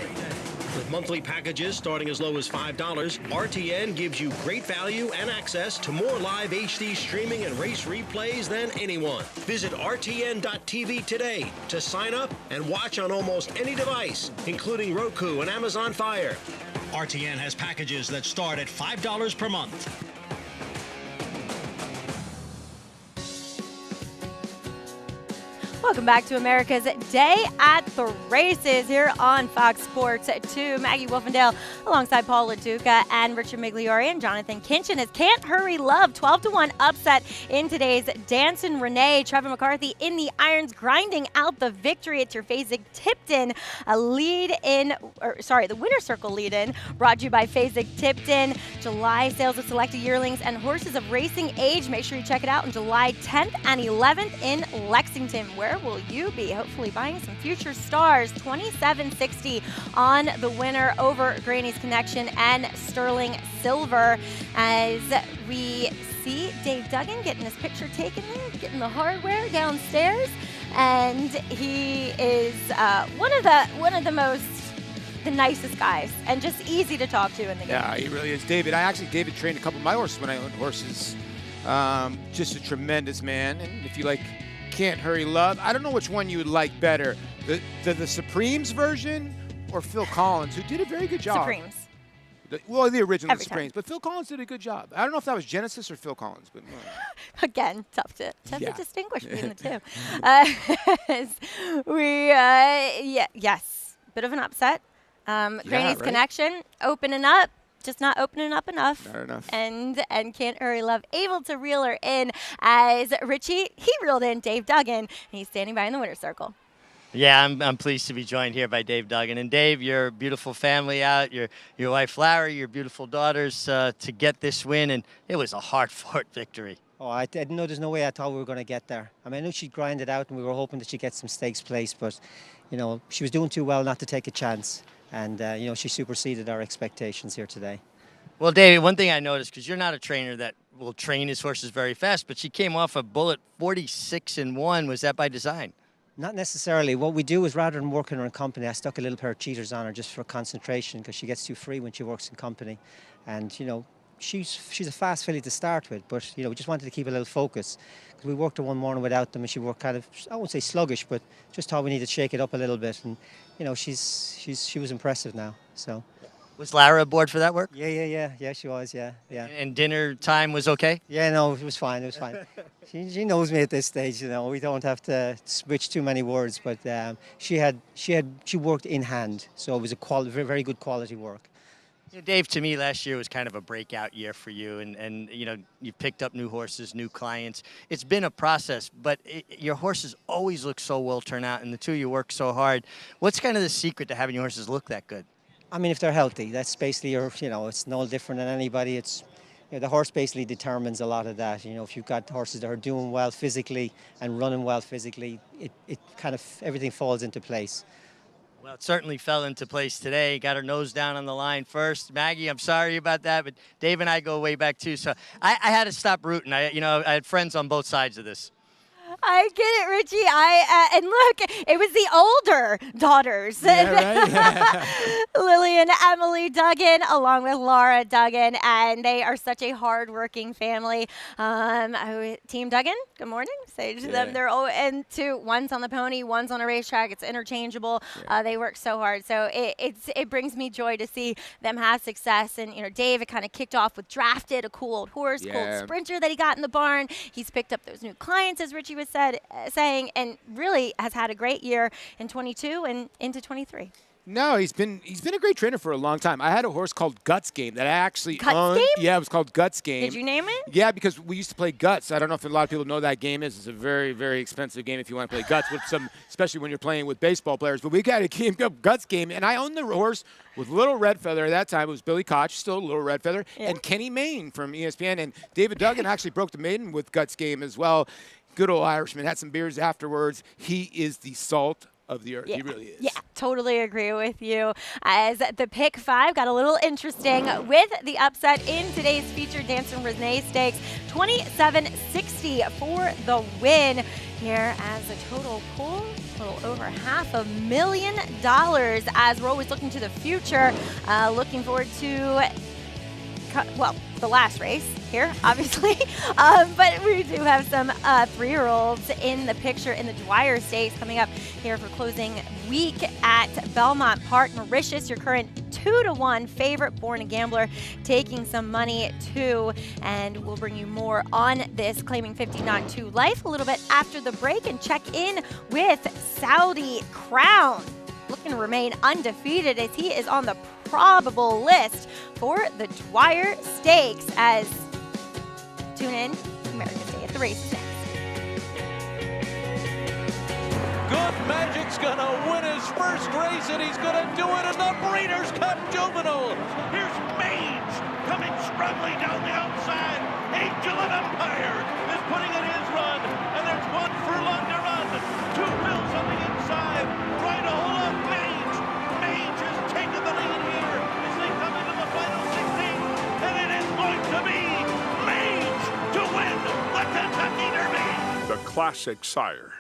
With monthly packages starting as low as $5, RTN gives you great value and access to more live HD streaming and race replays than anyone. Visit RTN.tv today to sign up and watch on almost any device, including Roku and Amazon Fire. RTN has packages that start at $5 per month. Welcome back to America's Day at the Races here on Fox Sports 2. Maggie Wolfendale alongside Paul LaDuca and Richard Migliori and Jonathan Kinchin as Can't Hurry Love 12-1 upset in today's Dancin' Renee. Trevor McCarthy in the irons grinding out the victory. It's your Fasig-Tipton the winner circle lead in brought to you by Fasig-Tipton. July sales of selected yearlings and horses of racing age. Make sure you check it out on July 10th and 11th in Lexington. Where will you be? Hopefully buying some future stars. $27.60 on the winner over Granny's Connection and Sterling Silver, as we see Dave Duggan getting his picture taken there, getting the hardware downstairs, and he is the nicest guys and just easy to talk to in the game. Yeah, he really is. David trained a couple of my horses when I owned horses. Just a tremendous man, and if you like Can't Hurry Love. I don't know which one you would like better, the Supremes version or Phil Collins, who did a very good job. Supremes. The original Every Supremes, but Phil Collins did a good job. I don't know if that was Genesis or Phil Collins, but Again, tough to Yeah. distinguish between the two. Yes, bit of an upset. Granny's right? Connection opening up, just not opening up enough. Not enough. And Can't Hurry Love able to reel her in as Richie, he reeled in Dave Duggan, and he's standing by in the winner's circle. Yeah, I'm pleased to be joined here by Dave Duggan. And Dave, your beautiful family out, your wife Larry, your beautiful daughters to get this win, and it was a hard-fought victory. Oh, I didn't know. There's no way I thought we were going to get there. I mean, I knew she'd grind it out, and we were hoping that she'd get some stakes placed, but, you know, she was doing too well not to take a chance. And, you know, she superseded our expectations here today. Well, Dave, one thing I noticed, because you're not a trainer that will train his horses very fast, but she came off a bullet 46-1. Was that by design? Not necessarily. What we do is rather than working her in company, I stuck a little pair of cheaters on her just for concentration because she gets too free when she works in company. And, you know, she's a fast filly to start with, but, you know, we just wanted to keep a little focus. Because we worked her one morning without them and she worked kind of, I won't say sluggish, but just thought we needed to shake it up a little bit. And, you know, she was impressive now, so. Was Lara aboard for that work? Yeah, she was, yeah. And dinner time was okay? Yeah, no, it was fine. She knows me at this stage, you know. We don't have to switch too many words, but she worked in hand, so it was a very good quality work. You know, Dave, to me, last year was kind of a breakout year for you, and you know, you picked up new horses, new clients. It's been a process, but your horses always look so well turned out, and the two of you work so hard. What's kind of the secret to having your horses look that good? I mean, if they're healthy, that's basically it's no different than anybody. It's, you know, the horse basically determines a lot of that. You know, if you've got horses that are doing well physically and running well physically, it kind of, everything falls into place. Well, it certainly fell into place today. Got her nose down on the line first. Maggie, I'm sorry about that, but Dave and I go way back too. So I had to stop rooting. I had friends on both sides of this. I get it, Richie. And look, it was the older daughters. Yeah, right? Lily and Emily Duggan, along with Laura Duggan, and they are such a hard-working family. Team Duggan, good morning. Say to them, they're one's on the pony, one's on a racetrack. It's interchangeable. Yeah. They work so hard, so it brings me joy to see them have success. And you know, Dave, it kind of kicked off with Drafted, a cool old horse, cool old sprinter that he got in the barn. He's picked up those new clients, as Richie was saying, and really has had a great year in 22 and into 23. No, he's been a great trainer for a long time. I had a horse called Guts Game that I actually Guts owned. Game? Yeah, it was called Guts Game. Did you name it? Yeah, because we used to play Guts. I don't know if a lot of people know that game is. It's a very, very expensive game if you want to play Guts with some, especially when you're playing with baseball players. But we got a game called Guts Game, and I owned the horse with Little Red Feather. At that time, it was Billy Koch, still Little Red Feather, and Kenny Mayne from ESPN. And David Duggan actually broke the maiden with Guts Game as well. Good old Irishman. Had some beers afterwards. He is the salt of the earth. Yeah. He really is. Yeah, totally agree with you. As the pick 5 got a little interesting with the upset in today's featured Dancing Renee Stakes, 27.60 for the win. Here as a total pool, a little over $500,000 as we're always looking to the future. Looking forward to the last race here, obviously. But we do have some 3-year-olds in the picture in the Dwyer Stakes coming up here for closing week at Belmont Park. Mauritius, your current 2-1 favorite, Born a Gambler, taking some money too. And we'll bring you more on this Claiming 50 Not 2 Life a little bit after the break and check in with Saudi Crown. Looking to remain undefeated as he is on the probable list for the Dwyer Stakes. As tune in America's Day at the Races next. Good Magic's gonna win his first race, and he's gonna do it in the Breeders' Cup Juvenile. Here's Mage coming strongly down the outside. Angel of Empire is putting in his run, and there's 1 furlong to run. 2 Bills on the inside. Right a hole of Mage. Mage has taken the lead here as they come into the final 16, and it is going to be Mage to win the Kentucky Derby. The classic sire.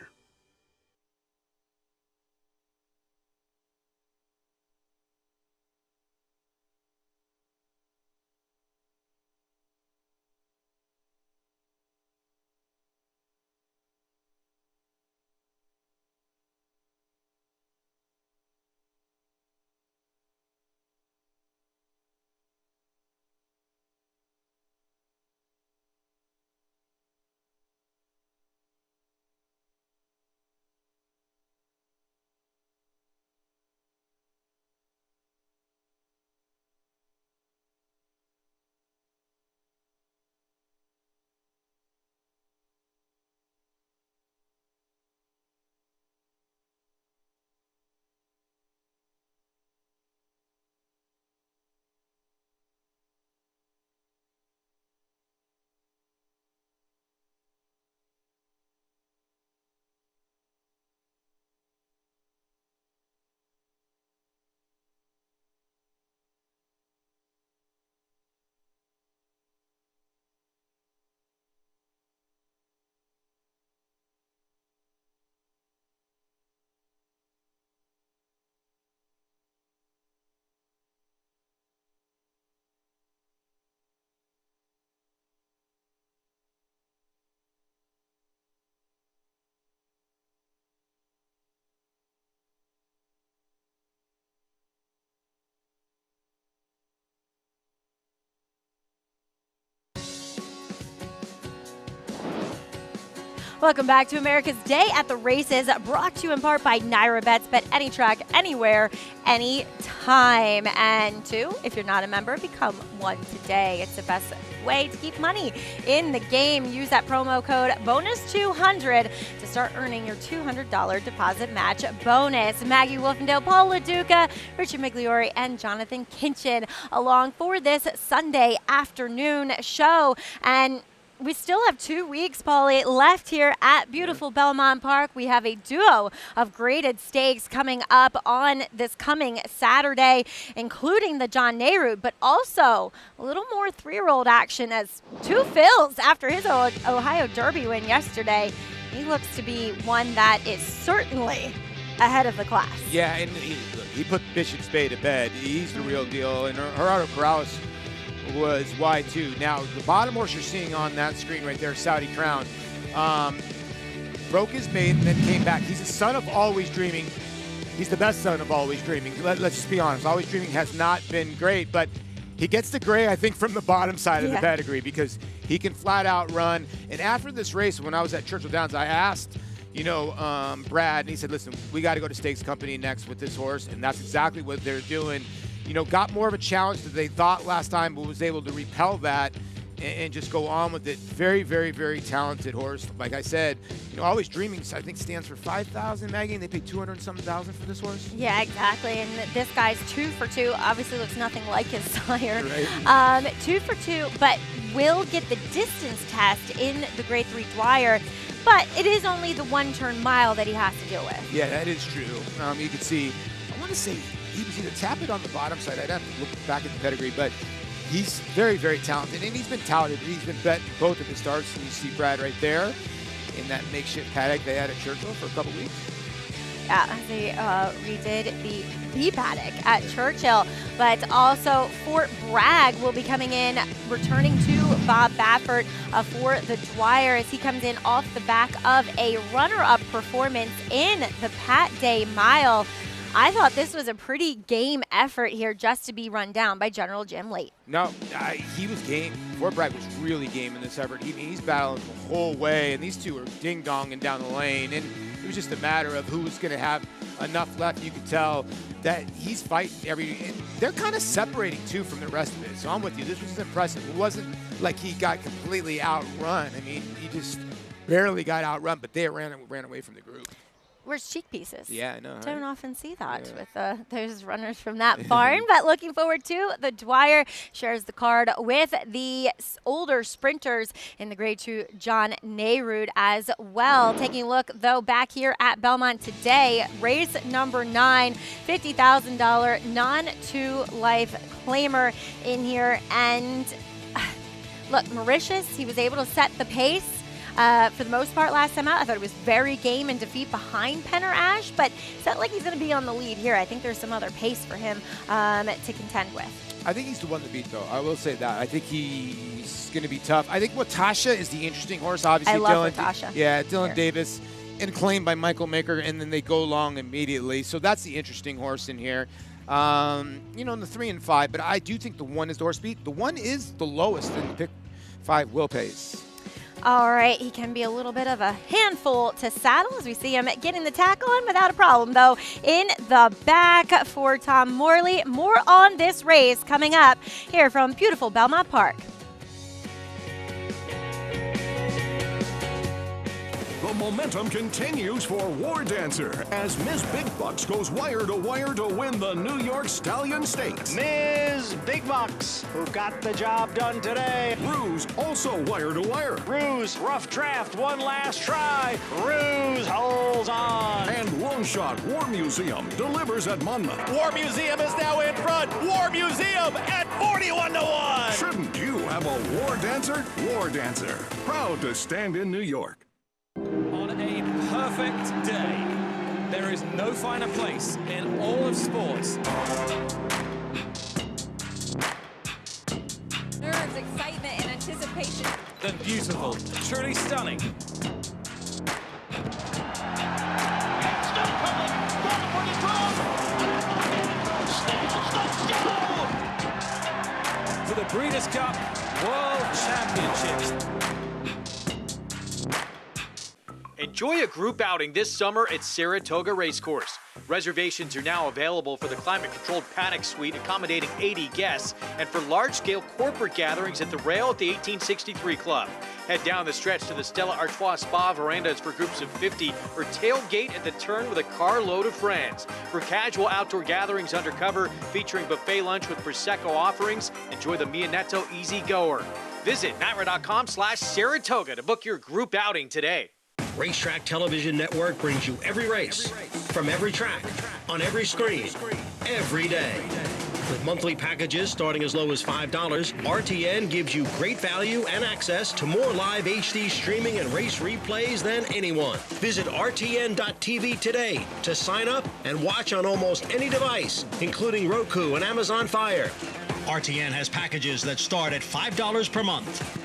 Welcome back to America's Day at the Races, brought to you in part by Naira Bets. Bet any track, anywhere, anytime. And 2, if you're not a member, become one today. It's the best way to keep money in the game. Use that promo code BONUS200 to start earning your $200 deposit match bonus. Maggie Wolfendale, Paul LaDuca, Richard Migliori, and Jonathan Kinchin along for this Sunday afternoon show. And we still have 2 weeks, Paulie, left here at beautiful Belmont Park. We have a duo of graded stakes coming up on this coming Saturday, including the John Nehru, but also a little more 3-year-old action as 2 fills after his Ohio Derby win yesterday. He looks to be one that is certainly ahead of the class. Yeah, and he put Bishop Spade to bed. He's the real deal. And Gerardo Corrales was wide too. Now, the bottom horse you're seeing on that screen right there, Saudi Crown, broke his maiden and then came back. He's a son of Always Dreaming. He's the best son of Always Dreaming. Let's just be honest. Always Dreaming has not been great, but he gets the gray, I think, from the bottom side of the pedigree because he can flat out run. And after this race, when I was at Churchill Downs, I asked, Brad, and he said, listen, we got to go to Stakes Company next with this horse, and that's exactly what they're doing. Got more of a challenge than they thought last time, but was able to repel that and just go on with it. Very, very, very talented horse. Like I said, Always Dreaming, I think, stands for 5,000, Maggie, and they paid 200-something thousand for this horse. Yeah, exactly. And this guy's 2 for 2. Obviously looks nothing like his sire. Right. 2 for 2, but will get the distance test in the Grade 3 Dwyer. But it is only the 1-turn mile that he has to deal with. Yeah, that is true. You can see, I want to say, he was either tapping on the bottom side. I'd have to look back at the pedigree, but he's very, very talented, and he's been touted. He's been bet both of his starts, and you see Brad right there in that makeshift paddock they had at Churchill for a couple weeks. Yeah, they redid the paddock at Churchill, but also Fort Bragg will be coming in, returning to Bob Baffert for the Dwyer as he comes in off the back of a runner-up performance in the Pat Day Mile. I thought this was a pretty game effort here just to be run down by General Jim late. No, he was game. Fort Bragg was really game in this effort. He's battling the whole way, and these two are ding-donging down the lane, and it was just a matter of who was going to have enough left. You could tell that he's fighting and they're kind of separating, too, from the rest of it. So I'm with you. This was impressive. It wasn't like he got completely outrun. I mean, he just barely got outrun, but they ran away from the group. Where's cheek pieces? Yeah, I know. Don't often see that with those runners from that barn. But looking forward to the Dwyer shares the card with the older sprinters in the Grade 2 John Nehru as well. Taking a look, though, back here at Belmont today, race number 9, $50,000 non-2-life claimer in here. And look, Mauritius, he was able to set the pace. For the most part last time out. I thought it was very game and defeat behind Penner Ash, but it's not like he's going to be on the lead here. I think there's some other pace for him to contend with. I think he's the one to beat, though. I will say that. I think he's going to be tough. I think Watasha is the interesting horse. Obviously, I love Watasha. Yeah, Dylan Davis, and claimed by Michael Maker, and then they go long immediately. So that's the interesting horse in here. In the 3 and 5, but I do think the 1 is the horse beat. The 1 is the lowest in the pick 5 will pays. All right, he can be a little bit of a handful to saddle as we see him getting the tackle on without a problem, though, in the back for Tom Morley. More on this race coming up here from beautiful Belmont Park. The momentum continues for War Dancer as Ms. Big Bucks goes wire to wire to win the New York Stallion Stakes. Ms. Big Bucks, who got the job done today. Ruse also wire to wire. Ruse, rough draft, one last try. Ruse holds on. And Long Shot War Museum delivers at Monmouth. War Museum is now in front. War Museum at 41-1. Shouldn't you have a War Dancer? War Dancer, proud to stand in New York. On a perfect day, there is no finer place in all of sports. Nerves, excitement, and anticipation. Than beautiful, truly stunning. For the Breeders' Cup World Championships. Enjoy a group outing this summer at Saratoga Racecourse. Reservations are now available for the climate-controlled paddock suite accommodating 80 guests and for large-scale corporate gatherings at the rail at the 1863 Club. Head down the stretch to the Stella Artois Spa verandas for groups of 50 or tailgate at the turn with a carload of friends. For casual outdoor gatherings undercover featuring buffet lunch with Prosecco offerings, enjoy the Mianetto Easy Goer. Visit NiteRide.com/Saratoga to book your group outing today. Racetrack Television Network brings you every race, from every track, on every screen, every day. With monthly packages starting as low as $5, RTN gives you great value and access to more live HD streaming and race replays than anyone. Visit RTN.TV today to sign up and watch on almost any device, including Roku and Amazon Fire. RTN has packages that start at $5 per month.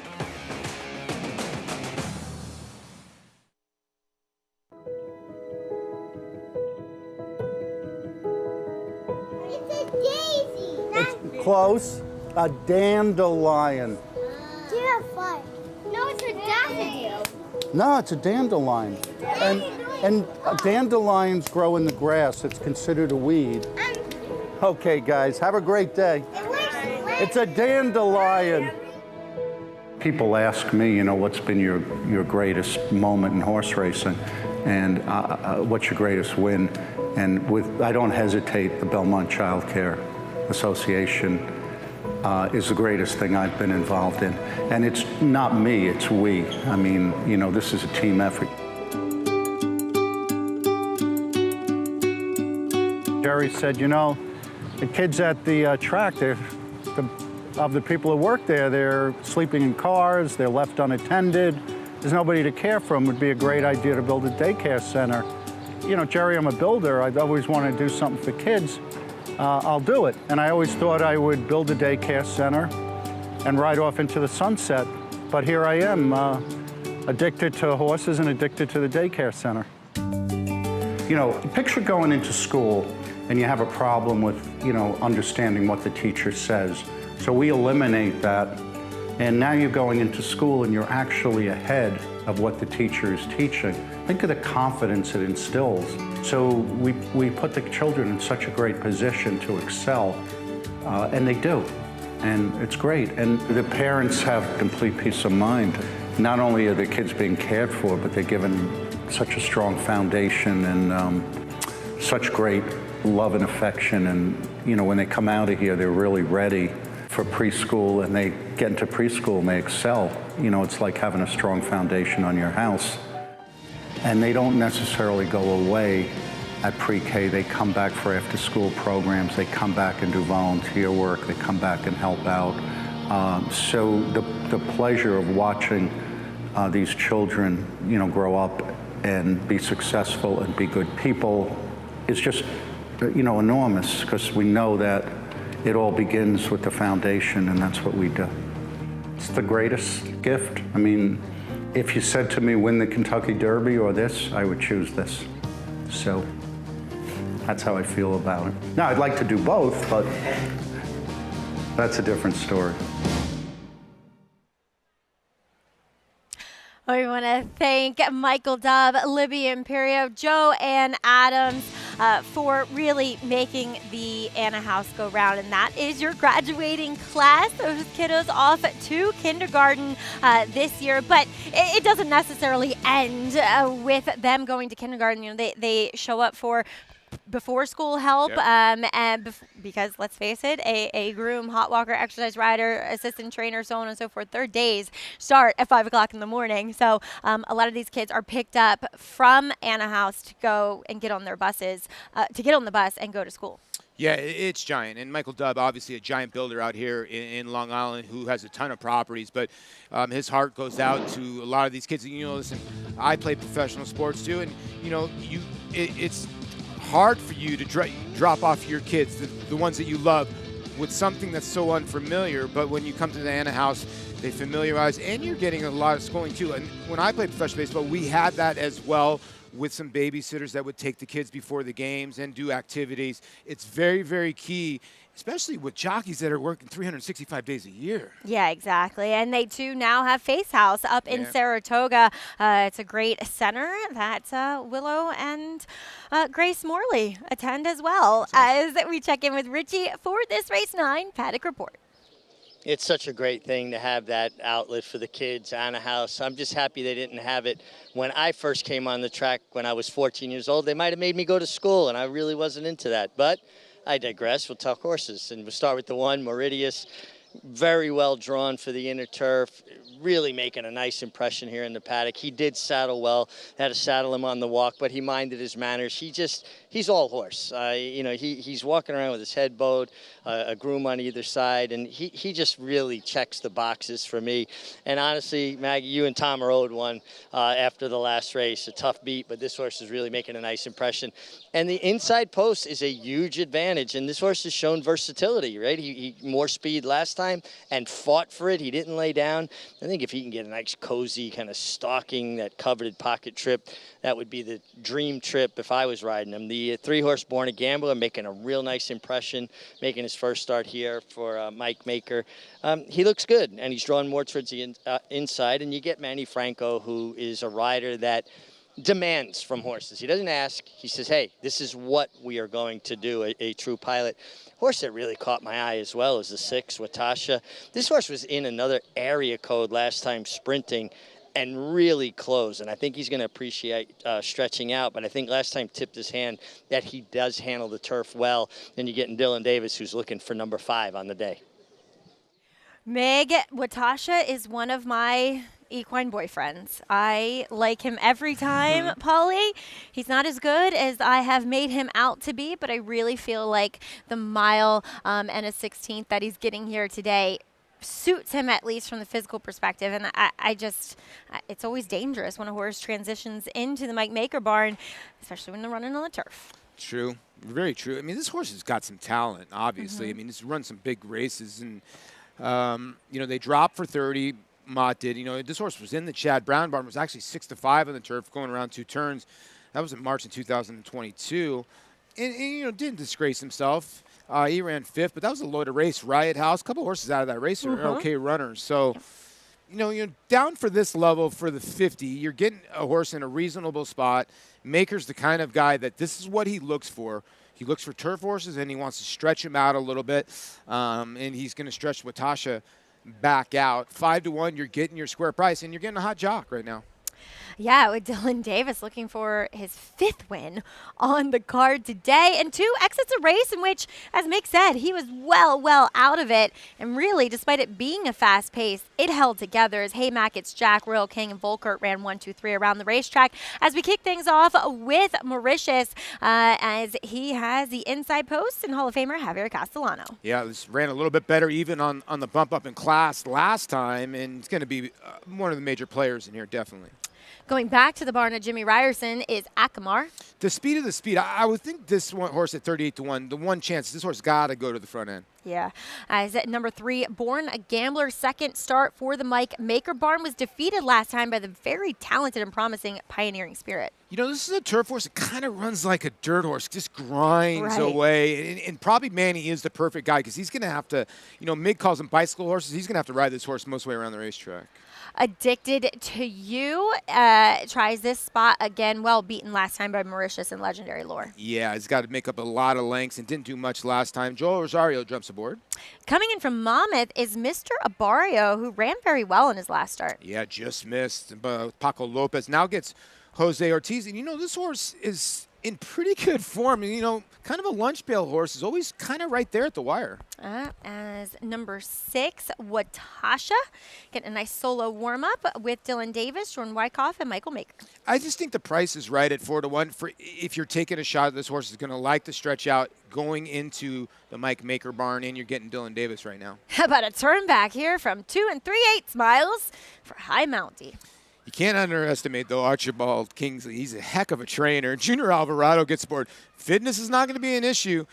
Close. A dandelion. Giraffe. No, it's a daffodil. No, it's a dandelion. And dandelions grow in the grass. It's considered a weed. Okay, guys, have a great day. It's a dandelion. People ask me, you know, what's been your greatest moment in horse racing, and what's your greatest win? And I don't hesitate. The Belmont Child Care Association is the greatest thing I've been involved in. And it's not me, it's we. I mean, you know, this is a team effort. Jerry said, you know, the kids at the track, of the people who work there, they're sleeping in cars, they're left unattended, there's nobody to care for them. It would be a great idea to build a daycare center. You know, Jerry, I'm a builder. I'd always want to do something for kids. I'll do it. And I always thought I would build a daycare center and ride off into the sunset. But here I am, addicted to horses and addicted to the daycare center. You know, picture going into school and you have a problem with, you know, understanding what the teacher says. So we eliminate that. And now you're going into school and you're actually ahead of what the teacher is teaching. Think of the confidence it instills. So we put the children in such a great position to excel, and they do. And it's great. And the parents have complete peace of mind. Not only are the kids being cared for, but they're given such a strong foundation and such great love and affection. And, you know, when they come out of here, they're really ready for preschool, and they get into preschool and they excel. You know, it's like having a strong foundation on your house. And they don't necessarily go away at pre-K. They come back for after-school programs. They come back and do volunteer work. They come back and help out. So the pleasure of watching these children, you know, grow up and be successful and be good people is just, you know, enormous, because we know that it all begins with the foundation, and that's what we do. It's the greatest gift. I mean, if you said to me, win the Kentucky Derby or this, I would choose this. So that's how I feel about it. Now, I'd like to do both, but that's a different story. We want to thank Michael Dove, Libby Imperio, Joe Ann Adams for really making the Anna House go round. And that is your graduating class. Those kiddos off to kindergarten this year. But it doesn't necessarily end with them going to kindergarten. You know, they show up for before school help, because let's face it, a groom, hot walker, exercise rider, assistant trainer, so on and so forth, their days start at 5 o'clock in the morning. So a lot of these kids are picked up from Anna House to go and get on their buses, to get on the bus and go to school. Yeah, it's giant. And Michael Dubb, obviously a giant builder out here in Long Island who has a ton of properties. But his heart goes out to a lot of these kids. You know, listen, I play professional sports too. And, you know, it's hard for you to drop off your kids, the ones that you love, with something that's so unfamiliar. But when you come to the Anna House, they familiarize, and you're getting a lot of schooling too. And when I played professional baseball, we had that as well, with some babysitters that would take the kids before the games and do activities. It's very, very key, especially with jockeys that are working 365 days a year. Yeah, exactly. And they, too, now have Face House up in Saratoga. It's a great center that Willow and Grace Morley attend as well. As we check in with Richie for this Race 9 Paddock Report. It's such a great thing to have that outlet for the kids and a house. I'm just happy they didn't have it when I first came on the track when I was 14 years old. They might have made me go to school, and I really wasn't into that. But I digress. We'll talk horses, and we'll start with the one, Meridius. Very well drawn for the inner turf. Really making a nice impression here in the paddock. He did saddle well. Had to saddle him on the walk, but he minded his manners. He's all horse. He's walking around with his head bowed, a groom on either side, and he just really checks the boxes for me. And honestly, Maggie, you and Tom are owed one after the last race. A tough beat, but this horse is really making a nice impression. And the inside post is a huge advantage, and this horse has shown versatility, right? He more speed last time and fought for it. He didn't lay down. I think if he can get a nice cozy kind of stalking, that coveted pocket trip, that would be the dream trip if I was riding him. The 3-horse Born a Gambler making a real nice impression, making his first start here for Mike Maker. He looks good, and he's drawn more towards the inside. And you get Manny Franco, who is a rider that demands from horses. He doesn't ask. He says, hey, this is what we are going to do, a true pilot. Horse that really caught my eye as well is the 6, Watasha. This horse was in another area code last time sprinting and really close, and I think he's going to appreciate stretching out, but I think last time tipped his hand that he does handle the turf well. Then you're getting Dylan Davis, who's looking for number 5 on the day. Meg, Watasha is one of my equine boyfriends. I like him every time, Polly. He's not as good as I have made him out to be, but I really feel like the mile and a 16th that he's getting here today suits him, at least from the physical perspective. And it's always dangerous when a horse transitions into the Mike Maker barn, especially when they're running on the turf. True. Very true. I mean, this horse has got some talent, obviously. I mean, he's run some big races, and, they dropped for 30. Mott did. This horse was in the Chad Brown barn, was actually 6-5 on the turf, going around 2 turns. That was in March in 2022. And didn't disgrace himself. He ran 5th, but that was a loaded race. Riot House, a couple horses out of that race are okay runners. So, you're down for this level for the 50. You're getting a horse in a reasonable spot. Maker's the kind of guy that this is what he looks for. He looks for turf horses, and he wants to stretch him out a little bit. And he's going to stretch Watasha back out. 5-1, you're getting your square price, and you're getting a hot jock right now. Yeah, with Dylan Davis looking for his 5th win on the card today. And 2 exits a race in which, as Mick said, he was well out of it. And really, despite it being a fast pace, it held together as Haymack, it's Jack, Royal King, and Volkert ran 1, 2, 3 around the racetrack. As we kick things off with Mauritius, as he has the inside post and Hall of Famer Javier Castellano. Yeah, this ran a little bit better even on the bump up in class last time, and it's going to be one of the major players in here, definitely. Going back to the barn of Jimmy Ryerson is Akamar. The speed of the speed. I would think this one horse at 38-1, the one chance, this horse got to go to the front end. Yeah. As at number 3, Born a Gambler, second start for the Mike Maker barn, was defeated last time by the very talented and promising Pioneering Spirit. This is a turf horse that kind of runs like a dirt horse, just grinds away. And probably Manny is the perfect guy because he's going to have to, Mig calls them bicycle horses. He's going to have to ride this horse most of the way around the racetrack. Addicted to You tries this spot again, well beaten last time by Mauritius and Legendary Lore. Yeah, he's got to make up a lot of lengths and didn't do much last time. Joel Rosario jumps aboard. Coming in from Monmouth is Mr. Abario, who ran very well in his last start. Yeah, just missed. Paco Lopez now gets Jose Ortiz. And, this horse is in pretty good form. Kind of a lunch pail horse, is always kind of right there at the wire. As number 6, Watasha, getting a nice solo warm-up with Dylan Davis, Jordan Wyckoff, and Michael Maker. I just think the price is right at 4-1. For if you're taking a shot, this horse is going to like to stretch out going into the Mike Maker barn, and you're getting Dylan Davis right now. How about a turn back here from 2 3/8 miles for High Mountie? You can't underestimate, though, Archibald Kingsley. He's a heck of a trainer. Junior Alvarado gets aboard. Fitness is not going to be an issue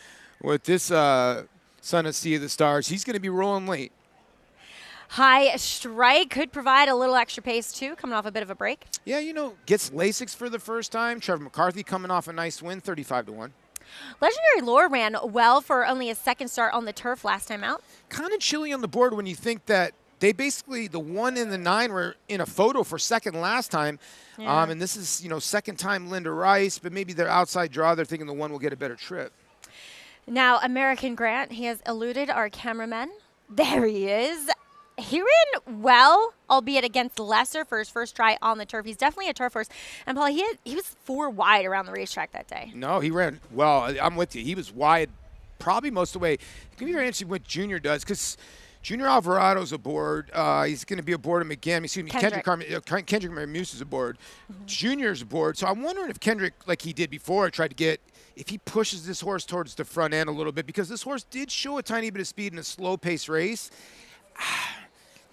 with this Son of Sea of the Stars. He's going to be rolling late. High Strike could provide a little extra pace, too, coming off a bit of a break. Yeah, gets Lasix for the first time. Trevor McCarthy coming off a nice win, 35-1. Legendary Lore ran well for only a second start on the turf last time out. Kind of chilly on the board when you think that they basically, the 1 and the 9 were in a photo for second last time. Yeah. And this is, second time Linda Rice, but maybe their outside draw, they're thinking the 1 will get a better trip. Now, American Grant, he has eluded our cameraman. There he is. He ran well, albeit against lesser for his first try on the turf. He's definitely a turf horse. And, Paul, he was 4 wide around the racetrack that day. No, he ran well. I'm with you. He was wide probably most of the way. It's going to be very interesting what Junior does because Junior Alvarado's aboard. He's going to be aboard him again. Excuse me, Kendrick Marmuse is aboard. Junior's aboard. So I'm wondering if Kendrick, like he did before, tried to get – if he pushes this horse towards the front end a little bit because this horse did show a tiny bit of speed in a slow-paced race.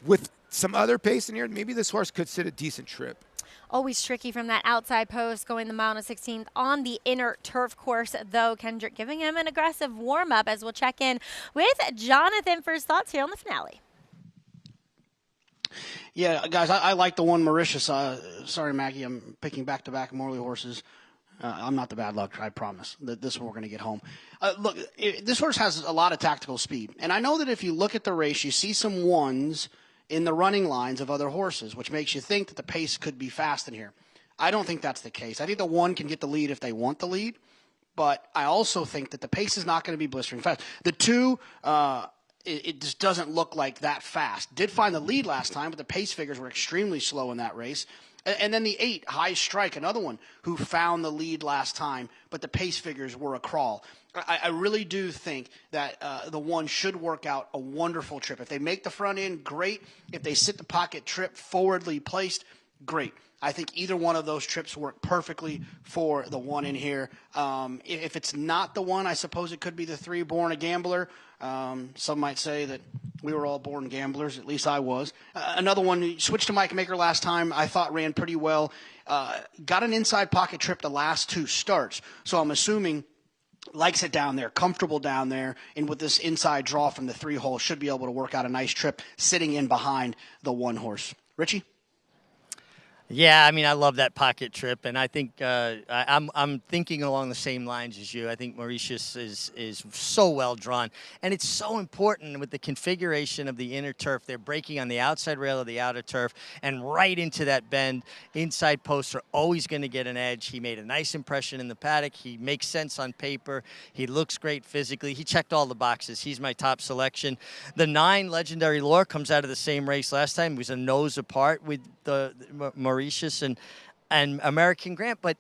With some other pace in here, maybe this horse could sit a decent trip. Always tricky from that outside post going the mile and 16th on the inner turf course, though. Kendrick giving him an aggressive warm-up as we'll check in with Jonathan for his thoughts here on the finale. Yeah, guys, I like the 1 Mauritius. Sorry, Maggie, I'm picking back-to-back Morley horses. I'm not the bad luck, I promise. This one we're going to get home. Look, this horse has a lot of tactical speed. And I know that if you look at the race, you see some 1s in the running lines of other horses, which makes you think that the pace could be fast in here. I don't think that's the case. I think the 1 can get the lead if they want the lead. But I also think that the pace is not going to be blistering fast. The 2, it just doesn't look like that fast. Did find the lead last time, but the pace figures were extremely slow in that race. And then the 8, High Strike, another one who found the lead last time, but the pace figures were a crawl. I really do think that the 1 should work out a wonderful trip. If they make the front end, great. If they sit the pocket trip forwardly placed, great. I think either one of those trips work perfectly for the 1 in here. If it's not the 1, I suppose it could be the 3, Born a Gambler. Some might say that we were all born gamblers. At least I was. Another one, switched to Mike Maker last time. I thought ran pretty well. Got an inside pocket trip the last 2 starts. So I'm assuming likes it down there, comfortable down there, and with this inside draw from the 3 hole, should be able to work out a nice trip sitting in behind the 1 horse. Richie? Yeah, I mean, I love that pocket trip, and I think I'm thinking along the same lines as you. I think Mauritius is so well drawn, and it's so important with the configuration of the inner turf. They're breaking on the outside rail of the outer turf and right into that bend. Inside posts are always going to get an edge. He made a nice impression in the paddock. He makes sense on paper. He looks great physically. He checked all the boxes. He's my top selection. The 9, Legendary Lore, comes out of the same race last time. He was a nose apart with the Mauritius and American Grant, but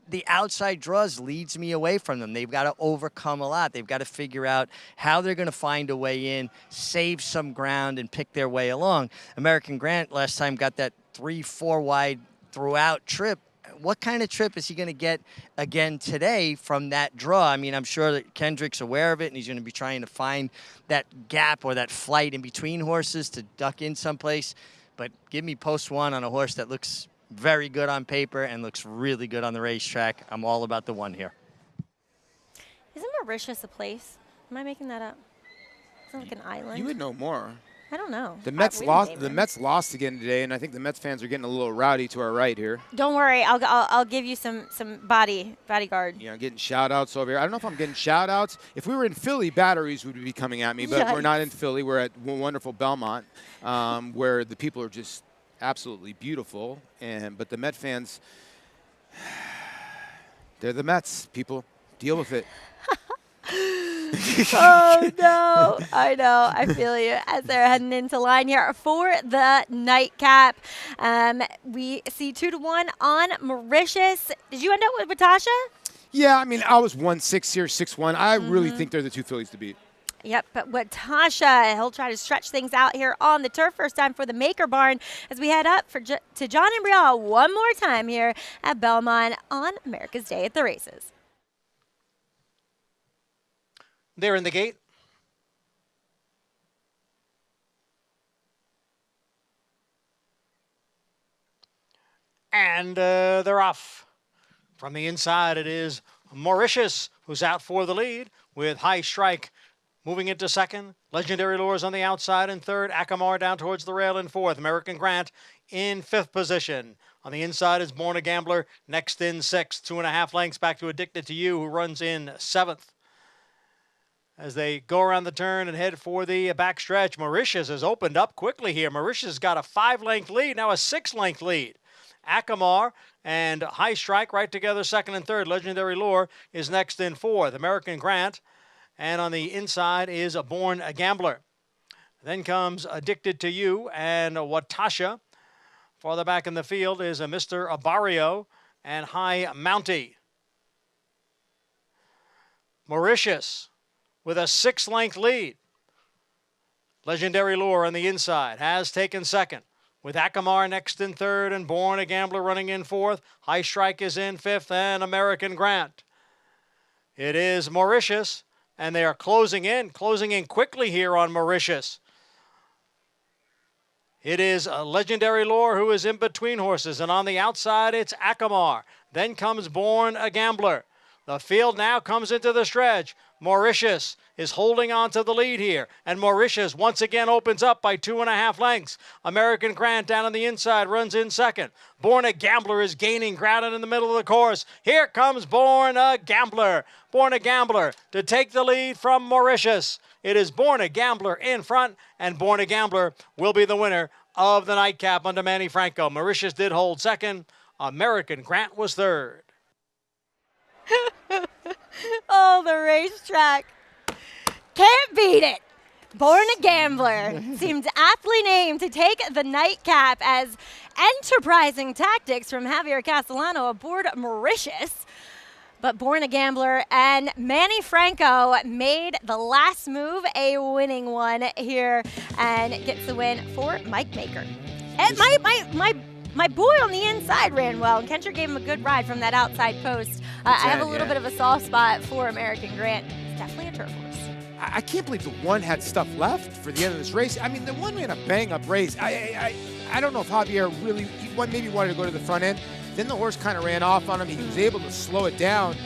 the outside draws leads me away from them. They've got to overcome a lot. They've got to figure out how they're going to find a way in, save some ground, and pick their way along. American Grant last time got that 3-4 wide throughout trip. What kind of trip is he going to get again today from that draw? I mean, I'm sure that Kendrick's aware of it, and he's going to be trying to find that gap or that flight in between horses to duck in someplace. But give me post 1 on a horse that looks very good on paper and looks really good on the racetrack. I'm all about the 1 here. Isn't Mauritius a place? Am I making that up? Is it like an island? You would know more. I don't know. The Mets lost. The Mets lost again today, and I think the Mets fans are getting a little rowdy to our right here. Don't worry, I'll give you some bodyguard. You know, getting shout-outs over here. I don't know if I'm getting shout-outs. If we were in Philly, batteries would be coming at me, but we're not in Philly. We're at wonderful Belmont, where the people are just absolutely beautiful. But the Met fans, they're the Mets. People, deal with it. Oh, no. I know. I feel you as they're heading into line here for the nightcap. We see 2-1 on Mauritius. Did you end up with Batasha? Yeah, I mean, I was 1-6 here, 6-1. I really think they're the 2 fillies to beat. Yep, but Watasha, he'll try to stretch things out here on the turf. First time for the Maker Barn as we head up to John and Brielle one more time here at Belmont on America's Day at the Races. They're in the gate. And they're off. From the inside, it is Mauritius, who's out for the lead with High Strike Moving into second, Legendary Lures on the outside in third. Acamar down towards the rail in fourth. American Grant in fifth position. On the inside is Born a Gambler, next in sixth. 2.5 lengths back to Addicted to You, who runs in seventh. As they go around the turn and head for the backstretch, Mauritius has opened up quickly here. Mauritius has got a 5-length lead, now a 6-length lead. Acamar and High Strike right together, second and third. Legendary Lure is next in fourth. American Grant. And on the inside is Born a Gambler. Then comes Addicted to You and Watasha. Farther back in the field is Mr. Abario and High Mountie. Mauritius with a 6-length lead. Legendary Lure on the inside has taken second, with Acamar next in third and Born a Gambler running in fourth. High Strike is in fifth and American Grant. It is Mauritius, and they are closing in quickly here on Mauritius. It is a Legendary Lure who is in between horses, and on the outside it's Acamar. Then comes Born a Gambler. The field now comes into the stretch. Mauritius is holding on to the lead here, and Mauritius once again opens up by 2.5 lengths. American Grant down on the inside runs in second. Born a Gambler is gaining ground in the middle of the course. Here comes Born a Gambler. Born a Gambler to take the lead from Mauritius. It is Born a Gambler in front, and Born a Gambler will be the winner of the nightcap under Manny Franco. Mauritius did hold second. American Grant was third. Oh, the racetrack. Can't beat it. Born a Gambler seems aptly named to take the nightcap as enterprising tactics from Javier Castellano aboard Mauritius. But Born a Gambler and Manny Franco made the last move a winning one here and gets the win for Mike Maker. And my boy on the inside ran well, and Kencher gave him a good ride from that outside post. I have a little bit of a soft spot for American Grant. It's definitely a turf horse. I can't believe the one had stuff left for the end of this race. I mean, the one ran a bang-up race. I don't know if Javier really maybe wanted to go to the front end. Then the horse kind of ran off on him. He was able to slow it down,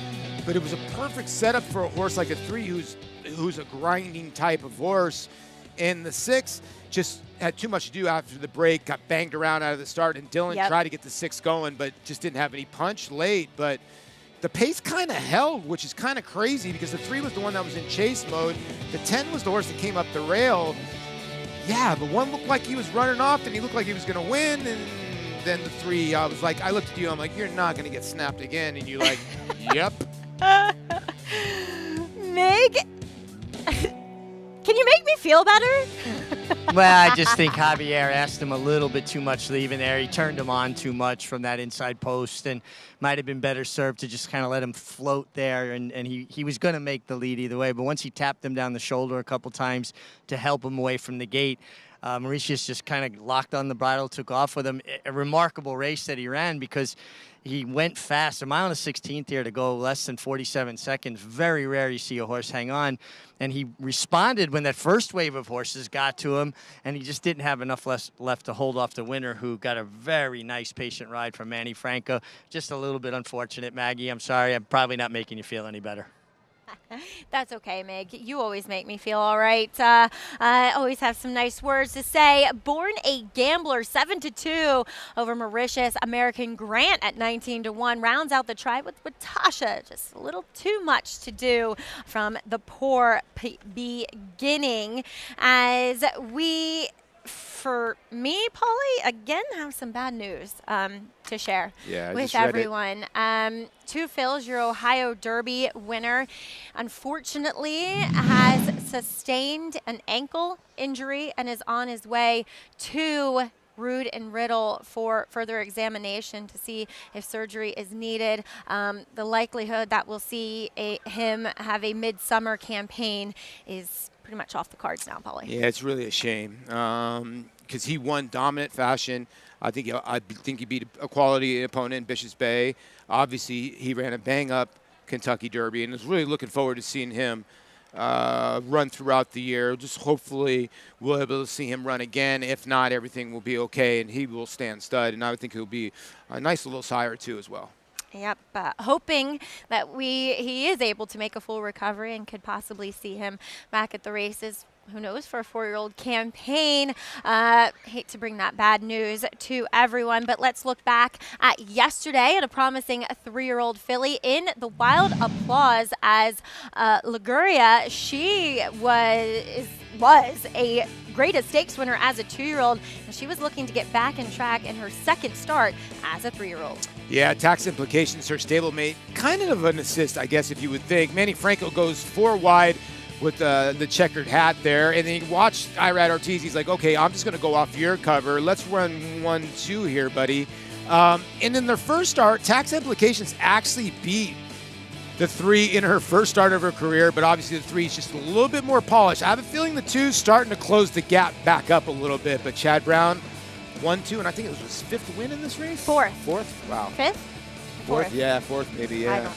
but it was a perfect setup for a horse like a 3 who's a grinding type of horse. And the 6 just had too much to do after the break, got banged around out of the start, and Dylan tried to get the 6 going, but just didn't have any punch late. But the pace kind of held, which is kind of crazy because the 3 was the one that was in chase mode. The 10 was the horse that came up the rail. Yeah, the 1 looked like he was running off, and he looked like he was going to win. And then the 3, I looked at you, I'm like, you're not going to get snapped again. And you're like, yep. Meg, can you make me feel better? Well, I just think Javier asked him a little bit too much leaving there. He turned him on too much from that inside post, and might have been better served to just kind of let him float there. And he was going to make the lead either way. But once he tapped him down the shoulder a couple times to help him away from the gate, Mauritius just kind of locked on the bridle, took off with him. A remarkable race that he ran because he went fast. A mile and a 16th here to go less than 47 seconds. Very rare you see a horse hang on. And he responded when that first wave of horses got to him, and he just didn't have enough left to hold off the winner, who got a very nice patient ride from Manny Franco. Just a little bit unfortunate, Maggie. I'm sorry. I'm probably not making you feel any better. That's okay, Meg. You always make me feel all right. I always have some nice words to say. Born a Gambler, 7-2 over Mauritius. American Grant at 19-1 rounds out the try with Tasha. Just a little too much to do from the poor beginning. As we, for me, Polly, again have some bad news to share with everyone. Two Phils, your Ohio Derby winner, unfortunately has sustained an ankle injury and is on his way to Rood and Riddle for further examination to see if surgery is needed. The likelihood that we'll see him have a midsummer campaign is pretty much off the cards now, Polly. Yeah, it's really a shame because he won dominant fashion. I think he beat a quality opponent in Bishop's Bay. Obviously, he ran a bang-up Kentucky Derby, and is really looking forward to seeing him run throughout the year. Just hopefully we'll be able to see him run again. If not, everything will be okay, and he will stand stud. And I would think he'll be a nice little sire, too, as well. Yep, hoping that he is able to make a full recovery and could possibly see him back at the races. Who knows, for a 4-year-old campaign. Hate to bring that bad news to everyone, but let's look back at yesterday at a promising 3-year-old filly in the wild applause as Liguria. She was a greatest stakes winner as a 2-year-old, and she was looking to get back in track in her second start as a 3-year-old. Yeah, tax implications, her stablemate, kind of an assist, I guess, if you would think. Manny Franco goes 4 wide with the checkered hat there, and then you watch Irad Ortiz. He's like, okay, I'm just going to go off your cover. Let's run 1-2 here, buddy. And in their first start, tax implications actually beat the 3 in her first start of her career, but obviously the 3 is just a little bit more polished. I have a feeling the 2's starting to close the gap back up a little bit, but Chad Brown, 1-2, and I think it was his 5th win in this race? Fourth. Wow. 5th? Fourth, yeah, 4th maybe, yeah.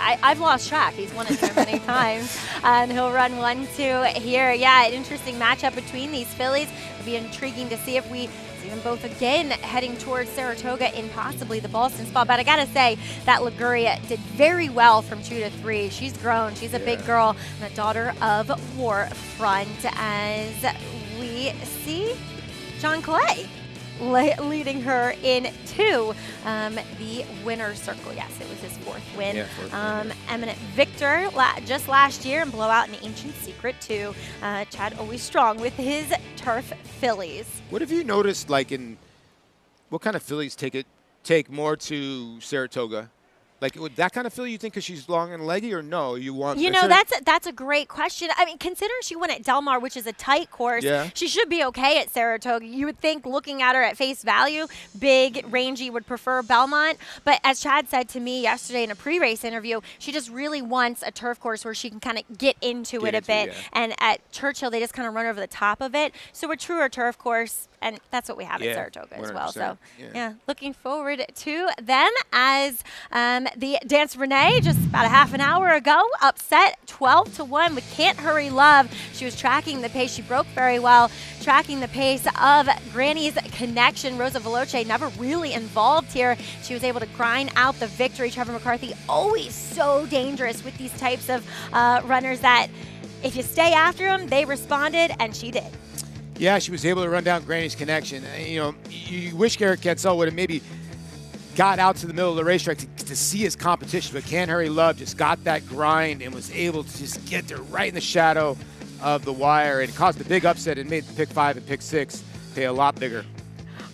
I've lost track. He's won it so many times. And he'll run 1-2 here. Yeah, an interesting matchup between these fillies. It'll be intriguing to see if we see them both again heading towards Saratoga in possibly the Boston spot. But I got to say that Liguria did very well from 2 to 3. She's grown. She's a big girl and a daughter of Warfront, as we see John Clay leading her into the winner's circle. Yes, it was his 4th win. Yeah, 4th win. Eminent victor just last year and blowout an Ancient Secret too. Chad always strong with his turf fillies. What have you noticed, like, in what kind of fillies take more to Saratoga? Like, would that kind of filly you think because she's long and leggy, or no? You want? You know, that's a great question. I mean, considering she won at Del Mar, which is a tight course, she should be okay at Saratoga. You would think, looking at her at face value, big, rangy, would prefer Belmont. But as Chad said to me yesterday in a pre-race interview, she just really wants a turf course where she can kind of get into it a bit. Yeah. And at Churchill, they just kind of run over the top of it. So a truer turf course, and that's what we have at Saratoga as well. So, yeah, looking forward to them as the Dance Renee just about a half an hour ago upset 12-1 with Can't Hurry Love. She was tracking the pace. She broke very well, tracking the pace of Granny's Connection. Rosa Veloce never really involved here. She was able to grind out the victory. Trevor McCarthy always so dangerous with these types of runners that if you stay after them, they responded, and she did. Yeah, she was able to run down Granny's Connection. You know, you wish Garrett Cancel would have maybe got out to the middle of the racetrack to see his competition, but Can't Hurry Love just got that grind and was able to just get there right in the shadow of the wire, and caused a big upset and made the pick 5 and pick 6 pay a lot bigger.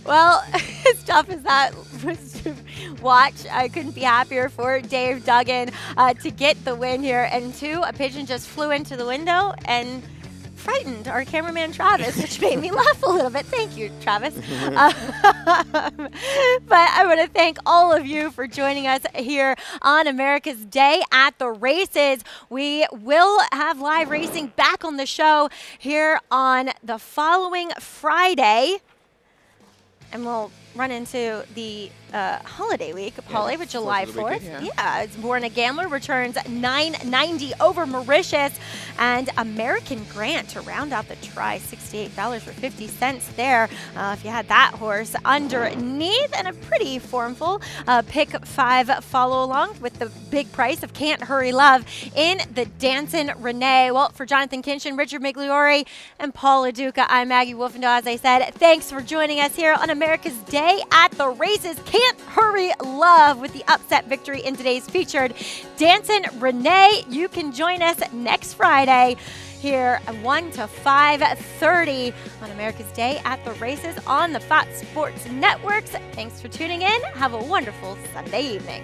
Well, as tough as that was to watch, I couldn't be happier for Dave Duggan to get the win here. And 2, a pigeon just flew into the window and frightened our cameraman Travis, which made me laugh a little bit. Thank you, Travis. But I want to thank all of you for joining us here on America's Day at the Races. We will have live racing back on the show here on the following Friday, and we'll run into the holiday week, Paulie, with July 4th. Yeah, it's Born a Gambler returns $9.90 over Mauritius, and American Grant to round out the try, $68.50 there. If you had that horse underneath, and a pretty formful pick 5 follow along with the big price of Can't Hurry Love in the Dancin' Renee. Well, for Jonathan Kinchin, Richard Migliori, and Paul LaDuca, I'm Maggie Wolfendahl. As I said, thanks for joining us here on America's Day at the Races. Can't Hurry Love with the upset victory in today's featured Dancin' Renee. You can join us next Friday here at 1 to 5:30 on America's Day at the Races on the Fox Sports Networks. Thanks for tuning in. Have a wonderful Sunday evening.